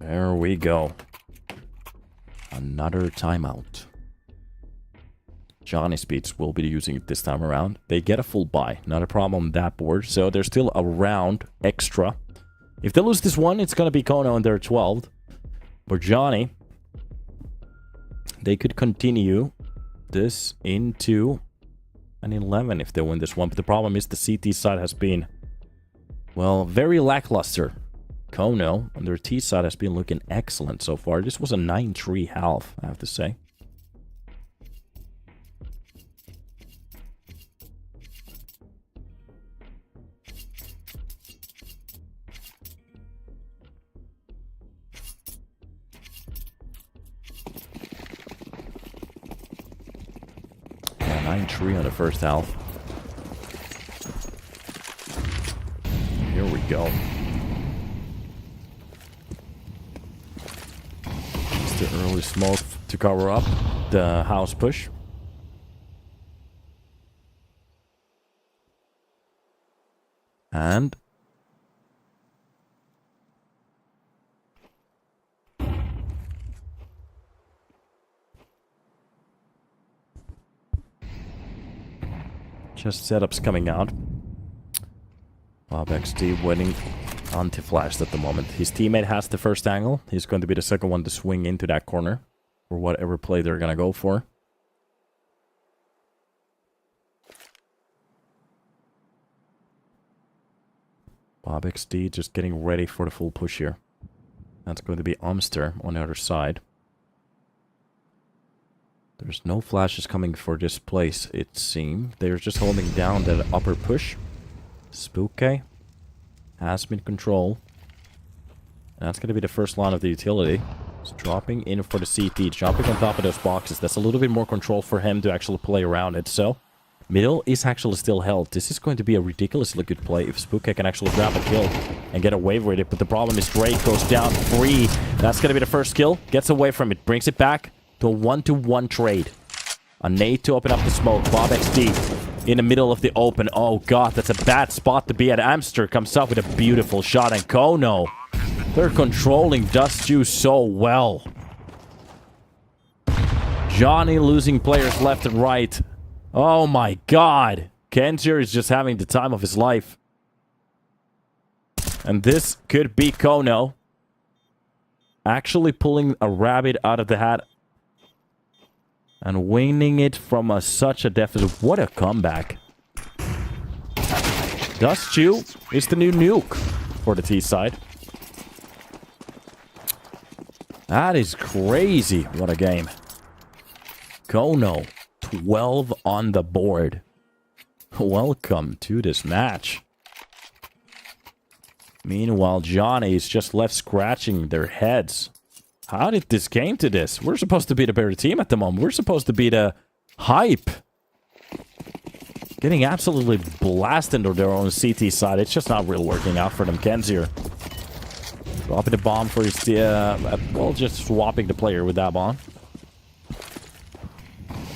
There we go. Another timeout. Johnny Speeds will be using it this time around. They get a full buy. Not a problem on that board. So there's still a round extra. If they lose this one, it's going to be kONO in their 12th. But Johnny, they could continue this into an 11 if they win this one. But the problem is the CT side has been, well, very lackluster. kONO on their T side has been looking excellent so far. This was a 9-3 half, I have to say. Yeah, 9-3 on the first half. Here we go. The early smoke to cover up the house push. And just setups coming out. BobXD winning anti-flashed at the moment. His teammate has the first angle. He's going to be the second one to swing into that corner for whatever play they're going to go for. BobXD just getting ready for the full push here. That's going to be Umster on the other side. There's no flashes coming for this place, it seems. They're just holding down that upper push. Spooky has been control. And that's going to be the first line of the utility. It's dropping in for the CT, jumping on top of those boxes. That's a little bit more control for him to actually play around it. So, middle is actually still held. This is going to be a ridiculously good play if Spooky can actually grab a kill and get away with it. But the problem is Drake goes down free. That's going to be the first kill. Gets away from it. Brings it back to a 1-to-1 trade. A nade to open up the smoke. BobXD in the middle of the open. Oh god, that's a bad spot to be at. Amster comes up with a beautiful shot. And kONO, they're controlling Dust2 so well. Johnny losing players left and right. Oh my god. kenzir is just having the time of his life. And this could be kONO actually pulling a rabbit out of the hat and winning it from such a deficit. What a comeback. Dust2 is the new Nuke for the T side. That is crazy. What a game. kONO, 12 on the board. Welcome to this match. Meanwhile, Johnny is just left scratching their heads. How did this came to this? We're supposed to be the better team at the moment. We're supposed to be the hype. Getting absolutely blasted on their own CT side. It's just not really working out for them. kenzir dropping the bomb for his... well, just swapping the player with that bomb.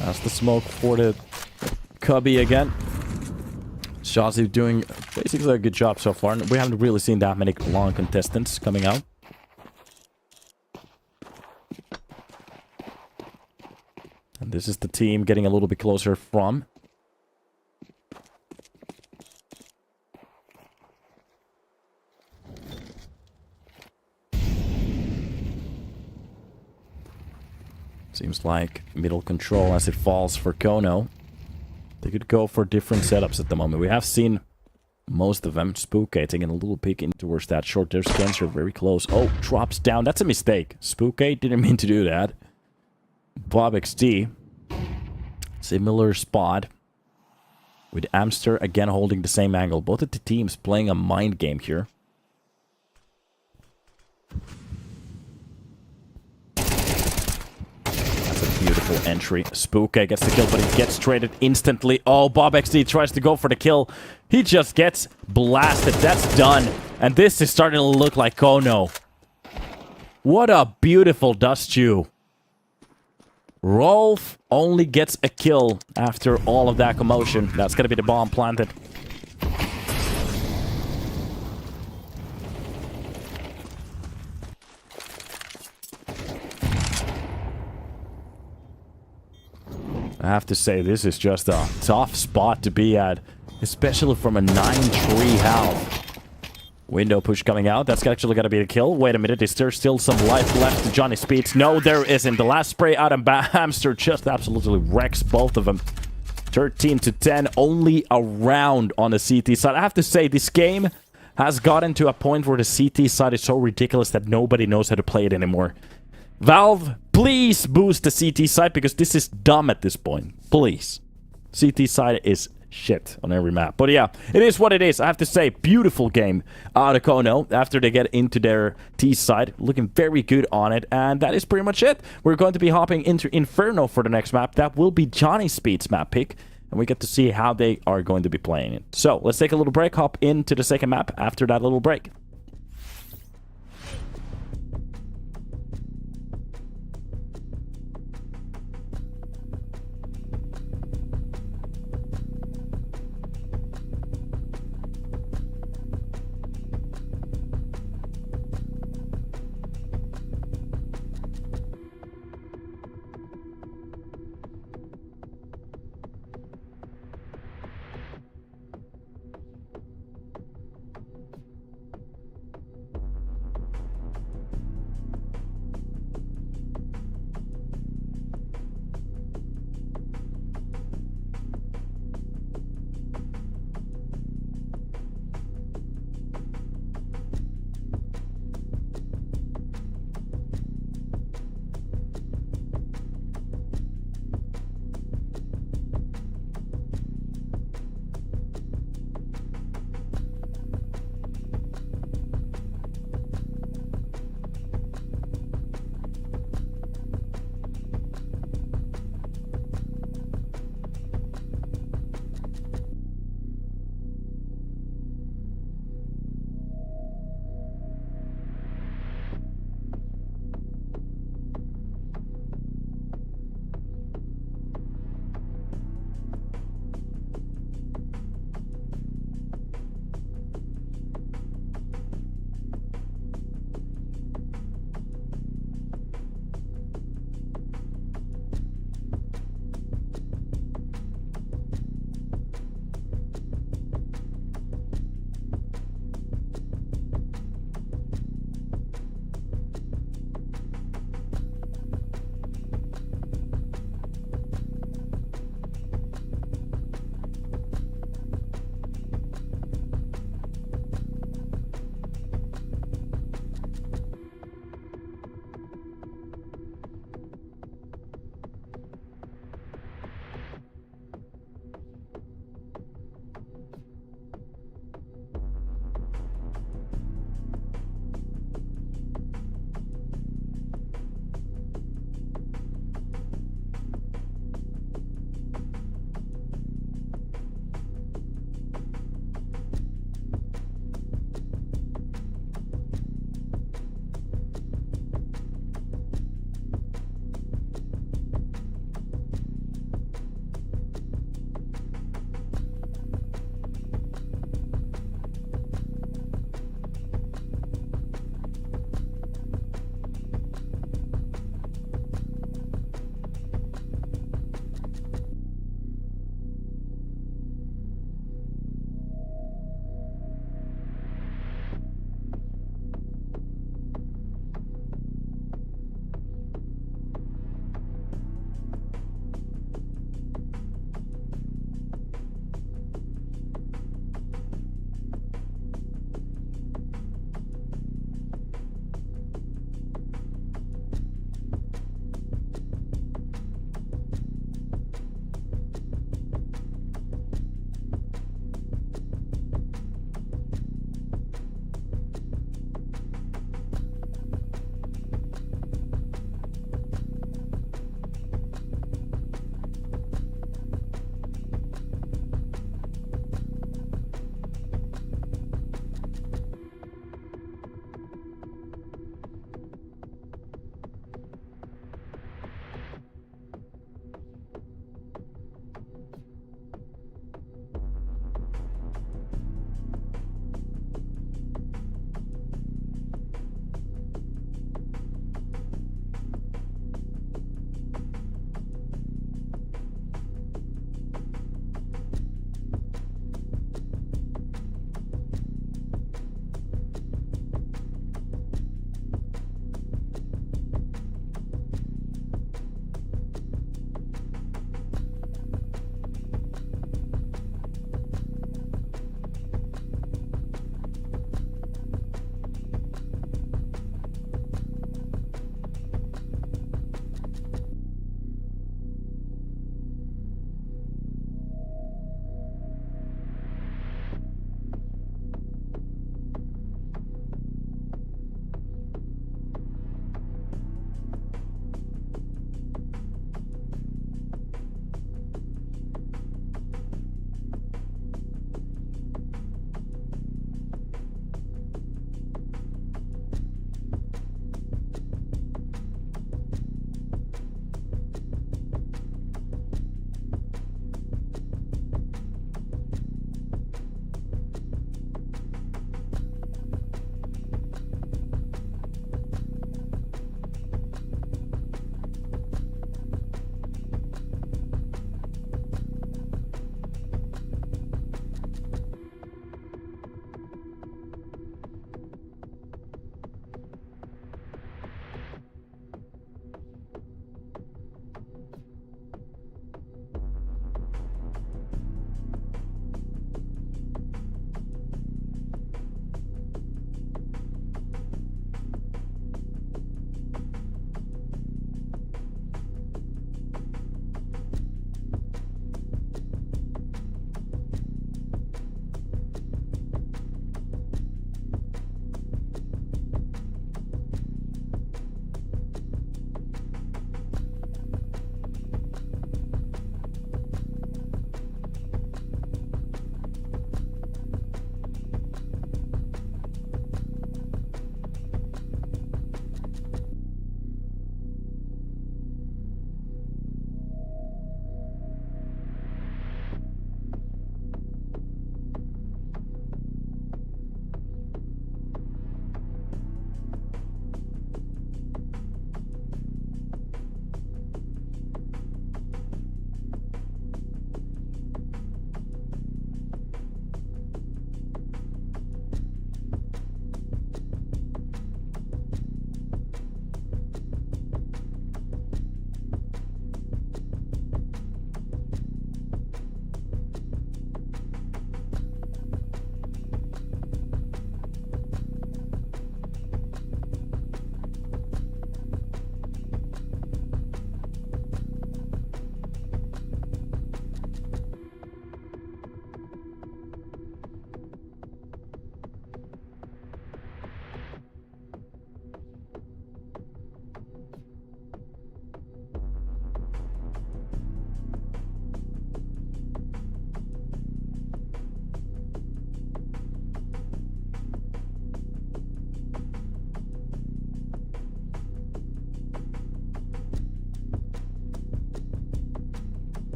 That's the smoke for the Cubby again. Shazi doing basically a good job so far. We haven't really seen that many long contestants coming out. And this is the team getting a little bit closer from. Seems like middle control as it falls for kONO. They could go for different setups at the moment. We have seen most of them. Spooky taking a little peek in towards that short. There's kenzir very close. Oh, drops down. That's a mistake. Spooky didn't mean to do that. BobXD. Similar spot. With Amster again holding the same angle. Both of the teams playing a mind game here. That's a beautiful entry. Spooky gets the kill, but he gets traded instantly. Oh, BobXD tries to go for the kill. He just gets blasted. That's done. And this is starting to look like kONO. What a beautiful Dust2. Rolf only gets a kill after all of that commotion. That's going to be the bomb planted. I have to say, this is just a tough spot to be at, especially from a 9-tree health. Window push coming out. That's actually going to be the kill. Wait a minute. Is there still some life left to Johnny Speeds? No, there isn't. The last spray out of Hamster just absolutely wrecks both of them. 13 to 10. Only a round on the CT side. I have to say, this game has gotten to a point where the CT side is so ridiculous that nobody knows how to play it anymore. Valve, please boost the CT side because this is dumb at this point. Please. CT side is shit on every map. But yeah, it is what it is. I have to say, beautiful game out of kONO after they get into their T side. Looking very good on it. And that is pretty much it. We're going to be hopping into Inferno for the next map. That will be Johnny Speed's map pick. And we get to see how they are going to be playing it. So let's take a little break, hop into the second map after that little break.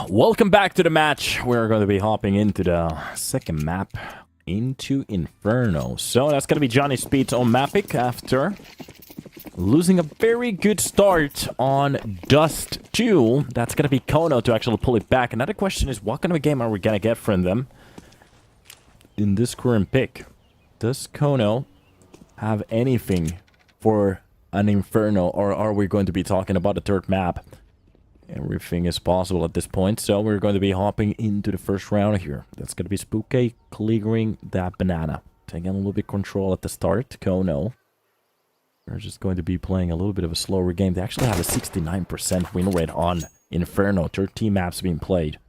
Welcome back to the match. We're going to be hopping into the second map, into Inferno. So that's going to be Johnny Speed's own Mapic after losing a very good start on Dust 2. That's going to be kONO to actually pull it back. Another question is, what kind of a game are we going to get from them in this current pick? Does kONO have anything for an Inferno, or are we going to be talking about a third map? Everything is possible at this point, so we're going to be hopping into the first round here. That's going to be Spooky clearing that banana. Taking a little bit control at the start, kONO. We're just going to be playing a little bit of a slower game. They actually have a 69% win rate on Inferno. 13 maps being played.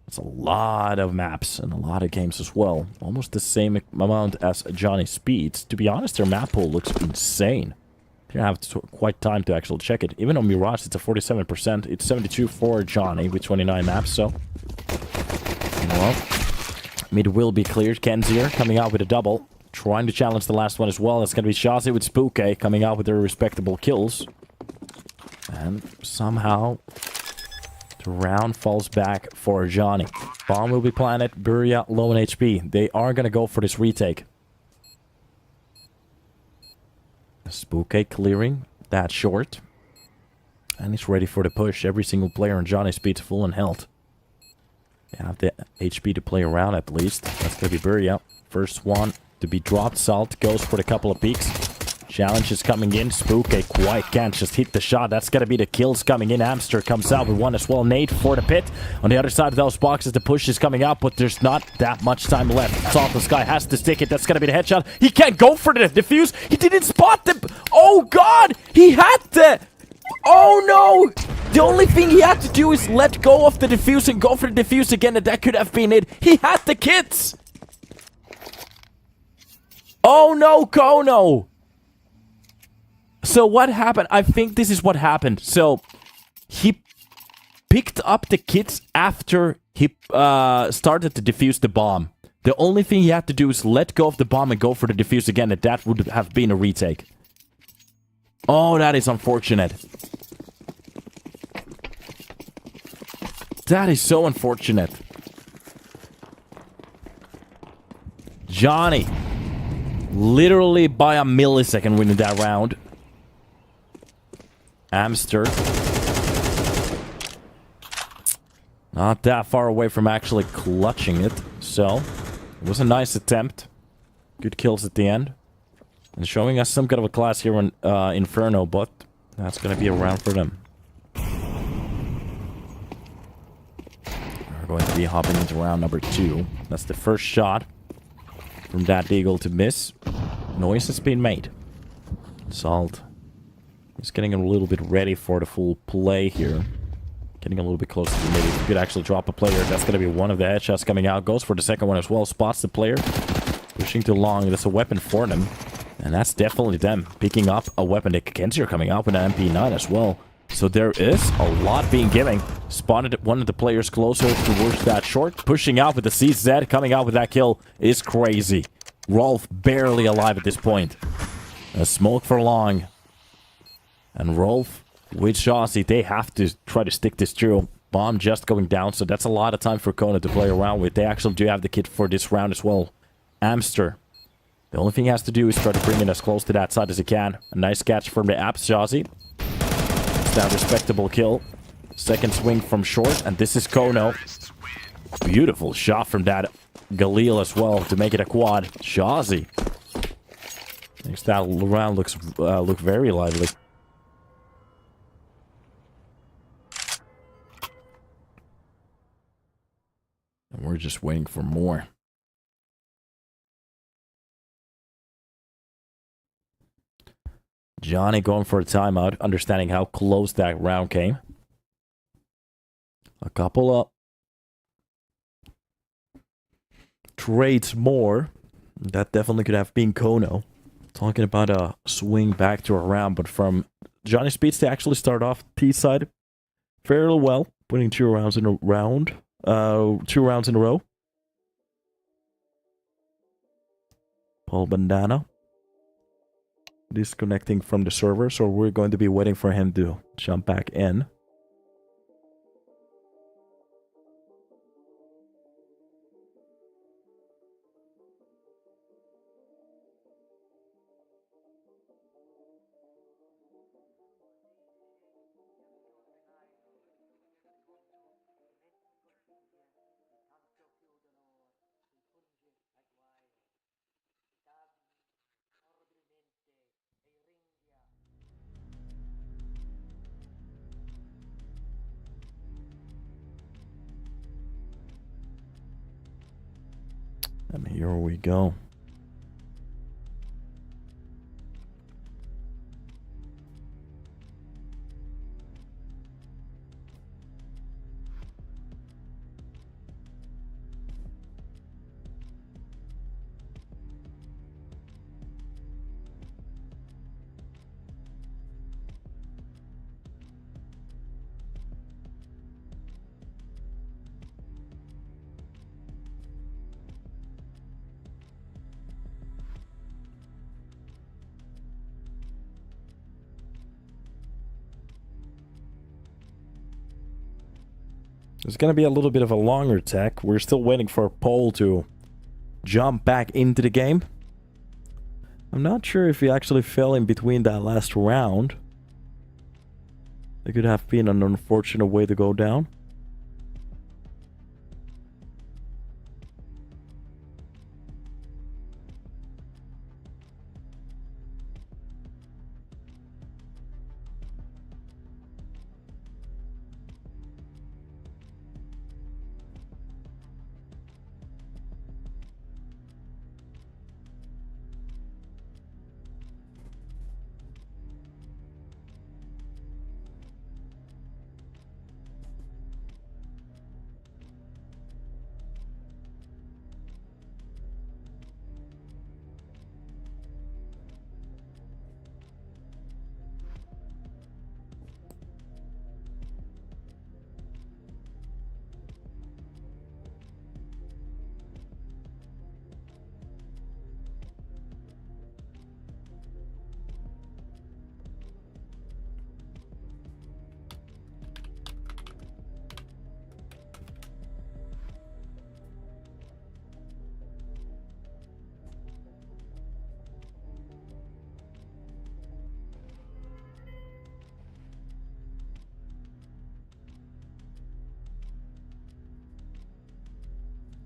That's a lot of maps and a lot of games as well. Almost the same amount as Johnny Speed's. To be honest, their map pool looks insane. You have quite time to actually check it. Even on Mirage, it's a 47%. It's 72 for Johnny with 29 maps, so... Well, mid will be cleared. Kenzier coming out with a double. Trying to challenge the last one as well. That's going to be Shazi with Spooky coming out with their respectable kills. And somehow, the round falls back for Johnny. Bomb will be planted. Buria low in HP. They are going to go for this retake. Spooky clearing that short. And he's ready for the push. Every single player on Johnny Speed's full in health. They have the HP to play around at least. That's going to be Buria. First one to be dropped. Salt goes for the couple of peaks. Challenge is coming in. Spooky quite can't just hit the shot. That's going to be the kills coming in. Hamster comes out with one as well. Nate for the pit. On the other side of those boxes, the push is coming out, but there's not that much time left. Salt the Sky has to stick it. That's going to be the headshot. He can't go for the defuse. He didn't spot the... Oh, God! He had the... Oh, no! The only thing he had to do is let go of the defuse and go for the defuse again, and that could have been it. He had the kits! Oh, no, kONO! So what happened? I think this is what happened. So he picked up the kits after he started to defuse the bomb. The only thing he had to do is let go of the bomb and go for the defuse again, and that would have been a retake. Oh, that is unfortunate. That is so unfortunate. Johnny, literally by a millisecond winning that round. Hamster. Not that far away from actually clutching it. So, it was a nice attempt. Good kills at the end. And showing us some kind of a class here on Inferno, but that's going to be a round for them. We're going to be hopping into round number 2. That's the first shot from that Deagle to miss. Noise has been made. Salt. He's getting a little bit ready for the full play here. Getting a little bit closer to mid. If he could actually drop a player, that's going to be one of the headshots coming out. Goes for the second one as well. Spots the player. Pushing too long. That's a weapon for them. And that's definitely them picking up a weapon. Kenzier coming out with an MP9 as well. So there is a lot being given. Spotted one of the players closer towards that short. Pushing out with the CZ. Coming out with that kill is crazy. Rolf barely alive at this point. A smoke for long. And Rolf with Shazi, they have to try to stick this through. Bomb just going down, so that's a lot of time for kONO to play around with. They actually do have the kit for this round as well. Hamster. The only thing he has to do is try to bring it as close to that side as he can. A nice catch from the apps, Shazi. It's that respectable kill. Second swing from short, and this is kONO. Beautiful shot from that Galil as well to make it a quad. Shazi. Next that round looks look very lively. And we're just waiting for more. Johnny going for a timeout, understanding how close that round came. A couple of trades more. That definitely could have been kONO. Talking about a swing back to a round, but from Johnny Speeds to actually start off T side fairly well, winning 2 rounds in a round. 2 rounds in a row. Paul Bandana disconnecting from the server, so we're going to be waiting for him to jump back in. And here we go. It's going to be a little bit of a longer tech. We're still waiting for Paul to jump back into the game. I'm not sure if he actually fell in between that last round. It could have been an unfortunate way to go down.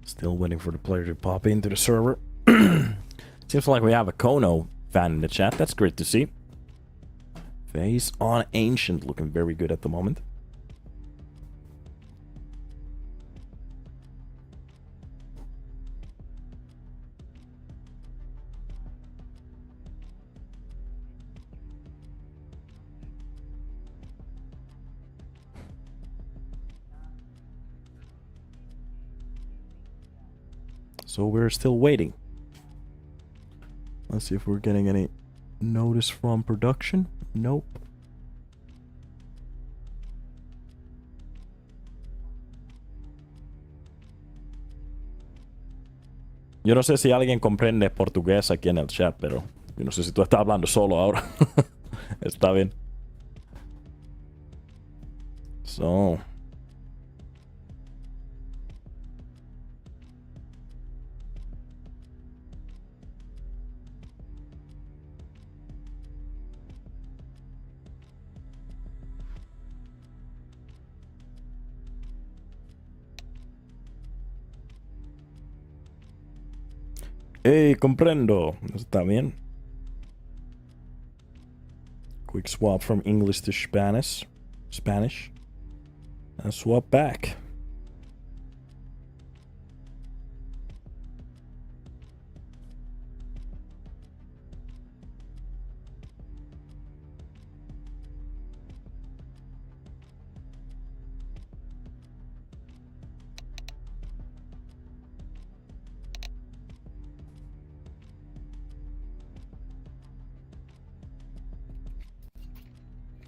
Still waiting for the player to pop into the server. Seems like we have a kONO fan in the chat. That's great to see. Face on Ancient looking very good at the moment. So we're still waiting. Let's see if we're getting any notice from production. Nope. Yo no sé si alguien comprende portugués aquí en el chat, pero yo no sé si tú estás hablando solo ahora. Está bien. So... Hey, comprendo. Está bien. Quick swap from English to Spanish. And swap back.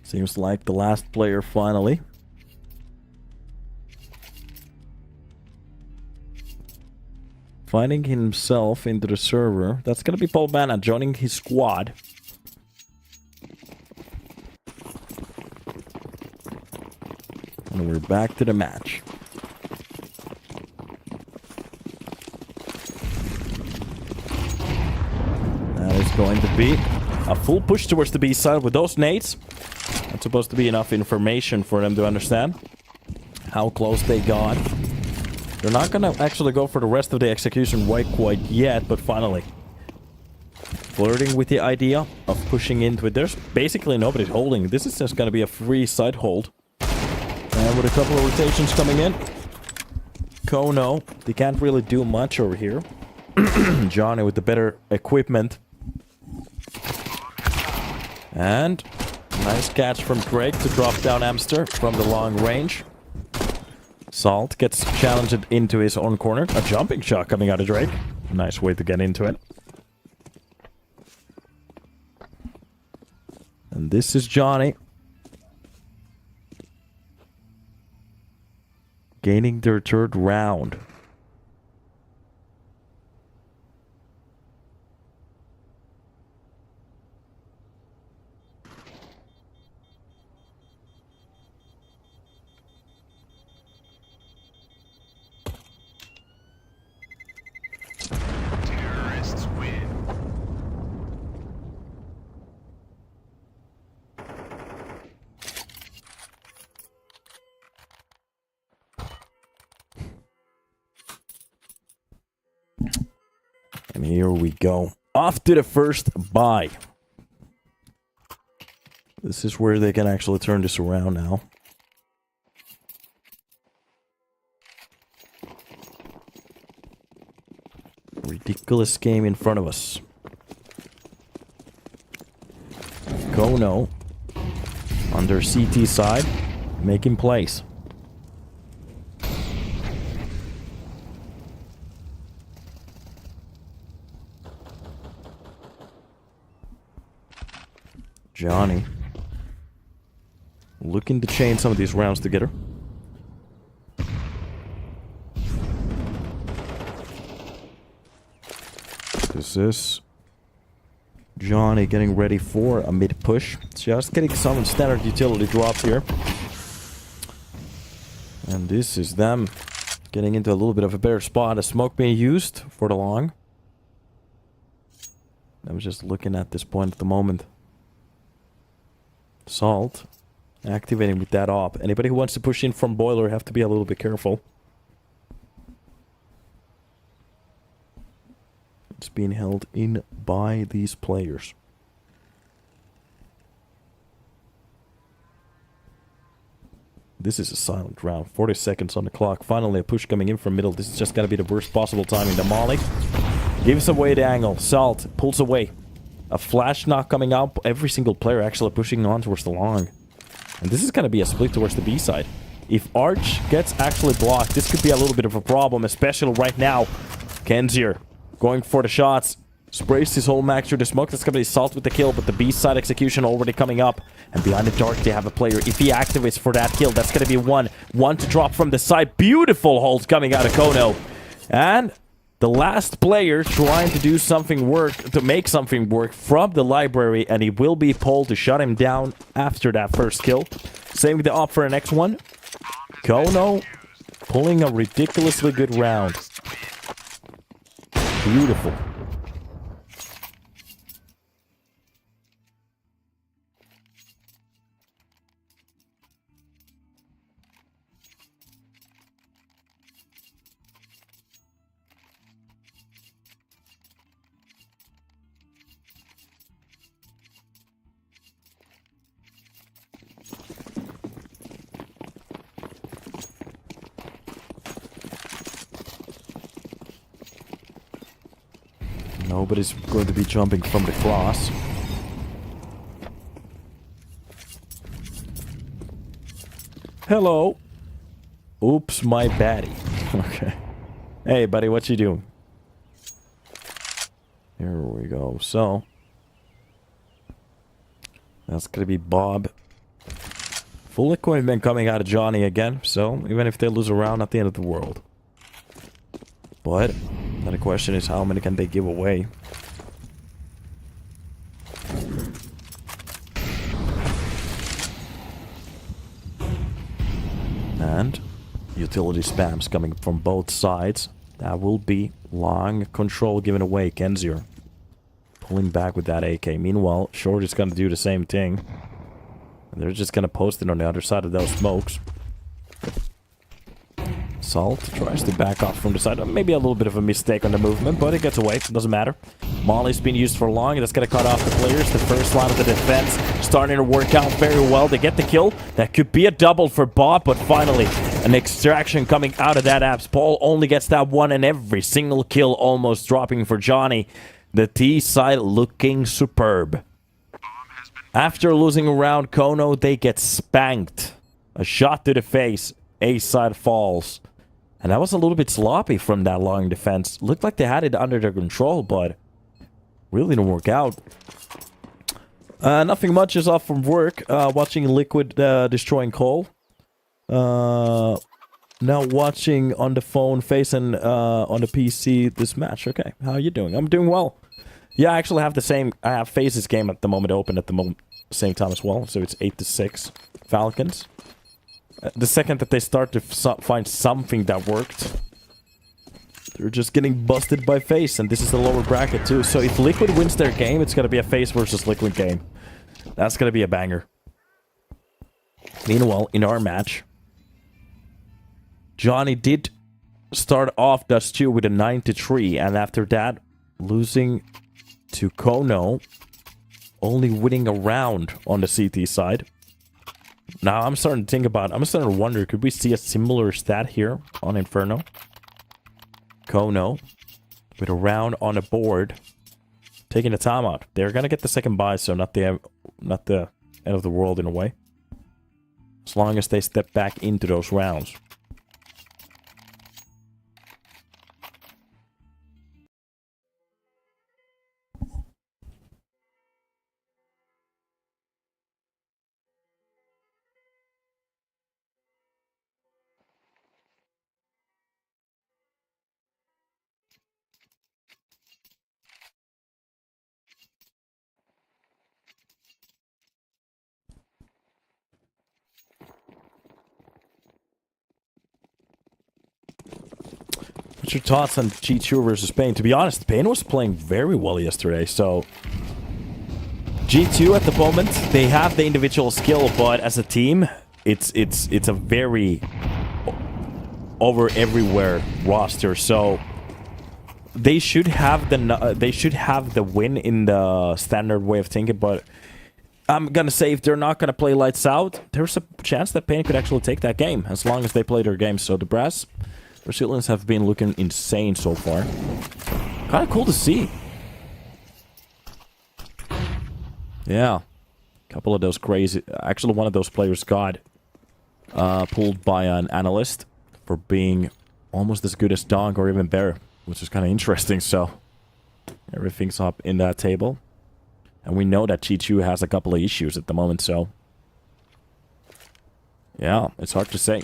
Seems like the last player finally. Finding himself into the server. That's gonna be Paul Banna joining his squad. And we're back to the match. That is going to be a full push towards the B side with those nades. That's supposed to be enough information for them to understand how close they got. They're not gonna actually go for the rest of the execution quite yet, but finally flirting with the idea of pushing into it. There's basically nobody holding. This is just gonna be a free side hold. And with a couple of rotations coming in, kONO, they can't really do much over here. Johnny with the better equipment. And nice catch from Drake to drop down Amster from the long range. Salt gets challenged into his own corner. A jumping shot coming out of Drake. Nice way to get into it. And this is Johnny. Gaining their third round. Terrorists win. And here we go. Off to the first buy. This is where they can actually turn this around now. Ridiculous game in front of us. kONO on their CT side, making plays. Johnny looking to chain some of these rounds together. This is Johnny getting ready for a mid push. Just getting some standard utility drop here. And this is them getting into a little bit of a better spot. A smoke being used for the long. I'm just looking at this point at the moment. Salt activating with that op. Anybody who wants to push in from boiler have to be a little bit careful. It's being held in by these players. This is a silent round. 40 seconds on the clock. Finally a push coming in from middle. This is just gonna be the worst possible timing. The Molly gives away the angle. Salt pulls away. A flash knock coming out. Every single player actually pushing on towards the long. And this is going to be a split towards the B side. If Arch gets actually blocked, this could be a little bit of a problem, especially right now. Kenzier going for the shots. Sprays his whole max through the smoke. That's going to be Salt with the kill, but the B side execution already coming up. And behind the dark, they have a player. If he activates for that kill, that's going to be one. One to drop from the side. Beautiful holds coming out of kONO. And the last player trying to do something work, to make something work from the library, and he will be pulled to shut him down after that first kill. Same with the op for the next one. kONO pulling a ridiculously good round. Beautiful. Nobody's going to be jumping from the cross. Hello. Oops, my baddie. Okay. Hey, buddy, what you doing? Here we go. So, that's gonna be Bob. Full equipment coming out of Johnny again. So, even if they lose a round, not the end of the world. But now the question is, how many can they give away? And utility spams coming from both sides. That will be long control given away. Kenzier pulling back with that AK. Meanwhile, Short is going to do the same thing. And they're just going to post it on the other side of those smokes. Salt tries to back off from the side. Maybe a little bit of a mistake on the movement, but it gets away. Doesn't matter. Molly's been used for long, and that's going to cut off the players. The first line of the defense starting to work out very well. They get the kill. That could be a double for Bob, but finally An extraction coming out of that apps. Paul only gets that one, and every single kill almost dropping for Johnny. The T side looking superb. After losing a round, kONO, they get spanked. A shot to the face. A side falls. And that was a little bit sloppy from that long defense. Looked like they had it under their control, but really didn't work out. Nothing much is off from work. Watching Liquid destroying Cole. Now watching on the phone, facing on the PC this match. Okay, how are you doing? I'm doing well. Yeah, I actually have the same. I have Faces game at the moment open at the same time as well. So it's 8-6 Falcons. The second that they start to find something that worked, they're just getting busted by Face, and this is the lower bracket too. So if Liquid wins their game, it's gonna be a Face versus Liquid game. That's gonna be a banger. Meanwhile, in our match, Johnny did start off Dust 2 with a 9-3, and after that, losing to kONO, only winning a round on the CT side. Now, I'm starting to think about, I'm starting to wonder, could we see a similar stat here on Inferno? kONO, with a round on the board, taking the timeout. They're gonna get the second buy, so not the end of the world in a way. As long as they step back into those rounds. What's your thoughts on G2 versus Pain? To be honest, Pain was playing very well yesterday, so... G2 at the moment, they have the individual skill, but as a team, it's a very over-everywhere roster, so... They should have the win in the standard way of thinking, but... I'm gonna say if they're not gonna play lights out, there's a chance that Pain could actually take that game, as long as they play their game. So the Brass Brazilians have been looking insane so far. Kind of cool to see. Yeah. A couple of those crazy... Actually, one of those players got pulled by an analyst for being almost as good as Donk or even better, which is kind of interesting, so... Everything's up in that table. And we know that G2 has a couple of issues at the moment, so... Yeah, it's hard to say.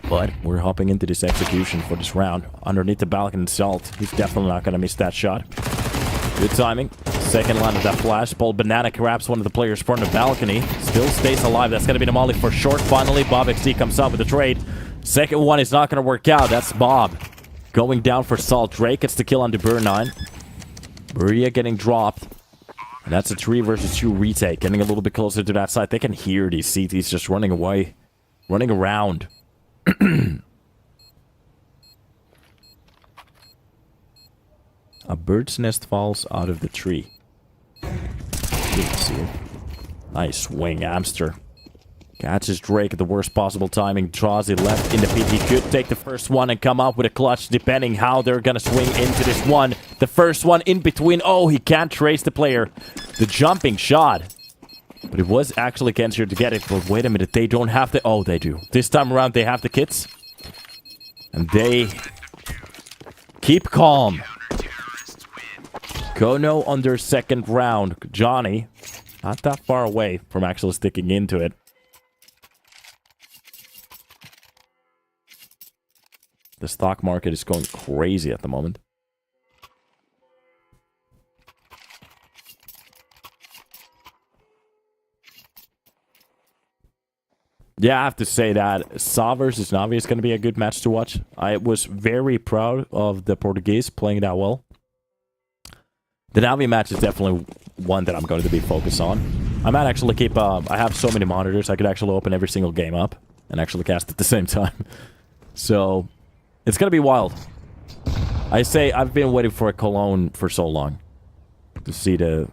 But we're hopping into this execution for this round. Underneath the balcony Salt. He's definitely not going to miss that shot. Good timing. Second line of that flash. Paul Banana grabs one of the players from the balcony. Still stays alive. That's going to be the molly for short. Finally, Bob XD comes out with the trade. Second one is not going to work out. That's Bob. Going down for Salt. Drake gets the kill on the Burr 9. Buria getting dropped. And that's a 3 versus 2 retake. Getting a little bit closer to that side. They can hear these CTs just running away. Running around. A bird's nest falls out of the tree. Didn't see it. Nice swing, Amster. Catches Drake at the worst possible timing. Draws it left in the pit. He could take the first one and come up with a clutch, depending how they're gonna swing into this one. The first one in between. Oh, he can't trace the player. The jumping shot. But it was actually Kenshir to get it. But wait a minute, they don't have the... Oh, they do. This time around, they have the kits. And they... keep calm. kONO on their second round. Johnny, not that far away from actually sticking into it. The stock market is going crazy at the moment. Yeah, I have to say that Sa versus Navi is going to be a good match to watch. I was very proud of the Portuguese playing that well. The Navi match is definitely one that I'm going to be focused on. I might actually keep... I have so many monitors, I could actually open every single game up and actually cast at the same time. So, it's going to be wild. I say I've been waiting for a Cologne for so long to see the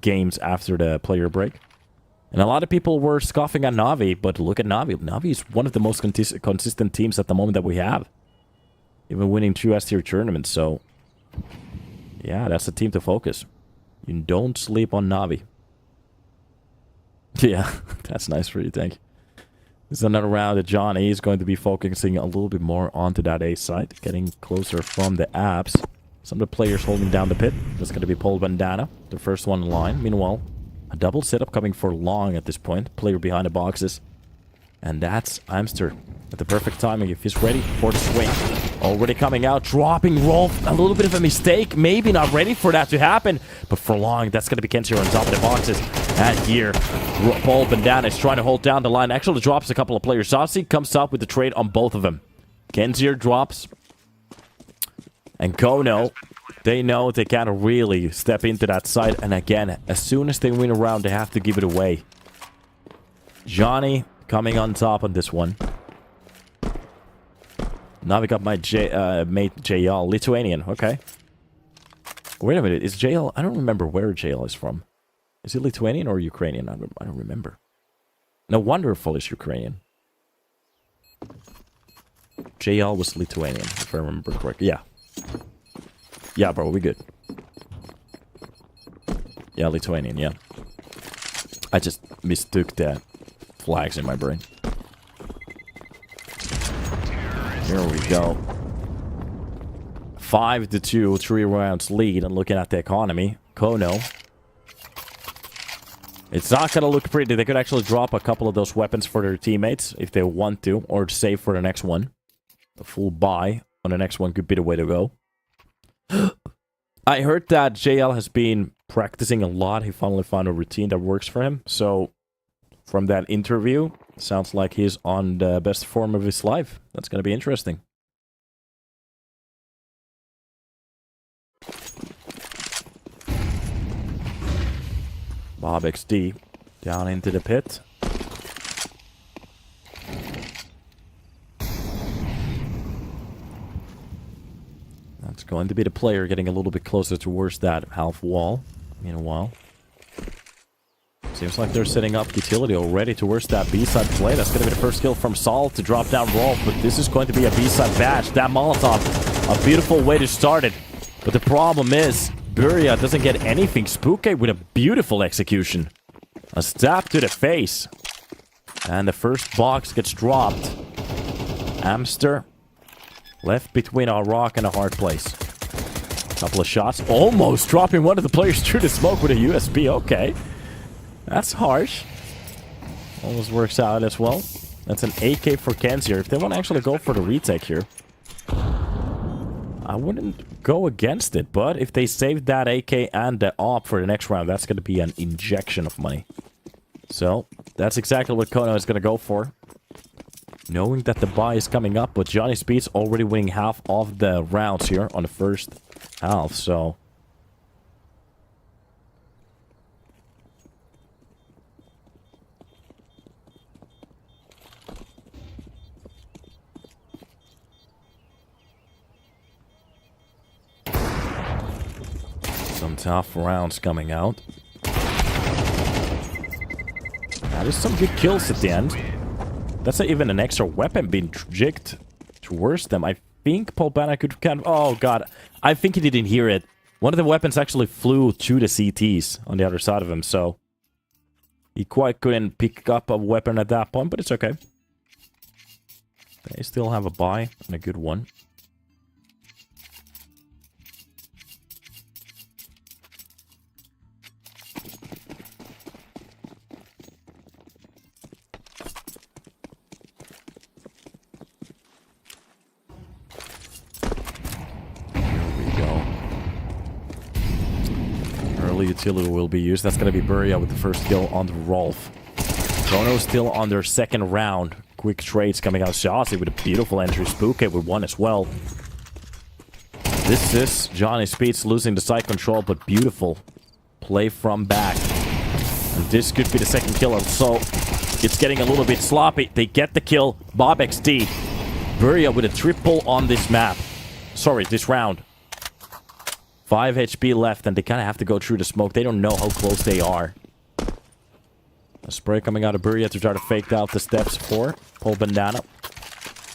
games after the player break. And a lot of people were scoffing at Na'Vi, but look at Na'Vi. Na'Vi is one of the most consistent teams at the moment that we have. Even winning 2 S-tier tournaments, so... yeah, that's a team to focus. You don't sleep on Na'Vi. Yeah, that's nice for you, thank you. This is another round that Johnny is going to be focusing a little bit more onto that A side. Getting closer from the abs. Some of the players holding down the pit. That's going to be Paul Bandana, the first one in line. Meanwhile, a double setup coming for long at this point. Player behind the boxes. And that's Amster at the perfect timing if he's ready for the swing. Already coming out, dropping Rolf. A little bit of a mistake. Maybe not ready for that to happen. But for long, that's going to be Kenzie on top of the boxes. And here, Paul Bandana is trying to hold down the line. Actually drops a couple of players. Saucy comes out with the trade on both of them. Kenzie drops. And kONO, they know they can't really step into that side. And again, as soon as they win a round, they have to give it away. Johnny coming on top on this one. Now we got my mate JL. Lithuanian, okay. Wait a minute, is JL... I don't remember where JL is from. Is it Lithuanian or Ukrainian? I don't remember. No, Wonderful is Ukrainian. JL was Lithuanian, if I remember correctly. Yeah. Yeah, bro, we good. Yeah, Lithuanian, yeah. I just mistook the flags in my brain. Here we go. 5-2, 3 rounds lead, and looking at the economy, kONO. It's not going to look pretty. They could actually drop a couple of those weapons for their teammates if they want to, or save for the next one. A full buy on the next one could be the way to go. I heard that JL has been practicing a lot. He finally found a routine that works for him. So, from that interview, sounds like he's on the best form of his life. That's going to be interesting. Bob XD down into the pit. That's going to be the player getting a little bit closer towards that half wall. Meanwhile, seems like they're setting up utility already towards that B-side play. That's going to be the first kill from Sol to drop down Rolf, but this is going to be a B-side batch. That Molotov, a beautiful way to start it. But the problem is, Buria doesn't get anything. Spooky with a beautiful execution. A stab to the face. And the first box gets dropped. Amster left between a rock and a hard place. Couple of shots. Almost dropping one of the players through the smoke with a USB. Okay. That's harsh. Almost works out as well. That's an AK for Kenzie. If they want to actually go for the retake here, I wouldn't go against it. But if they save that AK and the AWP for the next round, that's going to be an injection of money. So, that's exactly what kONO is going to go for. Knowing that the buy is coming up, but Johnny Speed's already winning half of the rounds here on the first half, so... some tough rounds coming out. That is some good kills at the end. That's not even an extra weapon being jigged towards them. I think Paul Banner could kind of... oh, God. I think he didn't hear it. One of the weapons actually flew to the CTs on the other side of him, so... he quite couldn't pick up a weapon at that point, but it's okay. They still have a buy, and a good one. Utility will be used. That's going to be Buria with the first kill on the Rolf. kONO still on their second round. Quick trades coming out. Shazzy with a beautiful entry. Spooky with one as well. This is Johnny Speeds losing the side control, but beautiful play from back. And this could be the second kill, so it's getting a little bit sloppy. They get the kill. Bob XD. Buria with a triple on this map. Sorry, this round. 5 HP left, and they kind of have to go through the smoke. They don't know how close they are. A spray coming out of Buria to try to fake out the steps for Paul Bandana.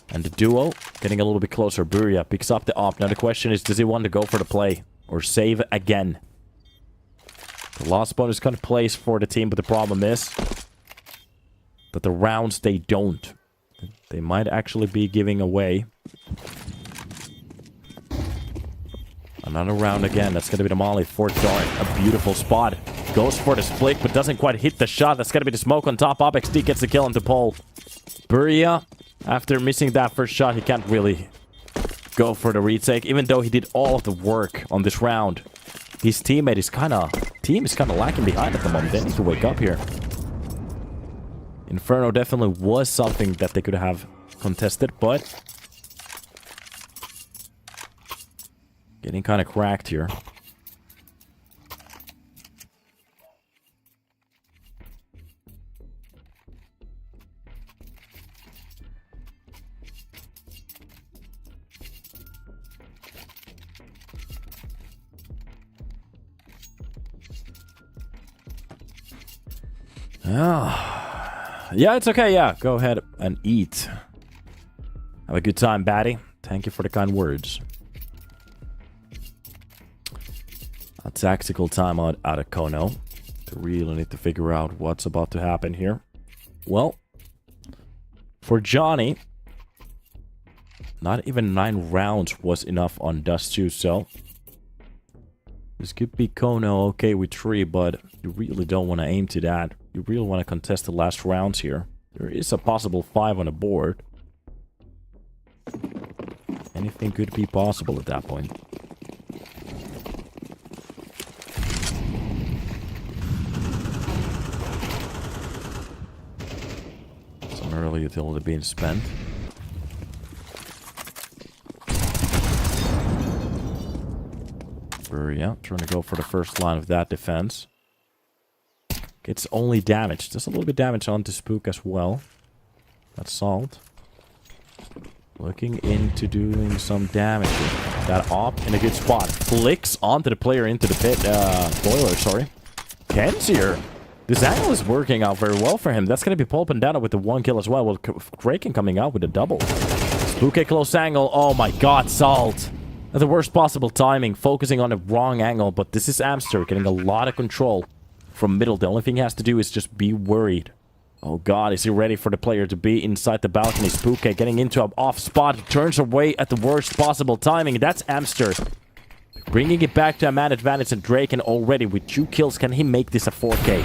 And the duo getting a little bit closer. Buria picks up the op. Now the question is, does he want to go for the play or save again? The last bonus kind of plays for the team, but the problem is that the rounds they don't. They might actually be giving away. Another round again. That's going to be the molly for Dart. A beautiful spot. Goes for the split, but doesn't quite hit the shot. That's going to be the smoke on top. OpXD gets the kill on the pole. Buria, after missing that first shot, he can't really go for the retake, even though he did all of the work on this round. His team is kind of lacking behind at the moment. They need to wake up here. Inferno definitely was something that they could have contested, but getting kind of cracked here. Yeah, it's okay. Yeah, go ahead and eat. Have a good time, Batty. Thank you for the kind words. A tactical timeout out of kONO. To really need to figure out what's about to happen here. Well, for Johnny, not even 9 rounds was enough on Dust 2, so this could be kONO okay with 3, but you really don't want to aim to that. You really want to contest the last rounds here. There is a possible 5 on the board. Anything could be possible at that point. Some early utility being spent. Yeah, trying to go for the first line of that defense. Gets only damage. Does a little bit damage onto Spook as well. That's Salt. Looking into doing some damage. That op in a good spot. Flicks onto the player into the pit. Boiler, sorry. Kenzier. This angle is working out very well for him. That's going to be Paul Bandana with the 1 kill as well. With Kraken coming out with a double. Spook a close angle. Oh my god, Salt. At the worst possible timing. Focusing on the wrong angle. But this is Amster getting a lot of control from middle. The only thing he has to do is just be worried. Oh god, is he ready for the player to be inside the balcony? Spooky getting into an off spot. Turns away at the worst possible timing. That's Amster. Bringing it back to a man advantage, and Draken already with 2 kills. Can he make this a 4K?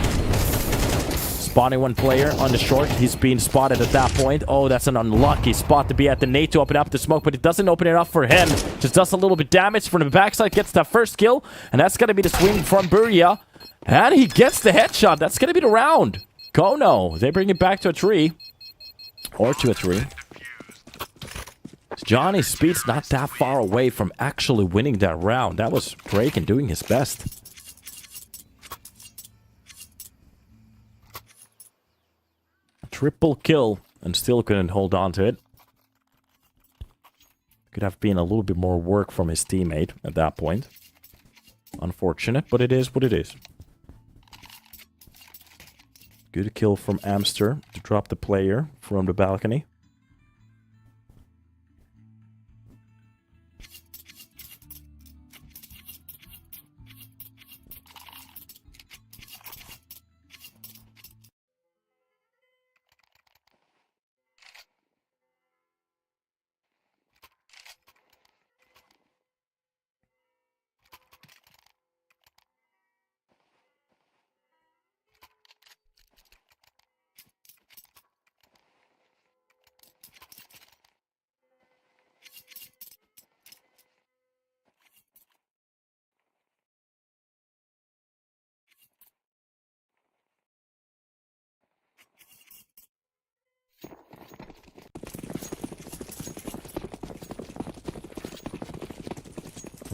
Spawning 1 player on the short. He's being spotted at that point. Oh, that's an unlucky spot to be at. The nade to open up the smoke, but it doesn't open it up for him. Just does a little bit damage from the backside. Gets that first kill, and that's going to be the swing from Buria. And he gets the headshot. That's going to be the round. kONO. They bring it back to a 3. Or to a 3. Johnny's speed's not that far away from actually winning that round. That was Draken doing his best. Triple kill and still couldn't hold on to it. Could have been a little bit more work from his teammate at that point. Unfortunate, but it is what it is. Good kill from Amster to drop the player from the balcony.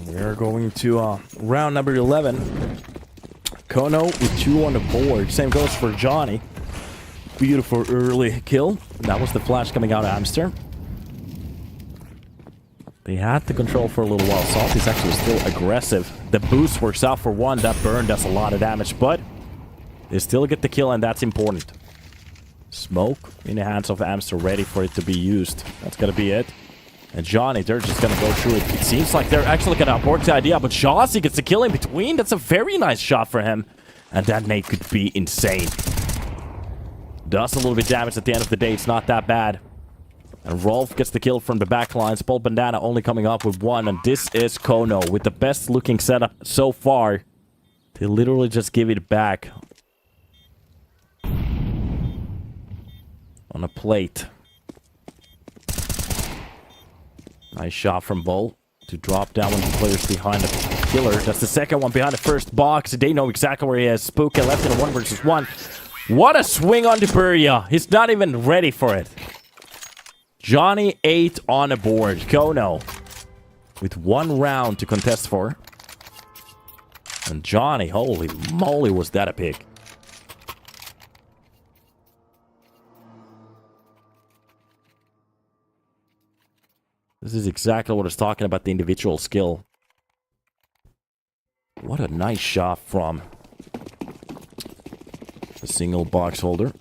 We are going to round number 11. kONO with 2 on the board. Same goes for Johnny. Beautiful early kill. That was the flash coming out of Amster. They had the control for a little while. Salt is actually still aggressive. The boost works out for 1. That burn does a lot of damage, but They still get the kill, and that's important. Smoke in the hands of Amster, ready for it to be used. That's gonna be it. And Johnny, they're just gonna go through it. It seems like they're actually gonna abort the idea, but Shawzy gets the kill in between. That's a very nice shot for him. And that nade could be insane. Does a little bit damage at the end of the day. It's not that bad. And Rolf gets the kill from the back lines. Paul Bandana only coming up with one. And this is kONO with the best looking setup so far. They literally just give it back. On a plate. Nice shot from Vol to drop down one of the players behind the killer. That's the second one behind the first box. They know exactly where he is. Spooky left in a 1 versus 1. What a swing on the Buria. He's not even ready for it. Johnny 8 on the board. kONO with 1 round to contest for. And Johnny, holy moly, was that a pick. This is exactly what I was talking about, the individual skill. What a nice shot from the single box holder.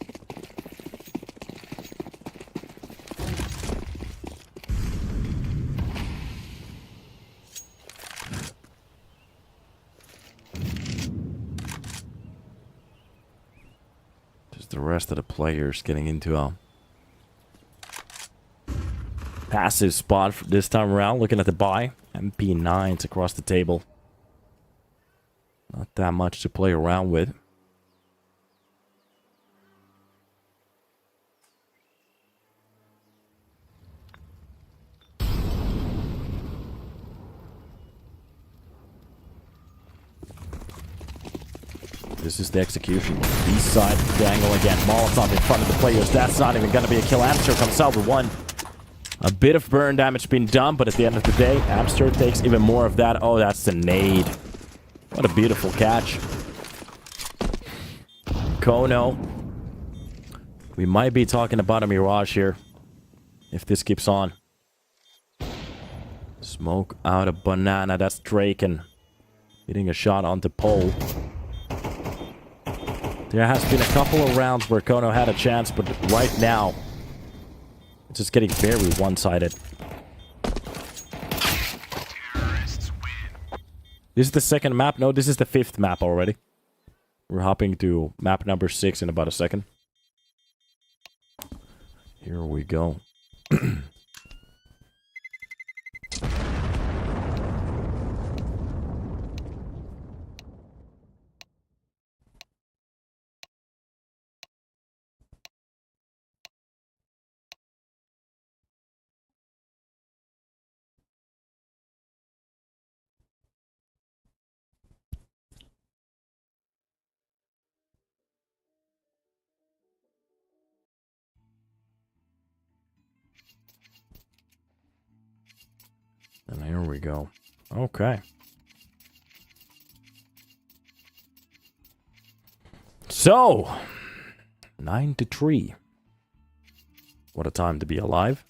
Just the rest of the players getting into a passive spot this time around. Looking at the buy. MP9s across the table. Not that much to play around with. This is the execution. East side, Dangle again. Molotov in front of the players. That's not even going to be a kill. Amster comes out with 1. A bit of burn damage being done, but at the end of the day, Amster takes even more of that. Oh, that's the nade. What a beautiful catch. kONO. We might be talking about a Mirage here. If this keeps on. Smoke out of Banana. That's Draken. Hitting a shot onto Pole. There has been a couple of rounds where kONO had a chance, but right now, it's just getting very one-sided. This is the second map. No, this is the 5th map already. We're hopping to map number 6 in about a second. Here we go. And here we go. Okay. So, 9-3. What a time to be alive.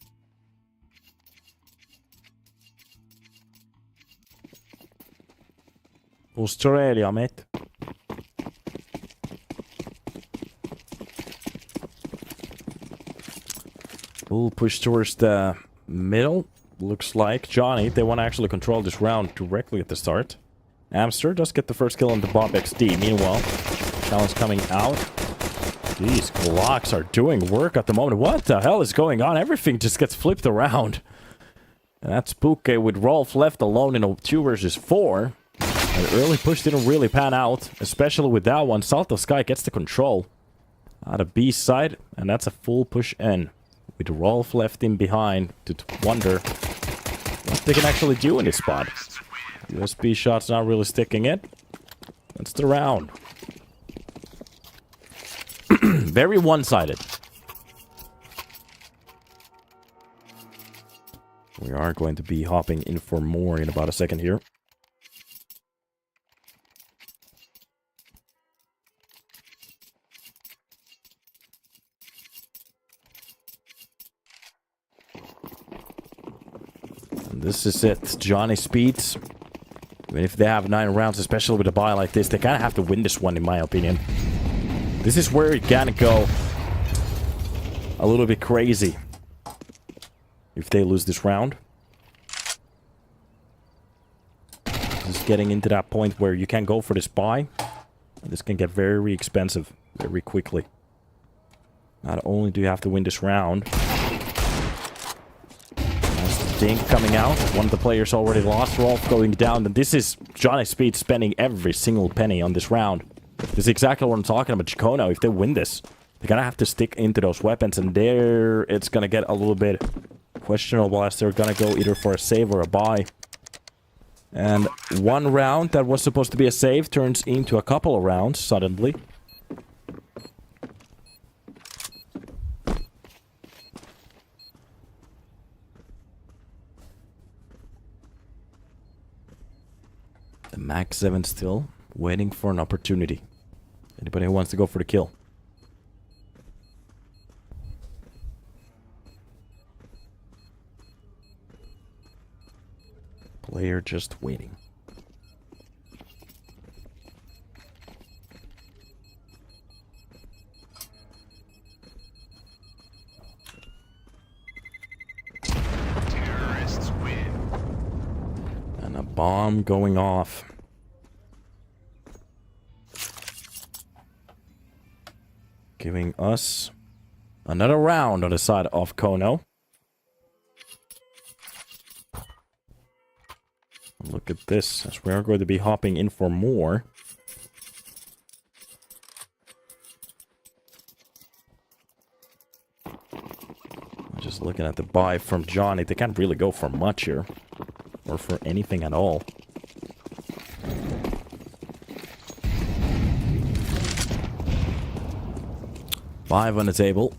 Australia, mate. We'll push towards the middle. Looks like Johnny, they want to actually control this round directly at the start. Amster does get the first kill on the Bob XD. Meanwhile, challenge coming out. These Glocks are doing work at the moment. What the hell is going on? Everything just gets flipped around. And that's Spooky with Rolf left alone in a 2 versus 4. An early push didn't really pan out, especially with that one. Salt of Sky gets the control out of B side, and that's a full push in. With Rolf left in behind to wonder what they can actually do in this spot. USB shot's not really sticking it. That's the round. Very one-sided. We are going to be hopping in for more in about a second here. This is it. Johnny Speeds. I mean, if they have 9 rounds, especially with a buy like this, they kind of have to win this one, in my opinion. This is where it can go a little bit crazy if they lose this round. This is getting into that point where you can go for this buy. This can get very expensive very quickly. Not only do you have to win this round. That's the dink coming out. One of the players already lost. Rolf going down. And this is Johnny Speed spending every single penny on this round. This is exactly what I'm talking about. kONO, if they win this, they're gonna have to stick into those weapons. And there, it's gonna get a little bit questionable as they're gonna go either for a save or a buy. And one round that was supposed to be a save turns into a couple of rounds suddenly. The Mac 7 still waiting for an opportunity. Anybody who wants to go for the kill? Player just waiting. Terrorists win. And a bomb going off. Giving us another round on the side of kONO. Look at this, as we are going to be hopping in for more. Just looking at the buy from Johnny, they can't really go for much here. Or for anything at all. Five on the table.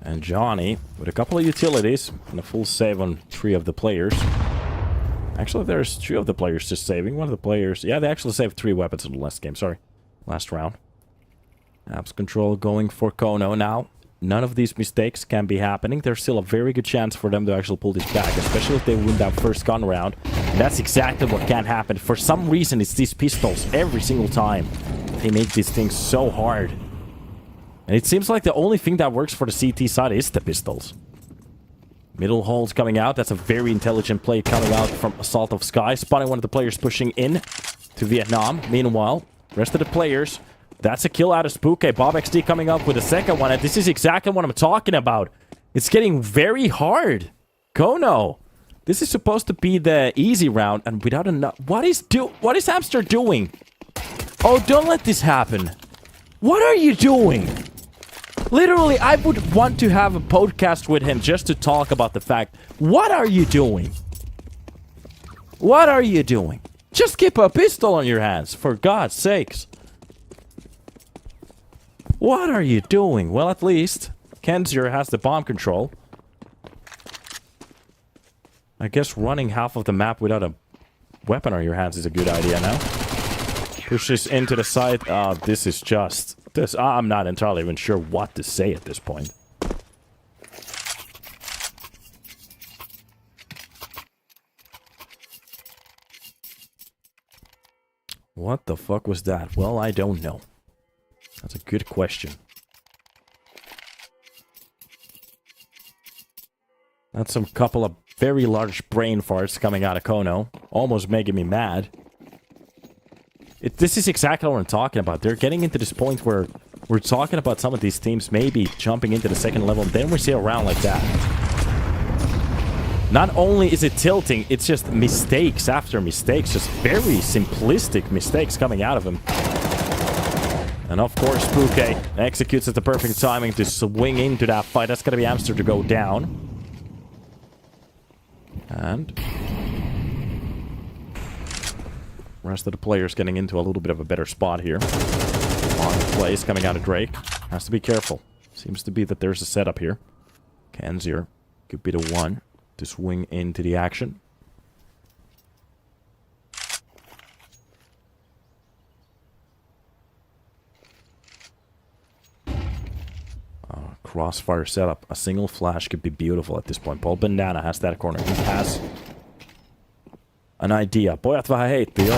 And Johnny, with a couple of utilities, and a full save on 3 of the players. Actually, there's 2 of the players just saving. One of the players... Yeah, they actually saved 3 weapons in the last game. Sorry. Last round. Abs control going for kONO now. None of these mistakes can be happening. There's still a very good chance for them to actually pull this back. Especially if they win that first gun round. And that's exactly what can happen. For some reason, it's these pistols every single time. They make these things so hard. And it seems like the only thing that works for the CT side is the pistols. Middle holes coming out. That's a very intelligent play coming out from Assault of Sky. Spotting one of the players pushing in to Vietnam. Meanwhile, rest of the players. That's a kill out of Spooky. Bob XD coming up with a second one. And this is exactly what I'm talking about. It's getting very hard. kONO. This is supposed to be the easy round. And without enough... What is Hamster doing? Oh, don't let this happen. What are you doing? Literally, I would want to have a podcast with him just to talk about the fact. What are you doing? What are you doing? Just keep a pistol on your hands, for God's sakes. What are you doing? Well, at least Kenzier has the bomb control. I guess running half of the map without a weapon on your hands is a good idea now. Pushes into the side. This is just... This, I'm not entirely even sure what to say at this point. What the fuck was that? Well, I don't know. That's a good question. That's some couple of very large brain farts coming out of kONO. Almost making me mad. This is exactly what I'm talking about. They're getting into this point where we're talking about some of these teams maybe jumping into the second level, and then we see a round like that. Not only is it tilting, it's just mistakes after mistakes. Just very simplistic mistakes coming out of him. And of course, Spooky executes at the perfect timing to swing into that fight. That's going to be Amster to go down. And... rest of the players getting into a little bit of a better spot here. Long plays coming out of Drake. Has to be careful. Seems to be that there's a setup here. Kenzier could be the one to swing into the action. Crossfire setup. A single flash could be beautiful at this point. Paul Bandana has that corner. He has an idea. Pojat vähän heitti, joo.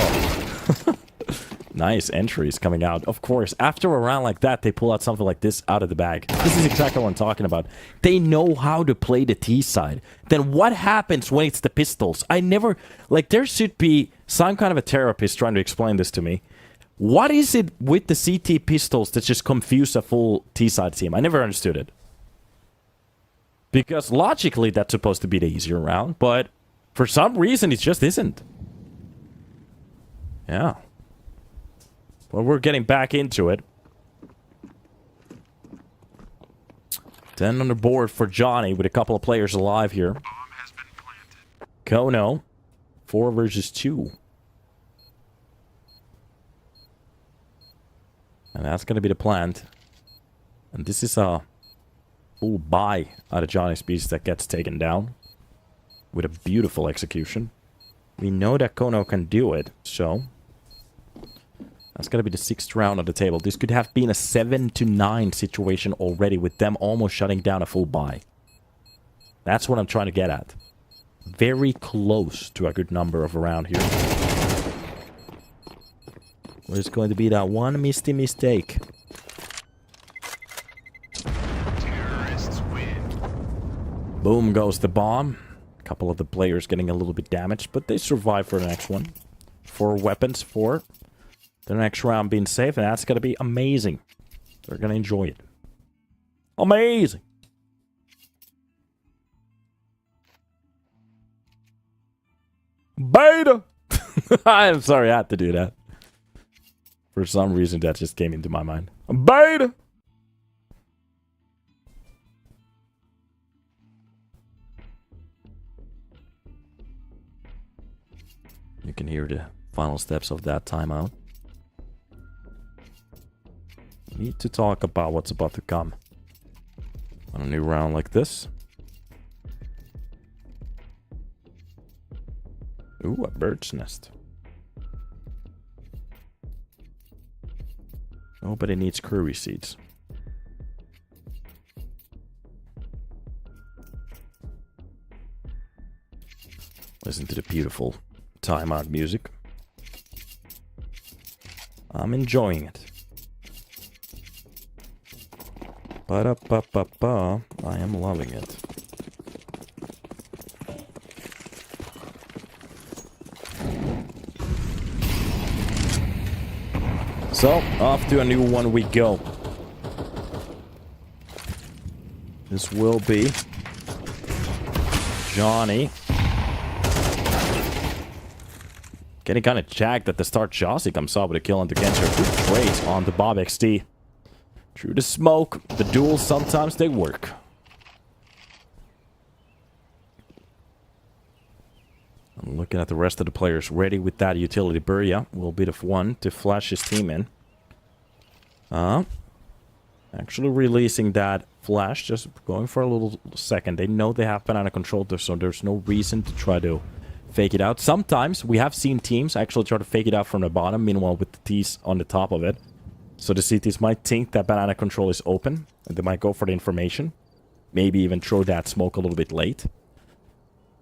Nice entries coming out. Of course, after a round like that, they pull out something like this out of the bag. This is exactly what I'm talking about. They know how to play the T side. Then what happens when it's the pistols? I never... Like, there should be some kind of a therapist trying to explain this to me. What is it with the CT pistols that just confuse a full T side team? I never understood it. Because logically, that's supposed to be the easier round, but for some reason, it just isn't. Yeah. Well, we're getting back into it. 10 on the board for Johnny with a couple of players alive here. Bomb has been planted. kONO, 4 versus 2. And that's going to be the plant. And this is a full buy out of Johnny's piece that gets taken down. With a beautiful execution. We know that kONO can do it, so... That's going to be the 6th round of the table. This could have been a 7-9 situation already with them almost shutting down a full buy. That's what I'm trying to get at. Very close to a good number of around here. There's going to be that one misty mistake. Terrorists win. Boom goes the bomb. A couple of the players getting a little bit damaged, but they survive for the next one. 4 weapons for the next round being safe, and that's going to be amazing. They're going to enjoy it. Amazing! Beta! I'm sorry I had to do that. For some reason, that just came into my mind. Beta! You can hear the final steps of that timeout. Need to talk about what's about to come on a new round like this. Ooh, a bird's nest. Nobody needs curry seeds. Listen to the beautiful timeout music. I'm enjoying it. Ba-da-ba-ba-ba. I am loving it. So, off to a new one we go. This will be Johnny. Getting kind of jacked at the start. Jossie comes out with a kill on the Gensher. Good trades on the Bob XT. Through the smoke, the duels, sometimes they work. I'm looking at the rest of the players ready with that utility. Burya will be the one to flash his team in. Actually releasing that flash, just going for a little second. They know they have banana control, so there's no reason to try to fake it out. Sometimes we have seen teams actually try to fake it out from the bottom, meanwhile with the T's on the top of it. So the CTs might think that banana control is open, and they might go for the information. Maybe even throw that smoke a little bit late.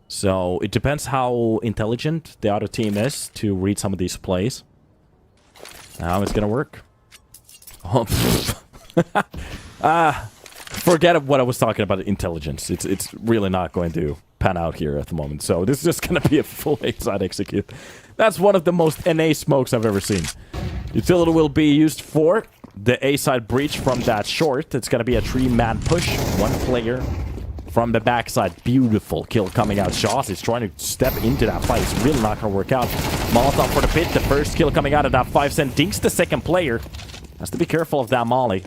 So it depends how intelligent the other team is to read some of these plays. How it's gonna work. Oh, forget what I was talking about intelligence. It's really not going to pan out here at the moment. So this is just gonna be a full A-side execute. That's one of the most NA smokes I've ever seen. Utility will be used for the A-side breach from that short. It's gonna be a 3-man push. 1 player from the backside. Beautiful kill coming out. Shoss is trying to step into that fight. It's really not gonna work out. Molotov for the pit. The first kill coming out of that 5-cent. Dinks the second player. Has to be careful of that molly.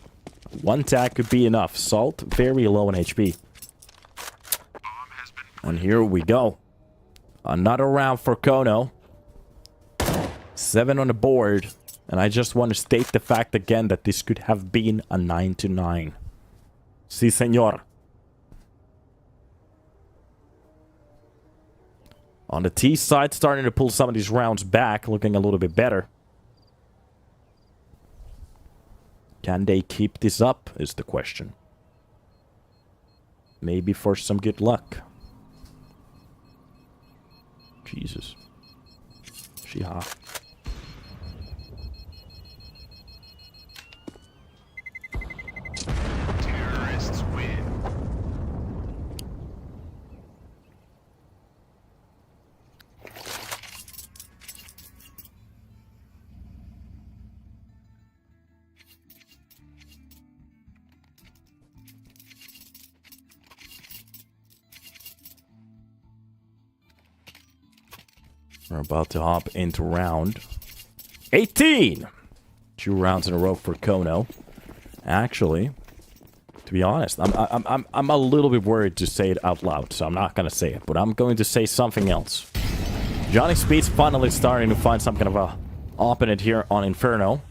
1 tag could be enough. Salt, very low in HP. And here we go. Another round for kONO. 7 on the board. And I just want to state the fact again that this could have been a 9-9. Si, senor. On the T side, starting to pull some of these rounds back, looking a little bit better. Can they keep this up, is the question. Maybe for some good luck. Jesus. She hot. We're about to hop into round 18. 2 rounds in a row for kONO. Actually, to be honest, I'm a little bit worried to say it out loud, so I'm not gonna say it, but I'm going to say something else. Johnny Speed's finally starting to find some kind of a opponent here on Inferno.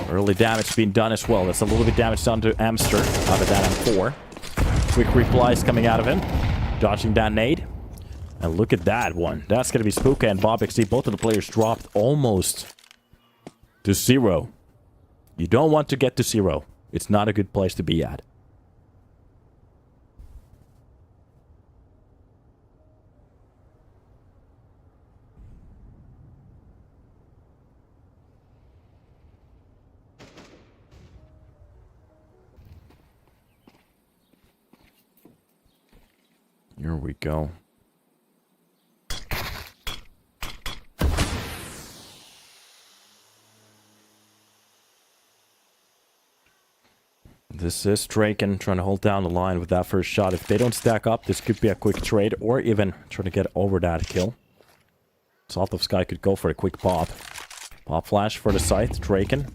Early damage being done as well. That's a little bit damage done to Amster out of that M4. Quick replies coming out of him. Dodging that nade. And look at that one. That's going to be Spooka and BobXD. Both of the players dropped almost to 0. You don't want to get to 0. It's not a good place to be at. Here we go. This is Draken trying to hold down the line with that first shot. If they don't stack up, this could be a quick trade, or even trying to get over that kill. Saltovsky could go for a quick pop. Pop flash for the site. Draken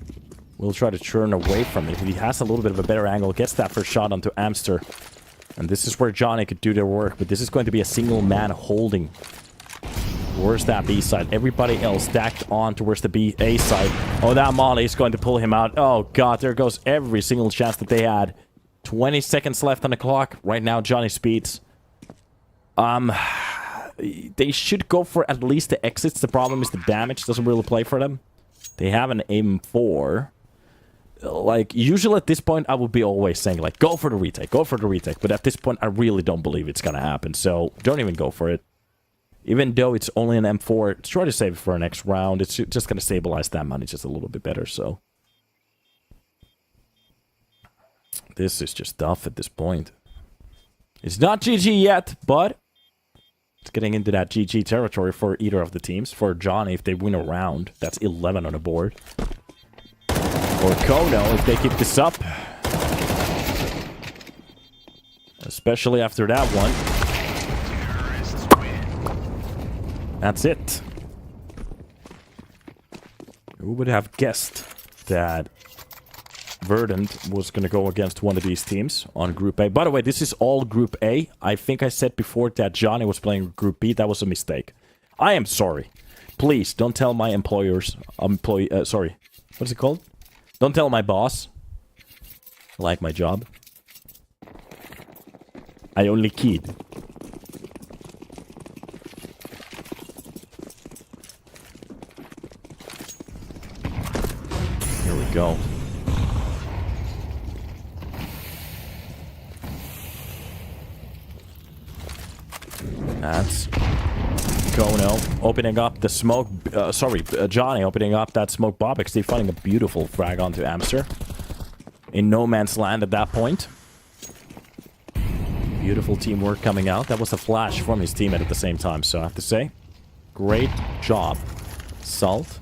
will try to churn away from it. He has a little bit of a better angle. Gets that first shot onto Amster. And this is where Johnny could do their work, but this is going to be a single man holding. Where's that B side? Everybody else stacked on towards the A side. Oh, that Molly is going to pull him out. Oh, God, there goes every single chance that they had. 20 seconds left on the clock. Right now, Johnny Speeds. They should go for at least the exits. The problem is the damage doesn't really play for them. They have an M4. Like, usually at this point, I would be always saying, like, go for the retake, go for the retake. But at this point, I really don't believe it's gonna happen. So, don't even go for it. Even though it's only an M4, try to save it for our next round. It's just gonna stabilize that money just a little bit better, so. This is just tough at this point. It's not GG yet, but it's getting into that GG territory for either of the teams. For Johnny, if they win a round, that's 11 on the board. For kONO, if they keep this up. Especially after that one. That's it. Who would have guessed that Verdant was going to go against one of these teams on Group A? By the way, this is all Group A. I think I said before that Johnny was playing Group B. That was a mistake. I am sorry. Please, don't tell my sorry. What's it called? Don't tell my boss. I like my job. I only keyed. Here we go. That's kONO opening up the smoke. Johnny opening up that smoke. BobXD finding a beautiful frag onto Amster. In no man's land at that point. Beautiful teamwork coming out. That was a flash from his teammate at the same time, so I have to say, great job. Salt.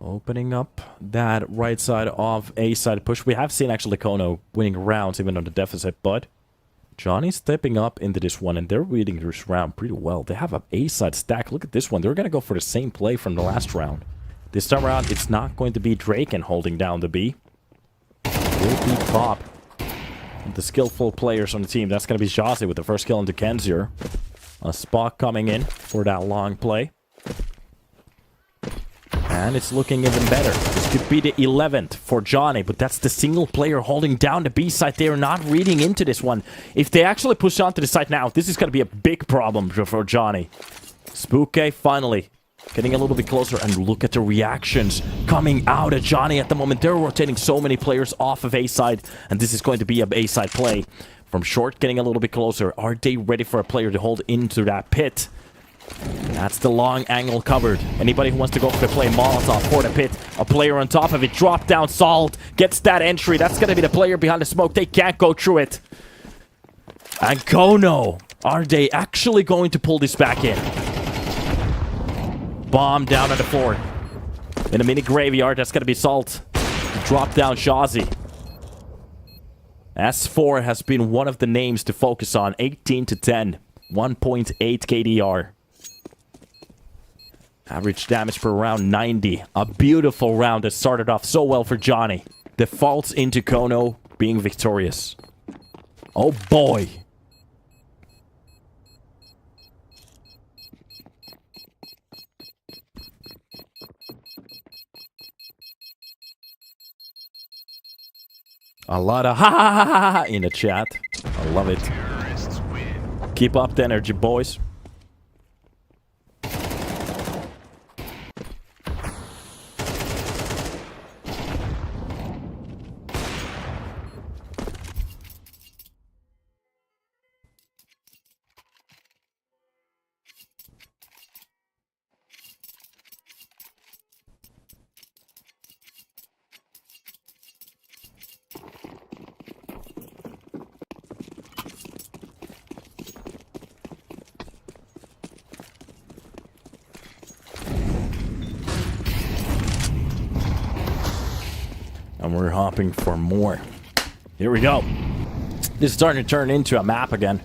Opening up that right side of A side push. We have seen actually kONO winning rounds even on the deficit, but Johnny's stepping up into this one, and they're reading this round pretty well. They have an A-side stack. Look at this one. They're going to go for the same play from the last round. This time around, it's not going to be Draken holding down the B. It will be Bob. The skillful players on the team. That's going to be Jazzy with the first kill into Kenzier. A Spock coming in for that long play. And it's looking even better. This could be the 11th for Johnny, but that's the single player holding down the B side. They are not reading into this one. If they actually push onto the side now, this is going to be a big problem for Johnny. Spooky finally getting a little bit closer, and look at the reactions coming out of Johnny at the moment. They're rotating so many players off of A side, and this is going to be a A side play. From short, getting a little bit closer. Are they ready for a player to hold into that pit? That's the long angle covered. Anybody who wants to go for the play, Molotov for the pit. A player on top of it, drop down, Salt, gets that entry. That's going to be the player behind the smoke. They can't go through it. And kONO, are they actually going to pull this back in? Bomb down on the floor. In a mini graveyard, that's going to be Salt. Drop down Shazi. S4 has been one of the names to focus on. 18 to 10. 1.8 KDR. Average damage per round, 90. A beautiful round that started off so well for Johnny. Defaults into kONO being victorious. Oh boy. A lot of ha ha ha ha ha in the chat. I love it. Terrorists win. Keep up the energy, boys. And we're hopping for more. Here we go. This is starting to turn into a map again.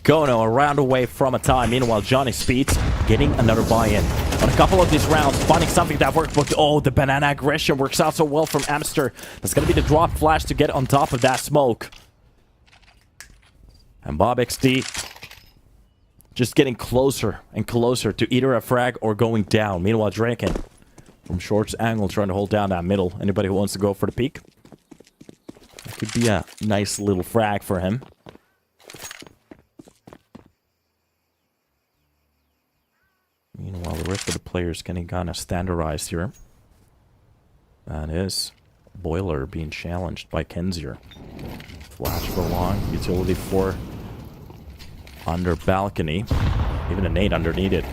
kONO a round away from a tie. Meanwhile, Johnny Speeds getting another buy-in. On a couple of these rounds, finding something that worked. But oh, the banana aggression works out so well from Amster. That's going to be the drop flash to get on top of that smoke. And Bob XD just getting closer and closer to either a frag or going down. Meanwhile, Draken from Short's angle trying to hold down that middle. Anybody who wants to go for the peak? That could be a nice little frag for him. Meanwhile, the rest of the players getting kind of standardized here. That is Boiler being challenged by Kenzier. Flash for long. Utility for under balcony. Even a nade underneath it.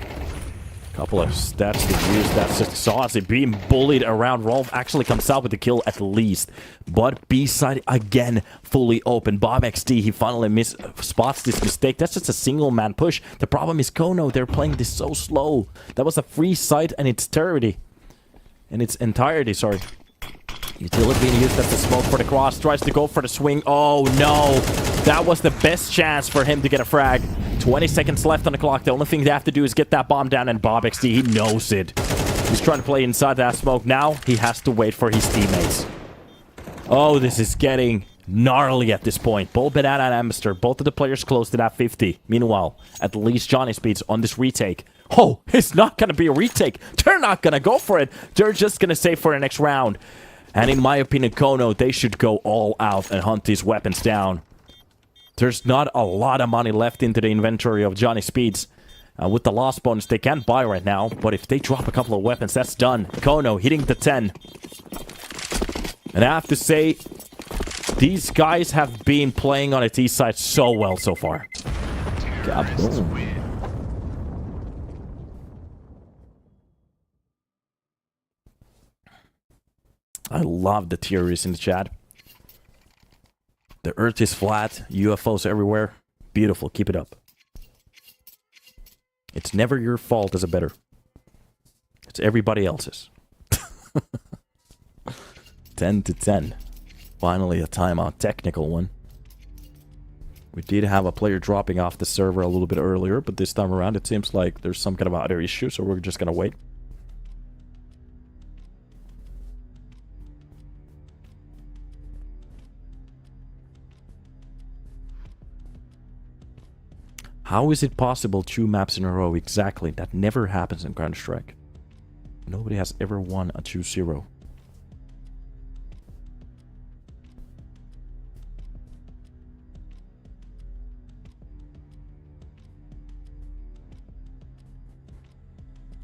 Couple of stats to use. That's just saucy. Being bullied around. Rolf actually comes out with the kill at least. But B-side again fully open. Bob XD, he finally spots this mistake. That's just a single man push. The problem is kONO, they're playing this so slow. That was a free site and its entirety, sorry. Utility being used as the smoke for the cross. Tries to go for the swing. Oh no. That was the best chance for him to get a frag. 20 seconds left on the clock. The only thing they have to do is get that bomb down, and Bob XD, he knows it. He's trying to play inside that smoke. Now he has to wait for his teammates. Oh, this is getting gnarly at this point. Both Banana and Amster, both of the players close to that 50. Meanwhile, at least Johnny Speeds on this retake. Oh, it's not going to be a retake. They're not going to go for it. They're just going to save for the next round. And in my opinion, kONO, they should go all out and hunt these weapons down. There's not a lot of money left into the inventory of Johnny Speeds. With the loss bonus, they can't buy right now. But if they drop a couple of weapons, that's done. kONO hitting the 10. And I have to say, these guys have been playing on its east side so well so far. Kaboom. I love the theories in the chat. The earth is flat, UFOs everywhere. Beautiful, keep it up. It's never your fault as a bettor. It's everybody else's. 10 to 10. Finally a timeout, technical one. We did have a player dropping off the server a little bit earlier, but this time around it seems like there's some kind of other issue, so we're just gonna wait. How is it possible 2 maps in a row exactly? That never happens in Counter-Strike. Nobody has ever won a 2-0.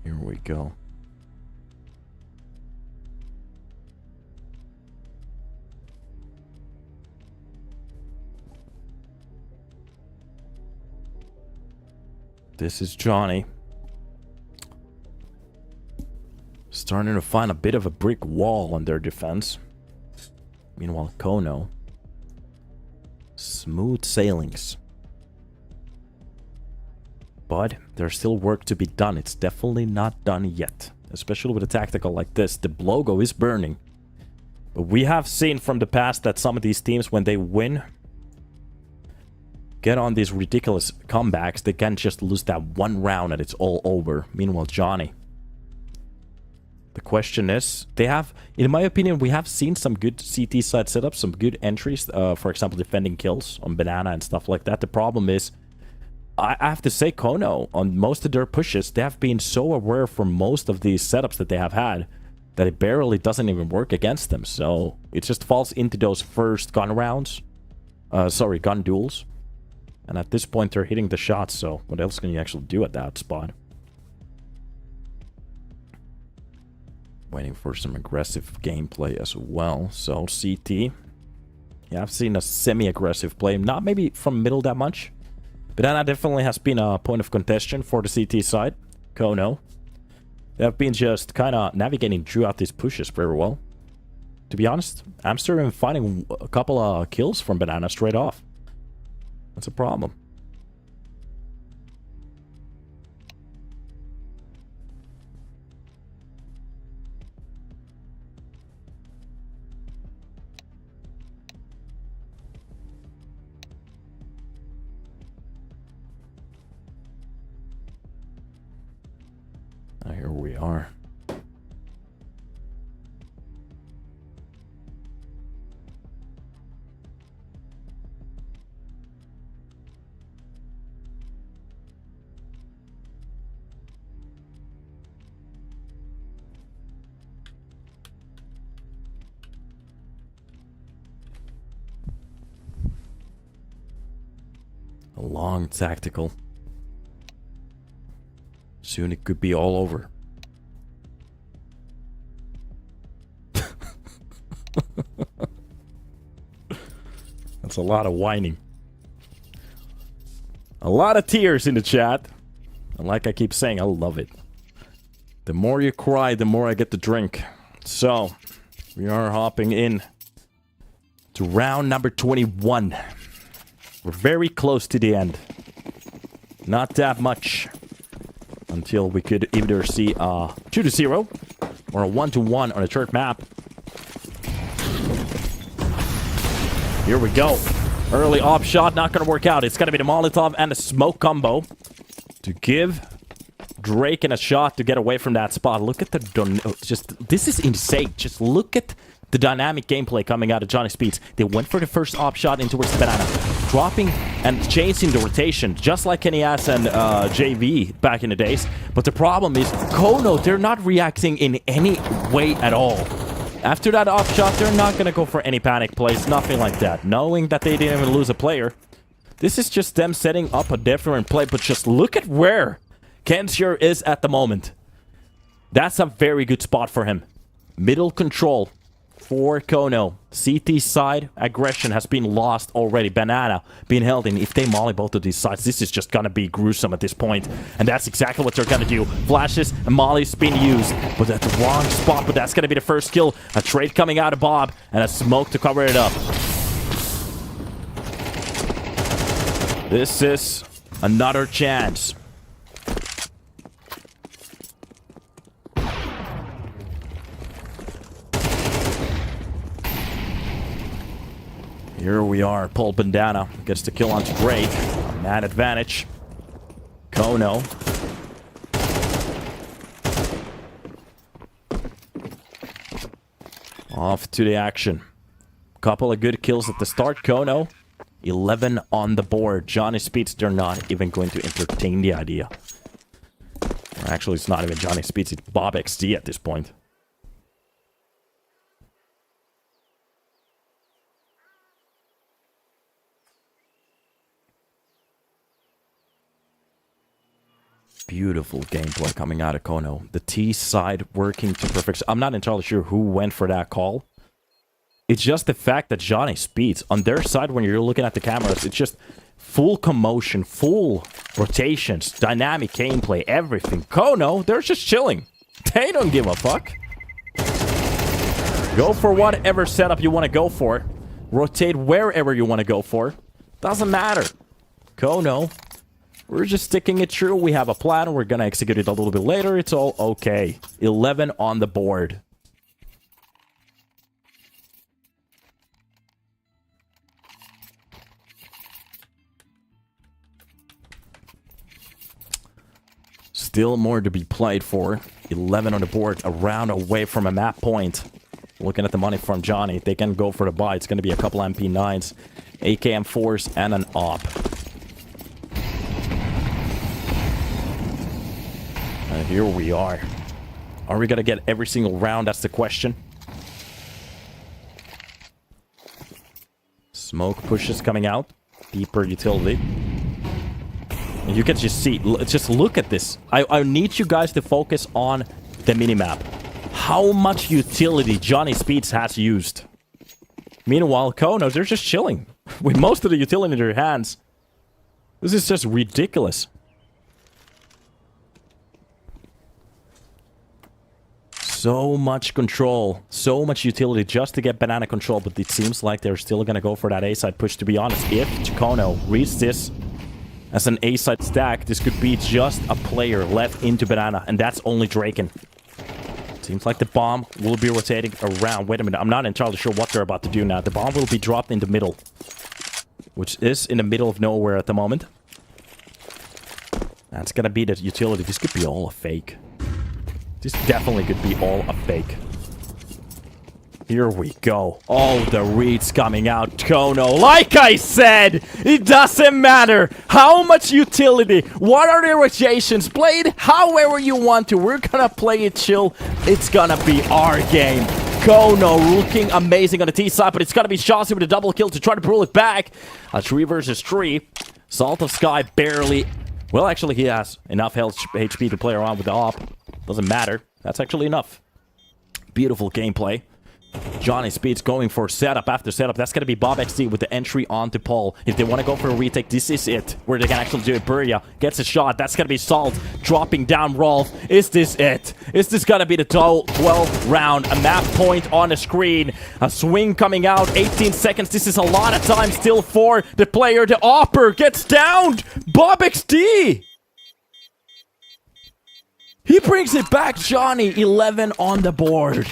Here we go. This is Johnny. Starting to find a bit of a brick wall on their defense. Meanwhile, kONO. Smooth sailings. But there's still work to be done. It's definitely not done yet. Especially with a tactical like this. The logo is burning. But we have seen from the past that some of these teams, when they win, get on these ridiculous comebacks, they can't just lose that one round and it's all over. Meanwhile, Johnny The question is, they have, in my opinion, we have seen some good CT side setups, some good entries, for example, defending kills on Banana and stuff like that. The problem is, I have to say, kONO, on most of their pushes, they have been so aware for most of these setups that they have had that it barely doesn't even work against them. So it just falls into those first gun rounds. Gun duels. And at this point, they're hitting the shots, so what else can you actually do at that spot? Waiting for some aggressive gameplay as well. So CT. Yeah, I've seen a semi-aggressive play. Not maybe from middle that much. Banana definitely has been a point of contention for the CT side. kONO. They have been just kind of navigating throughout these pushes very well. To be honest, I'm still finding a couple of kills from Banana straight off. That's a problem. Here we are. A long tactical. Soon it could be all over. That's a lot of whining. A lot of tears in the chat. And like I keep saying, I love it. The more you cry, the more I get to drink. So, we are hopping in to round number 21. We're very close to the end. Not that much. Until we could either see a 2-0 or a 1-1 on a third map. Here we go. Early off shot, not going to work out. It's going to be the Molotov and the smoke combo to give Drake a shot to get away from that spot. Look at the... this is insane. Just look at the dynamic gameplay coming out of Johnny Speeds. They went for the first op shot in towards the Banana. Dropping and chasing the rotation, just like Kenny Ass and JV back in the days. But the problem is, kONO, they're not reacting in any way at all. After that off shot, they're not going to go for any panic plays, nothing like that. Knowing that they didn't even lose a player. This is just them setting up a different play, but just look at where Kensier is at the moment. That's a very good spot for him. Middle control for kONO. CT side aggression has been lost already. Banana being held in. If they molly both of these sides, this is just gonna be gruesome at this point. And that's exactly what they're gonna do. Flashes and mollies being used, but at the wrong spot. But that's gonna be the first kill. A trade coming out of Bob and a smoke to cover it up. This is another chance. Here we are. Paul Bandana gets the kill onto Drake. Man advantage. kONO. Off to the action. Couple of good kills at the start. kONO. 11 on the board. Johnny Speeds, they're not even going to entertain the idea. Actually, it's not even Johnny Speeds. It's Bob XD at this point. Beautiful gameplay coming out of kONO. The T side working to perfection. I'm not entirely sure who went for that call. It's just the fact that Johnny Speeds, on their side, when you're looking at the cameras, it's just full commotion, full rotations, dynamic gameplay, everything. kONO, they're just chilling. They don't give a fuck. Go for whatever setup you want to go for. Rotate wherever you want to go for. Doesn't matter. kONO, we're just sticking it true. We have a plan. We're going to execute it a little bit later. It's all okay. 11 on the board. Still more to be played for. 11 on the board, a round away from a map point. Looking at the money from Johnny, they can go for the buy. It's going to be a couple MP9s, AKM4s, and an AWP. And here we are. Are we going to get every single round? That's the question. Smoke pushes coming out. Deeper utility. And you can just see, just look at this. I need you guys to focus on the minimap. How much utility Johnny Speeds has used. Meanwhile, kONO, they're just chilling. With most of the utility in their hands. This is just ridiculous. So much control. So much utility just to get banana control. But it seems like they're still going to go for that A-side push, to be honest. If kONO reads this as an A-side stack, this could be just a player left into banana. And that's only Draken. Seems like the bomb will be rotating around. Wait a minute, I'm not entirely sure what they're about to do now. The bomb will be dropped in the middle. Which is in the middle of nowhere at the moment. That's gonna be the utility. This could be all a fake. This definitely could be all a fake. Here we go. Oh, the reads coming out. kONO. Like I said, it doesn't matter how much utility. What are the rotations? Play it however you want to. We're gonna play it chill. It's gonna be our game. kONO looking amazing on the T side, but it's gonna be Chauncey with a double kill to try to pull it back. A 3 versus 3. Salt of Sky barely. Well, actually, he has enough health HP to play around with the AWP. Doesn't matter. That's actually enough. Beautiful gameplay. Johnny Speeds going for setup after setup. That's going to be Bob XD with the entry onto Paul. If they want to go for a retake, this is it. Where they can actually do it. Buria gets a shot. That's going to be Salt dropping down Rolf. Is this it? Is this going to be the 12th round? A map point on the screen. A swing coming out. 18 seconds. This is a lot of time still for the player. The AWPer gets downed. Bob XD. He brings it back. Johnny, 11 on the board.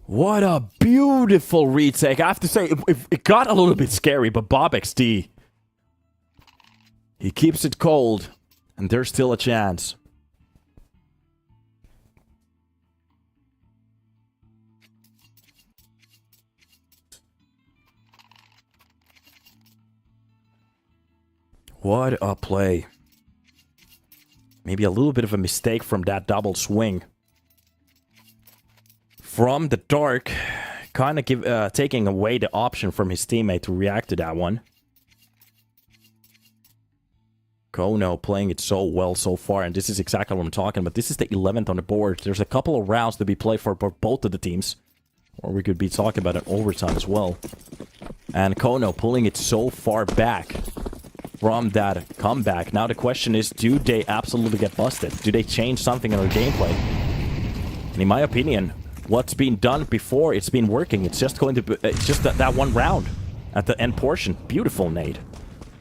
What a beautiful retake. I have to say, it got a little bit scary, but Bob XD, he keeps it cold, and there's still a chance. What a play. Maybe a little bit of a mistake from that double swing. From the dark, kind of taking away the option from his teammate to react to that one. kONO playing it so well so far, and this is exactly what I'm talking about. This is the 11th on the board. There's a couple of rounds to be played for both of the teams. Or we could be talking about an overtime as well. And kONO pulling it so far back from that comeback. Now the question is, do they absolutely get busted? Do they change something in their gameplay? And in my opinion, what's been done before, it's been working. It's just going to be, it's just that one round at the end portion. Beautiful nade.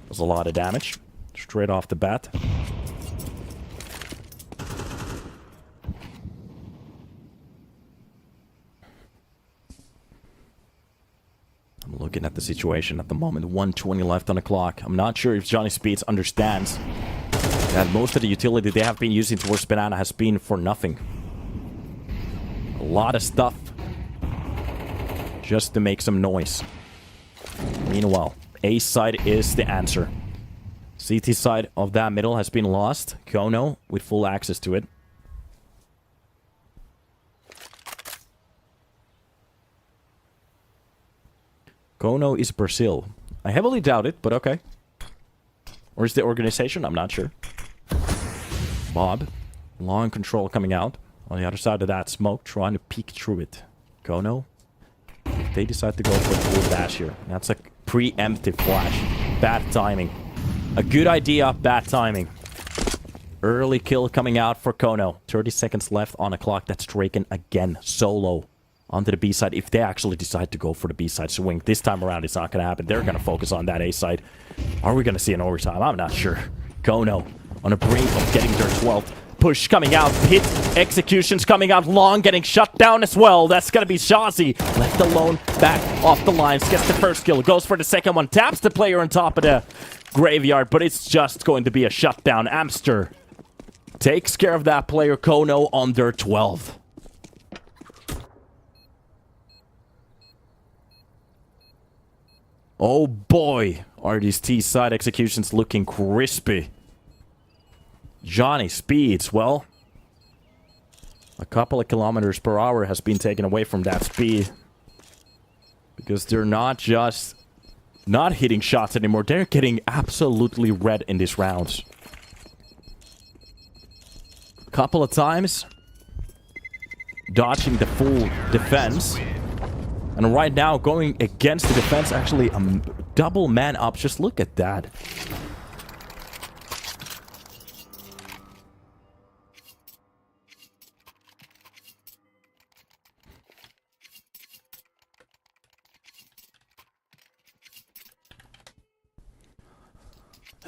There's a lot of damage. Straight off the bat. I'm looking at the situation at the moment. 1:20 left on the clock. I'm not sure if Johnny Speeds understands that most of the utility they have been using towards Banana has been for nothing. A lot of stuff just to make some noise. Meanwhile, A side is the answer. CT side of that middle has been lost. kONO with full access to it. kONO is Brazil. I heavily doubt it, but okay. Or is the organization? I'm not sure. Bob. Long control coming out. On the other side of that smoke, trying to peek through it. kONO. If they decide to go for a full dash here. That's a preemptive flash. Bad timing. A good idea, bad timing. Early kill coming out for kONO. 30 seconds left on the clock. That's Draken again. Solo. Onto the B side, if they actually decide to go for the B side swing. This time around, it's not going to happen. They're going to focus on that A side. Are we going to see an overtime? I'm not sure. kONO on the brink of getting their 12th. Push coming out. Hit executions coming out long. Getting shut down as well. That's going to be Shazi. Left alone. Back off the lines. Gets the first kill. Goes for the second one. Taps the player on top of the graveyard. But it's just going to be a shutdown. Amster takes care of that player. kONO under 12. Oh boy. Are these T-side executions looking crispy. Johnny speeds, well, a couple of kilometers per hour has been taken away from that speed. Because they're not just not hitting shots anymore. They're getting absolutely red in these rounds. A couple of times. Dodging the full defense. And right now, going against the defense, actually a double man up. Just look at that.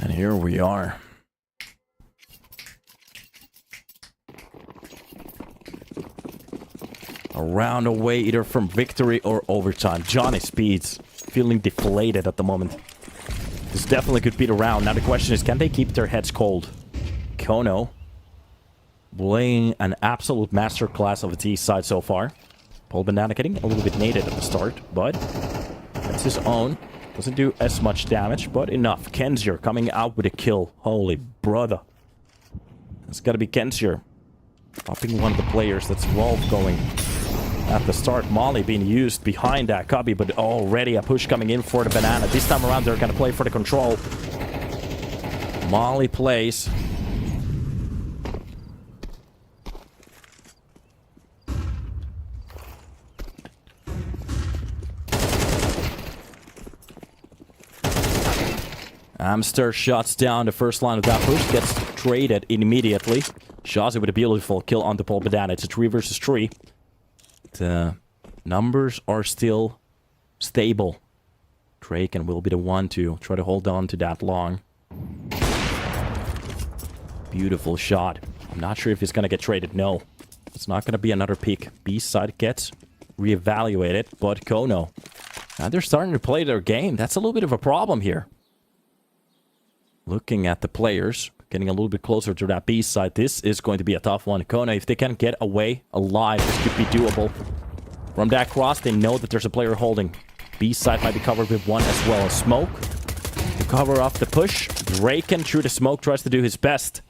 And here we are. A round away either from victory or overtime. Johnny Speeds feeling deflated at the moment. This definitely could be the round. Now the question is, can they keep their heads cold? kONO playing an absolute masterclass of a T side so far. Paul Banana getting a little bit naded at the start, but that's his own. Doesn't do as much damage, but enough. kenzir coming out with a kill. Holy brother. It's gotta be kenzir. Popping one of the players. That's Rolf going at the start. Molly being used behind that cubby, but already a push coming in for the banana. This time around, they're gonna play for the control. Molly plays. Amster shuts down the first line of that push, gets traded immediately. Shazi with a beautiful kill on the Paul Banana. It's a 3 versus 3. The numbers are still stable. Draken will be the one to try to hold on to that long. Beautiful shot. I'm not sure if he's going to get traded. No. It's not going to be another peak. B side gets reevaluated, but kONO. Now they're starting to play their game. That's a little bit of a problem here. Looking at the players, getting a little bit closer to that B side. This is going to be a tough one. kONO, if they can get away alive, this could be doable. From that cross, they know that there's a player holding. B side might be covered with one as well. Smoke to cover off the push. Draken through the smoke tries to do his best.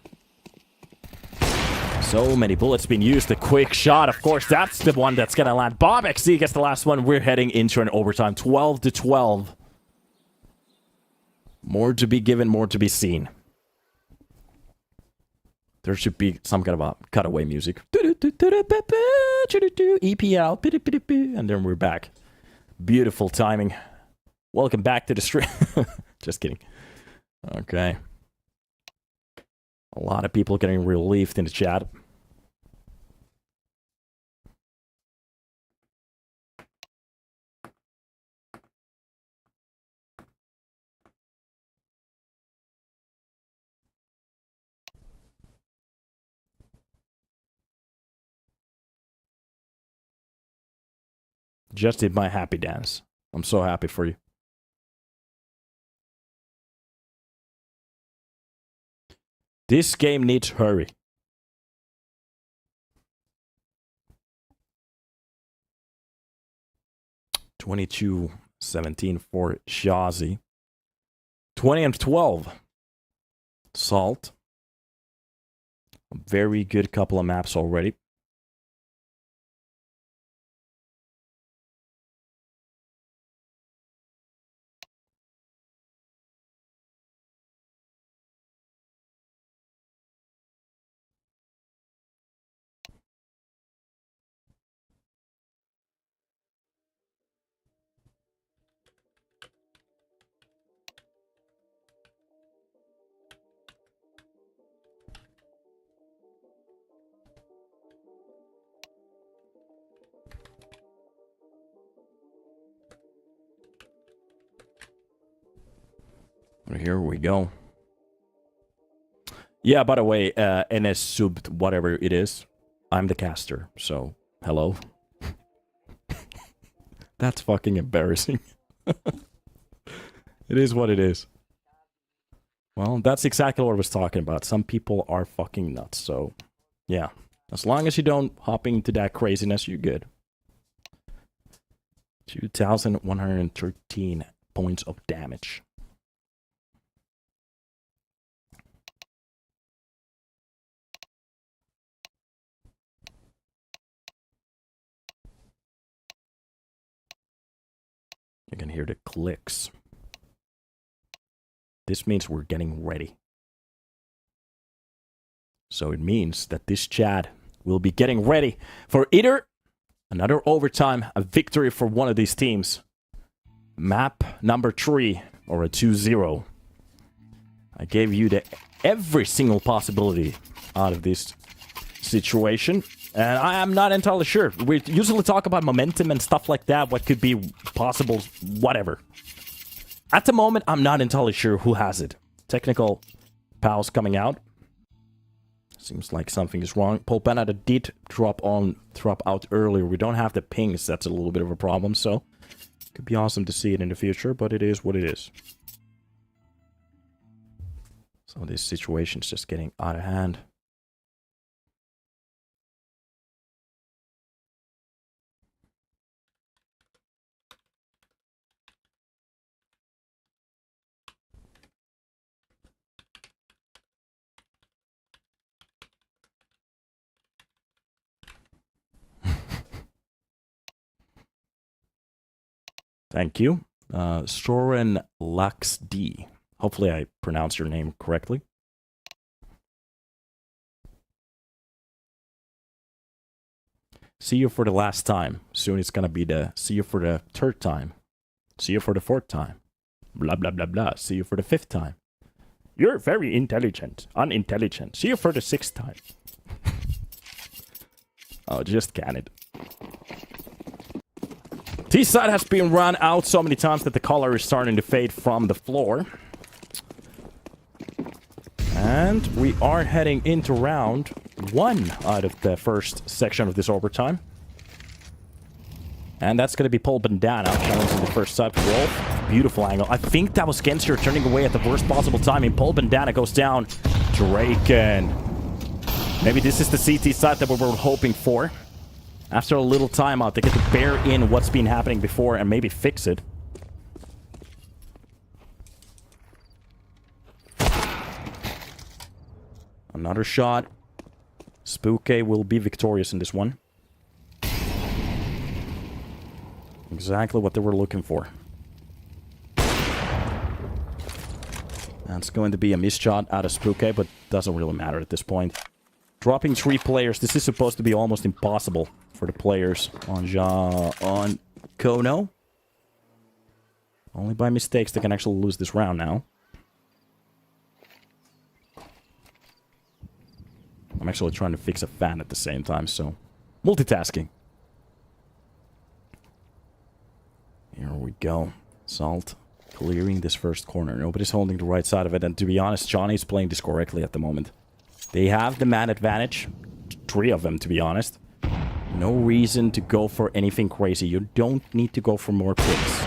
So many bullets being used. A quick shot, of course, that's the one that's gonna land. Bob XC gets the last one. We're heading into an overtime. 12-12. More to be given, more to be seen. There should be some kind of a cutaway music. EPL. And then we're back. Beautiful timing. Welcome back to the stream. Just kidding. Okay. A lot of people getting relieved in the chat. Just did my happy dance. I'm so happy for you. This game needs hurry. (22-17) for Shazi. 20-12. Salt. A very good couple of maps already. Here we go. Yeah, by the way, NS sub, whatever it is, I'm the caster, so hello. That's fucking embarrassing. It is what it is. Well, that's exactly what I was talking about. Some people are fucking nuts, so yeah. As long as you don't hop into that craziness, you're good. 2,113 points of damage. You can hear the clicks. This means we're getting ready. So it means that this chat will be getting ready for either another overtime, a victory for one of these teams. Map number 3 or a 2-0. I gave you every single possibility out of this situation. And I am not entirely sure. We usually talk about momentum and stuff like that. What could be possible, whatever. At the moment, I'm not entirely sure who has it. Technical pals coming out. Seems like something is wrong. Polpanada did drop out earlier. We don't have the pings. That's a little bit of a problem, so it could be awesome to see it in the future, but it is what it is. So this situation's just getting out of hand. Thank you. Soren Lux D. Hopefully I pronounced your name correctly. See you for the last time. Soon it's gonna be the see you for the third time. See you for the fourth time. Blah, blah, blah, blah. See you for the fifth time. You're very intelligent. Unintelligent. See you for the sixth time. Oh, just can it. T-side has been run out so many times that the color is starting to fade from the floor. And we are heading into round 1 out of the first section of this overtime. And that's going to be Paul Bandana challenging the first side for Wolf. Beautiful angle. I think that was Genster turning away at the worst possible timing. Paul Bandana goes down. Draken. Maybe this is the CT side that we were hoping for. After a little timeout, they get to bear in what's been happening before and maybe fix it. Another shot. Spooky will be victorious in this one. Exactly what they were looking for. That's going to be a missed shot out of Spooky, but doesn't really matter at this point. Dropping 3 players. This is supposed to be almost impossible for the players on kONO. Only by mistakes they can actually lose this round now. I'm actually trying to fix a fan at the same time, so multitasking. Here we go. Salt clearing this first corner. Nobody's holding the right side of it, and to be honest, Johnny's playing this correctly at the moment. They have the man advantage. 3 of them, to be honest. No reason to go for anything crazy. You don't need to go for more picks.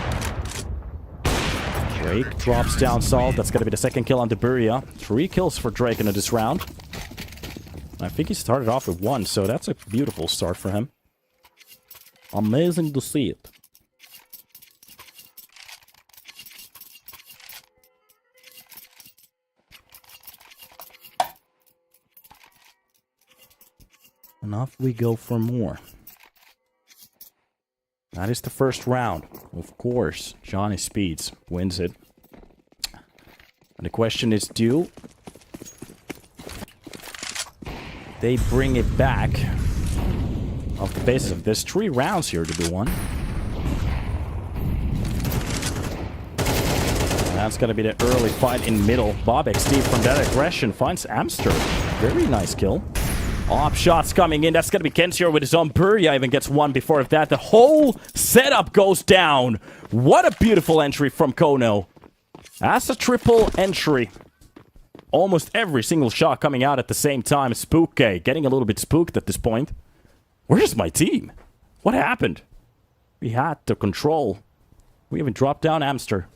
Drake drops down Salt. That's going to be the second kill on Deburia. 3 kills for Drake in this round. I think he started off with 1, so that's a beautiful start for him. Amazing to see it. And off we go for more. That is the first round. Of course, Johnny Speeds wins it. And the question is, do they bring it back off the basis of this? 3 rounds here to be won. And that's going to be the early fight in middle. Bob XD from that aggression finds Amster. Very nice kill. Op shots coming in. That's going to be Kenshiro with his own Buria. Even gets 1 before that. The whole setup goes down. What a beautiful entry from kONO. That's a triple entry. almost every single shot coming out at the same time. Spooky, getting a little bit spooked at this point. Where's my team? What happened? We had to control. We even dropped down Amster.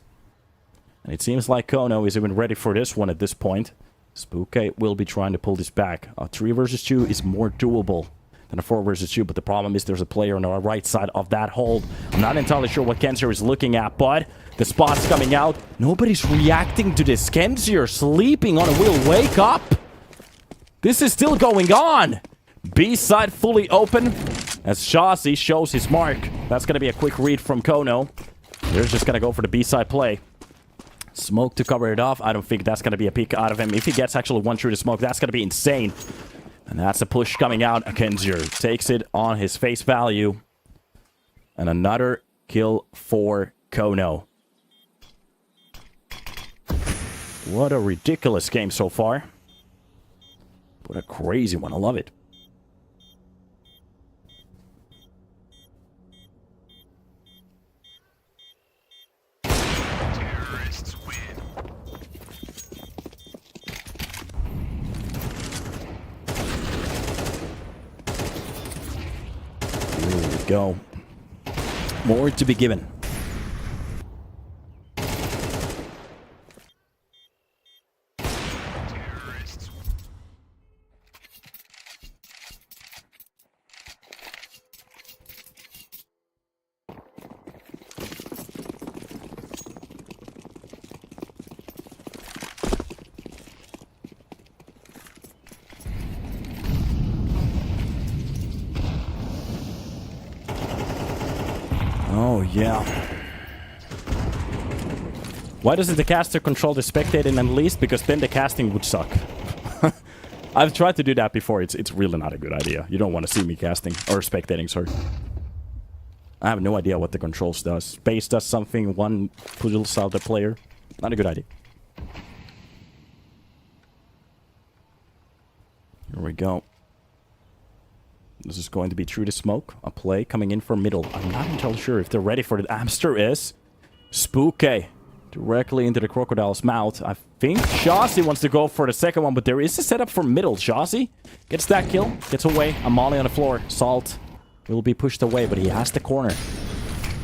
And it seems like kONO is even ready for this one at this point. Spooky will be trying to pull this back. A 3 versus 2 is more doable than a 4 versus 2, but the problem is there's a player on the right side of that hold. I'm not entirely sure what Kenzier is looking at, but the spot's coming out. Nobody's reacting to this. Kenzier sleeping on a wheel. Wake up! This is still going on! B side fully open as Shazi shows his mark. That's going to be a quick read from kONO. They're just going to go for the B side play. Smoke to cover it off. I don't think that's going to be a peek out of him. If he gets actually one through the smoke, that's going to be insane. And that's a push coming out. Kenzier takes it on his face value. And another kill for kONO. What a ridiculous game so far. What a crazy one. I love it. Terrorists win. Here we go. More to be given. Terrorists win. Oh, yeah. Why doesn't the caster control the spectating at least? Because then the casting would suck. I've tried to do that before. It's really not a good idea. You don't want to see me casting. Or spectating, sorry. I have no idea what the controls does. Space does something. One pulls out the player. Not a good idea. Here we go. This is going to be through the smoke. A play coming in from middle. I'm not entirely sure if they're ready for it. Amster is. Spooky. Directly into the crocodile's mouth. I think Shazi wants to go for the second one, but there is a setup for middle. Shazi gets that kill. Gets away. A molly on the floor. Salt will be pushed away, but he has the corner.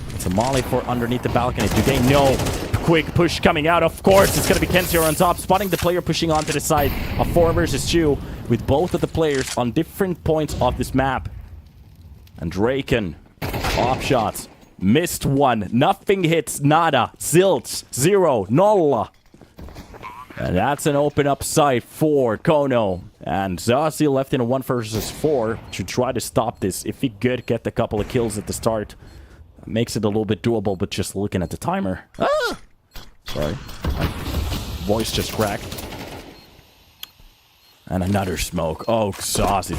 It's a molly for underneath the balcony. Do they know? Quick push coming out. Of course, it's going to be Kenzier on top. Spotting the player pushing onto the side. A 4 versus 2 with both of the players on different points of this map. And Draken. Off shots. Missed one. Nothing hits. Nada. Zilch. 0. Nolla. And that's an open up site for kONO. And Zazi left in a 1 versus 4 to try to stop this. If he could get a couple of kills at the start, makes it a little bit doable, but just looking at the timer. Ah! Sorry. My voice just cracked. And another smoke. Oh, Zazi.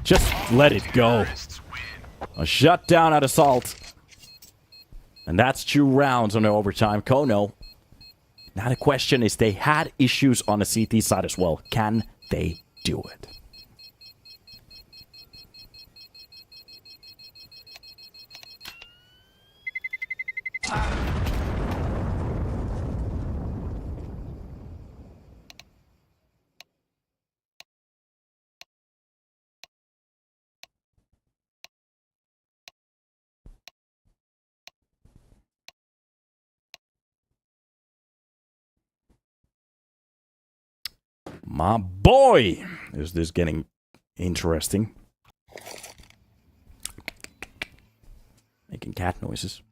Just let it go. A shutdown at Assault. And that's 2 rounds on the overtime. kONO. Now the question is, they had issues on the CT side as well. Can they do it? My boy! Is this getting interesting? Making cat noises.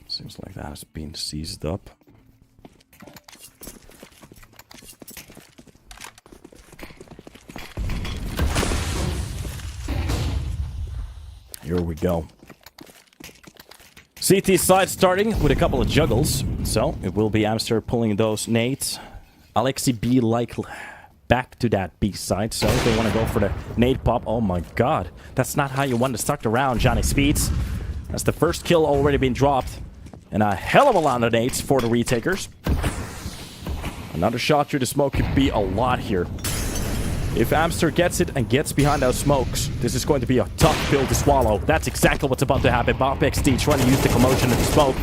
Seems like that has been seized up. Here we go. CT side starting with a couple of juggles. So, it will be Amster pulling those nades. Alexi B likely... back to that B side. So they want to go for the nade pop. Oh my god. That's not how you want to start the round, Johnny Speeds. That's the first kill already been dropped. And a hell of a lot of nades for the retakers. Another shot through the smoke could be a lot here. If Amster gets it and gets behind those smokes, this is going to be a tough pill to swallow. That's exactly what's about to happen. BobXD trying to use the commotion of the smoke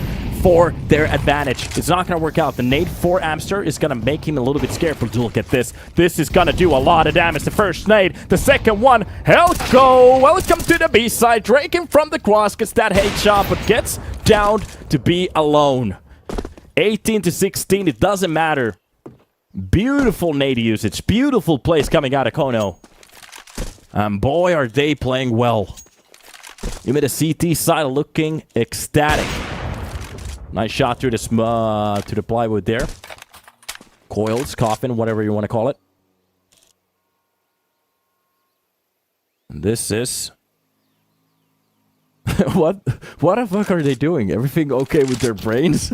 for their advantage. It's not going to work out. The nade for Amster is going to make him a little bit scared. But look at this. This is going to do a lot of damage. The first nade. The second one. Helco. Welcome to the B side. Draken from the cross gets that headshot, but gets down to be alone. 18 to 16. It doesn't matter. Beautiful nade usage. Beautiful plays coming out of kONO. And boy, are they playing well. You made a CT side looking ecstatic. Nice shot through this, to the plywood there. Coils, coffin, whatever you want to call it. And this is... What the fuck are they doing? Everything okay with their brains?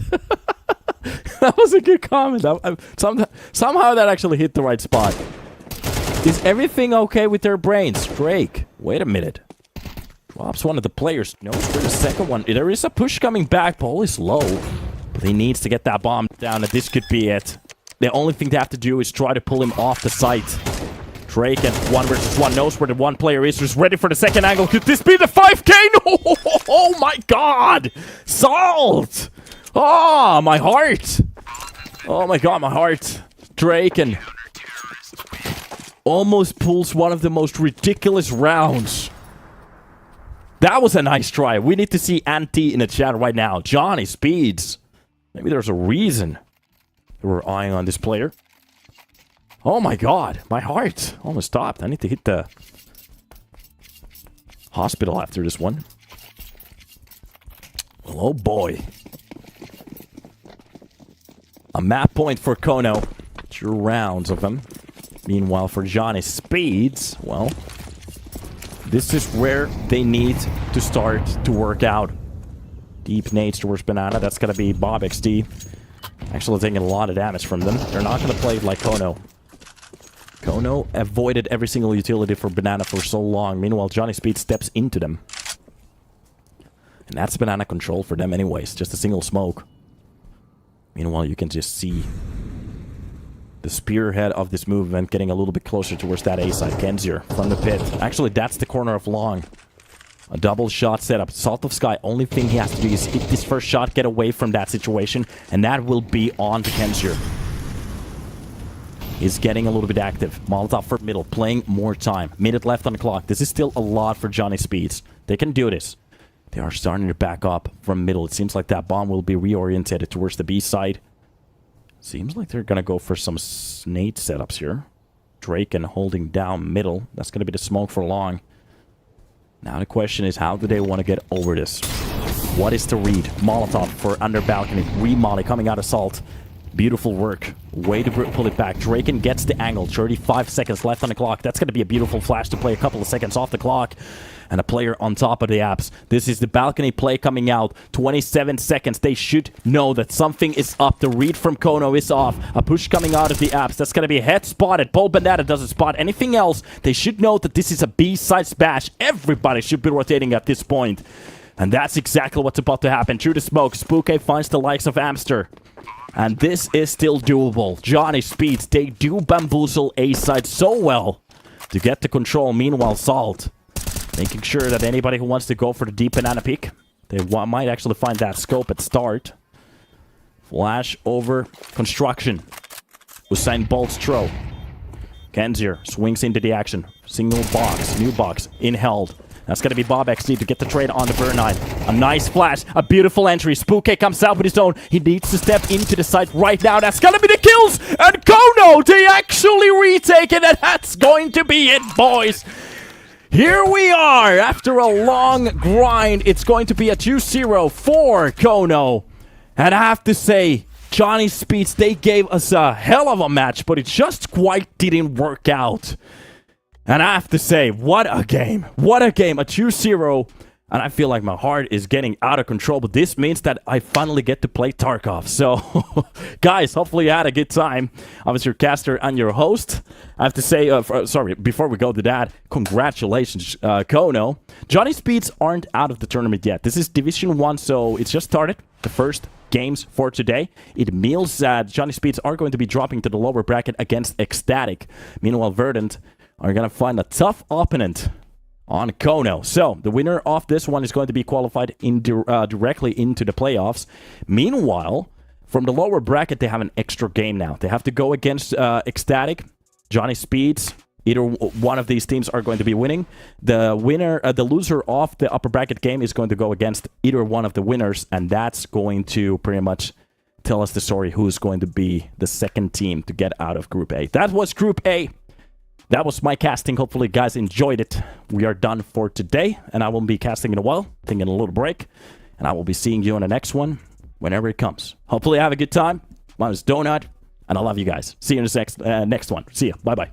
That was a good comment. Somehow that actually hit the right spot. Is everything okay with their brains? Drake, wait a minute. Drops one of the players. Knows for the second one. There is a push coming back. Ball is low. But he needs to get that bomb down, and this could be it. The only thing they have to do is try to pull him off the site. Drake and 1 versus 1 knows where the one player is. Just ready for the second angle. Could this be the 5K? No! Oh my god! Salt! Oh, my heart! Oh my god, my heart. Drake and almost pulls one of the most ridiculous rounds. That was a nice try. We need to see Anti in the chat right now. Johnny Speeds. Maybe there's a reason we're eyeing on this player. Oh my god, my heart almost stopped. I need to hit the hospital after this one. Well, oh boy. A map point for kONO. 2 rounds of them. Meanwhile, for Johnny Speeds, well, this is where they need to start to work out. Deep nades towards Banana. That's going to be BobXD. Actually taking a lot of damage from them. They're not going to play it like kONO. kONO avoided every single utility for Banana for so long. Meanwhile, Johnny Speed steps into them. And that's Banana control for them anyways. Just a single smoke. Meanwhile, you can just see the spearhead of this movement getting a little bit closer towards that A side. Kenzier from the pit. Actually, that's the corner of long. A double shot setup. Salt of Sky, only thing he has to do is hit this first shot, get away from that situation, and that will be on to Kenzier. He's getting a little bit active. Molotov for middle, playing more time. Minute left on the clock. This is still a lot for Johnny Speeds. They can do this. They are starting to back up from middle. It seems like that bomb will be reoriented towards the B side. Seems like they're going to go for some nade setups here. Drake and holding down middle. That's going to be the smoke for long. Now the question is, how do they want to get over this? What is the read? Molotov for under balcony. Remolly coming out of Salt. Beautiful work. Way to pull it back. Draken gets the angle. 35 seconds left on the clock. That's going to be a beautiful flash to play a couple of seconds off the clock. And a player on top of the apps. This is the balcony play coming out. 27 seconds. They should know that something is up. The read from kONO is off. A push coming out of the apps. That's going to be head spotted. Bo Bandana doesn't spot anything else. They should know that this is a B-side smash. Everybody should be rotating at this point. And that's exactly what's about to happen. Through the smoke, Spooky finds the likes of Amster. And this is still doable. Johnny Speeds, they do bamboozle A-side so well to get the control. Meanwhile, Salt making sure that anybody who wants to go for the deep banana peek, they might actually find that scope at start. Flash over construction. Usain Bolt's throw. Kenzier swings into the action. Single box, new box, inheld. That's going to be BobXD to get the trade on the Verdant. A nice flash, a beautiful entry. Spooky comes out with his own. He needs to step into the site right now. That's going to be the kills. And kONO, they actually retake it. And that's going to be it, boys. Here we are. After a long grind, it's going to be a 2-0 for kONO. And I have to say, Johnny Speeds, they gave us a hell of a match, but it just quite didn't work out. And I have to say, what a game. What a game. A 2-0. And I feel like my heart is getting out of control, but this means that I finally get to play Tarkov. So, guys, hopefully you had a good time. I was your caster and your host. I have to say, sorry, before we go to that, congratulations, kONO. Johnny Speeds aren't out of the tournament yet. This is Division 1, so it's just started. The first games for today. It means that Johnny Speeds are going to be dropping to the lower bracket against ECSTATIC. Meanwhile, Verdant are going to find a tough opponent on kONO. So, the winner of this one is going to be qualified directly into the playoffs. Meanwhile, from the lower bracket, they have an extra game now. They have to go against ECSTATIC, Johnny Speeds. Either one of these teams are going to be winning. The loser of the upper bracket game is going to go against either one of the winners, and that's going to pretty much tell us the story who's going to be the second team to get out of Group A. That was Group A. That was my casting. Hopefully, you guys enjoyed it. We are done for today, and I won't be casting in a while, taking a little break, and I will be seeing you on the next one whenever it comes. Hopefully, have a good time. My name is Donut, and I love you guys. See you in the next one. See ya. Bye-bye.